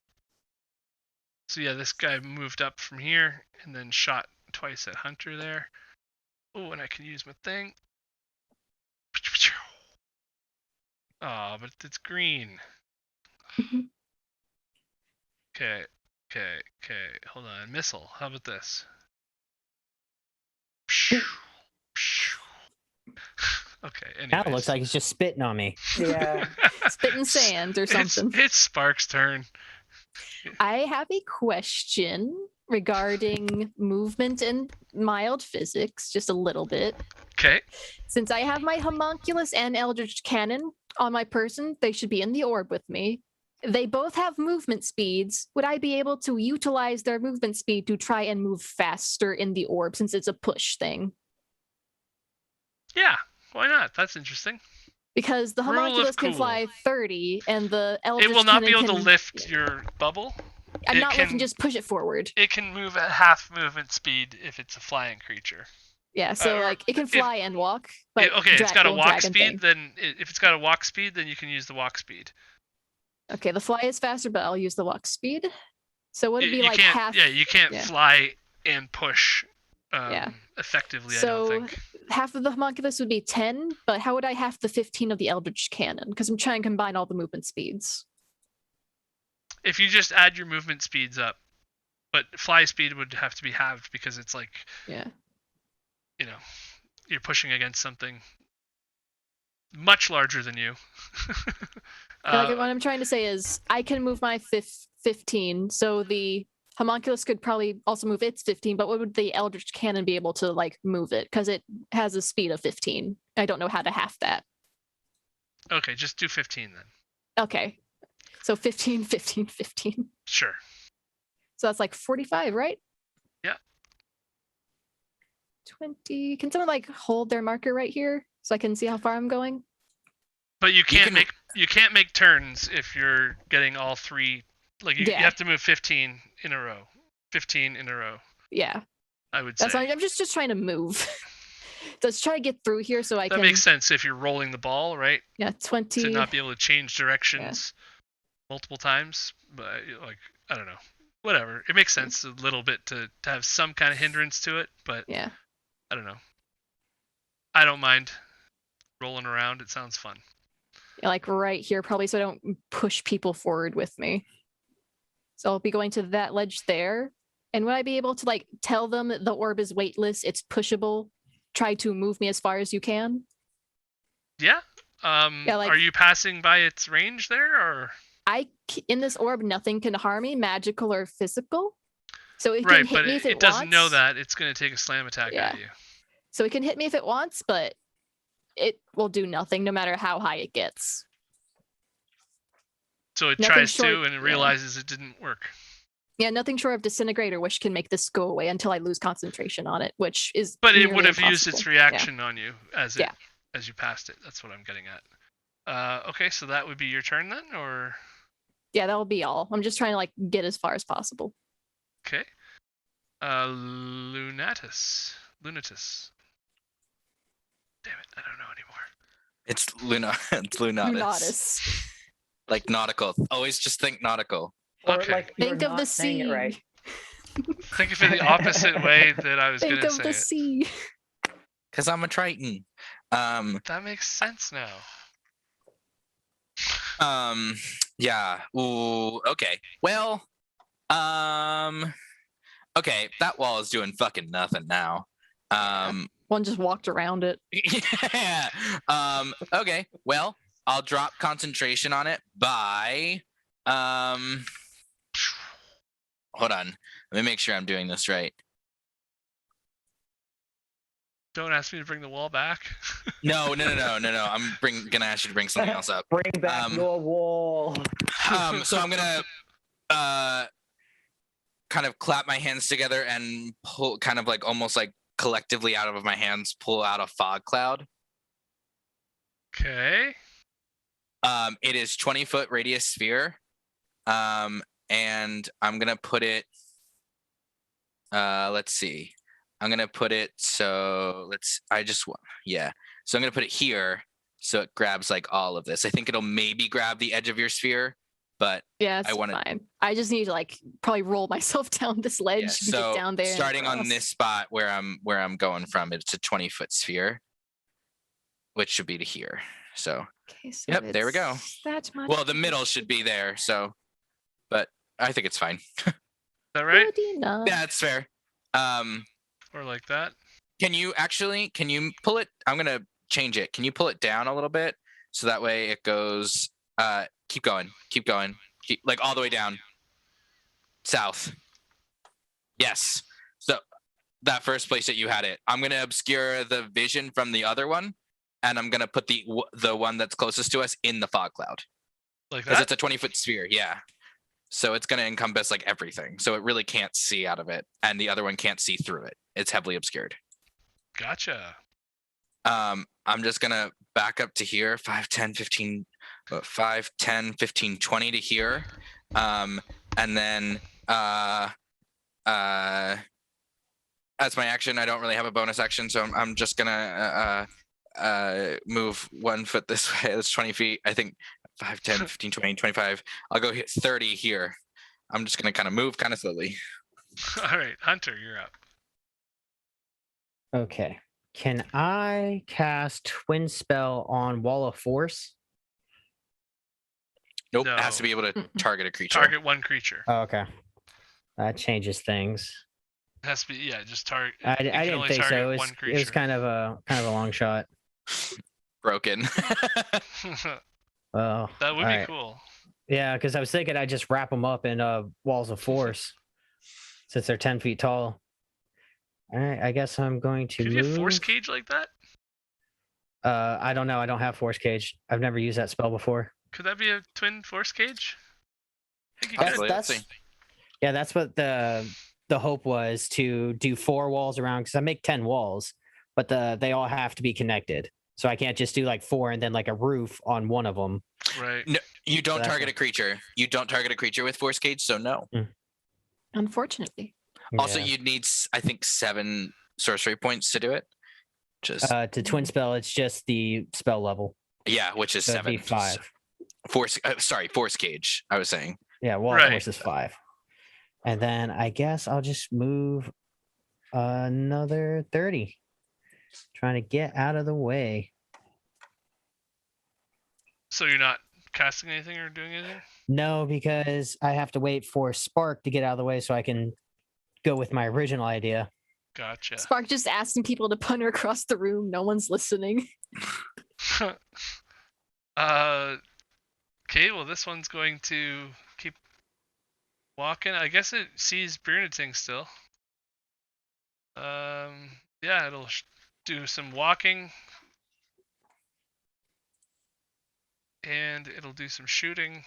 So yeah, this guy moved up from here and then shot twice at Hunter there. Oh, and I can use my thing. Oh, but it's green. Okay. Hold on. Missile. How about this? Okay. Anyways. Now it looks like it's just spitting on me. Yeah. Spitting sand or something. It's Spark's turn. I have a question regarding movement and mild physics, just a little bit. Okay. Since I have my homunculus and eldritch cannon on my person, they should be in the orb with me. They both have movement speeds. Would I be able to utilize their movement speed to try and move faster in the orb since it's a push thing? Yeah. Why not? That's interesting. Because the Rule of homunculus can cool. fly 30 and the eldritch It will not be cannon able to can- lift your bubble. I'm it not lifting, can- just push it forward. It can move at half movement speed if it's a flying creature. Yeah, so like it can if- fly and walk. But Okay, it's got a little walk dragon speed. thing. Then if it's got a walk speed, then you can use the walk speed. Okay, the fly is faster, but I'll use the walk speed. So would it be you like can't, half? Yeah, you can't yeah. fly and push Yeah. effectively, I So don't think. half of the homunculus would be 10, but how would I half the 15 of the Eldritch Cannon? Because I'm trying to combine all the movement speeds. If you just add your movement speeds up, but fly speed would have to be halved because it's like, Yeah. you know, you're pushing against something much larger than you. Like what I'm trying to say is I can move my 15, so the homunculus could probably also move its 15, but what would the Eldritch Cannon be able to like move it? Because it has a speed of 15. I don't know how to half that. Okay, just do 15 then. Okay. So 15, 15, 15. Sure. So that's like 45, right? Yeah. 20. Can someone like hold their marker right here so I can see how far I'm going? But you can't make turns if you're getting all three. Like you have to move 15 in a row. 15 in a row. Yeah. I would That's say. fine. I'm just trying to move. Let's try to get through here so I can. That makes sense if you're rolling the ball, right? Yeah, 20. To not be able to change directions multiple times, but like I don't know, whatever. It makes sense a little bit to have some kind of hindrance to it, but yeah, I don't know. I don't mind rolling around. It sounds fun. Yeah, like right here, probably, so I don't push people forward with me. So I'll be going to that ledge there. And would I be able to like tell them that the orb is weightless, it's pushable, try to move me as far as you can? Yeah. Like, are you passing by its range there, or? In this orb, nothing can harm me, magical or physical. So it right, can hit but me if it doesn't know that. It's going to take a slam attack at you. So it can hit me if it wants, but it will do nothing no matter how high it gets. So it tries to and it realizes it didn't work. Yeah, nothing short of disintegrator, which can make this go away until I lose concentration on it, which is. But it would have used its reaction on you as you passed it. That's what I'm getting at. Okay, so that would be your turn then, or? Yeah, that will be all. I'm just trying to like get as far as possible. Okay. Lunatus. Damn it, I don't know anymore. It's It's Lunatus. Like nautical. Always just think nautical. Okay. Like think of the sea. Right. Think of it the opposite way that I was going to say it. Think of the sea. Because I'm a Triton. That makes sense now. Yeah. Ooh. Okay. Well. Okay. That wall is doing fucking nothing now. One just walked around it. Yeah. Okay. Well, I'll drop concentration on it by. Hold on. Let me make sure I'm doing this right. Don't ask me to bring the wall back. No. I'm gonna ask you to bring something else up. Bring back your wall. So I'm gonna kind of clap my hands together and pull, kind of like almost like collectively out of my hands, pull out a fog cloud. Okay. It is 20-foot radius sphere. And I'm gonna put it. Let's see. I'm gonna put it so So I'm gonna put it here so it grabs like all of this. I think it'll maybe grab the edge of your sphere, but it's fine. I just need to like probably roll myself down this ledge and so get down there. Starting on this spot where I'm going from, it's a 20-foot sphere, which should be to here. So, okay, so yep, there we go. That much. Well, the middle should be there. So, but I think it's fine. Is that right? Yeah, that's fair. Or like that. Can you pull it? I'm gonna change it. Can you pull it down a little bit so that way it goes? Keep going, like all the way down. South. Yes. So that first place that you had it, I'm gonna obscure the vision from the other one, and I'm gonna put the one that's closest to us in the fog cloud. Like that. Because it's a 20-foot sphere. Yeah. So it's going to encompass like everything. So it really can't see out of it. And the other one can't see through it. It's heavily obscured. Gotcha. I'm just going to back up to here. 5, 10, 15, 20 to here. And then as my action, I don't really have a bonus action. So I'm just going to move 1 foot this way. That's 20 feet. I think 5, 10, 15, 20, 25. I'll go hit 30 here. I'm just gonna kind of move kind of slowly. All right, Hunter, you're up. Okay. Can I cast Twin Spell on Wall of Force? Nope, it has to No. be able to target a creature. Target one creature. Oh, okay. That changes things. It has to be just target. I it can didn't only think so. target It was, one it was creature. kind of a long shot. Broken. Well, That would all be right. cool. Yeah, because I was thinking I'd just wrap them up in walls of force, since they're 10 feet tall. All right, I guess I'm going to Could move. you force cage like that? I don't know. I don't have force cage. I've never used that spell before. Could that be a twin force cage? I think you That's, could. Possibly. Let's that's see. yeah. That's what the hope was, to do 4 walls around, because I make 10 walls, but they all have to be connected. So I can't just do like 4 and then like a roof on one of them. Right. No, you don't that's target what- a creature. You don't target a creature with force cage, so no. Unfortunately. Also, Yeah. you'd need, I think, 7 sorcery points to do it. Just To twin spell, it's just the spell level. yeah, which is So it'd 7. be 5. Force. Sorry, force cage. I was saying. Yeah, wall Right. force is 5. And then I guess I'll just move another 30. Trying to get out of the way. So you're not casting anything or doing anything? No, because I have to wait for Spark to get out of the way so I can go with my original idea. Gotcha. Spark just asking people to punter across the room. No one's listening. Okay, well this one's going to keep walking. I guess it sees Bruniting still. Yeah, it'll do some walking. And it'll do some shooting.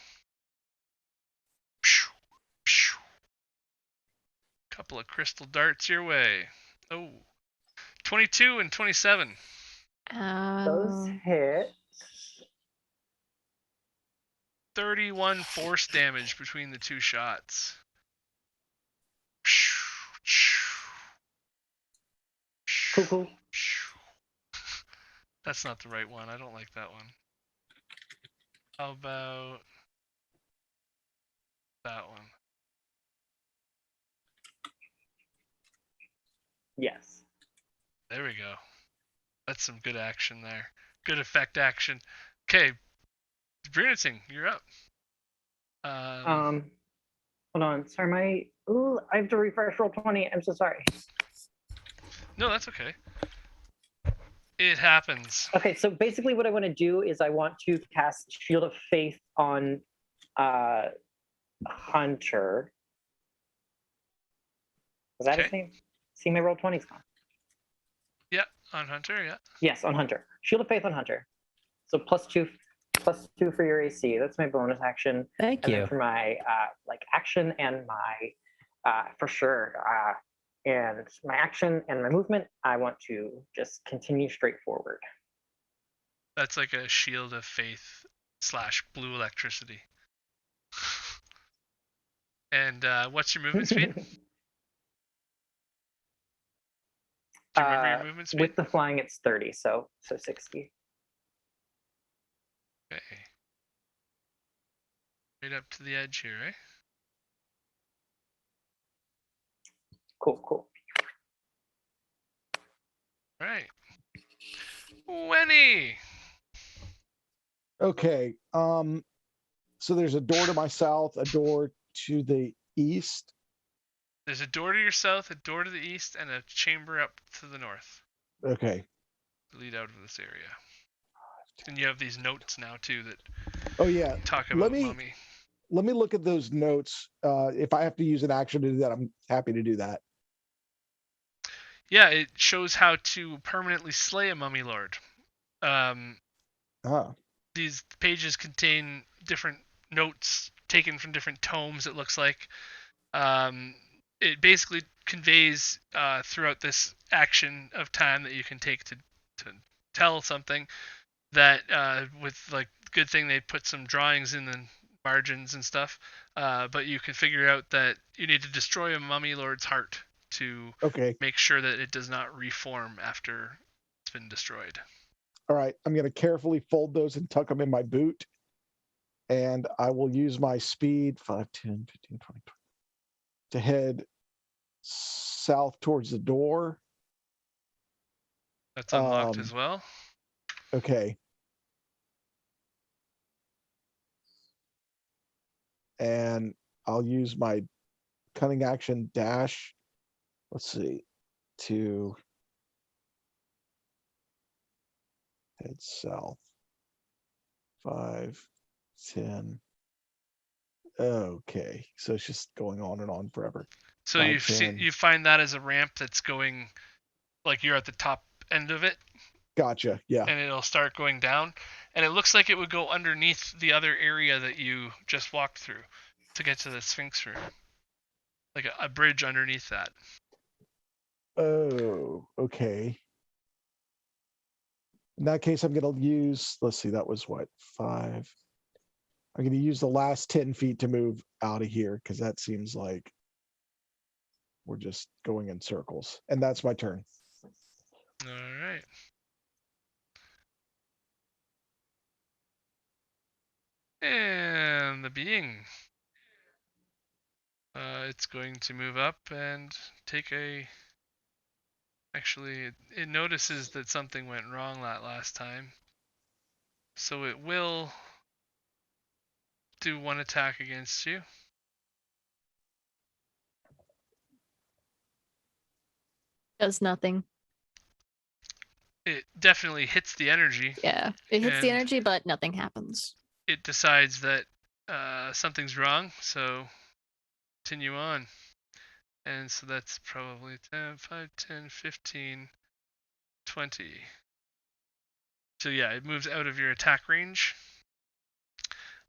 Couple of crystal darts your way. Oh. 22 and 27. Those hit. 31 force damage between the 2 shots. Cool. That's not the right one. I don't like that one. How about that one? Yes. There we go. That's some good action there. Good effect action. Okay, Bruniting, you're up. Hold on. Sorry, I have to refresh roll 20. I'm so sorry. No, that's okay. It happens. Okay, so basically what I want to do is I want to cast Shield of Faith on Hunter. Was that his Okay. name? See, my roll 20's gone. Yeah, on Hunter, yeah. Yes, on Hunter. Shield of Faith on Hunter. So +2 for your AC. That's my bonus action. Thank And you. then for my action and my for sure. And my action and my movement, I want to just continue straight forward. That's like a shield of faith / blue electricity. And what's your movement speed? Do you remember your movement speed? With the flying, it's 30, so 60. Okay. Right up to the edge here, eh? Cool. All right. Winnie! Okay. So there's a door to my south, a door to the east. There's a door to your south, a door to the east, and a chamber up to the north. Okay. Lead out of this area. And you have these notes now too that Oh yeah. talk about me- mummy. Let me look at those notes. If I have to use an action to do that, I'm happy to do that. Yeah, it shows how to permanently slay a mummy lord. These pages contain different notes taken from different tomes, it looks like. It basically conveys throughout this action of time that you can take to tell something that with like good thing they put some drawings in the margins and stuff, but you can figure out that you need to destroy a mummy lord's heart to Okay. make sure that it does not reform after it's been destroyed. All right. I'm going to carefully fold those and tuck them in my boot. and I will use my speed 5, 10, 15, 20, 20 to head south towards the door. That's unlocked as well. Okay. And I'll use my cunning action dash. Let's see, to head south. 5, 10. Okay, so it's just going on and on forever. So 5, 10. you find that as a ramp that's going, like you're at the top end of it, Gotcha. Yeah. and it'll start going down. And it looks like it would go underneath the other area that you just walked through to get to the Sphinx room. Like a bridge underneath that. Oh, okay. In that case, I'm going to use, let's see, that was what, 5. I'm going to use the last 10 feet to move out of here because that seems like we're just going in circles. And that's my turn. All right. And the being. It's going to move up and take a... Actually, it notices that something went wrong that last time. So it will do one attack against you. Does nothing. It definitely hits the energy. Yeah, it hits the And- energy, but nothing happens. It decides that something's wrong, so continue on. And so that's probably 10, 5, 10, 15, 20. So yeah, it moves out of your attack range.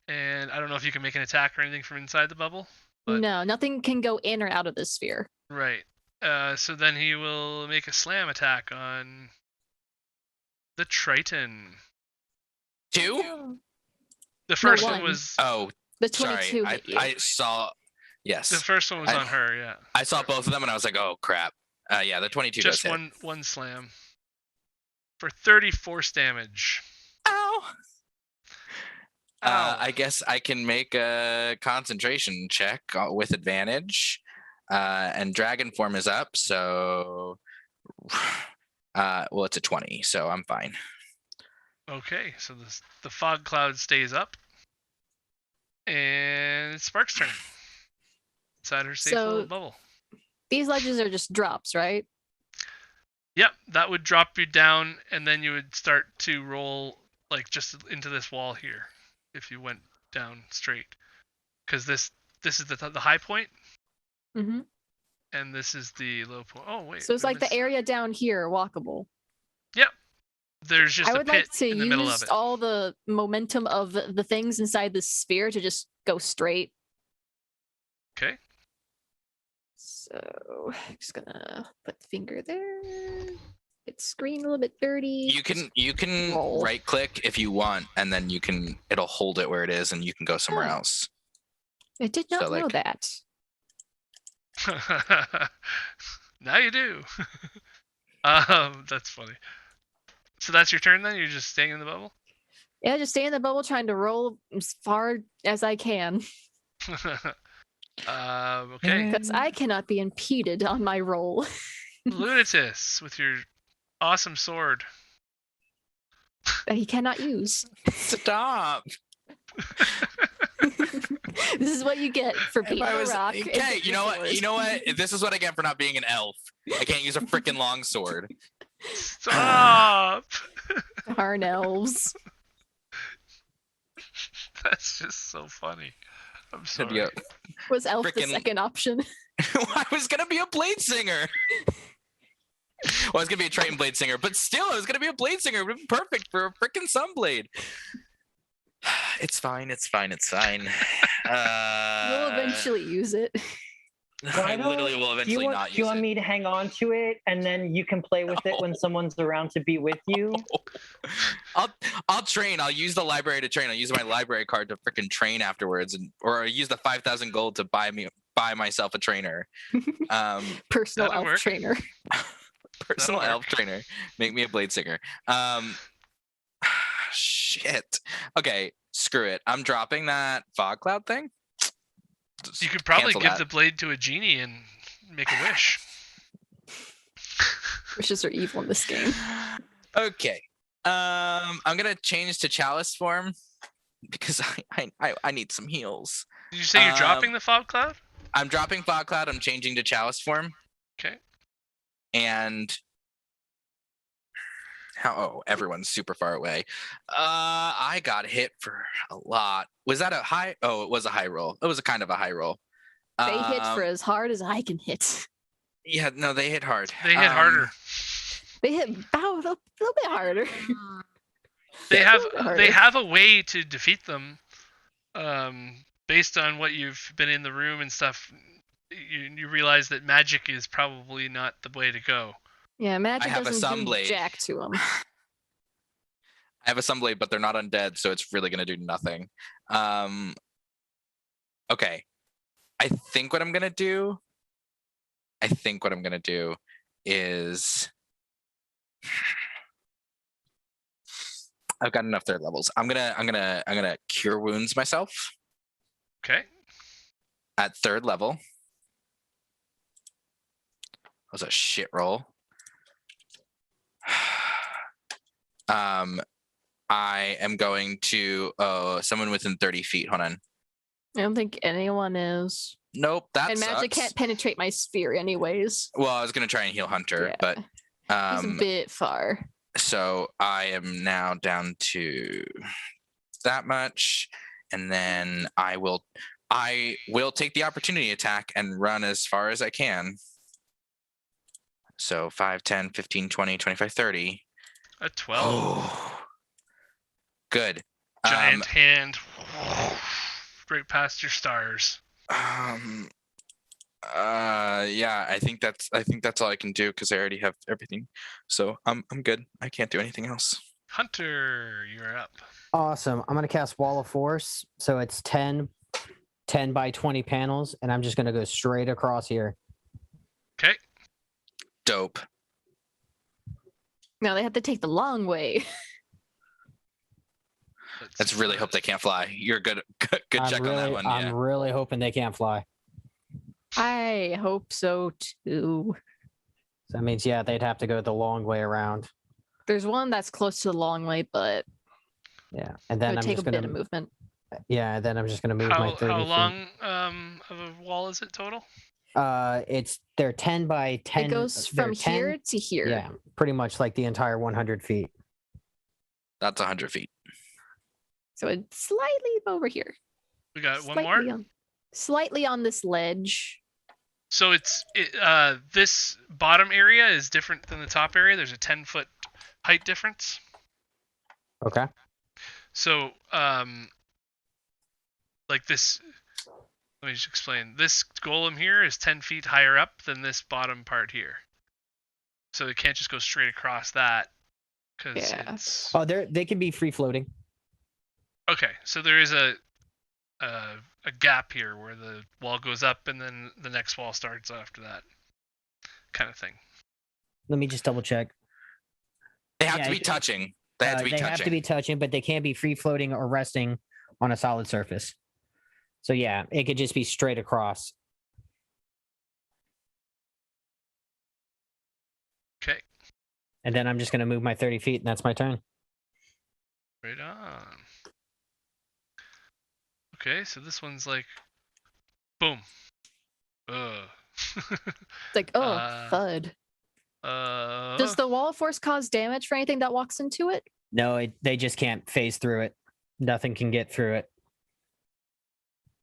And I don't know if you can make an attack or anything from inside the bubble. But- No, nothing can go in or out of the sphere. Right. So then he will make a slam attack on the Triton. 2? The first one. one was Oh, The sorry. 22 hit you. I saw. Yes. the first one was I- on her, yeah. I saw both of them and I was like, oh crap. Yeah, the 22 Just does hit. one slam. For 30 force damage. Ow. Ow. I guess I can make a concentration check with advantage. And dragon form is up, so well, it's a 20, so I'm fine. Okay, so the fog cloud stays up. And it's Spark's turn. Inside her safe So- little bubble. These ledges are just drops, right? Yep, that would drop you down, and then you would start to roll like just into this wall here, if you went down straight. Because this is the high point, Mm-hmm. and this is the low point. Oh wait. So it's like the there was- area down here walkable. There's just I a would pit like to in the middle of use it. all the momentum of the things inside the sphere to just go straight. Okay. So just gonna put the finger there. Get the screen a little bit dirty. You can Roll. right click if you want, and then it'll hold it where it is, and you can go somewhere Oh. else. I did not So, know like- that. Now you do. That's funny. So that's your turn then? You're just staying in the bubble? Yeah, just stay in the bubble trying to roll as far as I can. Okay. Because I cannot be impeded on my roll. Lunatus with your awesome sword. That he cannot use. Stop. This is what you get for being a rock. and Okay, getting you a know what? sword. You know what? This is what I get for not being an elf. I can't use a freaking longsword. Stop! Darn elves. That's just so funny. I'm sorry. Yeah. Was elf the Frickin- second option? I was gonna be a blade singer. Well, I was gonna be a Triton blade singer, but still, I was gonna be a blade singer. It would be perfect for a freaking sunblade. It's fine. It's fine. It's fine. We'll eventually use it. I literally will Do you eventually want, not do you use want it. me to hang on to it and then you can play with it when someone's around to be with you? I'll train. I'll use the library to train. I'll use my library card to freaking train afterwards, or I'll use the 5,000 gold to buy myself a trainer. Personal That'll elf work. trainer. Personal That'll elf trainer. Make me a blade singer. Shit. Okay. Screw it. I'm dropping that fog cloud thing. You could probably Cancel give that. the blade to a genie and make a wish. Wishes are evil in this game. Okay. I'm gonna change to chalice form because I need some heals. Did you say you're Um, dropping the fog cloud? I'm dropping fog cloud. I'm changing to chalice form. Okay. And everyone's super far away. I got hit for a lot. Was that a high? Oh, it was a high roll. It was a kind of a high roll. They hit for as hard as I can hit. Yeah, no, they hit hard. They hit harder. They hit about a little bit harder. They Yeah, a have little bit they harder. have a way to defeat them, based on what you've been in the room and stuff. You realize that magic is probably not the way to go. Yeah, magic have a doesn't do sunblade. jack to them. I have a sunblade, but they're not undead, so it's really gonna do nothing. Okay. I think what I'm gonna do is I've got enough third levels. I'm gonna cure wounds myself Okay. at third level. That was a shit roll. I am going to someone within 30 feet. Hold on. I don't think anyone is. Nope, that And magic sucks. can't penetrate my sphere anyways. Well, I was gonna try and heal Hunter, Yeah. but He's a bit far. so I am now down to that much, and then I will take the opportunity attack and run as far as I can. So 5, 10, 15, 20, 25, 30. A 12. Oh, good. Giant hand. Straight past your stars. Yeah, I think that's all I can do because I already have everything. So I'm good. I can't do anything else. Hunter, you're up. Awesome. I'm going to cast Wall of Force. So it's 10 by 20 panels, and I'm just going to go straight across here. Okay. Dope. Now they have to take the long way. Let's really hope they can't fly. You're good check on that one. I'm Yeah. really hoping they can't fly. I hope so too. So that means, yeah, they'd have to go the long way around. There's one that's close to the long way, but Yeah. And it then would I'm take just a going bit of to, movement. yeah, then I'm just going to move my 30 How feet. long of a wall is it total? They're 10 by 10. It goes they're from 10 here to here. Yeah, pretty much like the entire 100 feet. That's 100 feet. So it's slightly over here. We got one Slightly more. Slightly on this ledge. So this bottom area is different than the top area. There's a 10-foot height difference. Okay. So like this. Let me just explain. This golem here is 10 feet higher up than this bottom part here. So it can't just go straight across that. Because Yeah. it's... Oh, they can be free floating. Okay, so there is a gap here where the wall goes up and then the next wall starts after that, kind of thing. Let me just double check. They have Yeah, to be touching. They have to be They touching. have to be touching, but they can't be free floating or resting on a solid surface. So yeah, it could just be straight across. Okay, And then I'm just going to move my 30 feet, and that's my turn. right on. Okay, so this one's like, boom. It's like, oh, thud. Does the wall of force cause damage for anything that walks into it? No, they just can't phase through it. Nothing can get through it.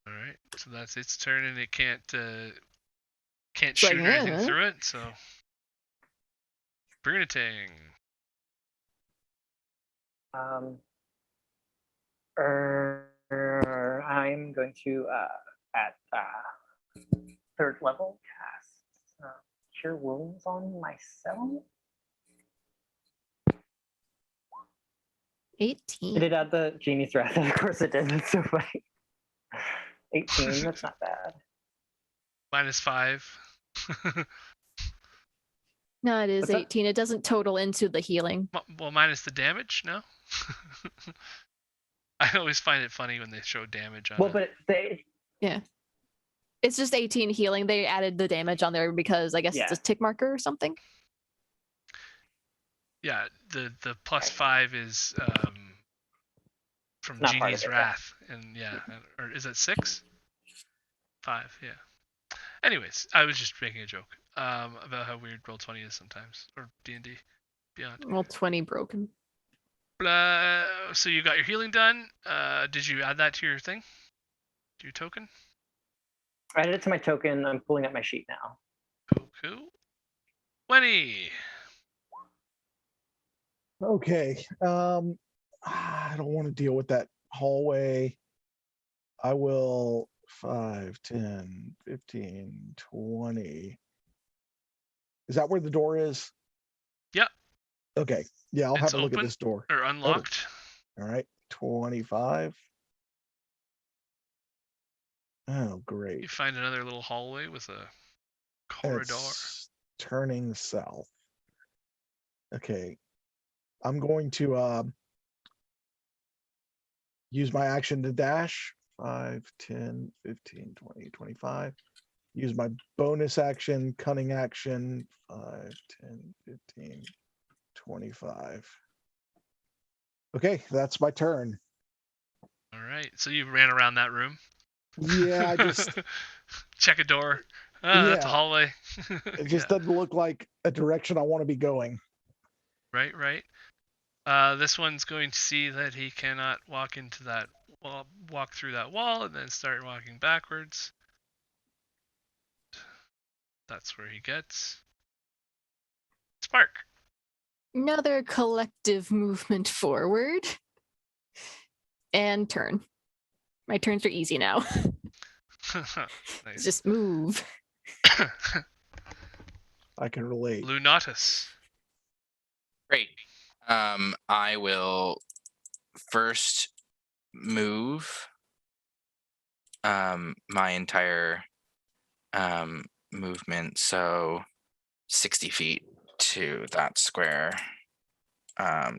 All right, so that's its turn, and it can't It's shoot like, anything eh. through it. So, Brunating. I'm going to at third level cast cure wounds on myself. 18. Did it add the genie's wrath? Of course it did. That's so funny. 18. That's not bad. -5. No, it is What's that? 18. It doesn't total into the healing. Well, minus the damage, no? I always find it funny when they show damage on Well, it. but they. It's just 18 healing. They added the damage on there because I guess Yeah. it's a tick marker or something. Yeah, the +5 is from Not part of Genie's it, yeah. Wrath, and or is it 6? 5, yeah. Anyways, I was just making a joke about how weird Roll20 is sometimes, or D&D Beyond. Well, 20 broken. So you got your healing done. Did you add that to your thing? To your token? I added it to my token. I'm pulling up my sheet now. Cool. 20. Okay. I don't want to deal with that hallway. I will 5, 10, 15, 20. Is that where the door is? Yep. Okay. Yeah, I'll It's have a look at open this door. or unlocked. All right. 25. Oh, great. You find another little hallway with a corridor. It's turning south. Okay. I'm going to use my action to dash. 5, 10, 15, 20, 25. Use my bonus action, cunning action. 5, 10, 15, 25. Okay, that's my turn. All right. So you ran around that room. Yeah, I just Check a door. That's a Yeah. hallway. it just doesn't look like a direction I want to be going. Right. This one's going to see that he cannot walk into that wall, walk through that wall, and then start walking backwards. That's where he gets Spark. Another collective movement forward. And turn. My turns are easy now. Nice. Just move. I can relate. Lunatus. Great. I will first move my entire movement, so 60 feet to that square.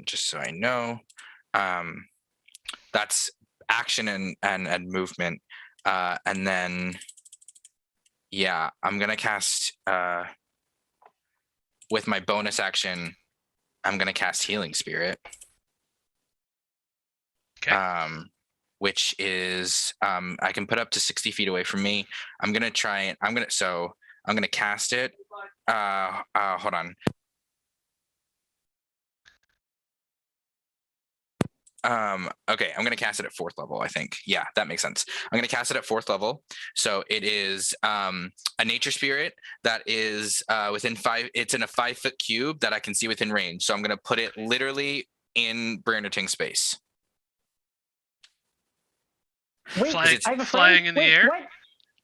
Just so I know. That's action and movement. And then I'm gonna cast with my bonus action, I'm gonna cast Healing Spirit. Okay. Which is I can put up to 60 feet away from me. I'm gonna cast it. Hold on. Okay, I'm gonna cast it at 4th level, I think. Yeah, that makes sense. I'm gonna cast it at 4th level. So it is a nature spirit that is within 5. It's in a 5-foot cube that I can see within range. So I'm gonna put it literally in Bernarding space. Wait, Flying- I have a flying friend? in the Wait, air? What?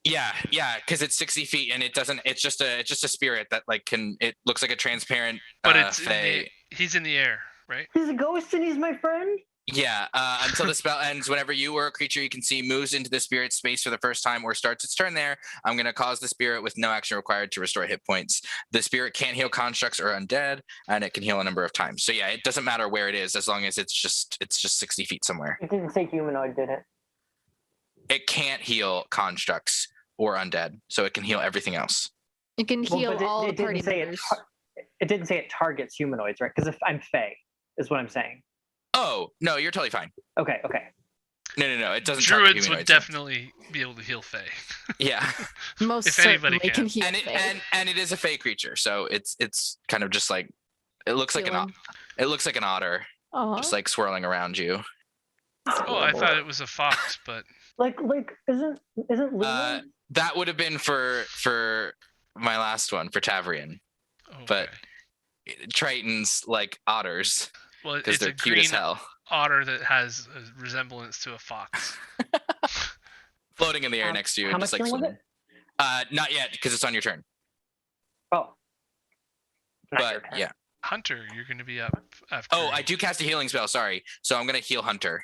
Yeah, because it's 60 feet and it doesn't. It's just a spirit that like can. It looks like a transparent. But it's fey. he's in the air, right? He's a ghost and he's my friend? Yeah, until the spell ends, whenever you or a creature you can see moves into the spirit space for the first time or starts its turn there, I'm going to cause the spirit with no action required to restore hit points. The spirit can't heal constructs or undead, and it can heal a number of times. So yeah, it doesn't matter where it is as long as it's just 60 feet somewhere. It didn't say humanoid, did it? It can't heal constructs or undead, so it can heal everything else. It can heal Well, but all the didn't party say members. it didn't say it targets humanoids, right? Because if I'm Fey, is what I'm saying. Oh, no, you're totally fine. Okay. No, it doesn't target Druids would humanoids. definitely be able to heal Fey. Yeah. Most If anybody certainly can. heal and Fae. it is a fey creature, so it's kind of just like it looks like Healing. it looks like an otter Aw. just like swirling around you. Oh, I thought it was a fox, but Like isn't Luna? That would have been for my last one for Tavrian. okay. But Tritons like otters well, because it's they're a cute green as hell, otter that has a resemblance to a fox. floating in the air next to you, How just much like turn was swimming. Not yet because it's on your turn. Oh. Not your But turn. yeah. Hunter, you're going to be up after. Oh, I do cast a healing spell. Sorry, so I'm gonna heal Hunter.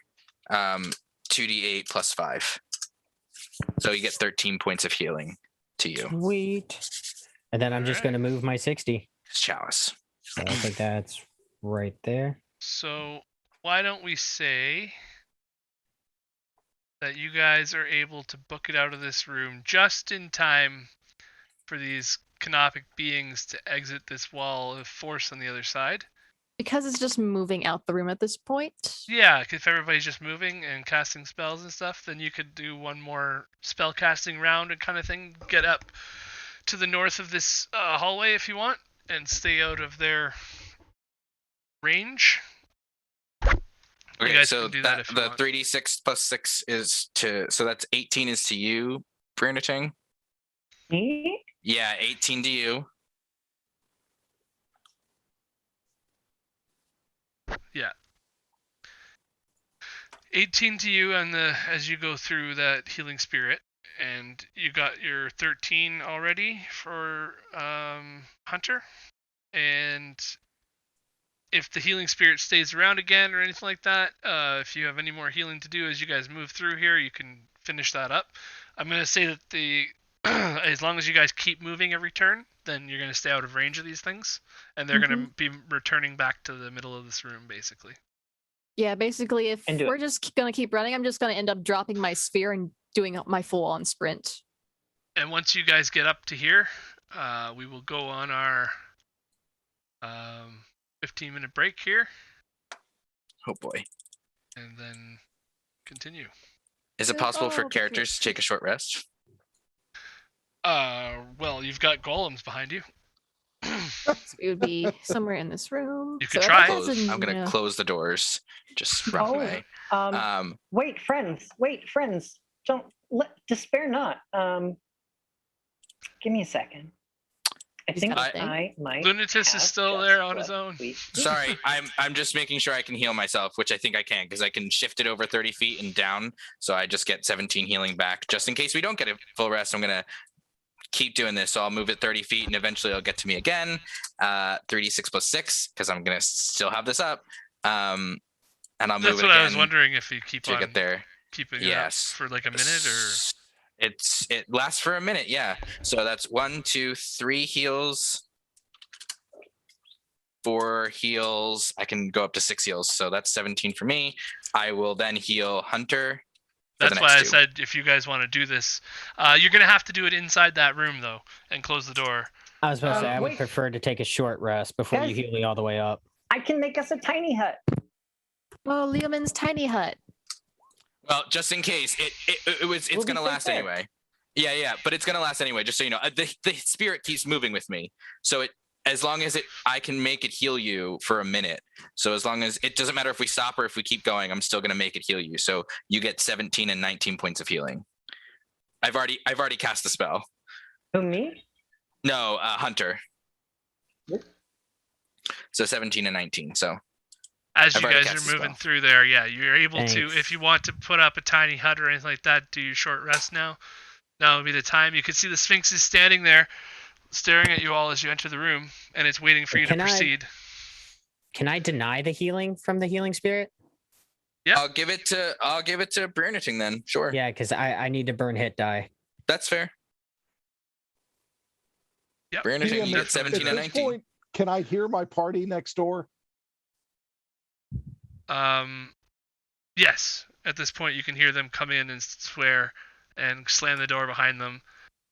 2d8 plus 5. So you get 13 points of healing to you. Sweet. And then I'm just going to move my 60. Chalice. So I think that's right there. So why don't we say that you guys are able to book it out of this room just in time for these canopic beings to exit this wall of force on the other side. Because it's just moving out the room at this point. Yeah, if everybody's just moving and casting spells and stuff, then you could do one more spell casting round and kind of thing. Get up to the north of this hallway if you want and stay out of their range. You Okay, guys so can do that that if you the want. 3d6 plus 6 is to, so that's 18 is to you, Bruniting. Me? Yeah, 18 to you. Yeah. 18 to you and as you go through that healing spirit, and you got your 13 already for Hunter. And if the healing spirit stays around again or anything like that, if you have any more healing to do as you guys move through here, you can finish that up. I'm going to say that the as long as you guys keep moving every turn, then you're going to stay out of range of these things, and they're going to be returning back to the middle of this room, basically. Yeah, basically, if And do we're it. just going to keep running, I'm just going to end up dropping my sphere and doing my full-on sprint. And once you guys get up to here, we will go on our 15-minute break here, Oh boy. and then continue. Is it possible for Oh, characters to take a short rest? Well, you've got golems behind you. So it would be somewhere in this room. You could So try. everyone has I'm a- gonna yeah. close the doors. Just run Oh, away. wait, friends. Don't despair not. Give me a second. I He's think got a thing. I might. Lunatus is have still just there on what his own. we- Sorry, I'm just making sure I can heal myself, which I think I can because I can shift it over 30 feet and down, so I just get 17 healing back. Just in case we don't get a full rest, I'm gonna keep doing this. So I'll move it 30 feet, and eventually it'll get to me again. 3d6 plus 6 because I'm gonna still have this up, and I'll move That's it what again I was wondering, if you keep to on get there. keeping Yes. it up for like a minute, or It lasts for a minute, yeah. So that's 1, 2, 3 heals. 4 heals. I can go up to 6 heals, so that's 17 for me. I will then heal Hunter. For that's the why next I 2. said if you guys want to do this, you're gonna have to do it inside that room though, and close the door. I was supposed to say I would wait. prefer to take a short rest before you Guys- heal me all the way up. I can make us a tiny hut. Oh, Leoman's tiny hut. Well, just in case, it's We'll be gonna safe last there. anyway. Yeah, but it's gonna last anyway. Just so you know, the spirit keeps moving with me, so as long as I can make it heal you for a minute. So as long as it doesn't matter if we stop or if we keep going, I'm still gonna make it heal you. So you get 17 and 19 points of healing. I've already cast the spell. Who, me? No, Hunter. Yep. So 17 and 19. So As I've you already guys cast are the moving spell. through there, yeah, you're able to, Thanks. if you want to put up a tiny hut or anything like that, do your short rest now. Now would be the time. You can see the Sphinx is standing there, staring at you all as you enter the room, and it's waiting for you to Can I- proceed. Can I deny the healing from the healing spirit? Yeah. I'll give it to Bruniting then. Sure. Yeah, because I need to burn hit die. That's fair. Yep. Bruniting, DM, you at- get 17 at and this 19. point, can I hear my party next door? Yes. At this point, you can hear them come in and swear and slam the door behind them,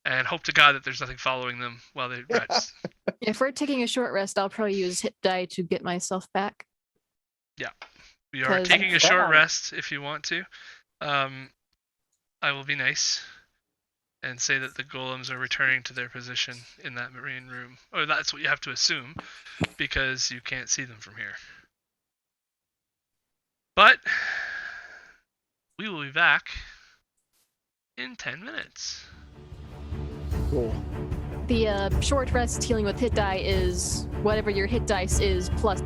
and hope to God that there's nothing following them while they rest. If we're taking a short rest, I'll probably use hit die to get myself back. We are 'Cause- taking a short Wow. rest if you want to. I will be nice and say that the golems are returning to their position in that marine room. Or that's what you have to assume, because you can't see them from here. But we will be back in 10 minutes. Cool. The short rest healing with hit die is whatever your hit dice is plus.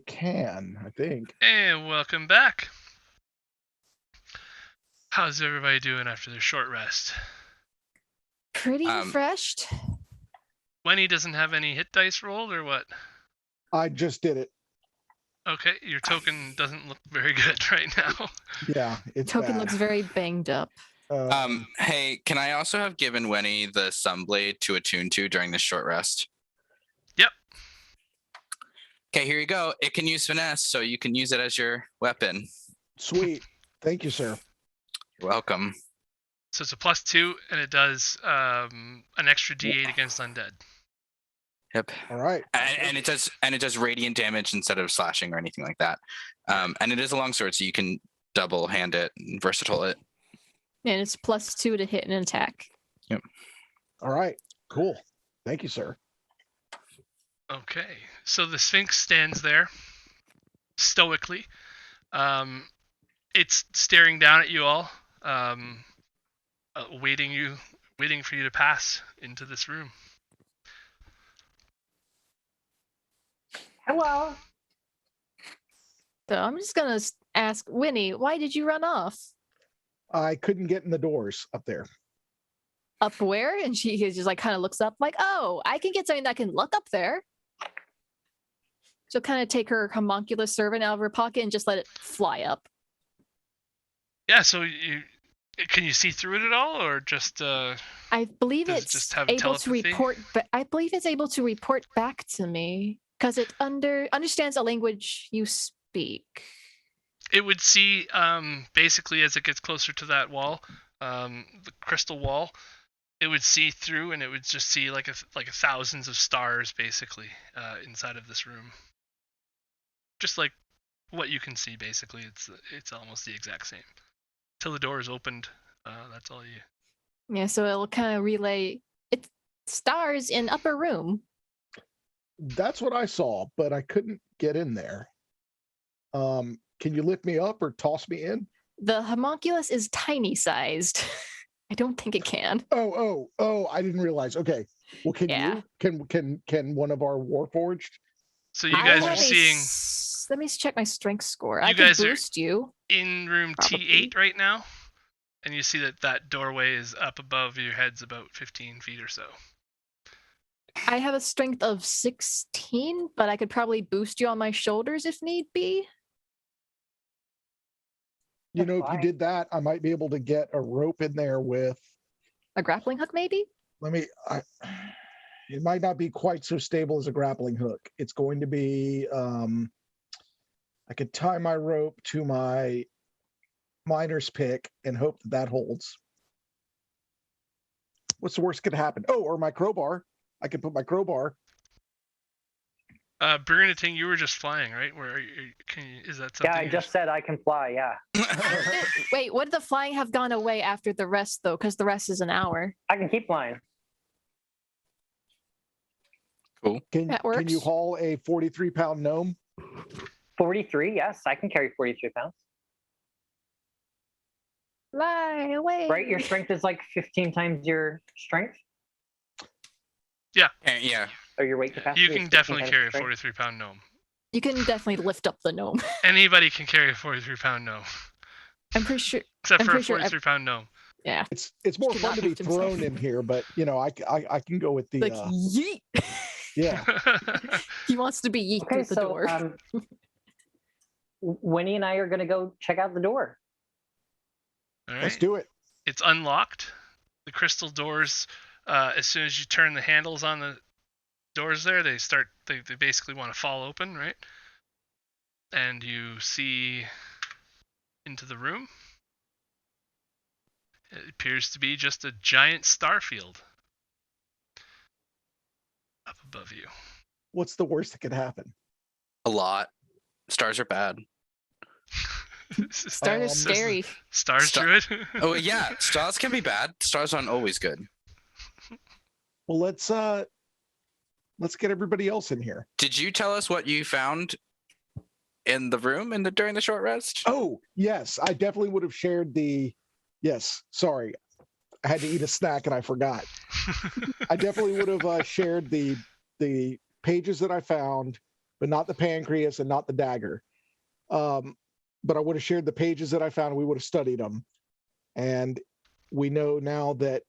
can, I think. And welcome back. How's everybody doing after their short rest? Pretty refreshed. Wenny doesn't have any hit dice rolled or what? I just did it. Okay, your token doesn't look very good right now. Yeah, it's Token bad. looks very banged up. Hey, can I also have given Wenny the Sunblade to attune to during this short rest? Yep. Okay, here you go. It can use finesse, so you can use it as your weapon. Sweet. Thank you, sir. You're welcome. So it's a +2, and it does an extra D8 against undead. Yep. All right. And it does radiant damage instead of slashing or anything like that. And it is a longsword, so you can double hand it and versatile it. And it's +2 to hit an attack. Yep. All right. Cool. Thank you, sir. Okay, so the Sphinx stands there stoically. It's staring down at you all, waiting for you to pass into this room. Hello. So I'm just gonna ask Winnie, why did you run off? I couldn't get in the doors up there. Up where? And she just like kind of looks up like, oh, I can get something that can look up there. She'll kind of take her homunculus servant out of her pocket and just let it fly up. Yeah, so can you see through it at all, or just? I believe Does it it's just have able to telepathy? report, but I believe it's able to report back to me because it understands a language you speak. It would see basically as it gets closer to that wall, the crystal wall. It would see through, and it would just see like thousands of stars basically inside of this room. Just like what you can see, basically, it's almost the exact same. Till the door is opened, that's all you. Yeah, so it'll kind of relay it stars in upper room. That's what I saw, but I couldn't get in there. Can you lift me up or toss me in? The homunculus is tiny sized. I don't think it can. Oh, I didn't realize. Okay. Well, can Yeah. you? Can one of our Warforged? So you I guys are have seeing Let me check my strength score. You I can guys are- boost you. in room Probably. T8 right now, and you see that doorway is up above your heads about 15 feet or so. I have a strength of 16, but I could probably boost you on my shoulders if need be. You That's know, if you fine. did that, I might be able to get a rope in there with. A grappling hook, maybe? It might not be quite so stable as a grappling hook. It's going to be. I could tie my rope to my miner's pick and hope that holds. What's the worst that could happen? Oh, or my crowbar. I could put my crowbar. Brunating, you were just flying, right? Where are you, is that something? Yeah, I just said I can fly. Yeah, Wait, would the flying have gone away after the rest, though? Because the rest is an hour. I can keep flying. Cool. Can That you works. haul a 43-pound gnome? 43. Yes, I can carry 43 pounds. Fly away. Right, your strength is like 15 times your strength Yeah. or your weight capacity. You is can 15 definitely times carry your a strength. 43-pound gnome. You can definitely lift up the gnome. Anybody can carry a 43-pound gnome, I'm pretty sure. except I'm for a pretty sure 43-pound gnome. Yeah. It's more Should fun not to be lift himself. thrown in here, but you know, I can go with the Like, yeet. yeah. He wants to be yeet Okay, through the so door. Winnie and I are going to go check out the door. All Let's right. do it. It's unlocked. The crystal doors, as soon as you turn the handles on the doors there, they basically want to fall open, right? And you see into the room. It appears to be just a giant star field up above you. What's the worst that could happen? A lot. Stars are bad. Stars are scary. Stars, Star- Druid? Oh yeah, stars can be bad. Stars aren't always good. Well, let's get everybody else in here. Did you tell us what you found in the room during the short rest? Oh, yes, I definitely would have shared the. Yes, sorry, I had to eat a snack and I forgot. I definitely would have shared the pages that I found but not the pancreas and not the dagger. But I would have shared the pages that I found. We would have studied them. And we know now that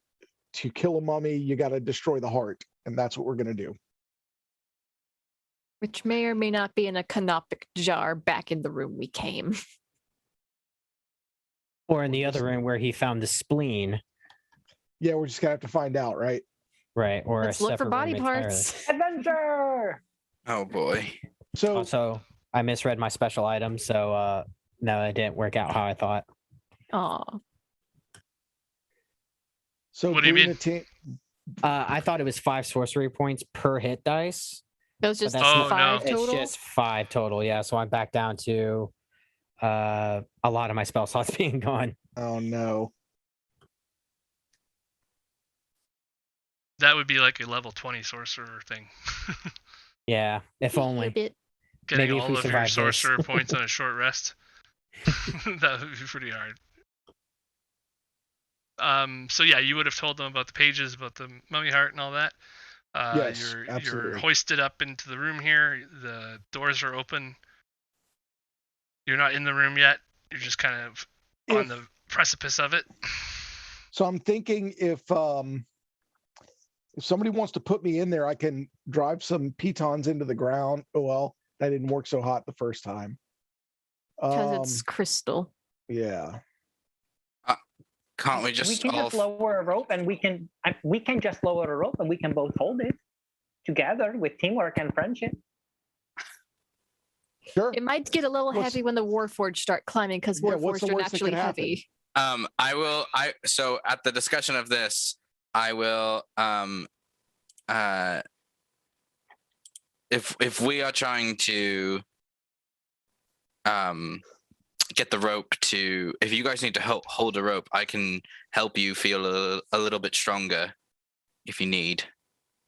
to kill a mummy, you got to destroy the heart. And that's what we're going to do. Which may or may not be in a canopic jar back in the room we came. Or in the other room where he found the spleen. Yeah, we're just going to have to find out, right? Right. Or Let's a look for separate body room parts. Adventure! Oh boy. So, Also, I misread my special item, so no, it didn't work out how I thought. Aw. so What do you Bree and mean? the team, I thought it was 5 sorcery points per hit dice. It was just that's not- 5 no. total. It's just 5 total, yeah. So I'm back down to a lot of my spell slots being gone. oh no. That would be like a level 20 sorcerer thing. Yeah, if only. Bit. Getting Maybe if all we of your survive this. sorcerer points on a short rest. That would be pretty hard. So yeah, you would have told them about the pages, about the mummy heart and all that. Yes, You're absolutely. hoisted up into the room here. The doors are open. You're not in the room yet. You're just kind of on If- the precipice of it. So I'm thinking if somebody wants to put me in there, I can drive some pitons into the ground. Oh well, that didn't work so hot the first time. Because it's crystal. Yeah. Can't we We just can all just lower a rope, and we can just lower a rope, and we can both hold it together with teamwork and friendship. Sure. It might get a little What's- heavy when the Warforged start climbing because Yeah, what's the Warforged are worst that could naturally happen? heavy. so at the discussion of this, I will if we are trying to get the rope to, if you guys need to hold a rope, I can help you feel a little bit stronger if you need.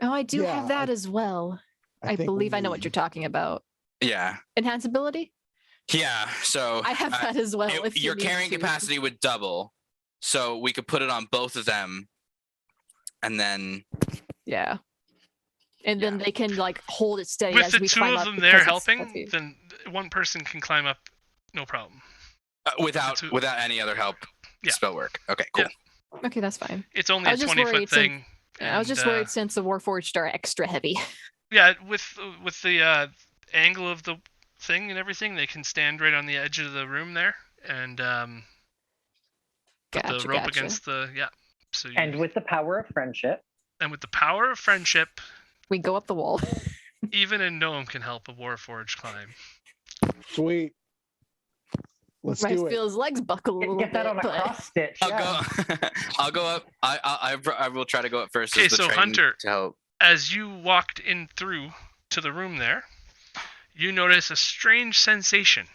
Oh, I do Yeah, have that as well. I think we believe I know what need- you're talking about. Yeah. Enhance ability? Yeah. So I have that as well. if you your need carrying to. capacity would double. So we could put it on both of them. And then Yeah. And then they can like hold it steady With as the we two climb of up them because there it's helping, heavy. then one person can climb up, no problem. without two- any other help Yeah. spell work. Okay, cool. Yeah. Okay, that's fine. It's only I a was just 20-foot worried since- thing. Yeah, I was just and, worried since the Warforged are extra heavy. Yeah, with the angle of the thing and everything, they can stand right on the edge of the room there and put the rope against the So And with the power of friendship, with the power of friendship, We go up the wall. even a gnome can help a Warforged climb. Sweet. Let's Might do it. feel his legs buckle a little get that bit. on a but- cross stitch. I'll Yeah. go. I'll go up. I will try to go up first. Okay, as the so train Hunter- to help. As you walked in through to the room there, you notice a strange sensation.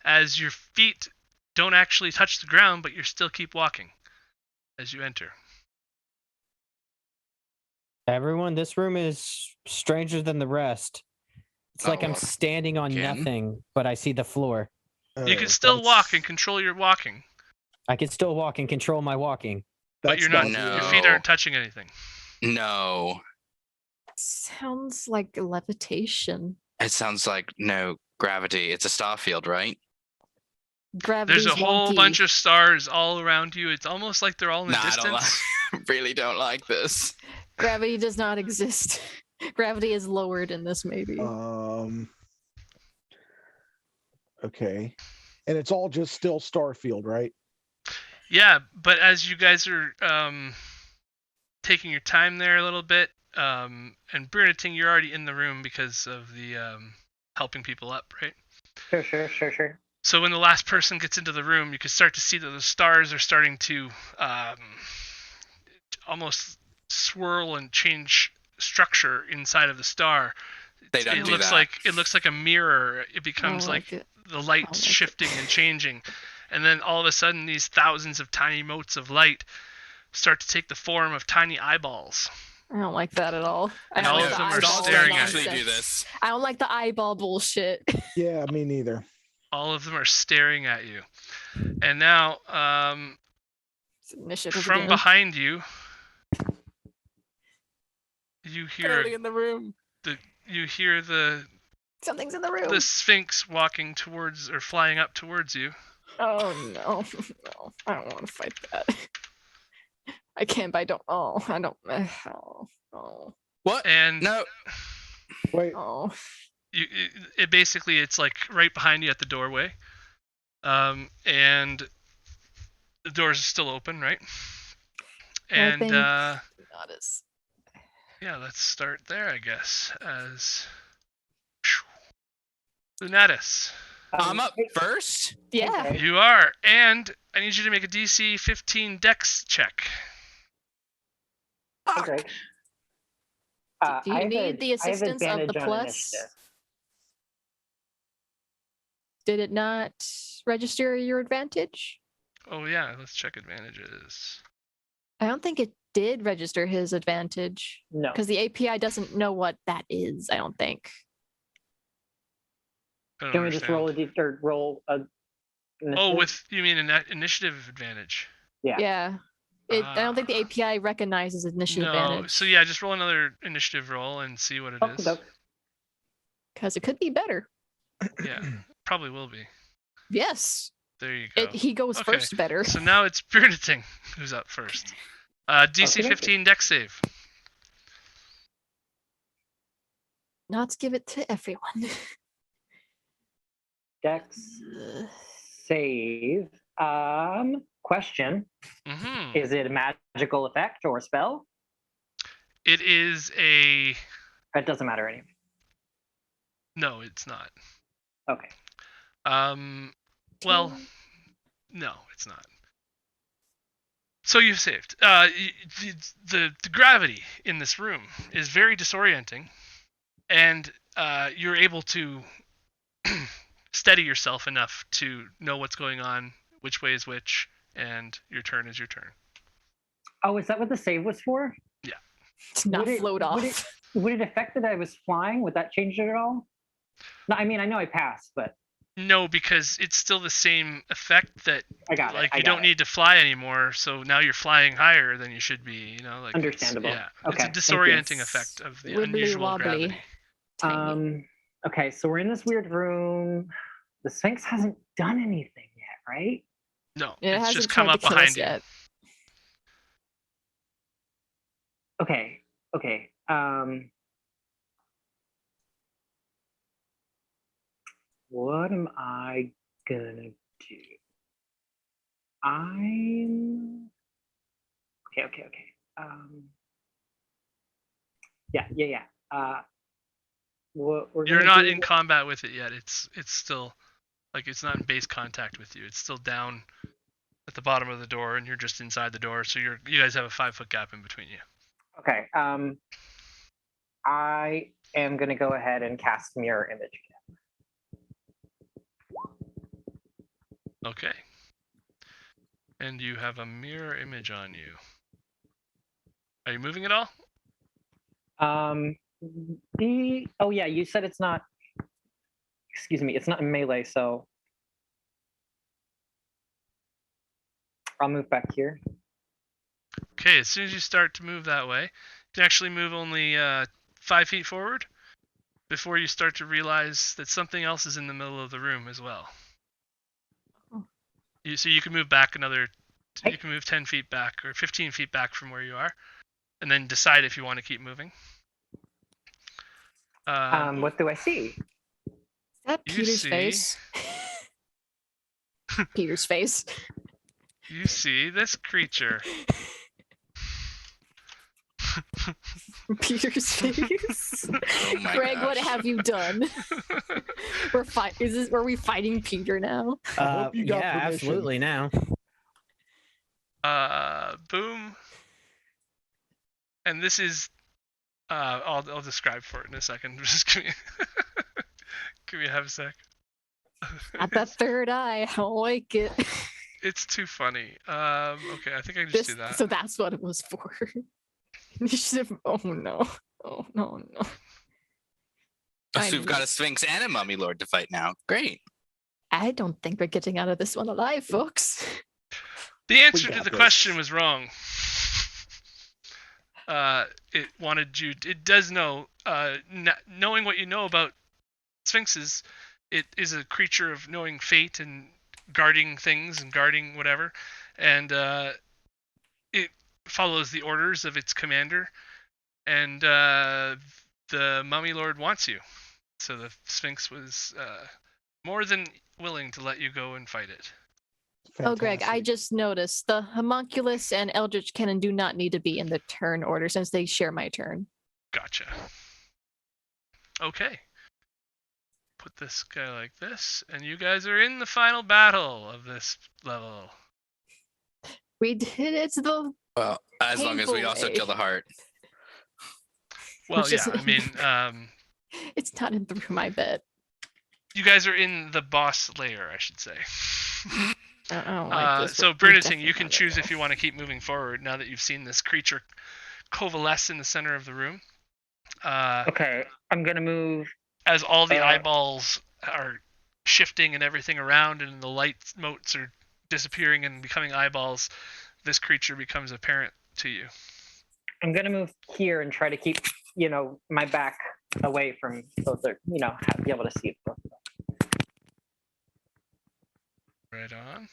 As your feet don't actually touch the ground, but you still keep walking as you enter. Everyone, this room is stranger than the rest. It's like I'm Oh, standing on again? nothing, but I see the floor. You Oh, can still walk that's- and control your walking, I can still walk and control my walking. but that's you're not. No. Your feet aren't touching anything. No, Sounds like levitation. it sounds like no gravity. It's a star field, right? Gravity's There's a whole wonky. bunch of stars all around you. It's almost like they're all in the Nah, I don't distance. really don't like this. Gravity does not exist. Gravity is lowered in this, maybe. Okay. And it's all just still Starfield, right? Yeah, but as you guys are taking your time there a little bit, and Bernating, you're already in the room because of the helping people up, right? Sure. So when the last person gets into the room, you can start to see that the stars are starting to almost swirl and change structure inside of the star. They don't it do looks that. like it looks like a mirror. It becomes I like like it. the light's like it. shifting and changing, and then all of a sudden these thousands of tiny motes of light start to take the form of tiny eyeballs. I don't like that at all. I And don't all like of the them are eyeball staring at actually nonsense. do this. I don't like the eyeball bullshit. Yeah, me neither. All of them are staring at you, and now Initiative from again. behind you, you hear Early in the room. you hear the Something's in the room. Sphinx walking towards or flying up towards you. Oh no, no! I don't want to fight that. I can, but I don't. Oh, I don't. Oh. What? And No. Wait, Oh. It basically it's like right behind you at the doorway, and the doors are still open, right? And Not as. yeah, let's start there, I guess. As Lunatus, I'm up first. Yeah. Okay. you are, and I need you to make a DC 15 Dex check. Okay. Do you I have need the I have assistance of the advantage on plus? initiative. Did it not register your advantage? Oh yeah, let's check advantages. I don't think it did register his advantage No. because the API doesn't know what that is. I don't think. I don't Can we just understand. roll a d or roll a? Oh, initiative? with you mean an initiative advantage? Yeah. Yeah. I don't think the API recognizes initiative No, advantage. so yeah, just roll another initiative roll and see what it is. Okey-doke. Because it could be better. Yeah, probably will be. Yes. There you go. He goes Okay, first better. So now it's Spiriting who's up first. DC Okey-dokey. 15 Dex save. Not give it to everyone. Dex save. Question: Hmm. Is it a magical effect or a spell? It is a It doesn't matter anyway. no. It's not. Okay. Well, no, it's not. So you've saved. The gravity in this room is very disorienting, and you're able to steady yourself enough to know what's going on, which way is which, and your turn is your turn. Oh, is that what the save was for? To not Would it- float would off. Would it affect that I was flying? Would that change it at all? No, I mean I know I passed, but No, because it's still the same effect that I got it. like I you got don't it. need to fly anymore, so now you're flying higher than you should be, you know, like Understandable. yeah. Okay, It's a thank you. disorienting effect of the Wibbly unusual wobbly. gravity. Tiny. Okay, so we're in this weird room. The Sphinx hasn't done anything yet, right? No, It it's hasn't just tried come to up kill behind us you. yet. Okay. Okay. What am I gonna do? I'm okay. Yeah. What we're You're gonna not do- in combat with it yet. It's still like it's not in base contact with you. It's still down at the bottom of the door, and you're just inside the door. So you guys have a 5-foot gap in between you. Okay. I am gonna go ahead and cast mirror image again. Okay. And you have a mirror image on you. Are you moving at all? Oh yeah, you said it's not. Excuse me, it's not in melee, so I'll move back here. Okay, as soon as you start to move that way, you can actually move only 5 feet forward before you start to realize that something else is in the middle of the room as well. Oh. So you can move back another. Hey. You can move 10 feet back or 15 feet back from where you are, and then decide if you want to keep moving. What do I see? Is that You Peter's see- face? Peter's face. You see this creature. Peter's face. Oh my Greg, what gosh. have you done? Are we fighting Peter now? I hope you got Yeah, permission. absolutely. Now, Boom. And this is. I'll describe for it in a second. Just give me half a sec. At that third eye, I don't like it. It's too funny. Okay, I think I can just do that. So that's what it was for. Initiative. Oh no. Oh no. Oh, so we've got a Sphinx and a Mummy Lord to fight now. Great. I don't think we're getting out of this one alive, folks. The answer to got the this. question was wrong. it wanted you. It does know, knowing what you know about sphinxes, it is a creature of knowing fate and guarding things and guarding whatever, and it follows the orders of its commander, and the Mummy Lord wants you. So the Sphinx was more than willing to let you go and fight it. Oh, Greg, I Fantastic. just noticed the homunculus and eldritch cannon do not need to be in the turn order since they share my turn. Gotcha. Okay. Put this guy like this, and you guys are in the final battle of this level. We did it the Well, as long as we Painful also way. kill the heart. Well, Which yeah, is- I mean, it's not in through my bed. you guys are in the boss layer, I should say. I don't like this. So, but we're Bruniting, you definitely can not choose in if you want to keep moving forward now that you've seen this creature coalesce in the center of the room. Okay, I'm gonna move. As all the Uh, eyeballs are shifting and everything around, and the light motes are disappearing and becoming eyeballs, this creature becomes apparent to you. I'm gonna move here and try to keep, my back away from both. Be able to see it. Right on.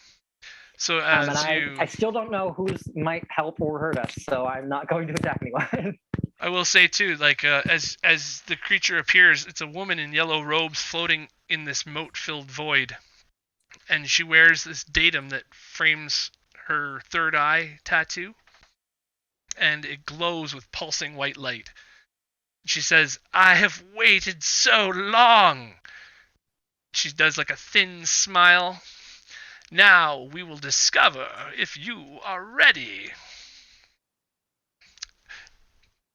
So And as I still don't know who's might help or hurt us, so I'm not going to attack anyone. I will say too, like as the creature appears, it's a woman in yellow robes floating in this moat-filled void, and she wears this datum that frames her third eye tattoo, and it glows with pulsing white light. She says, "I have waited so long." She does like a thin smile. "Now we will discover if you are ready.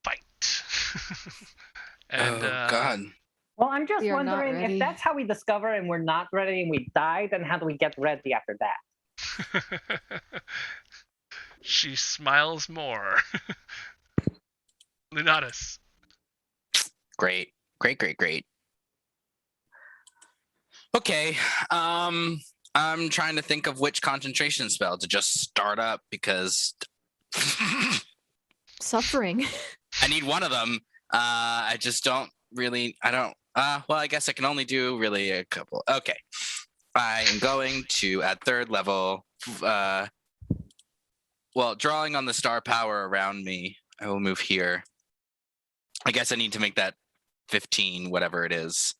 Fight." And oh God. Well, I'm just We are not wondering ready. if that's how we discover and we're not ready and we die, then how do we get ready after that? She smiles more. Lunatus. Great. Okay. I'm trying to think of which concentration spell to just start up because Suffering. I need one of them. I just don't really. I don't. Well, I guess I can only do really a couple. Okay. I am going to at third level. Well, drawing on the star power around me, I will move here. I guess I need to make that 15, whatever it is.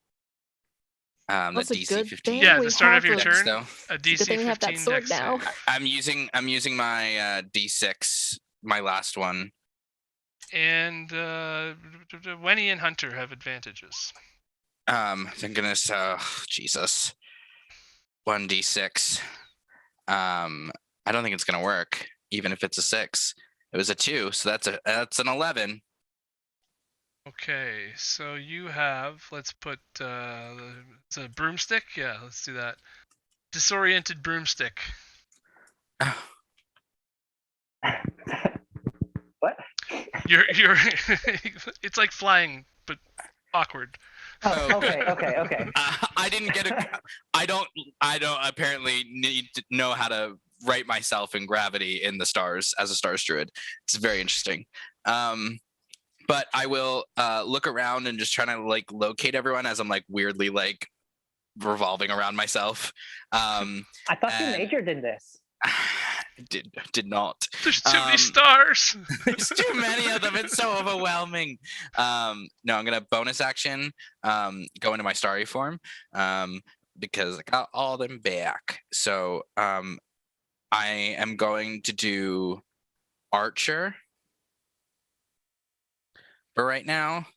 That's The a DC good 15. thing. Yeah, we the start of have your a- turn. So A Good DC thing we have that 15 sword dex now. save. I'm using my D6, my last one. And Wenny and Hunter have advantages. Thank goodness. Jesus. 1d6. I don't think it's gonna work, even if it's a 6. It was a 2, so that's an 11. Okay, so you have, let's put, it's a broomstick? Yeah, let's do that. Disoriented broomstick. What? You're, it's like flying, but awkward. Oh, okay. I didn't get a. I don't apparently need to know how to write myself in gravity in the stars as a stars druid. It's very interesting. But I will look around and just trying to like locate everyone as I'm like weirdly like revolving around myself. I thought you and- majored in this. did not. There's too many stars. There's too many of them. It's so overwhelming. No, I'm gonna bonus action, go into my starry form, because I got all them back. So I am going to do Archer for right now.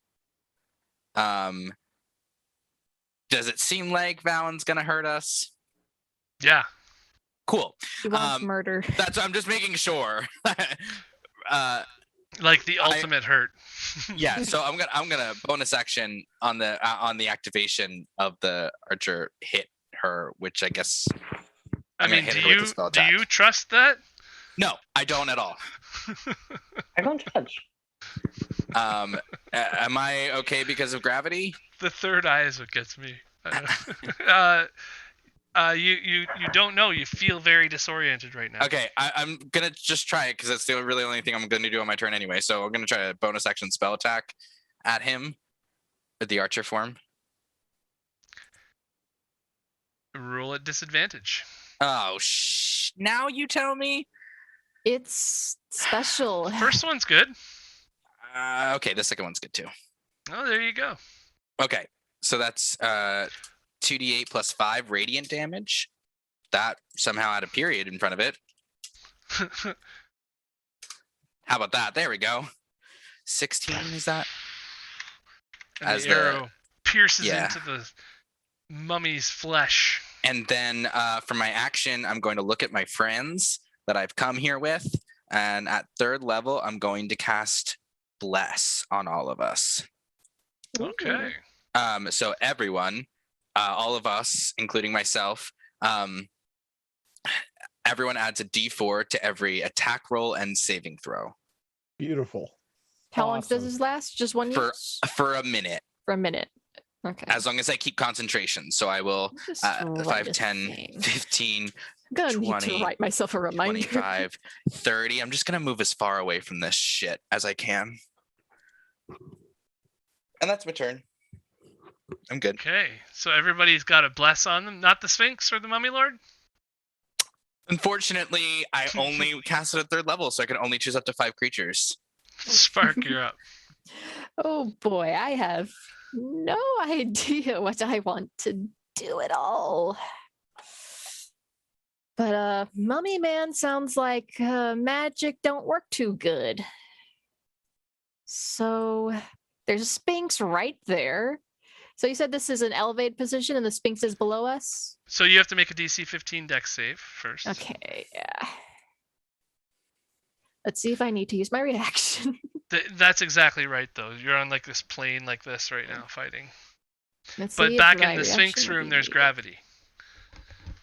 Does it seem like Valen's gonna hurt us? Yeah. Cool. He wants murder. That's. I'm just making sure. Like the ultimate hurt. Yeah, so I'm gonna bonus action on the activation of the archer hit her, which I guess I I'm gonna mean, hit do her with you the spell do attack. you trust that? No, I don't at all. I don't judge. Am I okay because of gravity? The third eye is what gets me. You don't know. You feel very disoriented right now. Okay, I'm gonna just try it because that's the really only thing I'm gonna do on my turn anyway. So I'm gonna try a bonus action spell attack at him with the archer form. Roll at disadvantage. Oh, now you tell me. It's special. First one's good. Okay, the second one's good too. Oh, there you go. Okay, so that's 2d8 plus 5 radiant damage. That somehow had a period in front of it. How about that? There we go. 16 is that? And As the the- arrow pierces yeah. into the mummy's flesh. And then for my action, I'm going to look at my friends that I've come here with. And at 3rd level, I'm going to cast Bless on all of us. Okay. So everyone, all of us, including myself, everyone adds a d4 to every attack roll and saving throw Beautiful. How long does Awesome. this last? Just 1 use? for a minute, For a minute. Okay. as long as I keep concentration. So I will Just 5, write a 10, thing. 15, I'm gonna need 20, to write myself a reminder. 25, 30. I'm just going to move as far away from this shit as I can. And that's my turn. I'm good. Okay. So everybody's got a bless on them. Not the Sphinx or the Mummy Lord? Unfortunately, I only cast it at 3rd level, so I can only choose up to 5 creatures. Spark, you're up. Oh boy, I have no idea what I want to do at all. But Mummy Man sounds like magic don't work too good. So there's a Sphinx right there. So you said this is an elevated position and the Sphinx is below us? So you have to make a DC 15 dex save first. Okay, yeah. Let's see if I need to use my reaction. That's exactly right, though. You're on like this plane like this right now, fighting. Let's But see if back my in the Sphinx reaction will room, be there's needed. gravity.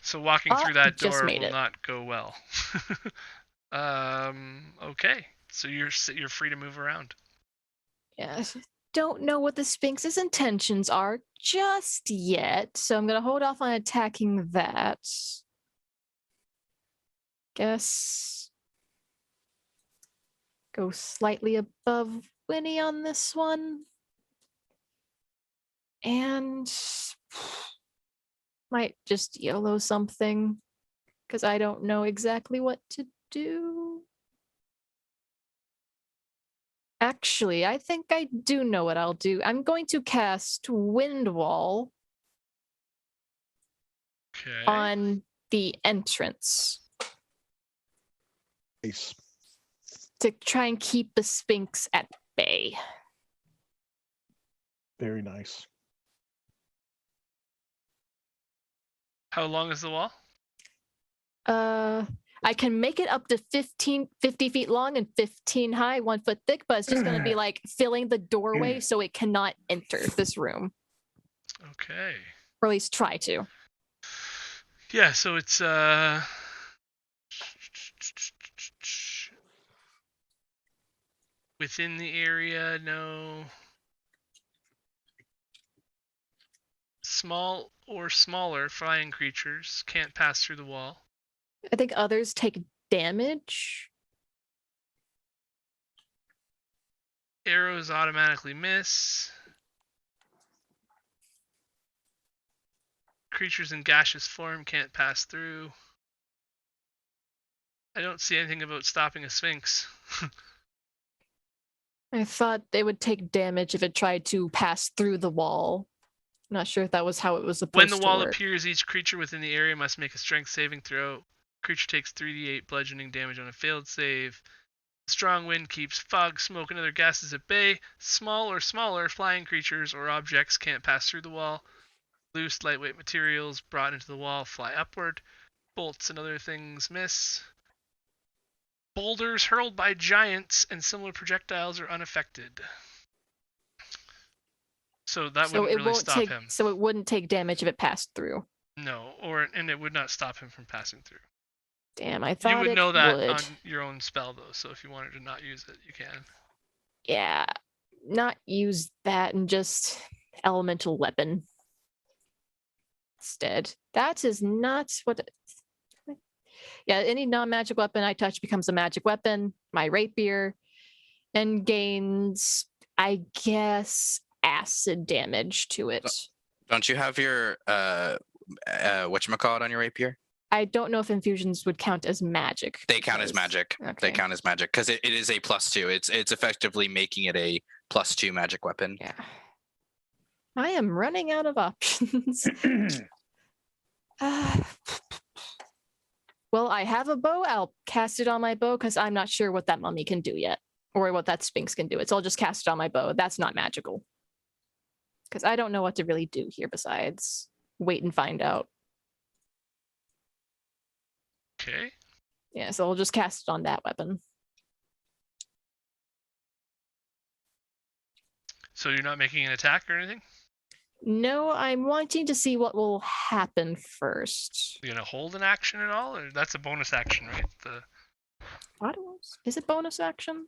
So walking through that just door made will it. not go well. Okay. So you're free to move around. Yeah, don't know what the Sphinx's intentions are just yet, so I'm gonna hold off on attacking that. Guess go slightly above Winnie on this one. And might just YOLO something because I don't know exactly what to do. Actually, I think I do know what I'll do. I'm going to cast Wind Wall Okay. on the entrance Nice. to try and keep the Sphinx at bay. Very nice. How long is the wall? I can make it up to 50 feet long and 15 high, 1 foot thick, but it's just going to be like filling the doorway so it cannot enter this room, Okay. or at least try to. Yeah, so it's within the area, no. Small or smaller flying creatures can't pass through the wall. I think others take damage. Arrows automatically miss. Creatures in gaseous form can't pass through. I don't see anything about stopping a Sphinx. I thought they would take damage if it tried to pass through the wall. Not sure if that was how it was supposed When to the wall work. appears, each creature within the area must make a strength saving throw. Creature takes 3d8 bludgeoning damage on a failed save. Strong wind keeps fog, smoke, and other gases at bay. Small or smaller flying creatures or objects can't pass through the wall. Loose, lightweight materials brought into the wall fly upward. Bolts and other things miss. Boulders hurled by giants and similar projectiles are unaffected. So that So wouldn't it really won't stop take. him. So it wouldn't take damage if it passed through. No, and it would not stop him from passing through. Damn, I thought You would it know that would. on your own spell, though. So if you wanted to not use it, you can. Yeah, not use that and just elemental weapon. It's dead. That is not what. Yeah, any non-magic weapon I touch becomes a magic weapon. My rapier, and gains, I guess, acid damage to it. Don't you have your whatchamacallit on your rapier? I don't know if infusions would count as magic. They count as because- magic. Okay. They count as magic because it is a +2. It's effectively making it a +2 magic weapon. Yeah. I am running out of options. Well, I have a bow. I'll cast it on my bow because I'm not sure what that mummy can do yet, or what that sphinx can do. So I'll just cast it on my bow. That's not magical. Because I don't know what to really do here besides wait and find out. Okay. Yeah, so I'll just cast it on that weapon. So you're not making an attack or anything? No, I'm wanting to see what will happen first. You gonna hold an action at all, or that's a bonus action, right? Is it bonus action?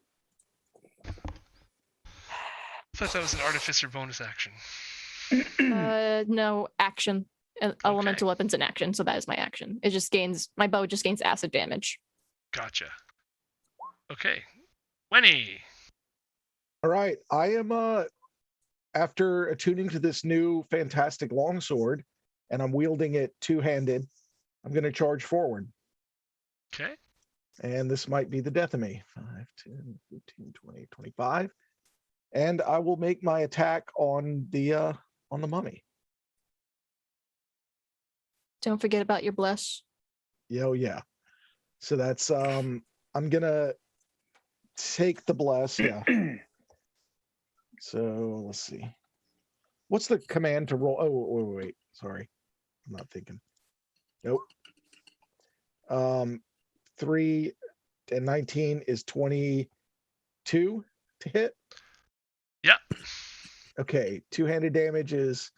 I thought that was an artificer bonus action. No, action. Elemental weapons in action, so that is my action. It just gains, my bow just gains acid damage. Gotcha. Okay. Wenny. All right. I am after attuning to this new fantastic longsword, and I'm wielding it two-handed, I'm going to charge forward. Okay. And this might be the death of me. 5, 10, 15, 20, 25. And I will make my attack on the mummy. Don't forget about your bless. Yeah. So that's I'm gonna take the bless, yeah. So let's see. What's the command to roll? Oh, wait. Sorry. I'm not thinking. Nope. 3 and 19 is 22 to hit. Yep. Okay. Two-handed damage is,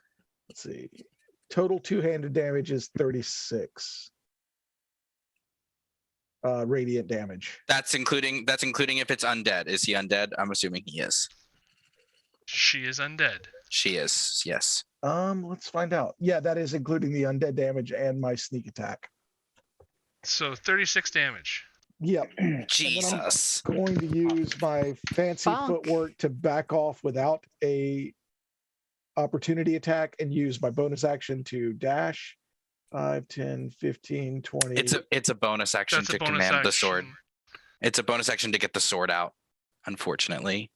let's see. Total two-handed damage is 36. Radiant damage. That's including if it's undead. Is he undead? I'm assuming he is. She is undead. She is, yes. Let's find out. Yeah, that is including the undead damage and my sneak attack. So 36 damage. Yep. Jesus. Going to use my fancy Bonk. footwork to back off without a opportunity attack and use my bonus action to dash. 5, 10, 15, 20. It's a bonus action That's to a bonus command action. the sword. It's a bonus action to get the sword out, unfortunately.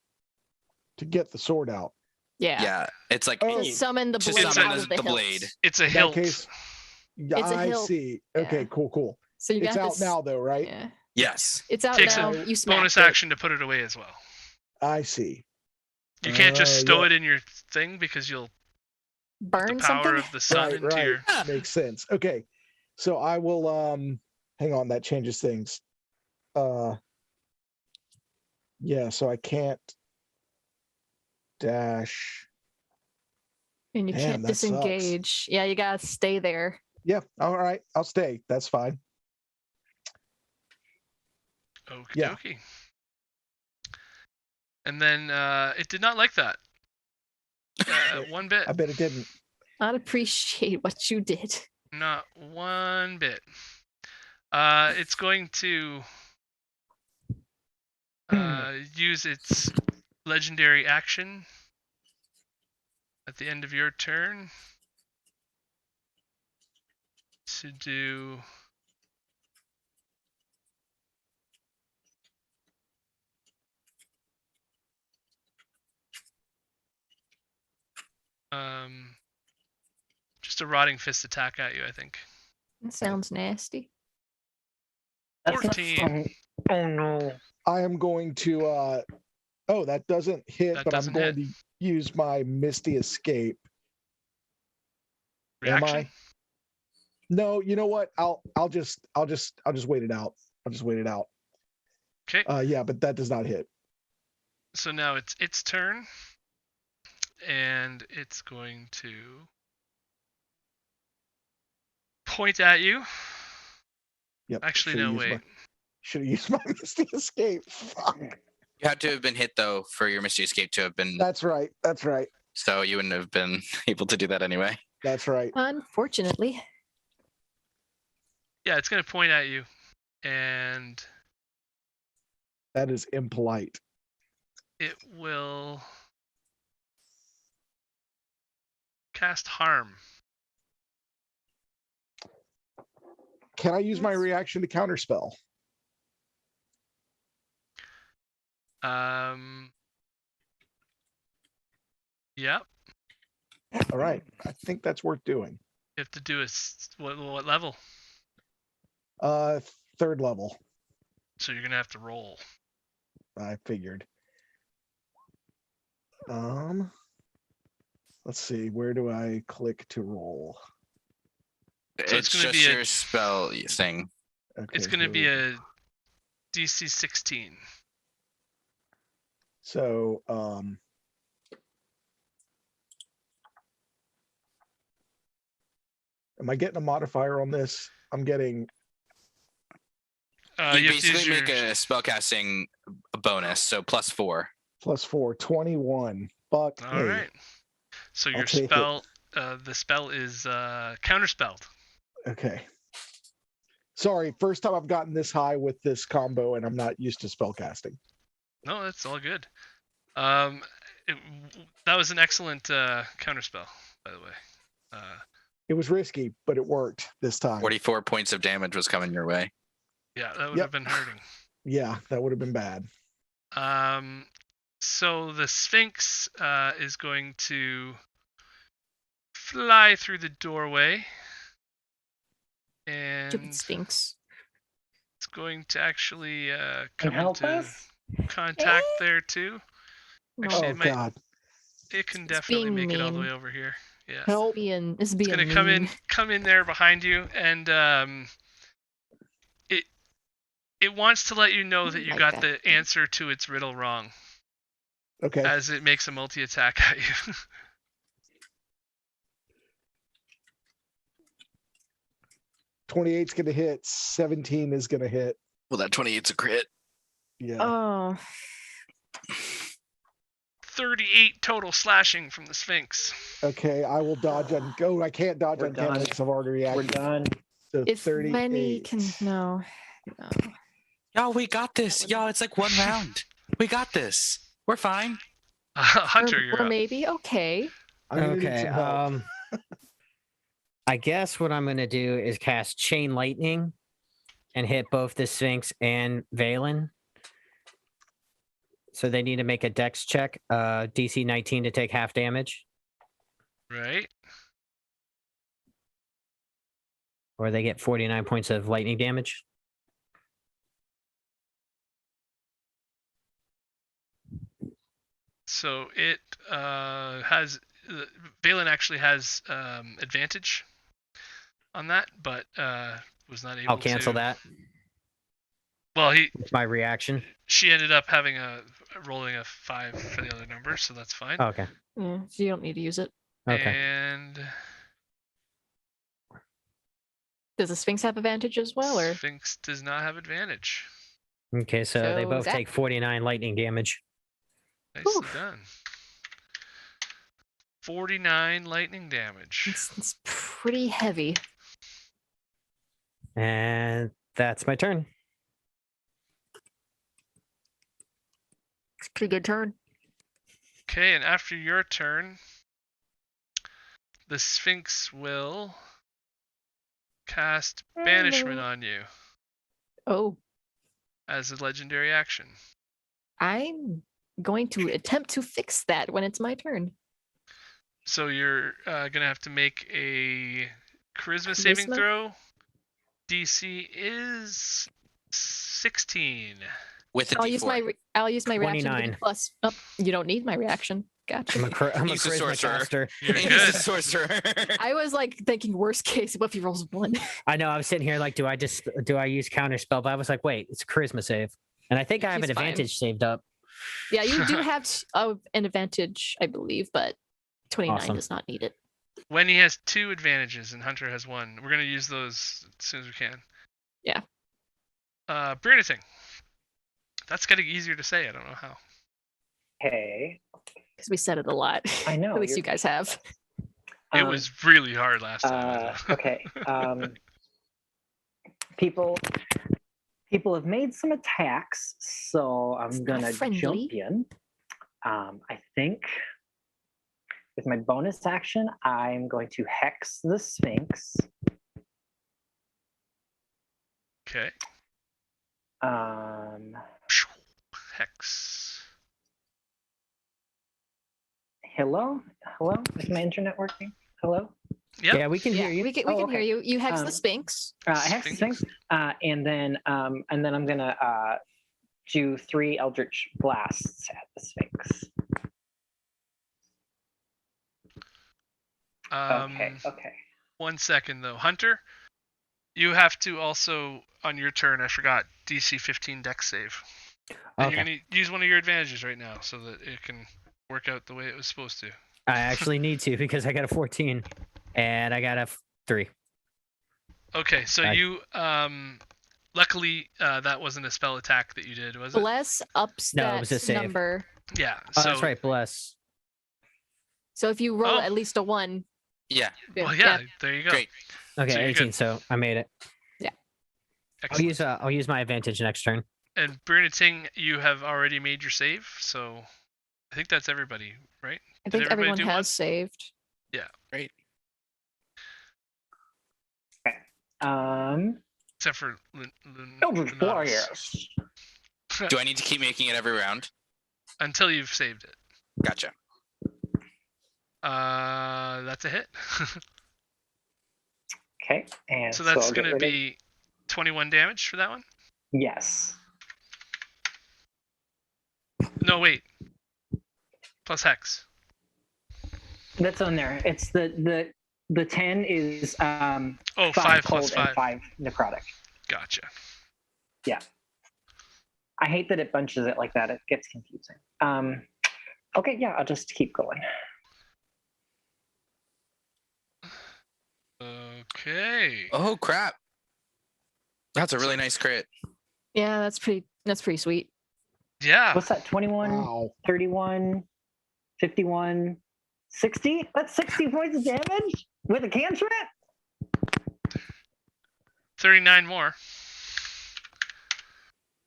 To get the sword out. Yeah. Yeah. It's like Oh. To summon the To blade summon out of the the hilt. blade. It's a In that hilt. case, It's a I hilt. see. Okay, Yeah. cool. So you It's got out this, now though, right? Yeah. Yes. It's out Takes now. a You smacked Bonus it. action to put it away as well. I see. You can't just stow yeah. it in your thing because you'll Burn the power something. of the sun into Right. your. Makes sense. Okay. So I will hang on, that changes things. Yeah, so I can't dash. And you Man, can't that sucks. disengage. Yeah, you gotta stay there. Yeah, all right. I'll stay. That's fine. Okie Yeah. dokie. And then it did not like that. One bit. I bet it didn't. Not appreciate what you did. Not one bit. It's going to use its legendary action at the end of your turn to do just a rotting fist attack at you, I think. That sounds nasty. That's not 14. fun. Oh no. I am going to oh, that doesn't hit, That but doesn't I'm going to use my Misty Escape. Am Reaction? I? No, you know what? I'll just wait it out. I'll just wait it out. Okay. Yeah, but that does not hit. So now it's its turn, and it's going to point at you. Yep. Actually, should've no, used wait. my- Should have used my Misty Escape. Fuck. You had to have been hit though for your Misty Escape to have been, That's right. so you wouldn't have been able to do that anyway. That's right. Unfortunately. Yeah, it's going to point at you. And That is impolite. it will cast harm. Can I use my reaction to counterspell? Yep. All right. I think that's worth doing. You have to do what level? Third level. So you're going to have to roll. I figured. Let's see. Where do I click to roll? So it's gonna just be your spell thing. Okay, It's going to here be we go. a DC 16. So, am I getting a modifier on this? I'm getting You have to use basically your- make a spellcasting bonus, so +4. +4, 21. Fuck All me. right. So your take it. spell, the spell is counterspelled. Okay. Sorry, first time I've gotten this high with this combo, and I'm not used to spellcasting. No, that's all good. That was an excellent counterspell, by the way. It was risky, but it worked this time. 44 points of damage was coming your way. Yeah, that would Yep. have been hurting. Yeah, that would have been bad. So the Sphinx is going to fly through the doorway, and Stupid Sphinx. it's going to actually come Can help into us? contact there too. Actually, Oh it might- God. It can It's definitely being make it all the mean. way over here. Yeah. Help. It's It's being gonna mean. come in there behind you, and it wants to let you know that you Like got that. the answer to its riddle wrong, Okay. as it makes a multi-attack at you. 28's gonna hit. 17 is gonna hit. Well, that 28's a crit. Yeah. Oh, 38 total slashing from the Sphinx. Okay, I will dodge on go. I can't dodge We're on camera done. because I've already We're reacted. done. So if 38. Lenny can no. Y'all, we got this. Y'all, it's like one round. We got this. We're fine. Hunter, you're or up. maybe okay. I'm gonna need Okay. some help. I guess what I'm gonna do is cast Chain Lightning and hit both the Sphinx and Valen. So they need to make a Dex check, DC 19 to take half damage, Right. or they get 49 points of lightning damage. So it has Valen actually has advantage on that, but was not able I'll cancel to. that. Well, It's my reaction. she ended up having rolling a 5 for the other number, so that's fine. Oh, okay. Yeah, so you don't need to use it. Okay. And Does the Sphinx have advantage as well, or Sphinx does not have advantage. Okay, so they So both Zach- take 49 lightning damage. Nicely Oof. done. 49 lightning damage. it's pretty heavy? And that's my turn. It's a pretty good turn. Okay, and after your turn, the Sphinx will cast Banishment on you Oh, as a legendary action. I'm going to attempt to fix that when it's my turn. So you're gonna have to make a charisma saving Charisma? throw. DC is 16. With a I'll D4. use my reaction to give you 29. plus. Oh, you don't need my reaction. I'm Gotcha. I'm a He's a charisma sorcerer. caster. You're He's good. a sorcerer. I was like thinking worst case. What if he rolls 1? I know. I was sitting here like, do I use counter spell? But I was like, wait, it's a charisma save, and I think I have an He's fine. advantage saved up. Yeah, you do have an advantage, I believe, but 29 Awesome. does not need it. Wendy has 2 advantages and Hunter has 1. We're gonna use those as soon as we can. Yeah. Brandithing. That's getting easier to say. I don't know how. Okay. Because we said it a lot. I know. At least you're- you guys have. It was really hard last time. Okay. People have made some attacks, so I'm gonna friendly. jump in. I think with my bonus action, I'm going to hex the Sphinx. Okay. Hex. Hello? Is my internet working? Hello? Yep. Yeah, we can hear you. We can Oh, hear okay. you. You hex the Sphinx. Hex the Sphinx, and then I'm gonna do 3 Eldritch Blasts at the Sphinx. Okay. 1 second though, Hunter. You have to also on your turn. I forgot DC 15 Dex save. And you're Okay. gonna use one of your advantages right now so that it can work out the way it was supposed to. I actually need to because I got a 14 and I got a 3. Okay, so you luckily that wasn't a spell attack that you did, was it? Bless ups No, it that was a save. number. Yeah. Oh, So that's right. Bless. So if you roll Oh. at least a 1. Yeah. Well, yeah, there you go. Great. Okay, So you're 18. good. So I made it. Excellent. I'll use my advantage next turn. And Berniting, you have already made your save, so I think that's everybody, right? I Did think everybody everyone do has one? saved. Great. Except for Eldritch Lunatus. Warriors. Do I need to keep making it every round? Until you've saved it. Gotcha. That's a hit. Okay, and So that's I'll get going to rid of- be 21 damage for that one? yes. No, wait. Plus hex. That's on there. It's the 10 is Oh, 5 5 cold plus 5. and 5 necrotic. Gotcha. I hate that it bunches it like that. It gets confusing. Okay, yeah, I'll just keep going. Okay. Oh crap. That's a really nice crit. Yeah, that's pretty sweet. Yeah. What's that? 21, Wow. 31, 51, 60? That's 60 points of damage with a cantrip? 39 more.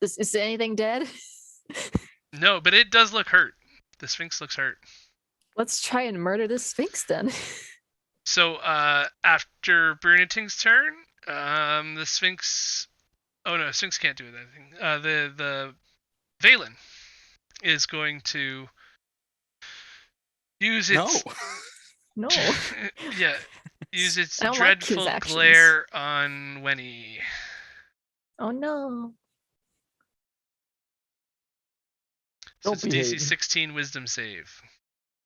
Is anything dead? No, but it does look hurt. The Sphinx looks hurt. Let's try and murder this Sphinx then. So after Berniting's turn, the Sphinx. Oh no, Sphinx can't do anything. The Valen is going to use its No. yeah, use its I don't like his dreadful actions. glare on Wenny. Oh no. So Don't it's DC behave. 16 Wisdom save,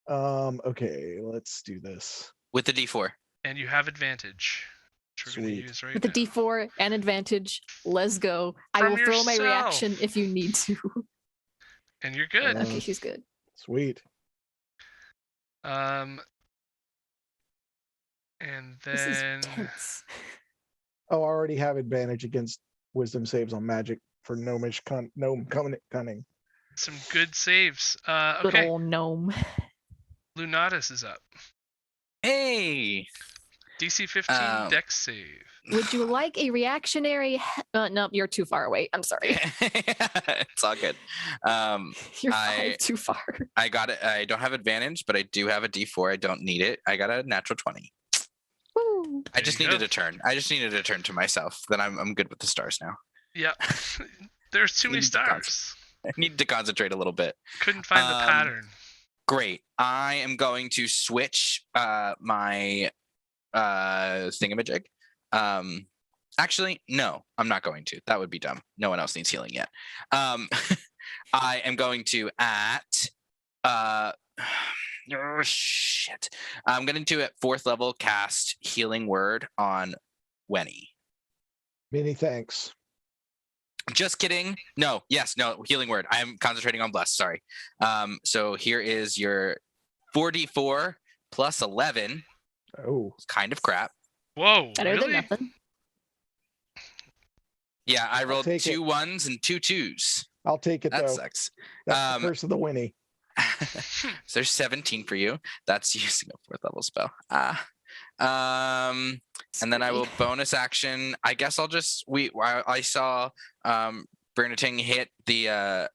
Okay, let's do this. With the D4. and you have advantage. Which we're going to Sweet. use right With the now. D4 and advantage, let's go. I From will throw my yourself. reaction if you need to. And you're good. Okay, she's good. Sweet. And This is then tense. Oh, I already have advantage against wisdom saves on magic for gnome cunning. some good saves. Good Okay, old gnome. Lunatus is up. Hey. DC 15 Dex save. Would you like a reactionary? No, you're too far away. I'm sorry. It's all good. You're I- too far. I got it. I don't have advantage, but I do have a D4. I don't need it. I got a natural 20. Woo. I just you needed go. a turn. I just needed a turn to myself. Then I'm good with the stars now. Yeah. There's too many Needed to stars. I needed to concentrate a little bit. Couldn't find the pattern. Great. I am going to switch my thingamajig. Actually, no, I'm not going to. That would be dumb. No one else needs healing yet. I am going to oh shit. I'm going to do at 4th level cast healing word on Wenny. Many thanks. Just kidding. No, healing word. I am concentrating on bless. Sorry. So here is your 4d4 plus 11. Oh, It's kind of crap. Whoa, Better really? than nothing. Yeah, I rolled take 2 1s and 2 2s. I'll take it That though. sucks. That's the Um, curse of the Winnie. So there's 17 for you. That's using a 4th level spell. And then I will bonus action. I guess I'll just I saw Bernating hit the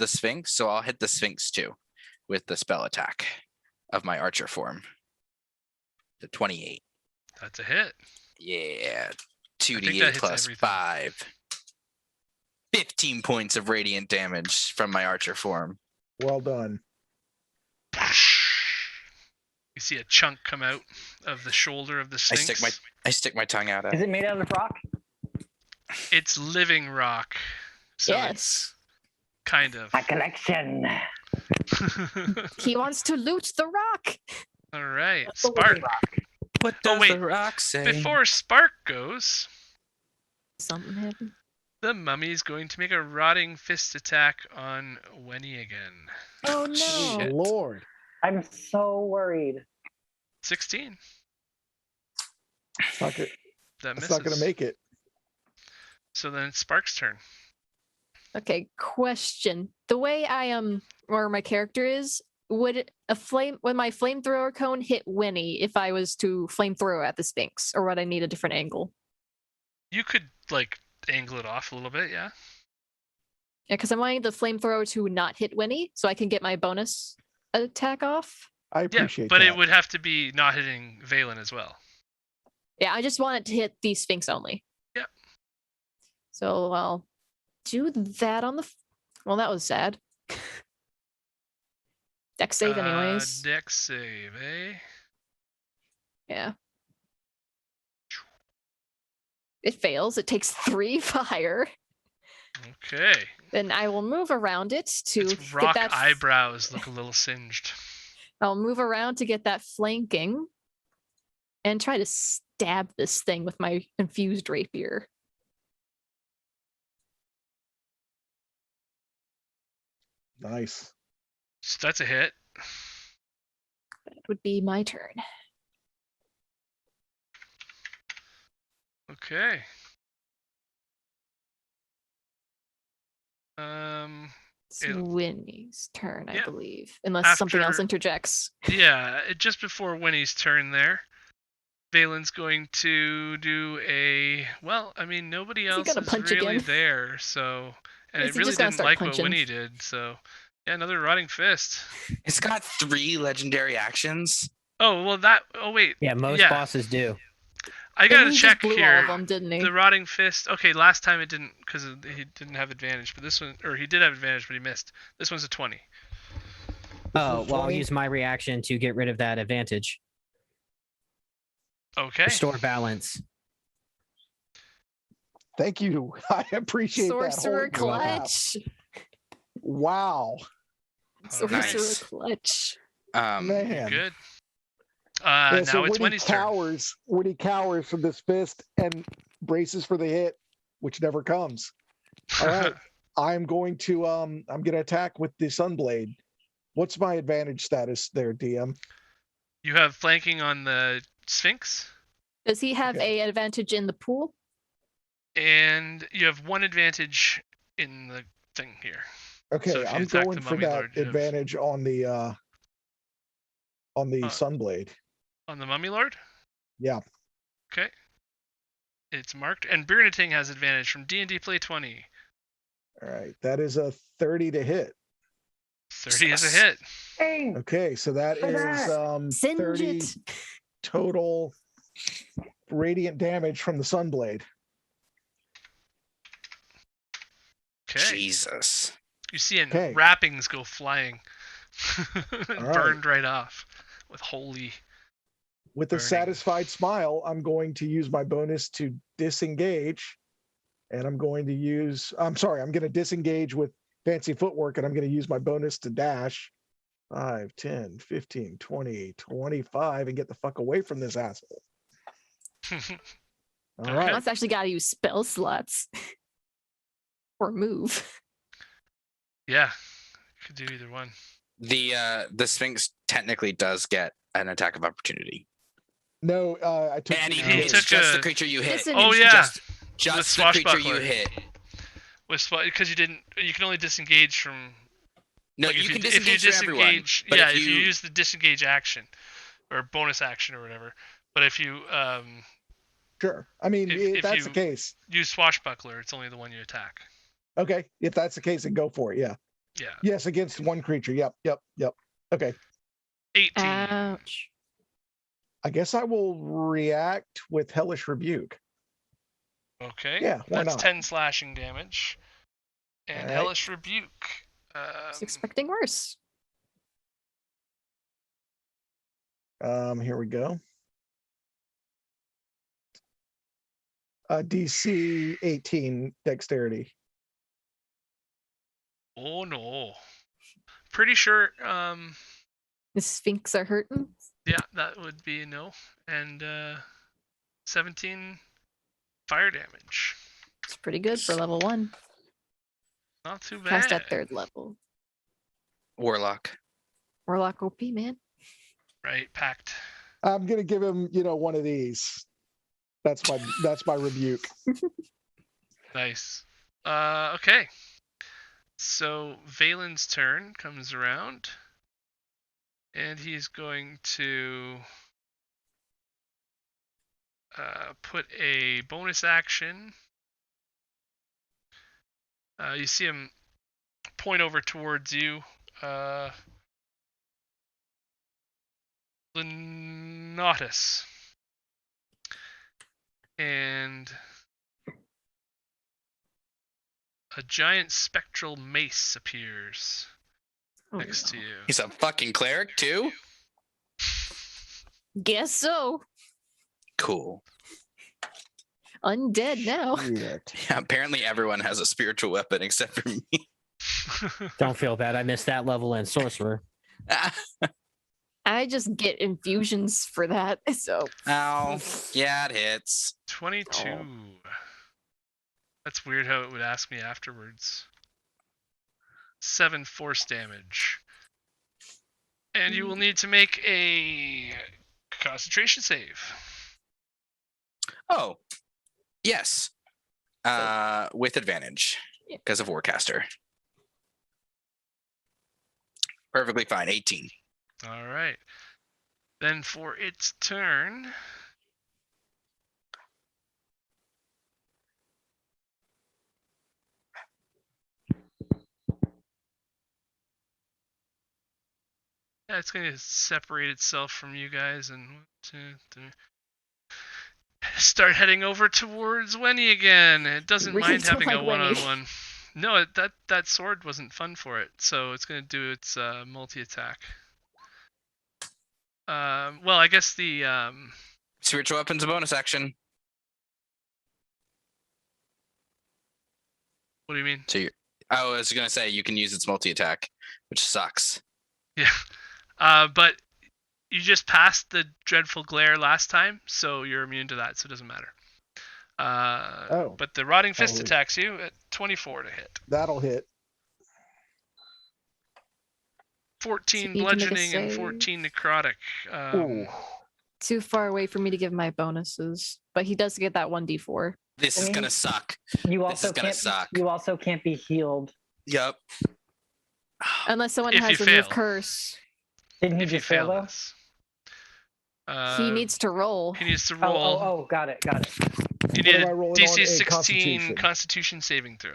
Sphinx, so I'll hit the Sphinx too with the spell attack of my archer form. The 28. That's a hit. Yeah. think that 2d8 hits plus everything. 5. 15 points of radiant damage from my archer form. Well done. You see a chunk come out of the shoulder of the Sphinx. I stick my tongue out at Is it. it made out of rock? It's living rock. So Yes. it's kind of. My collection. He wants to loot the rock. All right. The living Spark. rock. What Oh, does wait. the rock say? Before Spark goes, Something happened. the mummy's going to make a rotting fist attack on Wenny again. Oh no. Shit. Lord. I'm so worried. 16. It's not gonna, That it's misses. not gonna make it. So then it's Spark's turn. Okay, question. The way I am, or my character is, would my flamethrower cone hit Winnie if I was to flamethrower at the Sphinx, or would I need a different angle? You could like angle it off a little bit, yeah. Yeah, because I'm wanting the flamethrower to not hit Winnie, so I can get my bonus attack off. I Yeah, appreciate but that. it would have to be not hitting Valen as well. Yeah, I just want it to hit the Sphinx only. Yep. So I'll do that on the. Well, that was sad. Dex save, anyways. Dex save, eh? Yeah. It fails. It takes 3 fire. Okay. Then I will move around it to Its get rock that. eyebrows look a little singed. I'll move around to get that flanking, and try to stab this thing with my infused rapier. Nice. So that's a hit. That would be my turn. Okay. It's It'll- Winnie's turn, I Yeah. believe, unless something else After- interjects. Yeah, just before Winnie's turn there, Valen's going to do a. Well, I mean, nobody Is he else gonna is punch really again? there, so. And Is it he really just gonna didn't start like punching? what Winnie did, so. Yeah, another rotting fist. It's got 3 legendary actions. Oh, well, that. Oh, wait. Yeah, most Yeah. bosses do. I gotta He just check blew all here. of them, didn't he? The rotting fist. Okay, last time it didn't because he didn't have advantage, but this one, or he did have advantage, but he missed. This one's a 20. Oh, is well, I'll 20. use my reaction to get rid of that advantage. Okay. Restore balance. Thank you. I appreciate Sorcerer that. Holy crap. clutch. Wow. Sorcerer Nice. clutch. Man. Good. Yeah, Now so it's when Winnie's turn. when he cowers from this fist and braces for the hit, which never comes. All right. I'm going to attack with the Sunblade. What's my advantage status there, DM? You have flanking on the Sphinx, Does he have Okay. a advantage in the pool? and you have 1 advantage in the thing here. Okay, So if you I'm attack going the for Mummy that Lord, you have- advantage on the Sunblade. On the Mummy Lord? Yeah. Okay. It's marked. And Bernating has advantage from D&D Play 20. All right. That is a 30 to hit. 30 is a hit. Dang. Okay, so that For is that. Singe 30 it. total radiant damage from the Sunblade. Okay. Jesus. You see Okay. wrappings go flying. right. Burned right off with holy. With a Burning. satisfied smile, I'm going to use my bonus to disengage. And I'm going to disengage with fancy footwork, and I'm going to use my bonus to dash 5, 10, 15, 20, 25 and get the fuck away from this asshole. All Okay. right. That's actually got to use spell slots or move. Yeah. Could do either one. The Sphinx technically does get an attack of opportunity. No, I took And the- he it's took just a- the creature you hit. Listen, Oh, yeah. Just With the creature you swashbuckler. hit. Because you can only disengage from No, Like, you if can if you disengage for everyone. disengage, But yeah, if if you use the disengage action or bonus action or whatever. But if you Sure. I mean, if if that's the you case, use swashbuckler, it's only the one you attack. okay. If that's the case, then go for it. Yeah. Yeah. Yes, against one creature. Yep. Okay. 18. Ouch. I guess I will react with Hellish Rebuke. Okay. Yeah, why That's not? 10 slashing damage. And Alright. Hellish Rebuke. I was expecting worse. Here we go. DC 18 dexterity. Oh no. Pretty sure The Sphinx are hurting. yeah, that would be a no. And 17 fire damage. It's pretty good for level 1. Not too bad. Cast at 3rd level. Warlock. Warlock OP, man. Right, packed. I'm gonna give him, one of these. That's my rebuke. Nice. Okay. So Valen's turn comes around. And he's going to put a bonus action. You see him point over towards you. Lenatus. And a giant spectral mace appears Oh, next no. to you. He's a fucking cleric too? Guess so. Cool. Undead now. Shit. Yeah, apparently everyone has a spiritual weapon except for me. Don't feel bad. I missed that level in sorcerer. I just get infusions for that. So Ow. Yeah, it hits. 22. Oh. That's weird how it would ask me afterwards. 7 force damage. And you will need to make a concentration save. Oh. Yes. With advantage. Yeah. Because of Warcaster. Perfectly fine. 18. All right. Then for its turn, yeah, it's going to separate itself from you guys and 1, 2, 3. Start heading over towards Wenny again. It doesn't Really mind don't having a like Wenny. one-on-one. No, that sword wasn't fun for it, so it's going to do its multi-attack. Well, I guess the Spiritual weapon's a bonus action. what do you mean? So I was going to say you can use its multi-attack, which sucks. Yeah. But you just passed the dreadful glare last time, so you're immune to that, so it doesn't matter. But the rotting fist Oh. attacks you at 24 to hit. That'll hit. 14 So you can make a bludgeoning and save. 14 necrotic. Ooh. too far away for me to give my bonuses. But he does get that 1d4. This is going to suck. You This also is gonna can't. suck. You also can't be healed. Yep. If Unless someone you has remove fail. curse. Didn't he If you just fail fail though? this. He needs to roll. He needs to Oh, roll. oh, got it. You What need am a I rolling DC on? A 16 Constitution. Constitution saving throw.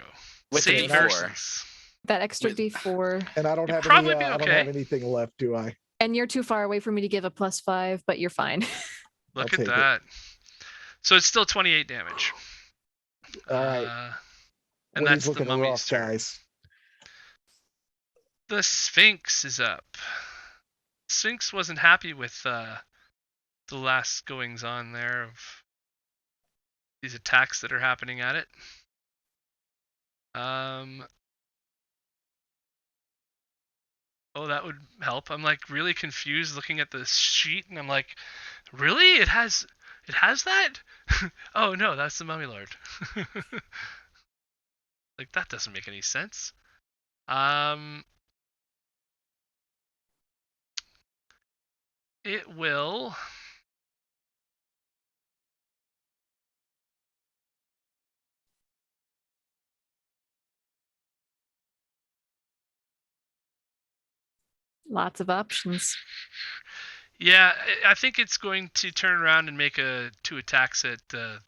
With Save the D4. versus. That extra With- d4. And I don't You'd have probably any. be I don't okay. have anything left, do I? And you're too far away for me to give a +5, but you're fine. Look I'll at take it. that. So it's still 28 damage. All right. And Wendy's that's the looking mummy's rough, turn. guys. The Sphinx is up. Sphinx wasn't happy with the last goings on there of these attacks that are happening at it. Oh, that would help. I'm like really confused looking at the sheet, and I'm like, really? It has that? Oh no, that's the Mummy Lord. Like that doesn't make any sense. It will. Lots of options. Yeah, I think it's going to turn around and make 2 attacks at the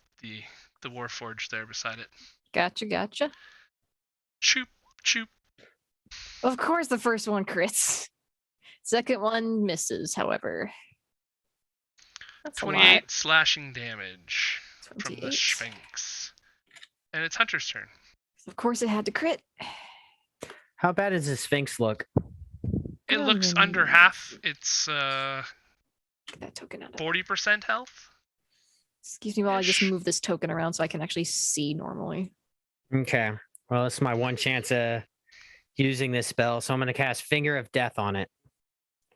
Warforged there beside it. Gotcha. Choop, choop. Of course, the first one crits. Second one misses, however. That's 28 slashing damage a lot. from the 28. Sphinx. And it's Hunter's turn. Of course, it had to crit. How bad does the Sphinx look? It looks under half. It's Get that token out of 40% health. Excuse me while I just Ish. move this token around so I can actually see normally. Okay. Well, it's my one chance of using this spell, so I'm going to cast Finger of Death on it.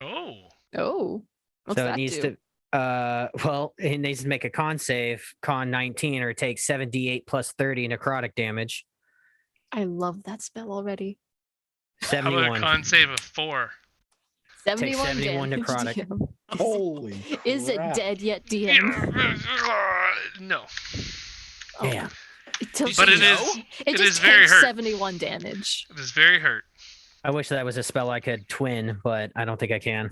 Oh. Oh. What's so that it needs do? to. Well, it needs to make a con save, con 19, or take 7d8 plus 30 necrotic damage. I love that spell already. How about a 71. con save of 4? 71, 71 damage, necrotic. DM. Holy Is it crap. dead yet, DM? No. Yeah. But it is. It It just is very takes hurt. 71 damage. It is very hurt. I wish that was a spell I could twin, but I don't think I can.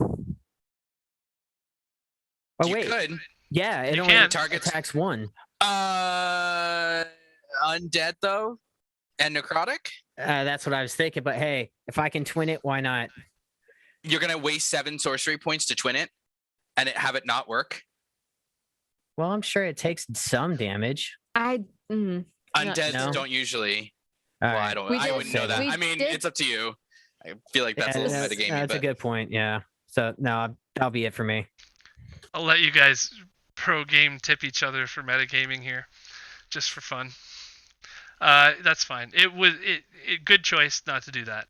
Oh, You wait. could. Yeah, it You only can. attacks one. Undead though, and necrotic. That's what I was thinking, but hey, if I can twin it, why not? You're gonna waste 7 sorcery points to twin it, and have it not work. Well, I'm sure it takes some damage. Undead No. don't usually. All Well, right. I don't. We I did- wouldn't know that. we I mean, did- it's up to you. I feel like that's a Yeah, little that's, metagamey, that's a but good point. Yeah. So no, that'll be it for me. I'll let you guys pro game tip each other for metagaming here, just for fun. That's fine. It was good choice not to do that.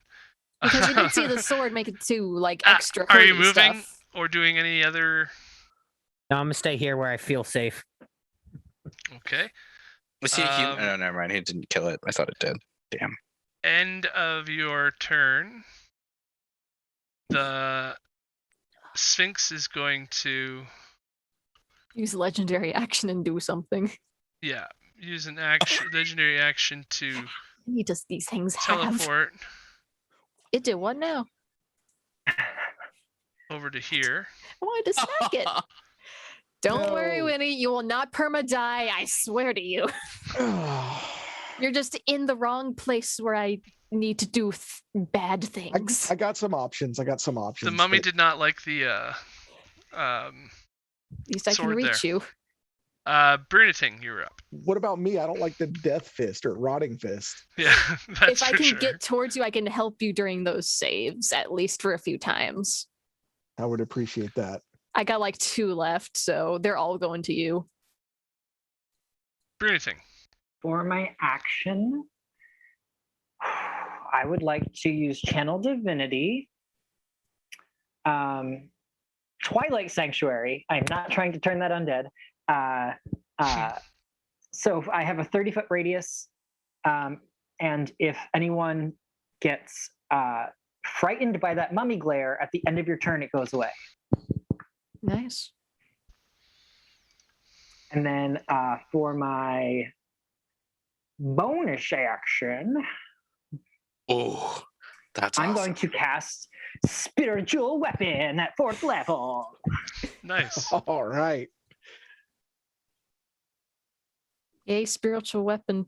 Because we did see the sword make it to like Ah, extra. are you hurty moving stuff. or doing any other? No, I'm gonna stay here where I feel safe. Okay. was he a human? Um, Oh, never mind. He didn't kill it. I thought it did. Damn. End of your turn. The Sphinx is going to Use legendary action and do something. use an action, legendary action to He does these things have. teleport It did what now? over to here. I wanted to smack it. Don't worry, No. Winnie. You will not perma die. I swear to you. You're just in the wrong place where I need to do bad things. I got some options. The mummy but- did not like the At least I can sword reach there. you. Bruneting, you're up. What about me? I don't like the death fist or rotting fist. Yeah, that's If I for can sure. get towards you, I can help you during those saves, at least for a few times. I would appreciate that. I got like 2 left, so they're all going to you. Bruneting. For my action, I would like to use Channel Divinity. Twilight Sanctuary. I'm not trying to turn that undead. So I have a 30-foot radius, and if anyone gets frightened by that mummy glare at the end of your turn, it goes away. Nice. And then for my bonus action, Oh, that's I'm awesome. going to cast Spiritual Weapon at 4th level. Nice. All right. Yay, spiritual weapon.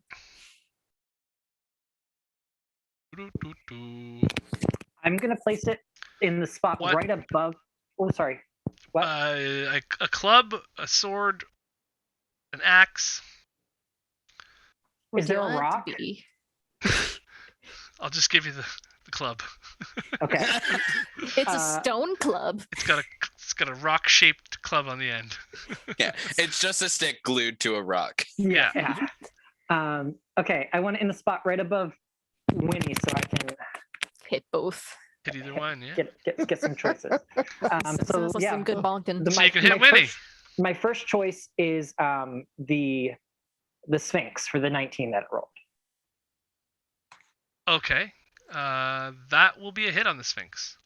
Doo-doo-doo-doo. I'm going to place it in the spot What? right above. Oh, sorry. What? A club, a sword, an axe. What Is do there you a want it to rock? be? I'll just give you the club. Okay. It's a stone club. It's got a rock shaped club on the end. Yeah, it's just a stick glued to a rock. Yeah. Okay, I want it in the spot right above Winnie so I can Hit both. Hit either one, yeah. get some choices. Sounds like yeah, some good bonking. So you can hit Winnie. My first choice is the Sphinx for the 19 that it rolled. Okay. That will be a hit on the Sphinx.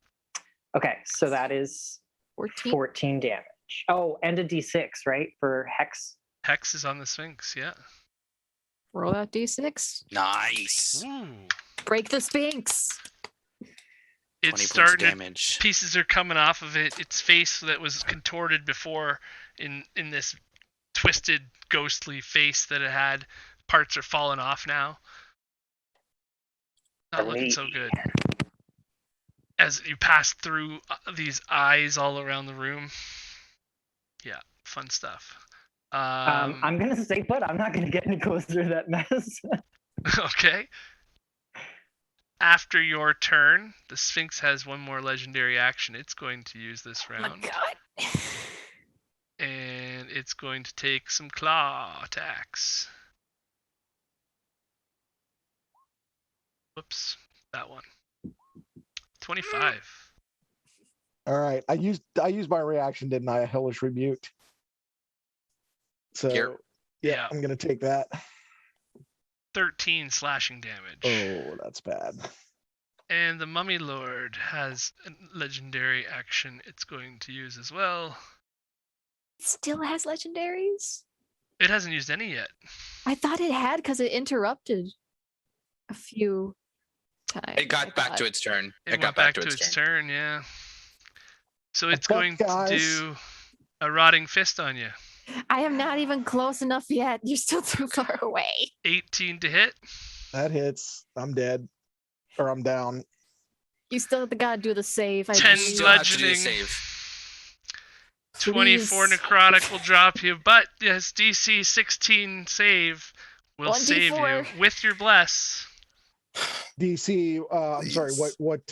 Okay, so that is 14. 14 damage. Oh, and a d6, right? For Hex. Hex is on the Sphinx, yeah. Roll that d6. Nice. Ooh. Break the Sphinx. It's 20 points of starting to, damage. pieces are coming off of it. Its face that was contorted before in this twisted, ghostly face that it had, parts are falling off now. Not looking so good. As you pass through these eyes all around the room. Yeah, fun stuff. I'm gonna stay put. I'm not gonna get any closer to that mess. Okay. After your turn, the Sphinx has one more legendary action. It's going to use this Oh my round. god. And it's going to take some claw attacks. Whoops, that one. 25. All right. I used my reaction, didn't I? A hellish rebuke. So Yep. Yeah. I'm gonna take that. 13 slashing damage. Oh, that's bad. And the Mummy Lord has a legendary action it's going to use as well. It still has legendaries? It hasn't used any yet. I thought it had because it interrupted a few times. It got back to its turn. It got back to its turn, yeah. So it's going to do a rotting fist on you. I am not even close enough yet. You're still too far away. 18 to hit. That hits. I'm dead. Or I'm down. You still gotta do the save. 10 Still have to do the bludgeoning. save. 24 Please. necrotic will drop you, but yes, DC 16 save will 1d4. save you with your bless. DC, I'm sorry, what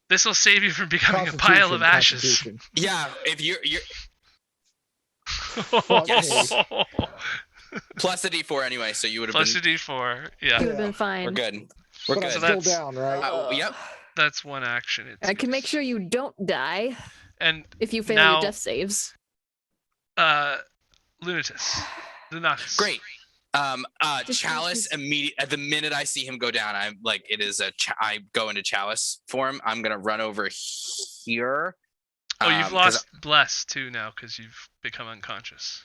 This will save you from becoming a pile of ashes. Constitution. Yeah, if you're Fuck Yes. me. plus a D4 anyway, so you would have Plus been. a D4. Yeah, You would have been fine. We're good. We're But I'm good. So still that's- down, right? Yep. that's one action. It's, I can make sure you don't die And if you fail now- your death saves. Lunatus. Lunatus. Great. Just Chalice use- immediate at the minute I see him go down, I'm like, it is I go into Chalice form. I'm gonna run over here. Oh, you've 'Cause lost bless too now because you've become unconscious.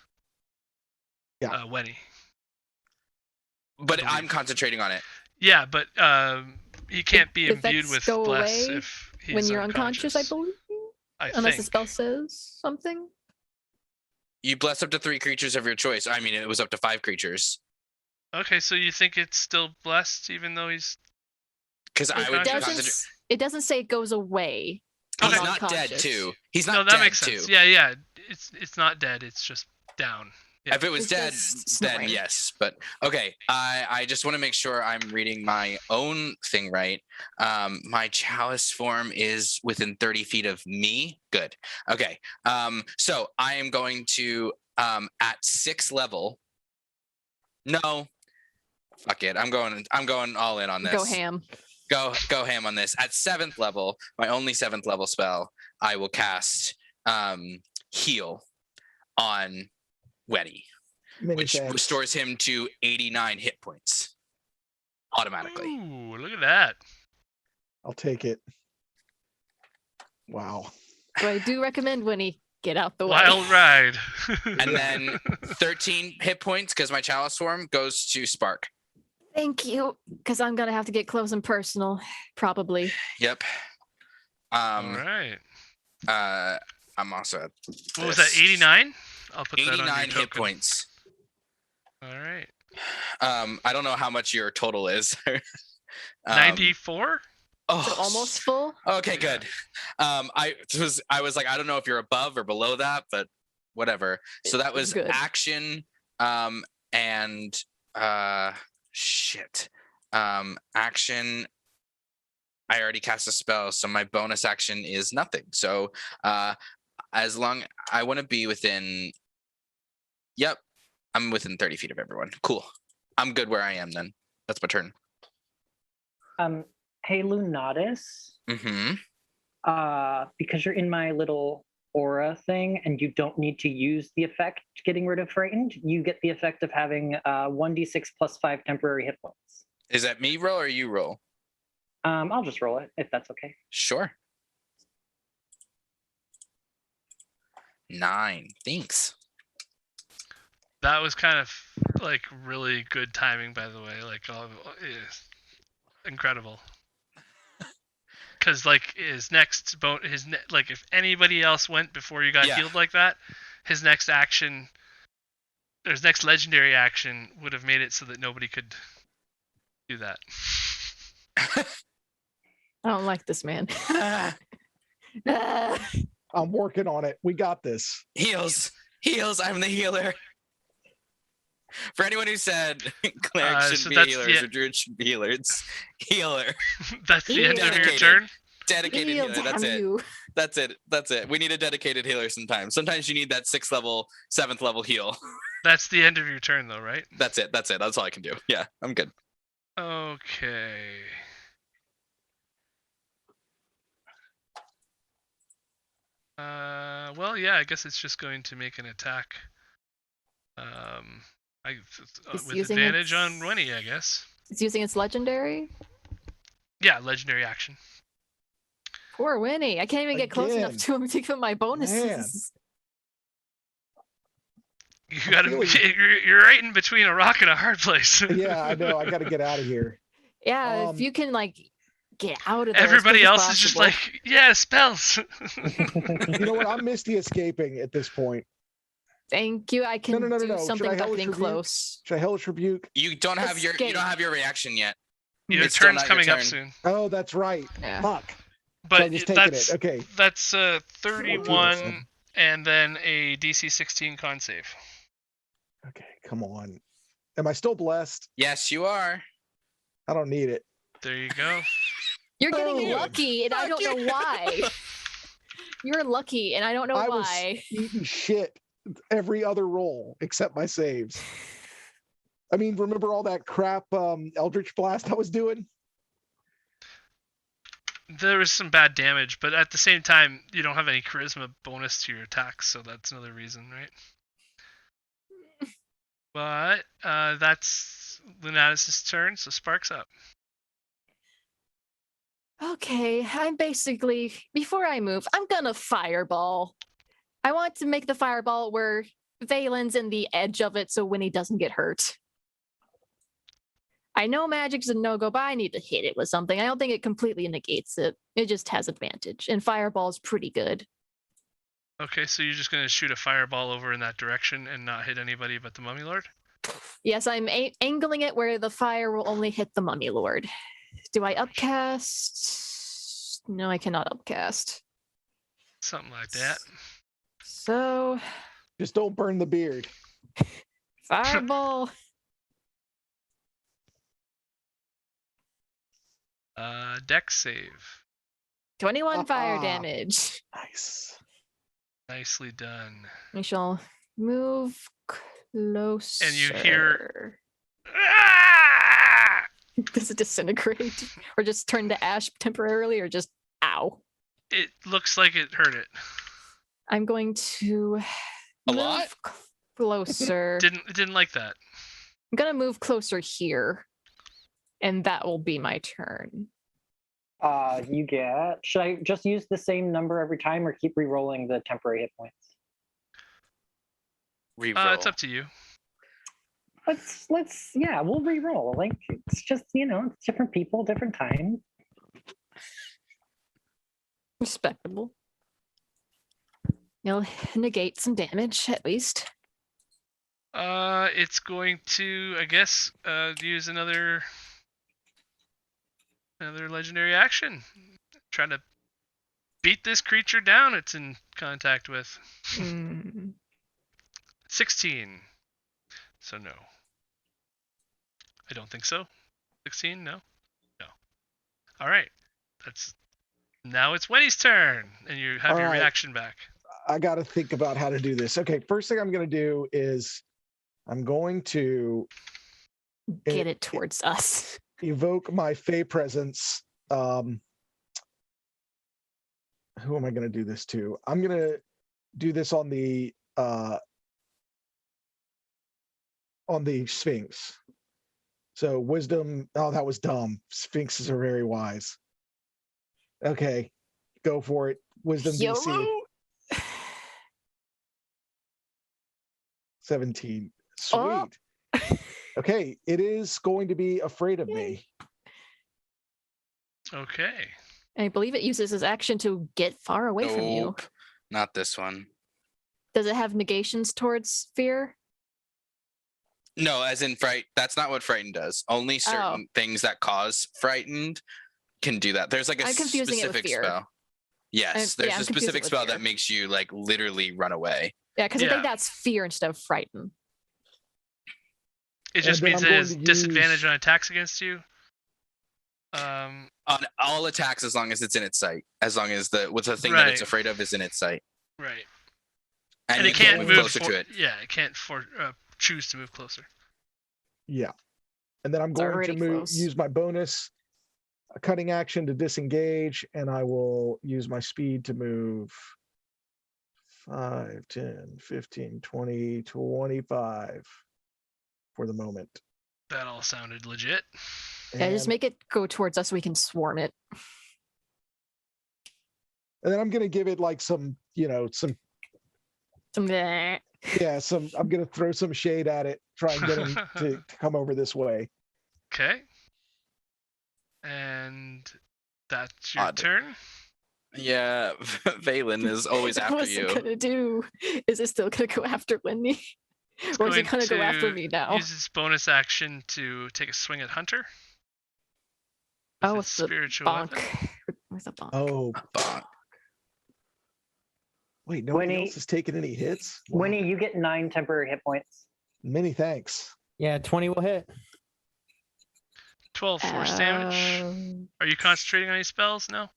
Yeah. Wenny. but believe. I'm concentrating on it. Yeah, but he can't be imbued Effects with go bless away if he's when you're unconscious, I believe. I Unless the think. spell says something. You bless up to 3 creatures of your choice. I mean, it was up to 5 creatures. Okay, so you think it's still blessed even though he's Because I It would doesn't, concentrate. it doesn't say it goes away. He's Okay. not dead Unconscious. too. He's not no, that dead makes too. sense. Yeah. It's not dead. It's just down. Yeah. If it was It's dead, just then snoring. yes. But okay, I just want to make sure I'm reading my own thing right. My chalice form is within 30 feet of me. Good. Okay. So I am going to at 6th level. No, fuck it. I'm going all in on this. Go ham. Go ham on this. At 7th level, my only 7th level spell, I will cast heal on Weddy, Many which thanks. restores him to 89 hit points automatically. Ooh, look at that. I'll take it. Wow. So I do recommend Winnie get out the way. Wild ride. And then 13 hit points because my chalice form goes to Spark. Thank you, because I'm gonna have to get close and personal, probably. Yep. All right. I'm also at What was that? 89? I'll put that on 89 your hit token. points. All right. I don't know how much your total is. 94? Oh, So almost full. Okay, good. I was like, I don't know if you're above or below that, but whatever. So that was Good. action, and shit. Action. I already cast a spell, so my bonus action is nothing. So, as long I want to be within. Yep, I'm within 30 feet of everyone. Cool. I'm good where I am then. That's my turn. Hey, Lunatus. Mm-hmm. Because you're in my little aura thing and you don't need to use the effect getting rid of frightened, you get the effect of having 1d6 plus 5 temporary hit points. Is that me roll or you roll? I'll just roll it if that's okay. Sure. 9. Thanks. That was kind of like really good timing, by the way. Like, incredible. because like his next like if anybody else went before you got Yeah. healed like that, his next action, his next legendary action would have made it so that nobody could do that. I don't like this man. I'm working on it. We got this. Heals. I'm the healer. For anyone who said clerics so should be that's healers the- or druids should be healers, healer. That's the end of your Dedicated. turn. Dedicated Heal, healer. That's damn it. you. That's it. We need a dedicated healer sometimes. Sometimes you need that 6th level, 7th level heal. That's the end of your turn, though, right? That's it. That's all I can do. Yeah, I'm good. Okay. Well, yeah, I guess it's just going to make an attack. It's With using advantage on its- Winnie, I guess. It's using its legendary. Yeah, legendary action. Poor Winnie. I can't even get close enough Again. to him to give him my bonuses. You gotta. feeling- You're right in between a rock and a hard place. Yeah, I know. I got to get out of here. Yeah, if Um, you can like get out of there. as Everybody quick as else is just possible. like, yeah, spells. You know what? I'm Misty escaping at this point. Thank you. I can no, do no. Should something I about hellish getting rebuke? close. Should I hellish rebuke? You don't have your reaction yet. Your It's still turn's not your coming up turn. soon. Oh, that's right. Yeah. Fuck. But I'm just taking that's it. Okay. that's 31 14. and then a DC 16 con save. Okay. Come on. Am I still blessed? Yes, you are. I don't need it. There you go. You're getting Oh, lucky, and I fuck don't know why. You're lucky, and I don't know I was why. eating shit every other roll except my saves. I mean, remember all that crap Eldritch Blast I was doing? There was some bad damage, but at the same time, you don't have any charisma bonus to your attacks, so that's another reason, right? But that's Lunatus' turn, so Spark's up. Okay, I'm basically before I move, I'm gonna fireball. I want to make the fireball where Valen's in the edge of it so Winnie doesn't get hurt. I know magic's a no-go, but I need to hit it with something. I don't think it completely negates it. It just has advantage. And fireball's pretty good. Okay, so you're just going to shoot a fireball over in that direction and not hit anybody but the Mummy Lord? Yes, I'm angling it where the fire will only hit the Mummy Lord. Do I upcast? No, I cannot upcast. Something like that. So, Just don't burn the beard. fireball. Dex save. 21 fire Ah. damage. Nice. Nicely done. We shall move closer. And you hear- Ah! Does it disintegrate? Or just turn to ash temporarily? Or just ow? It looks like it hurt it. I'm going to A move lot? closer. Didn't like that. I'm going to move closer here. And that will be my turn. You get. Should I just use the same number every time, or keep re-rolling the temporary hit points? Reroll. It's up to you. Let's yeah, we'll re-roll. Like it's just it's different people, different time. Respectable. You'll negate some damage at least. It's going to, I guess, use another legendary action. Try to beat this creature down it's in contact with. Hmm. 16. So no. I don't think so. 16? No? No. Alright. Now it's Winnie's turn, and you have All your right. reaction back. I got to think about how to do this. Okay, first thing I'm going to do is I'm going to Get it towards us. evoke my Fey presence. Who am I going to do this to? I'm going to do this on the Sphinx. So wisdom. Oh, that was dumb. Sphinxes are very wise. Okay, go for it. Wisdom DC YOLO! 17. Sweet. Oh. Okay, it is going to be afraid of Yay. me. Okay. I believe it uses its action to get far away from you. Nope, not this one. Does it have negations towards fear? No, as in fright. That's not what frightened does. Only certain things that cause frightened can do that. There's like a I'm confusing it with specific fear. spell. Yes, there's I'm a confusing it specific with spell fear. that makes you like literally run away. Yeah, because I Yeah. think that's fear instead of frighten. It just then means I'm it going has to disadvantage use- on attacks against you. On all attacks, as long as it's in its sight. As long as the thing that it's Right. afraid of is in its sight, Right. and, And you it can't move closer to it. Yeah, it can't choose to move closer. Yeah. And then I'm It's going to already close. use my bonus cutting action to disengage, and I will use my speed to move 5, 10, 15, 20, 25 for the moment. That all sounded legit. Yeah, just And- make it go towards us so we can swarm it. And then I'm going to give it like some, Some I'm going to throw some shade at it, try and get him to come over this way. Okay. And that's your Odd. turn. Yeah, Valen is always after What's it you. gonna do? Is it still gonna go after Lindy? Or is it gonna go after me now? Use its bonus action to take a swing at Hunter. Oh, with it's its the spiritual bonk. weapon. Where's the bonk? Oh, Bonk. wait, nobody Winnie- else has taken any hits? Wow. Winnie, you get 9 temporary hit points. Many thanks. Yeah, 20 will hit. 12 force damage. Are you concentrating on any spells? No?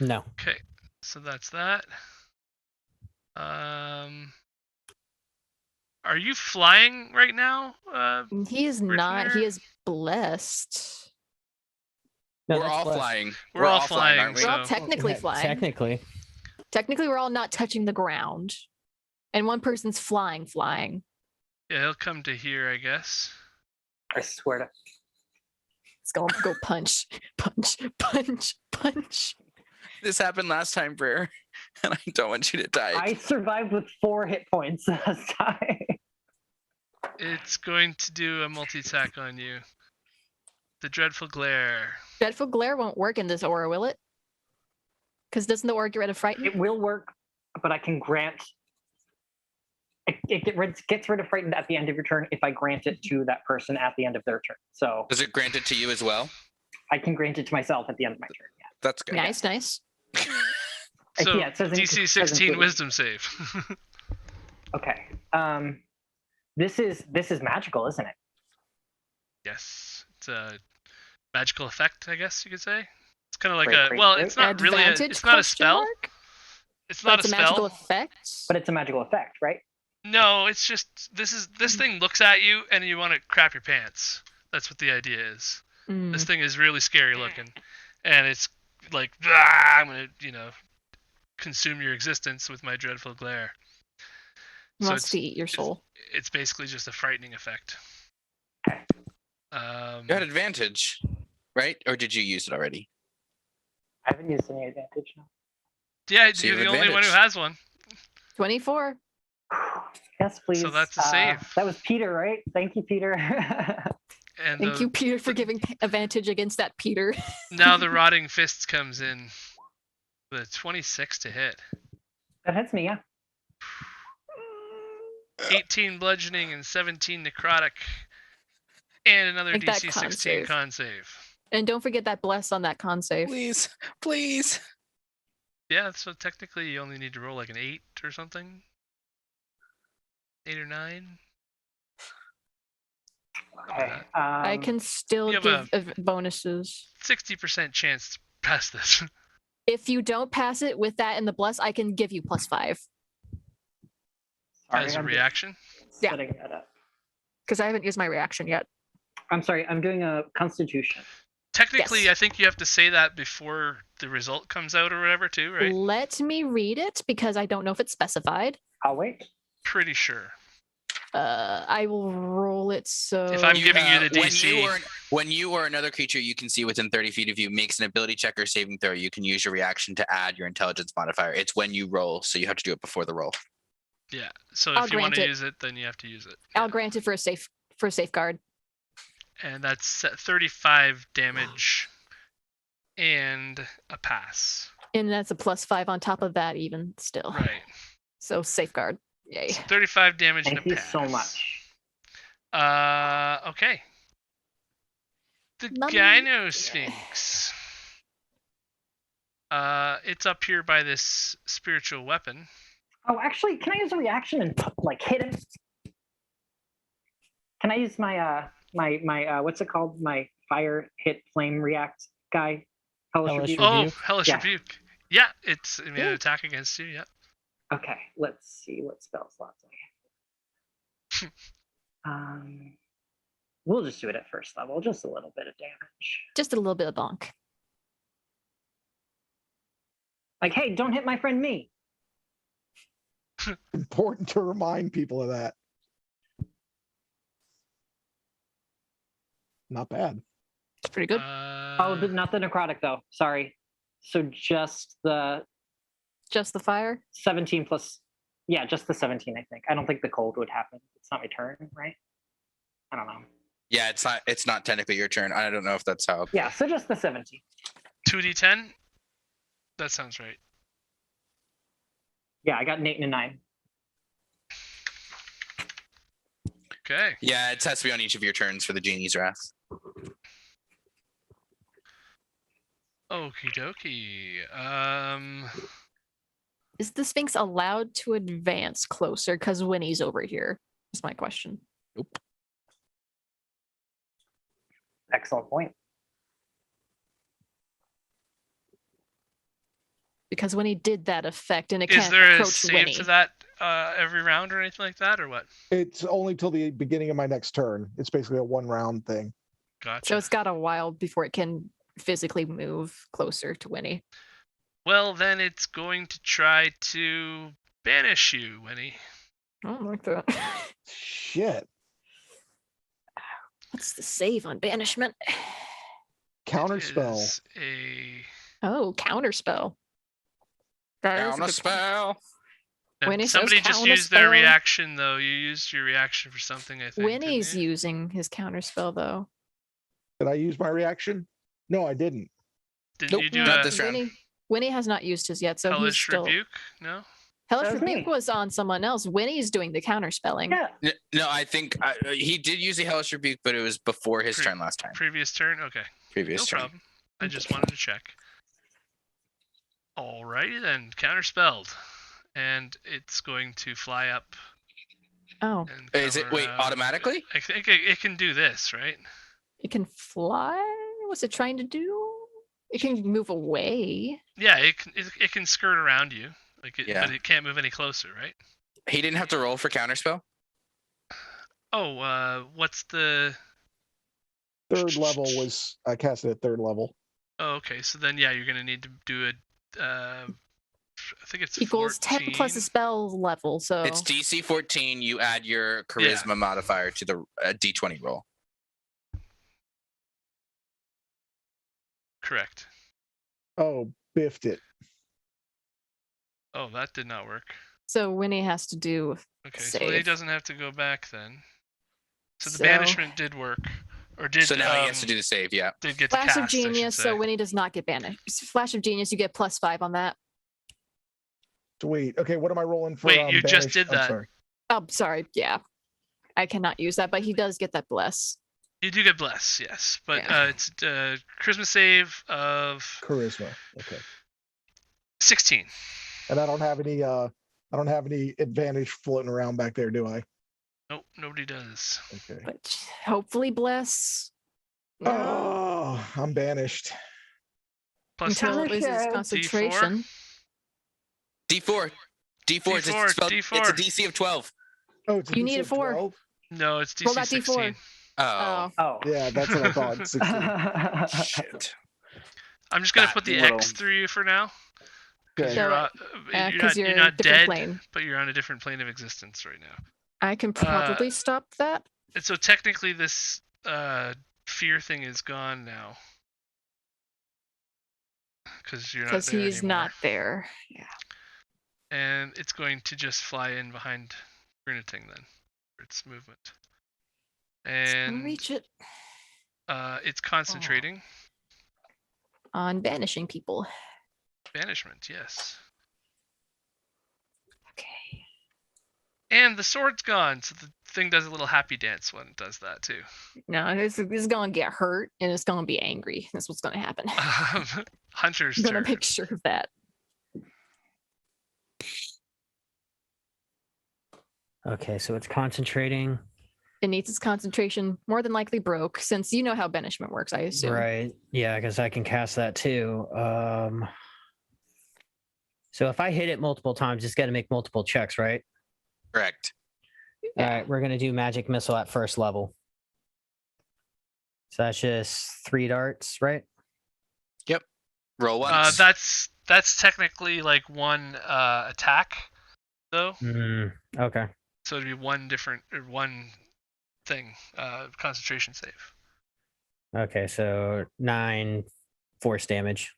No. Okay. So that's that. Are you flying right now? He is not. Prisoner? He is blessed. No, We're that's all blessed. flying. We're all aren't flying, we? We're all So- technically Yeah, flying. Technically. Technically, we're all not touching the ground. And one person's flying. Yeah, he'll come to here, I guess. I swear to. It's gonna go punch, punch, punch, punch. This happened last time, Brer, and I don't want you to die. I survived with 4 hit points last time. It's going to do a multi-attack on you. The Dreadful Glare. Dreadful glare won't work in this aura, will it? Because doesn't the aura get rid of frighten? It will work, but I can grant. It gets rid of frightened at the end of your turn if I grant it to that person at the end of their turn. So Does it grant it to you as well? I can grant it to myself at the end of my turn. Yeah. That's good. Nice, nice. So Yeah, it says DC it says 16 included. Wisdom save. Okay. This is magical, isn't it? Yes, it's a magical effect, I guess you could say. It's kind of like Great, great, well, great. it's not really. Advantage? It's not a question spell. mark? It's But not it's a a magical spell. effect. But it's a magical effect, right? No, it's just this thing looks at you and you want to crap your pants. That's what the idea is. Mm. This thing is really scary looking, and it's like "Ah, I'm gonna consume your existence with my dreadful glare. He So wants to eat your it's- soul. It's basically just a frightening effect. Okay. You had advantage, right? Or did you use it already? I haven't used any advantage now. Yeah, So you're you the have only one who advantage. has one. 24. Yes, please. So that's a save. That was Peter, right? Thank you, Peter. And Thank you, Peter, for giving advantage against that Peter. now the rotting fists comes in with a 26 to hit. That hits me, yeah. 18 bludgeoning and 17 necrotic. And another Make that DC con 16 save. con save. And don't forget that bless on that con save. Please, please. Yeah, so technically you only need to roll like an 8 or something. 8 or 9. Okay. I can still you have give bonuses. 60% chance to pass this. If you don't pass it with that and the bless, I can give you +5. Sorry, as a I'm just reaction. Yeah. setting that up. Because I haven't used my reaction yet. I'm sorry, I'm doing a constitution. Technically, Yes. I think you have to say that before the result comes out or whatever too, right? Let me read it because I don't know if it's specified. I'll wait. Pretty sure. I will roll it so. If I'm giving you the When DC. when you or another creature you can see within 30 feet of you makes an ability check or saving throw, you can use your reaction to add your intelligence modifier. It's when you roll, so you have to do it before the roll. Yeah. So I'll if you want grant to it. use it, then you have to use it. I'll grant it for a safeguard. And that's 35 damage and a pass. And that's a +5 on top of that, even still. Right. So safeguard. Yay. So 35 damage and Thank a you pass. so much. Okay. The Mummy. Gyno Sphinx. It's up here by this spiritual weapon. Oh, actually, can I use a reaction and like hit him? Can I use my my what's it called? My fire hit flame react guy? Hellish Rebuke? Oh, Rebuke? Hellish Yeah. Rebuke. Yeah, it's an Yeah. attack against you. Yeah. Okay, let's see what spell slots I have. We'll just do it at first level, just a little bit of damage. Just a little bit of bonk. Like, hey, don't hit my friend me. Important to remind people of that. Not bad. It's pretty good. Oh, not the necrotic though. Sorry. So just the Just the fire. 17 plus. Yeah, just the 17. I think. I don't think the cold would happen. It's not my turn, right? I don't know. Yeah, it's not technically your turn. I don't know if that's how. Yeah, so just the 17. 2d10. That sounds right. Yeah, I got an 8 and a 9. Okay. Yeah, it has to be on each of your turns for the genie's wrath. Okie dokie. Is the Sphinx allowed to advance closer? Because Winnie's over here. Is my question. Nope. Excellent point. Because Winnie did that effect, and it Is can't there a approach save Winnie. to that every round or anything like that, or what? It's only till the beginning of my next turn. It's basically a 1 round thing. Gotcha. So it's got a while before it can physically move closer to Winnie. Well, then it's going to try to banish you, Winnie. I don't like that. Shit. What's the save on banishment? Counterspell. Is a Oh, counterspell. That is a Down a good- spell. No, Winnie says somebody just used their counterspell. reaction though. You used your reaction for something, I think. didn't Winnie's you? using his counterspell though. Did I use my reaction? No, I didn't. Didn't Nope, you do not a this round. Winnie has not used his yet, so he's hellish still. rebuke? No. Hellish That was rebuke me. was on someone else. Winnie's doing the counterspelling. Yeah. No, I think he did use a hellish rebuke, but it was before his Pre- turn last time. Previous turn? Okay. Previous No turn. problem. I just wanted to check. Alrighty then, counterspelled. And it's going to fly up Oh, and Is it come wait around. automatically? I think it can do this, right? it can fly. What's it trying to do? It can move away. Yeah, it can skirt around you. Yeah. But it can't move any closer, right? He didn't have to roll for counterspell. Oh, what's the 3rd level was I cast it at 3rd level. Oh, okay. So then, yeah, you're gonna need to do a. I think it's Equals 10 plus a 14. spell level. So It's DC 14. You add your charisma modifier to the D20 roll. Correct. Oh, biffed it. Oh, that did not work. So Winnie has to do. Okay, so he Save. doesn't have to go back then. So the So- banishment did work, or did So now he has to do the save. Yeah. did get to Flash cast, of I should Genius. say. So Winnie does not get banished. Flash of Genius, you get +5 on that. Sweet. Okay, what am I rolling for? Wait, you just banish? did I'm that. sorry. Oh, sorry. Yeah, I cannot use that, but he does get that bless. You do get bless, yes, but Yeah. it's charisma save of Charisma. Okay. 16. And I don't have any advantage floating around back there, do I? Nope, nobody does. Okay. But hopefully bless. Oh, I'm banished. Plus Until it Counter loses share. concentration. D4. D4. It's D4, a spell- D4. It's a DC of 12. Oh, it's a You DC need a of 4. 12? No, it's DC Roll that D4. 16. Oh, Oh. Yeah, that's what I thought. 16. shit. I'm just gonna That put the little- X through you for now. Okay. So, You're because not, you're you're not different dead, plane. but you're on a different plane of existence right now. I can probably stop that. And so technically, this fear thing is gone now, because you're not Because there he's anymore. not there. Yeah. And it's going to just fly in behind Gruniting then for its movement. It's gonna And reach it. it's concentrating. on banishing people. Banishment, yes. Okay. And the sword's gone, so the thing does a little happy dance when it does that too. No, this is going to get hurt and it's going to be angry. That's what's going to happen. Hunter's I'm going turn. to make sure of that. Okay, so it's concentrating. It needs its concentration, more than likely broke, since you know how banishment works, I assume. Right. Yeah, because I can cast that too. So if I hit it multiple times, it's got to make multiple checks, right? Correct. All right, we're gonna do magic missile at first level. So that's just 3 darts, right? Roll once. That's technically like one attack, though. Okay. So it'd be one thing, concentration save. Okay, so 9 force damage.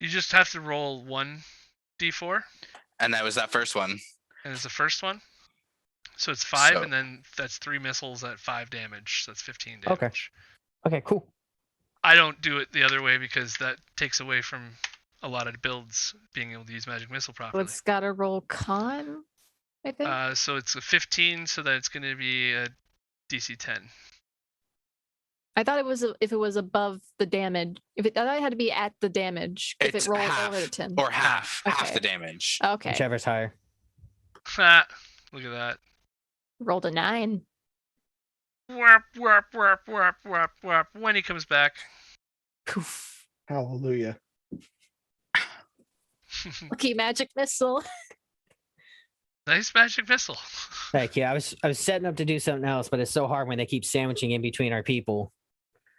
You just have to roll 1d4, And that was that first one. and it's the first one. So it's 5, So- and then that's 3 missiles at 5 damage. So that's 15 damage. Okay. Okay, cool. I don't do it the other way because that takes away from a lot of builds being able to use magic missile So properly. it's got to roll con, I think. So it's a 15, so that it's going to be a DC 10. I thought it was if it was above the damage. I thought it had to be at the damage. If It's it rolled half, over the 10. or half Okay. the damage. Okay. Whichever's higher. Ha! Look at that. Rolled a 9. Warp, warp, warp, warp, warp, warp. When he comes back. Poof. Hallelujah. Lucky magic missile. Nice magic missile. Heck yeah, I was setting up to do something else, but it's so hard when they keep sandwiching in between our people.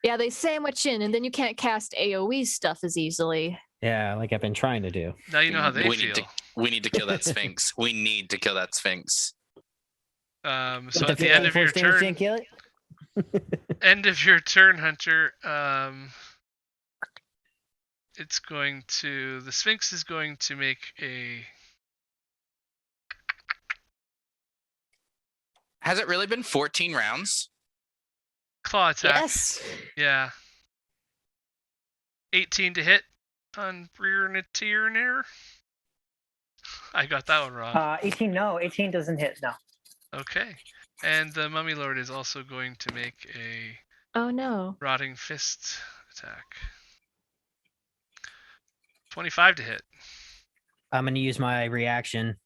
Yeah, they sandwich in, and then you can't cast AoE stuff as easily. Yeah, like I've been trying to do. Now you know how they we feel. need to kill that Sphinx. We need to kill that Sphinx. So With at the end of your force damage turn, didn't kill it? end of your turn, Hunter, it's going to, the Sphinx is going to make a, Has it really been 14 rounds? claw attack. Yes. Yeah. 18 to hit on Rearnir. I got that one wrong. 18, no. 18 doesn't hit, no. Okay. And the Mummy Lord is also going to make a Oh no. Rotting Fist attack. 25 to hit. I'm gonna use my reaction.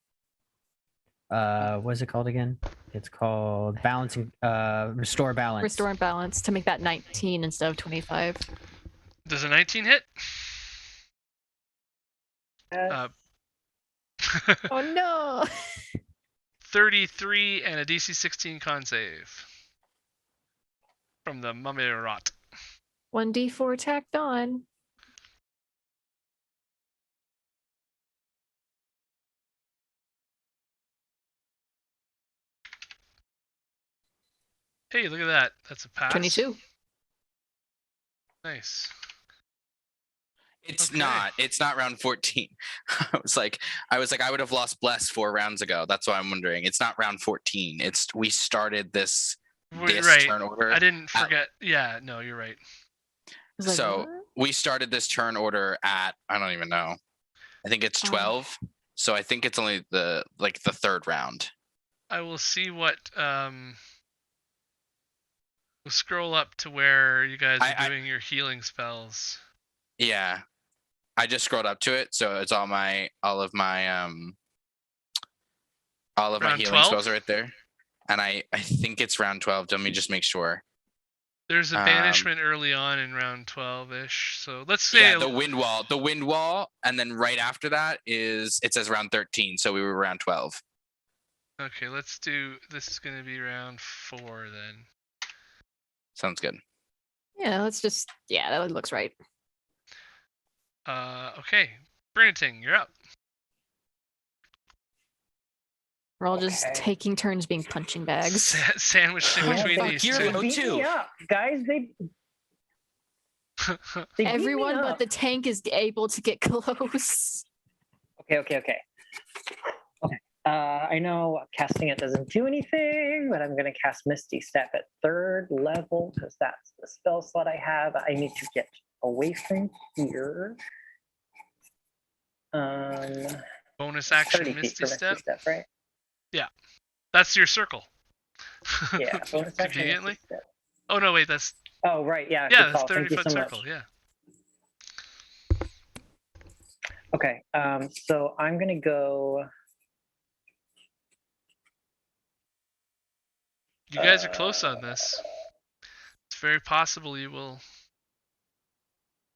What is it called again? It's called balancing restore balance. Restore and balance to make that 19 instead of 25. Does a 19 hit? Yes. Oh no. 33 and a DC 16 con save. From the Mummy Rot. 1d4 tacked on. Hey, look at that. That's a pass. 22. Nice. It's Okay. not. It's not round 14. I was like, I would have lost Bless 4 rounds ago. That's why I'm wondering. It's not round 14. It's we started this Right. turn order. I didn't forget. Yeah, no, you're right. I was like, So- what? We started this turn order at, I don't even know. I think it's Oh. 12. So I think it's only the third round. I will see what we'll scroll up to where you guys are doing your healing spells. Yeah. I just scrolled up to it, so it's all of my Round healing 12? spells are right there. And I think it's round 12. Let me just make sure. There's a banishment early on in round 12-ish. So let's say Yeah, the wind wall, and then right after that it says round 13, so we were round 12. okay, let's do this is gonna be round 4 then. Sounds good. Yeah, let's just, yeah, that looks right. Okay. Briniting, you're up. We're all just Okay. taking turns being punching bags. Sandwiched in Yeah, between fuck these you. two. They beat me up, guys. They beat me Everyone but up. the tank is able to get close. Okay. I know casting it doesn't do anything, but I'm going to cast Misty Step at 3rd level because that's the spell slot I have. I need to get away from here. Bonus 30 action feet Misty for Step. right? That's your circle. Yeah, bonus action Conveniently. Misty Step. Oh no, wait, that's Oh, right, yeah. yeah, good that's call. Thank you 30-foot so circle. much. Yeah. Okay, so I'm gonna go. You guys are close on this. It's very possible you will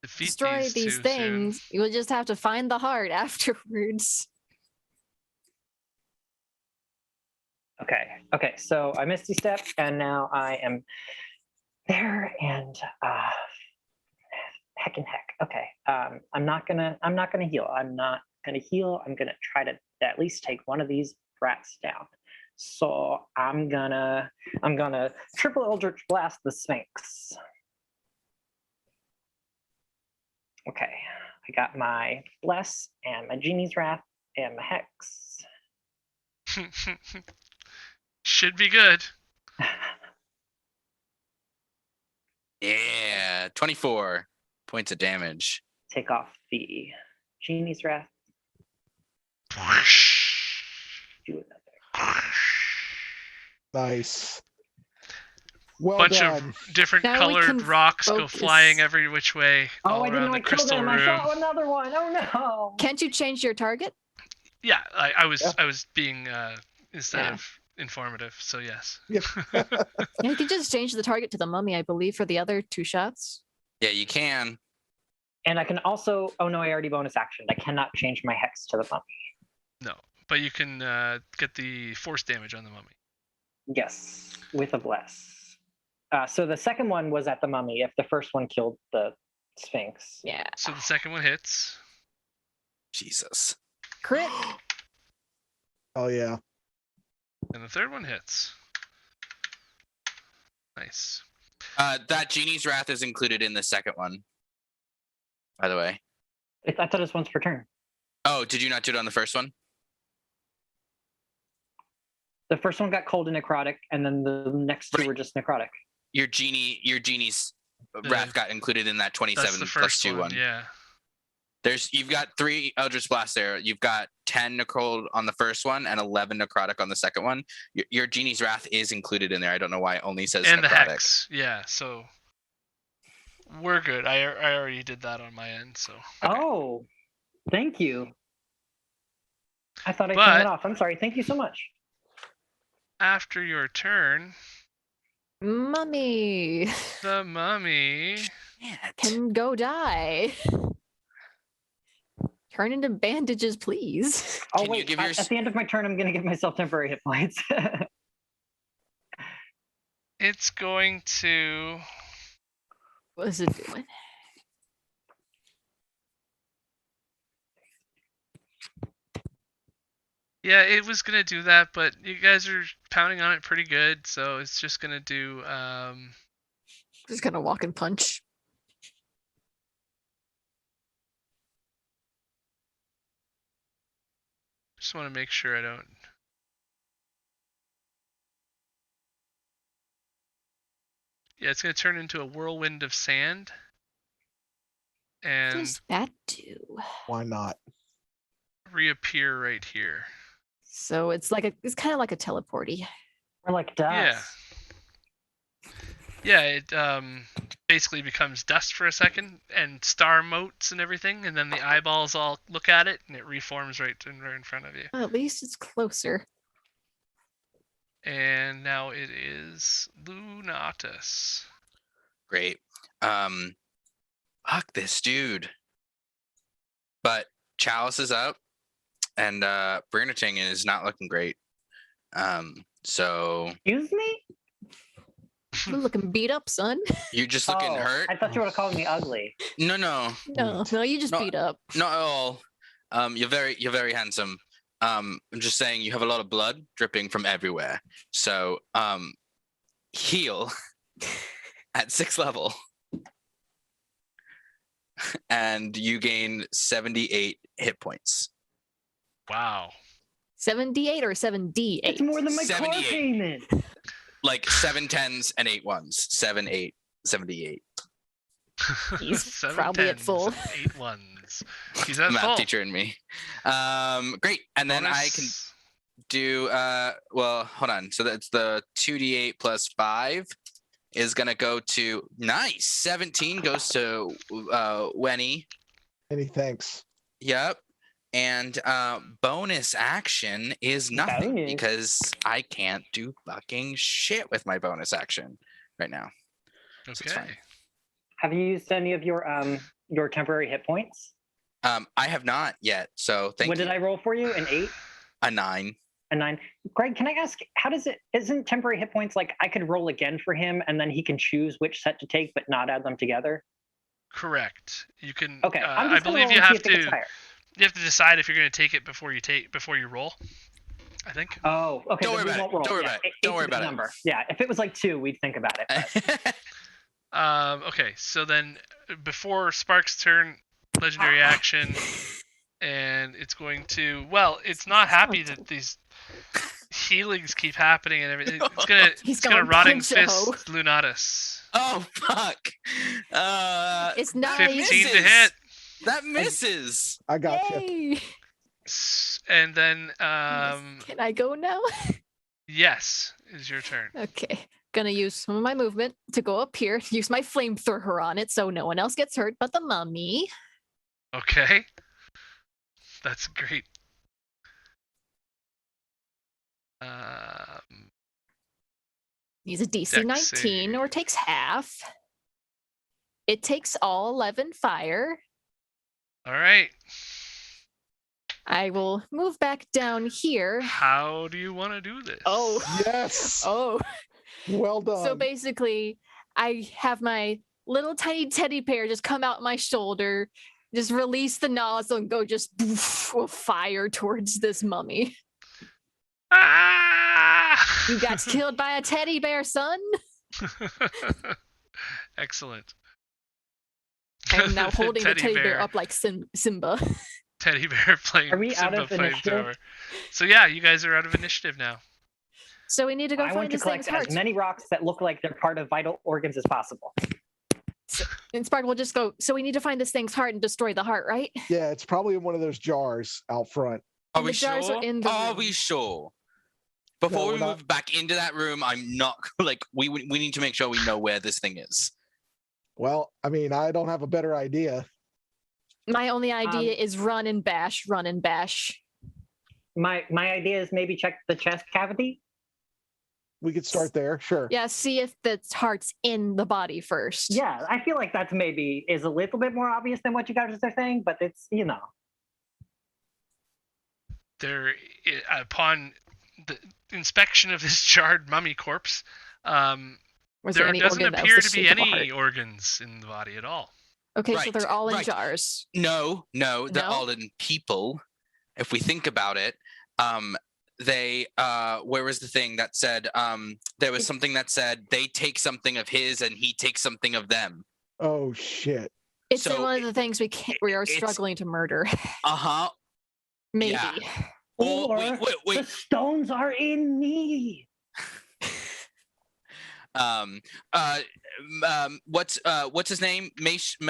defeat Destroy these these too things. You will just have to find the heart afterwards. Okay, so I Misty Step, and now I am there, and heck and heck. Okay, I'm not gonna heal. I'm gonna try to at least take one of these brats down. So I'm gonna triple Eldritch Blast the Sphinx. Okay, I got my Bless and my Genie's Wrath and my Hex. soon. Should be good. Yeah, 24 points of damage. Take off the Genie's Wrath. Do another. Nice. Well Bunch done. of different Now we colored can rocks go focus. flying every which way Oh, all I didn't around know the I killed crystal him. room. I saw another one. Oh no! Can't you change your target? Yeah, I was Yeah. I was being instead Yeah. of informative, so yes. Yep. Yeah, you can just change the target to the mummy, I believe, for the other 2 shots. Yeah, you can. And I can also. Oh no! I already bonus actioned. I cannot change my Hex to the mummy. No, but you can get the force damage on the mummy. Yes, with a Bless. So the second one was at the mummy. If the first one killed the Sphinx. Yeah. So the second one hits. Jesus. Crit. Oh yeah. And the third one hits. Nice. That Genie's Wrath is included in the second one, by the way. I thought it was once per turn. Oh, did you not do it on the first one? The first one got cold and necrotic, and then the next two were just necrotic. Your Genie's The- Wrath got included in that 27 That's the plus first 2 one. Yeah. You've got 3 Eldritch Blasts there. You've got 10 necrotic on the first one and 11 necrotic on the second one. Your Genie's Wrath is included in there. I don't know why it only says And necrotic. the hex. Yeah, so we're good. I already did that on my end, so. Okay. Oh, thank you. I thought I But- turned it off. I'm sorry. Thank you so much. After your turn, Mummy the mummy. can go die. Turn into bandages, please. Oh Can you wait, give at the end of my turn, I'm gonna give myself temporary hit points. It's going to. What is it doing? Yeah, it was gonna do that, but you guys are pounding on it pretty good, so it's just gonna do. Just gonna walk and punch. Just want to make sure I don't. Yeah, it's gonna turn into a whirlwind of sand. What And does that do? Why not? reappear right here. So it's kind of like a teleporty. Or like dust. Yeah, it basically becomes dust for a second and star motes and everything, and then the eyeballs all look at it and it reforms right in front of you. Well, at least it's closer. And now it is Lunatus. Great. Fuck this dude. But Chalice is up, and Bernating is not looking great. So Excuse me? You're looking beat up, son. you're just looking hurt. I thought you would have called me ugly. No, No, you just No. beat up. not at all. You're very handsome. I'm just saying you have a lot of blood dripping from everywhere. So heal at 6th level. And you gain 78 hit points. Wow. 78 or 7D8? It's more than my car 78. payment. Like 7 10s and 8 1s. 7 8 78. He's 7 probably at 10s full. and 8 1s. He's at Math full. teacher in me. Great. And then I can Bonus. do well, hold on. So that's the 2d8 plus 5 is gonna go to nice. 17 goes to Wenny. Any thanks. Yep. And bonus action is nothing Bonus. because I can't do fucking shit with my bonus action right now. So it's Okay. fine. Have you used any of your temporary hit points? I have not yet, so thank What you. did I roll for you? An 8? A 9. A 9. Greg, can I ask, how does it, isn't temporary hit points like I could roll again for him and then he can choose which set to take but not add them together? Correct. You can. Okay, I'm I just gonna believe roll you and see have if it gets to. higher. You have to decide if you're going to take it before you roll. I think. Oh, okay. Don't then worry we about it. won't roll. Don't worry Yeah, about it. eight's Don't a worry good about it. number. Yeah, if it was like 2, we'd think about it. But... Okay. So then, before Spark's turn, legendary action, and it's going to. Well, it's not happy that these healings keep happening and everything. It's gonna going rotting punch a hoe. fist Lunatus. Oh fuck! It's nice. 15 to misses. hit. That misses. I got you. Yay! And then, Can I go now? yes, is your turn. Okay. Gonna use some of my movement to go up here, use my flamethrower on it so no one else gets hurt but the mummy. Okay. That's great. He's a DC Dex 19 or takes half. It takes all 11 fire. All right. I will move back down here. How do you want to do this? Oh. Yes. Oh. Well done. So basically, I have my little tiny teddy bear just come out my shoulder, just release the nozzle and go just fire towards this mummy. Ah! You got killed by a teddy bear, son. Excellent. I'm now holding the teddy bear bear up like Simba. Teddy bear playing Are we out Simba of initiative? flamethrower. So yeah, you guys are out of initiative now. So we need to go I find want to this thing's collect heart. as many rocks that look like they're part of vital organs as possible. And Spark will just go, so we need to find this thing's heart and destroy the heart, right? Yeah, it's probably in one of those jars out front. Are And we the jars sure? are in the Are room. we sure? Before No, we we're move back into that room, I'm not like we need to make sure we know where this thing is. Well, I mean, I don't have a better idea. My only idea is run and bash, run and bash. My idea is maybe check the chest cavity. We could start there. Sure. Yeah, see if the heart's in the body first. Yeah, I feel like that's maybe is a little bit more obvious than what you guys are saying, but it's, you know. There, upon the inspection of this charred mummy corpse, Was there any doesn't organ that appear was the to be shape of a any heart? organs in the body at all. Okay, so Right, they're all in right. jars. No, they're No? all in people. If we think about it, they where was the thing that said there was something that said they take something of his and he takes something of them. Oh shit. It's So one of the things we are it's- struggling to murder. Uh-huh. Maybe. Yeah. Oh, Or wait. the stones are in me. What's his name?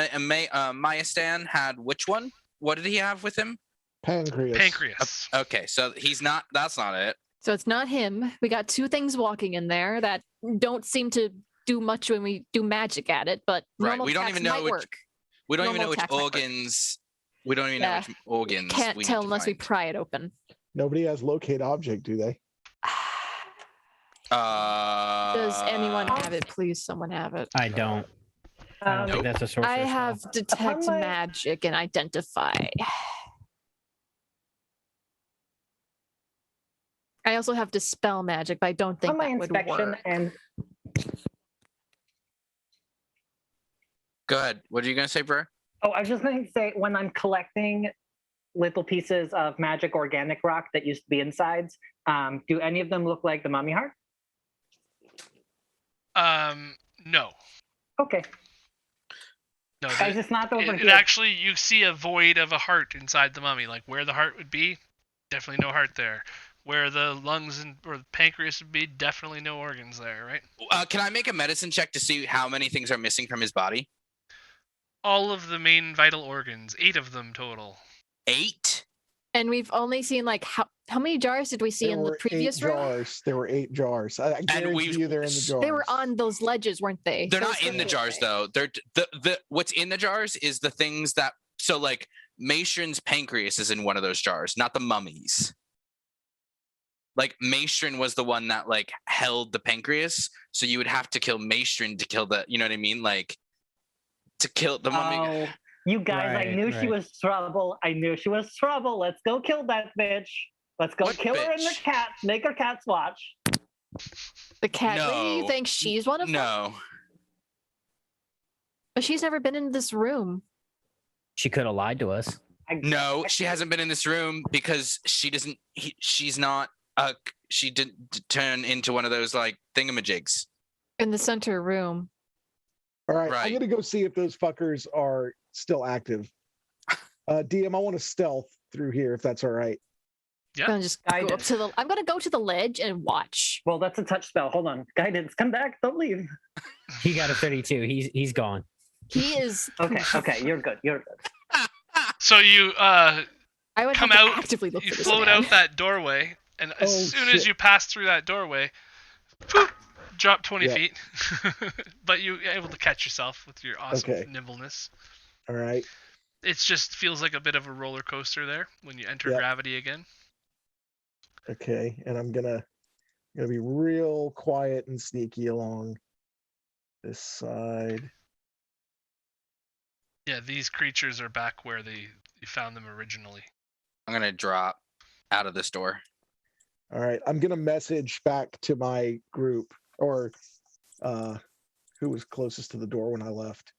Mayastan had which one? What did he have with him? Pancreas. Pancreas. Okay, so he's not. That's not it. So it's not him. We got two things walking in there that don't seem to do much when we do magic at it, but Right, normal we don't attacks even know might which- work. We don't even know Normal which attacks might work. organs. We don't even know Yeah. which organs. Can't we need tell to unless we find. pry it open. Nobody has locate object, do they? Does anyone have it? Please, someone have it. I don't. I don't think that's a sorcerer's I have spell. detect my- magic and identify. I also have dispel magic, but I don't think On my that would inspection work. and Go ahead. What are you gonna say, bro? I was just going to say, when I'm collecting little pieces of magic organic rock that used to be insides, do any of them look like the mummy heart? No. Okay. No. Guys, it's not over It here. actually, you see a void of a heart inside the mummy. Like where the heart would be, definitely no heart there. Where the lungs and or the pancreas would be, definitely no organs there, right? Can I make a medicine check to see how many things are missing from his body? all of the main vital organs, 8 of them total. 8? And we've only seen like how many jars did we see There in the were previous 8 room? jars. There were 8 jars. I guarantee you they're in the jars. They were on those ledges, weren't they? They're Those not in the were- jars though. They're the what's in the jars is the things that so like Maestrin's pancreas is in one of those jars, not the mummies. Like Maestrin was the one that like held the pancreas, so you would have to kill Maestrin to kill the, you know what I mean? Like to kill the mummy. Oh, you guys, I Right, knew she right. was trouble. I knew she was trouble. Let's go kill that bitch. Let's go What kill her and the bitch? cats. Make her cats watch. The cat lady, you No. think she's one of them? No. But she's never been in this room. She could have lied to us. No, she hasn't been in this room because she doesn't she's not she didn't turn into one of those like thingamajigs. In the center room. All right, Right. I'm gonna go see if those fuckers are still active. DM, I want to stealth through here if that's all right. Yeah. I'm gonna just go up Guidance. to the. I'm gonna go to the ledge and watch. Well, that's a touch spell. Hold on. Guidance, come back. Don't leave. He got a 32. He's gone. He is. Okay, you're good. You're good. So you I would come have to out, actively look you for this float man. out that doorway, and as Oh, soon as shit. you pass through that doorway, poof, drop 20 Yep. feet. But you're able to catch yourself with your awesome Okay. nimbleness. All right. It just feels like a bit of a roller coaster there when you enter Yep. gravity again. Okay, and I'm gonna be real quiet and sneaky along this side. Yeah, these creatures are back where you found them originally. I'm gonna drop out of this door. All right, I'm gonna message back to my group or who was closest to the door when I left.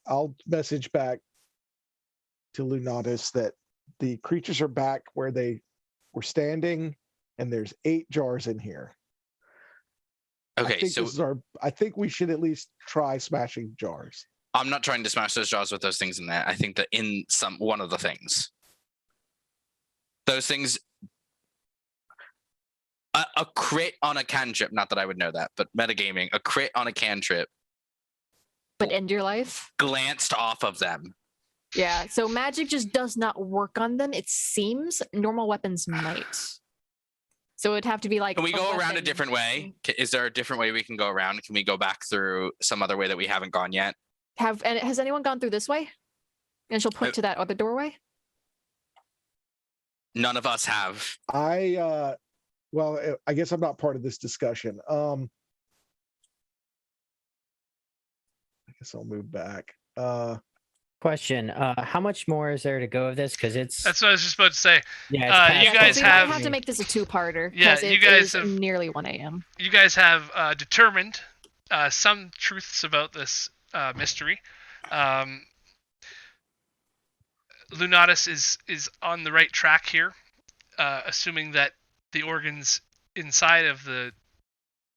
I'll message back to Lunatus that the creatures are back where they were standing, and there's 8 jars in here. Okay, so I think we should at least try smashing jars. I'm not trying to smash those jars with those things in there. I think that in one of the things, those things, a crit on a cantrip. Not that I would know that, but metagaming, a crit on a cantrip But end your life. glanced off of them. Yeah. So magic just does not work on them. It seems normal weapons might. So it'd have to be like. Can we go around a weapon. different way? Is there a different way we can go around? Can we go back through some other way that we haven't gone yet? And has anyone gone through this way? And she'll point to that other doorway. None of us have. Well, I guess I'm not part of this discussion. I guess I'll move back. Question: how much more is there to go of this? Because it's That's what I was just about to say. yeah. It's you past guys we 12 have- might have to me. make this a two-parter. Yeah, 'cause you it guys is have- nearly 1 a.m. You guys have determined some truths about this mystery. Lunatus is on the right track here, assuming that the organs inside of the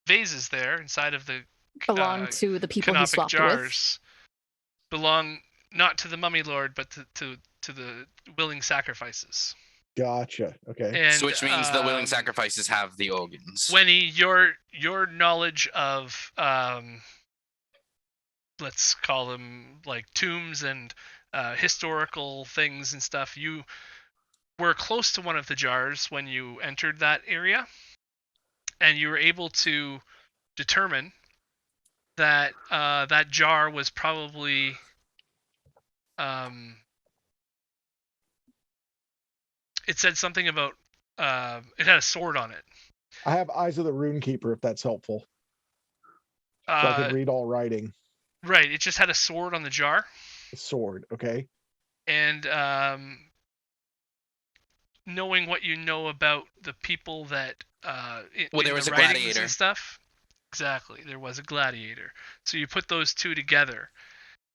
vases there, inside of the belong to the people he canopic swapped with. jars, belong not to the mummy lord, but to the willing sacrifices. Gotcha. Okay. And, So which means the willing sacrifices have the organs. Wenny, your knowledge of let's call them like tombs and historical things and stuff, you were close to one of the jars when you entered that area, and you were able to determine that that jar was probably it said something about it had a sword on it. I have Eyes of the Runekeeper, if that's helpful, so I can read all writing. Right, it just had a sword on the jar. A sword. Okay. And knowing what you know about the people that Well, there in was the a writings gladiator. and stuff. Exactly, there was a gladiator. So you put those two together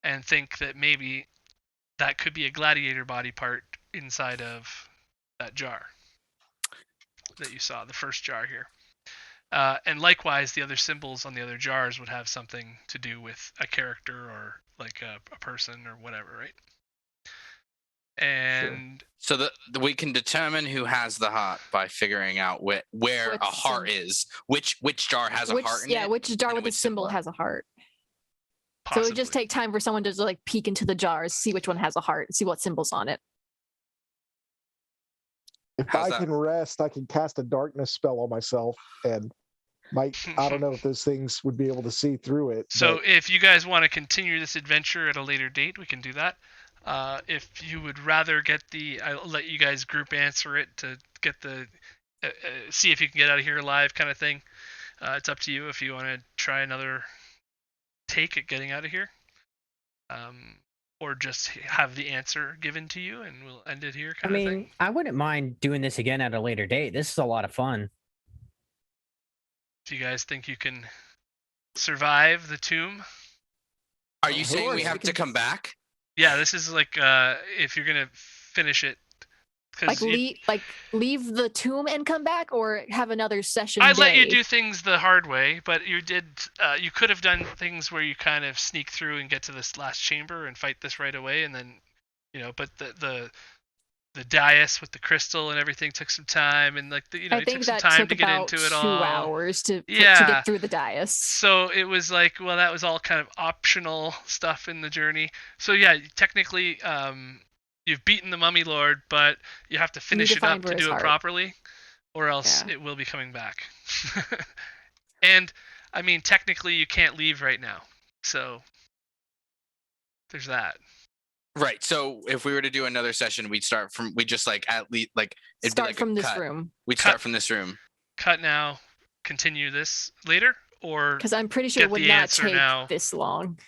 and think that maybe that could be a gladiator body part inside of that jar that you saw, the first jar here. And likewise, the other symbols on the other jars would have something to do with a character or like a person or whatever, right? And So we can determine who has the heart by figuring out where a Which heart is. Which jar has a heart in it? which jar and with the which symbol symbol. has a heart. So it would just take time for someone to just, like peek into the jars, see which one has a heart, see what symbol's on it. If How's I that? can rest, I can cast a darkness spell on myself, and I don't know if those things would be able to see through it. So but if you guys want to continue this adventure at a later date, we can do that. If you would rather get I'll let you guys group answer it to get the see if you can get out of here alive kind of thing. It's up to you if you want to try another take at getting out of here, or just have the answer given to you and we'll end it here I kind of thing. mean, I wouldn't mind doing this again at a later date. This is a lot of fun. Do you guys think you can survive the tomb? Are you Of saying we course, have we to can- come back? Yeah, this is like if you're gonna finish it. Like leave the tomb and come back, or have another session. I let you day? do things the hard way, but you did. You could have done things where you kind of sneak through and get to this last chamber and fight this right away, and then, but the dais with the crystal and everything took some time, and like I it think took some that time took to get about into it 2 all. hours to Yeah. get through the dais. So it was like, well, that was all kind of optional stuff in the journey. So yeah, technically, you've beaten the Mummy Lord, but you have to finish to it up find to where his do it heart- properly, or else Yeah. it will be coming back. And I mean, technically, you can't leave right now. So there's that. Right. So if we were to do another session, we just like at least like it'd Start be like from a this cut. room, We'd Cut. start from this room. Cut now. Continue this later, or because I'm pretty sure get it would the not answer take now. this long.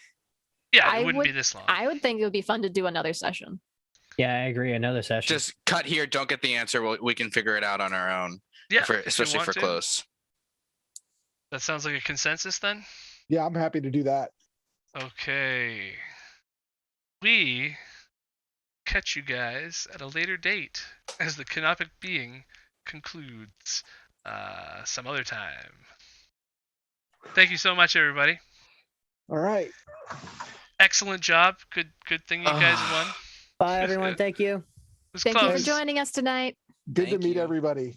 Yeah, I it wouldn't be would- this long. I would think it would be fun to do another session. Yeah, I agree. Another session. Just cut here. Don't get the answer. We can figure it out on our own. Yeah, Especially want for to. close. That sounds like a consensus then. Yeah, I'm happy to do that. Okay. We catch you guys at a later date as the Canopic being concludes some other time. Thank you so much, everybody. All right. Excellent job. Good thing you guys won. Bye, It was everyone. good. Thank you. It was Thank you close. for joining us tonight. Good to Thank meet you. everybody.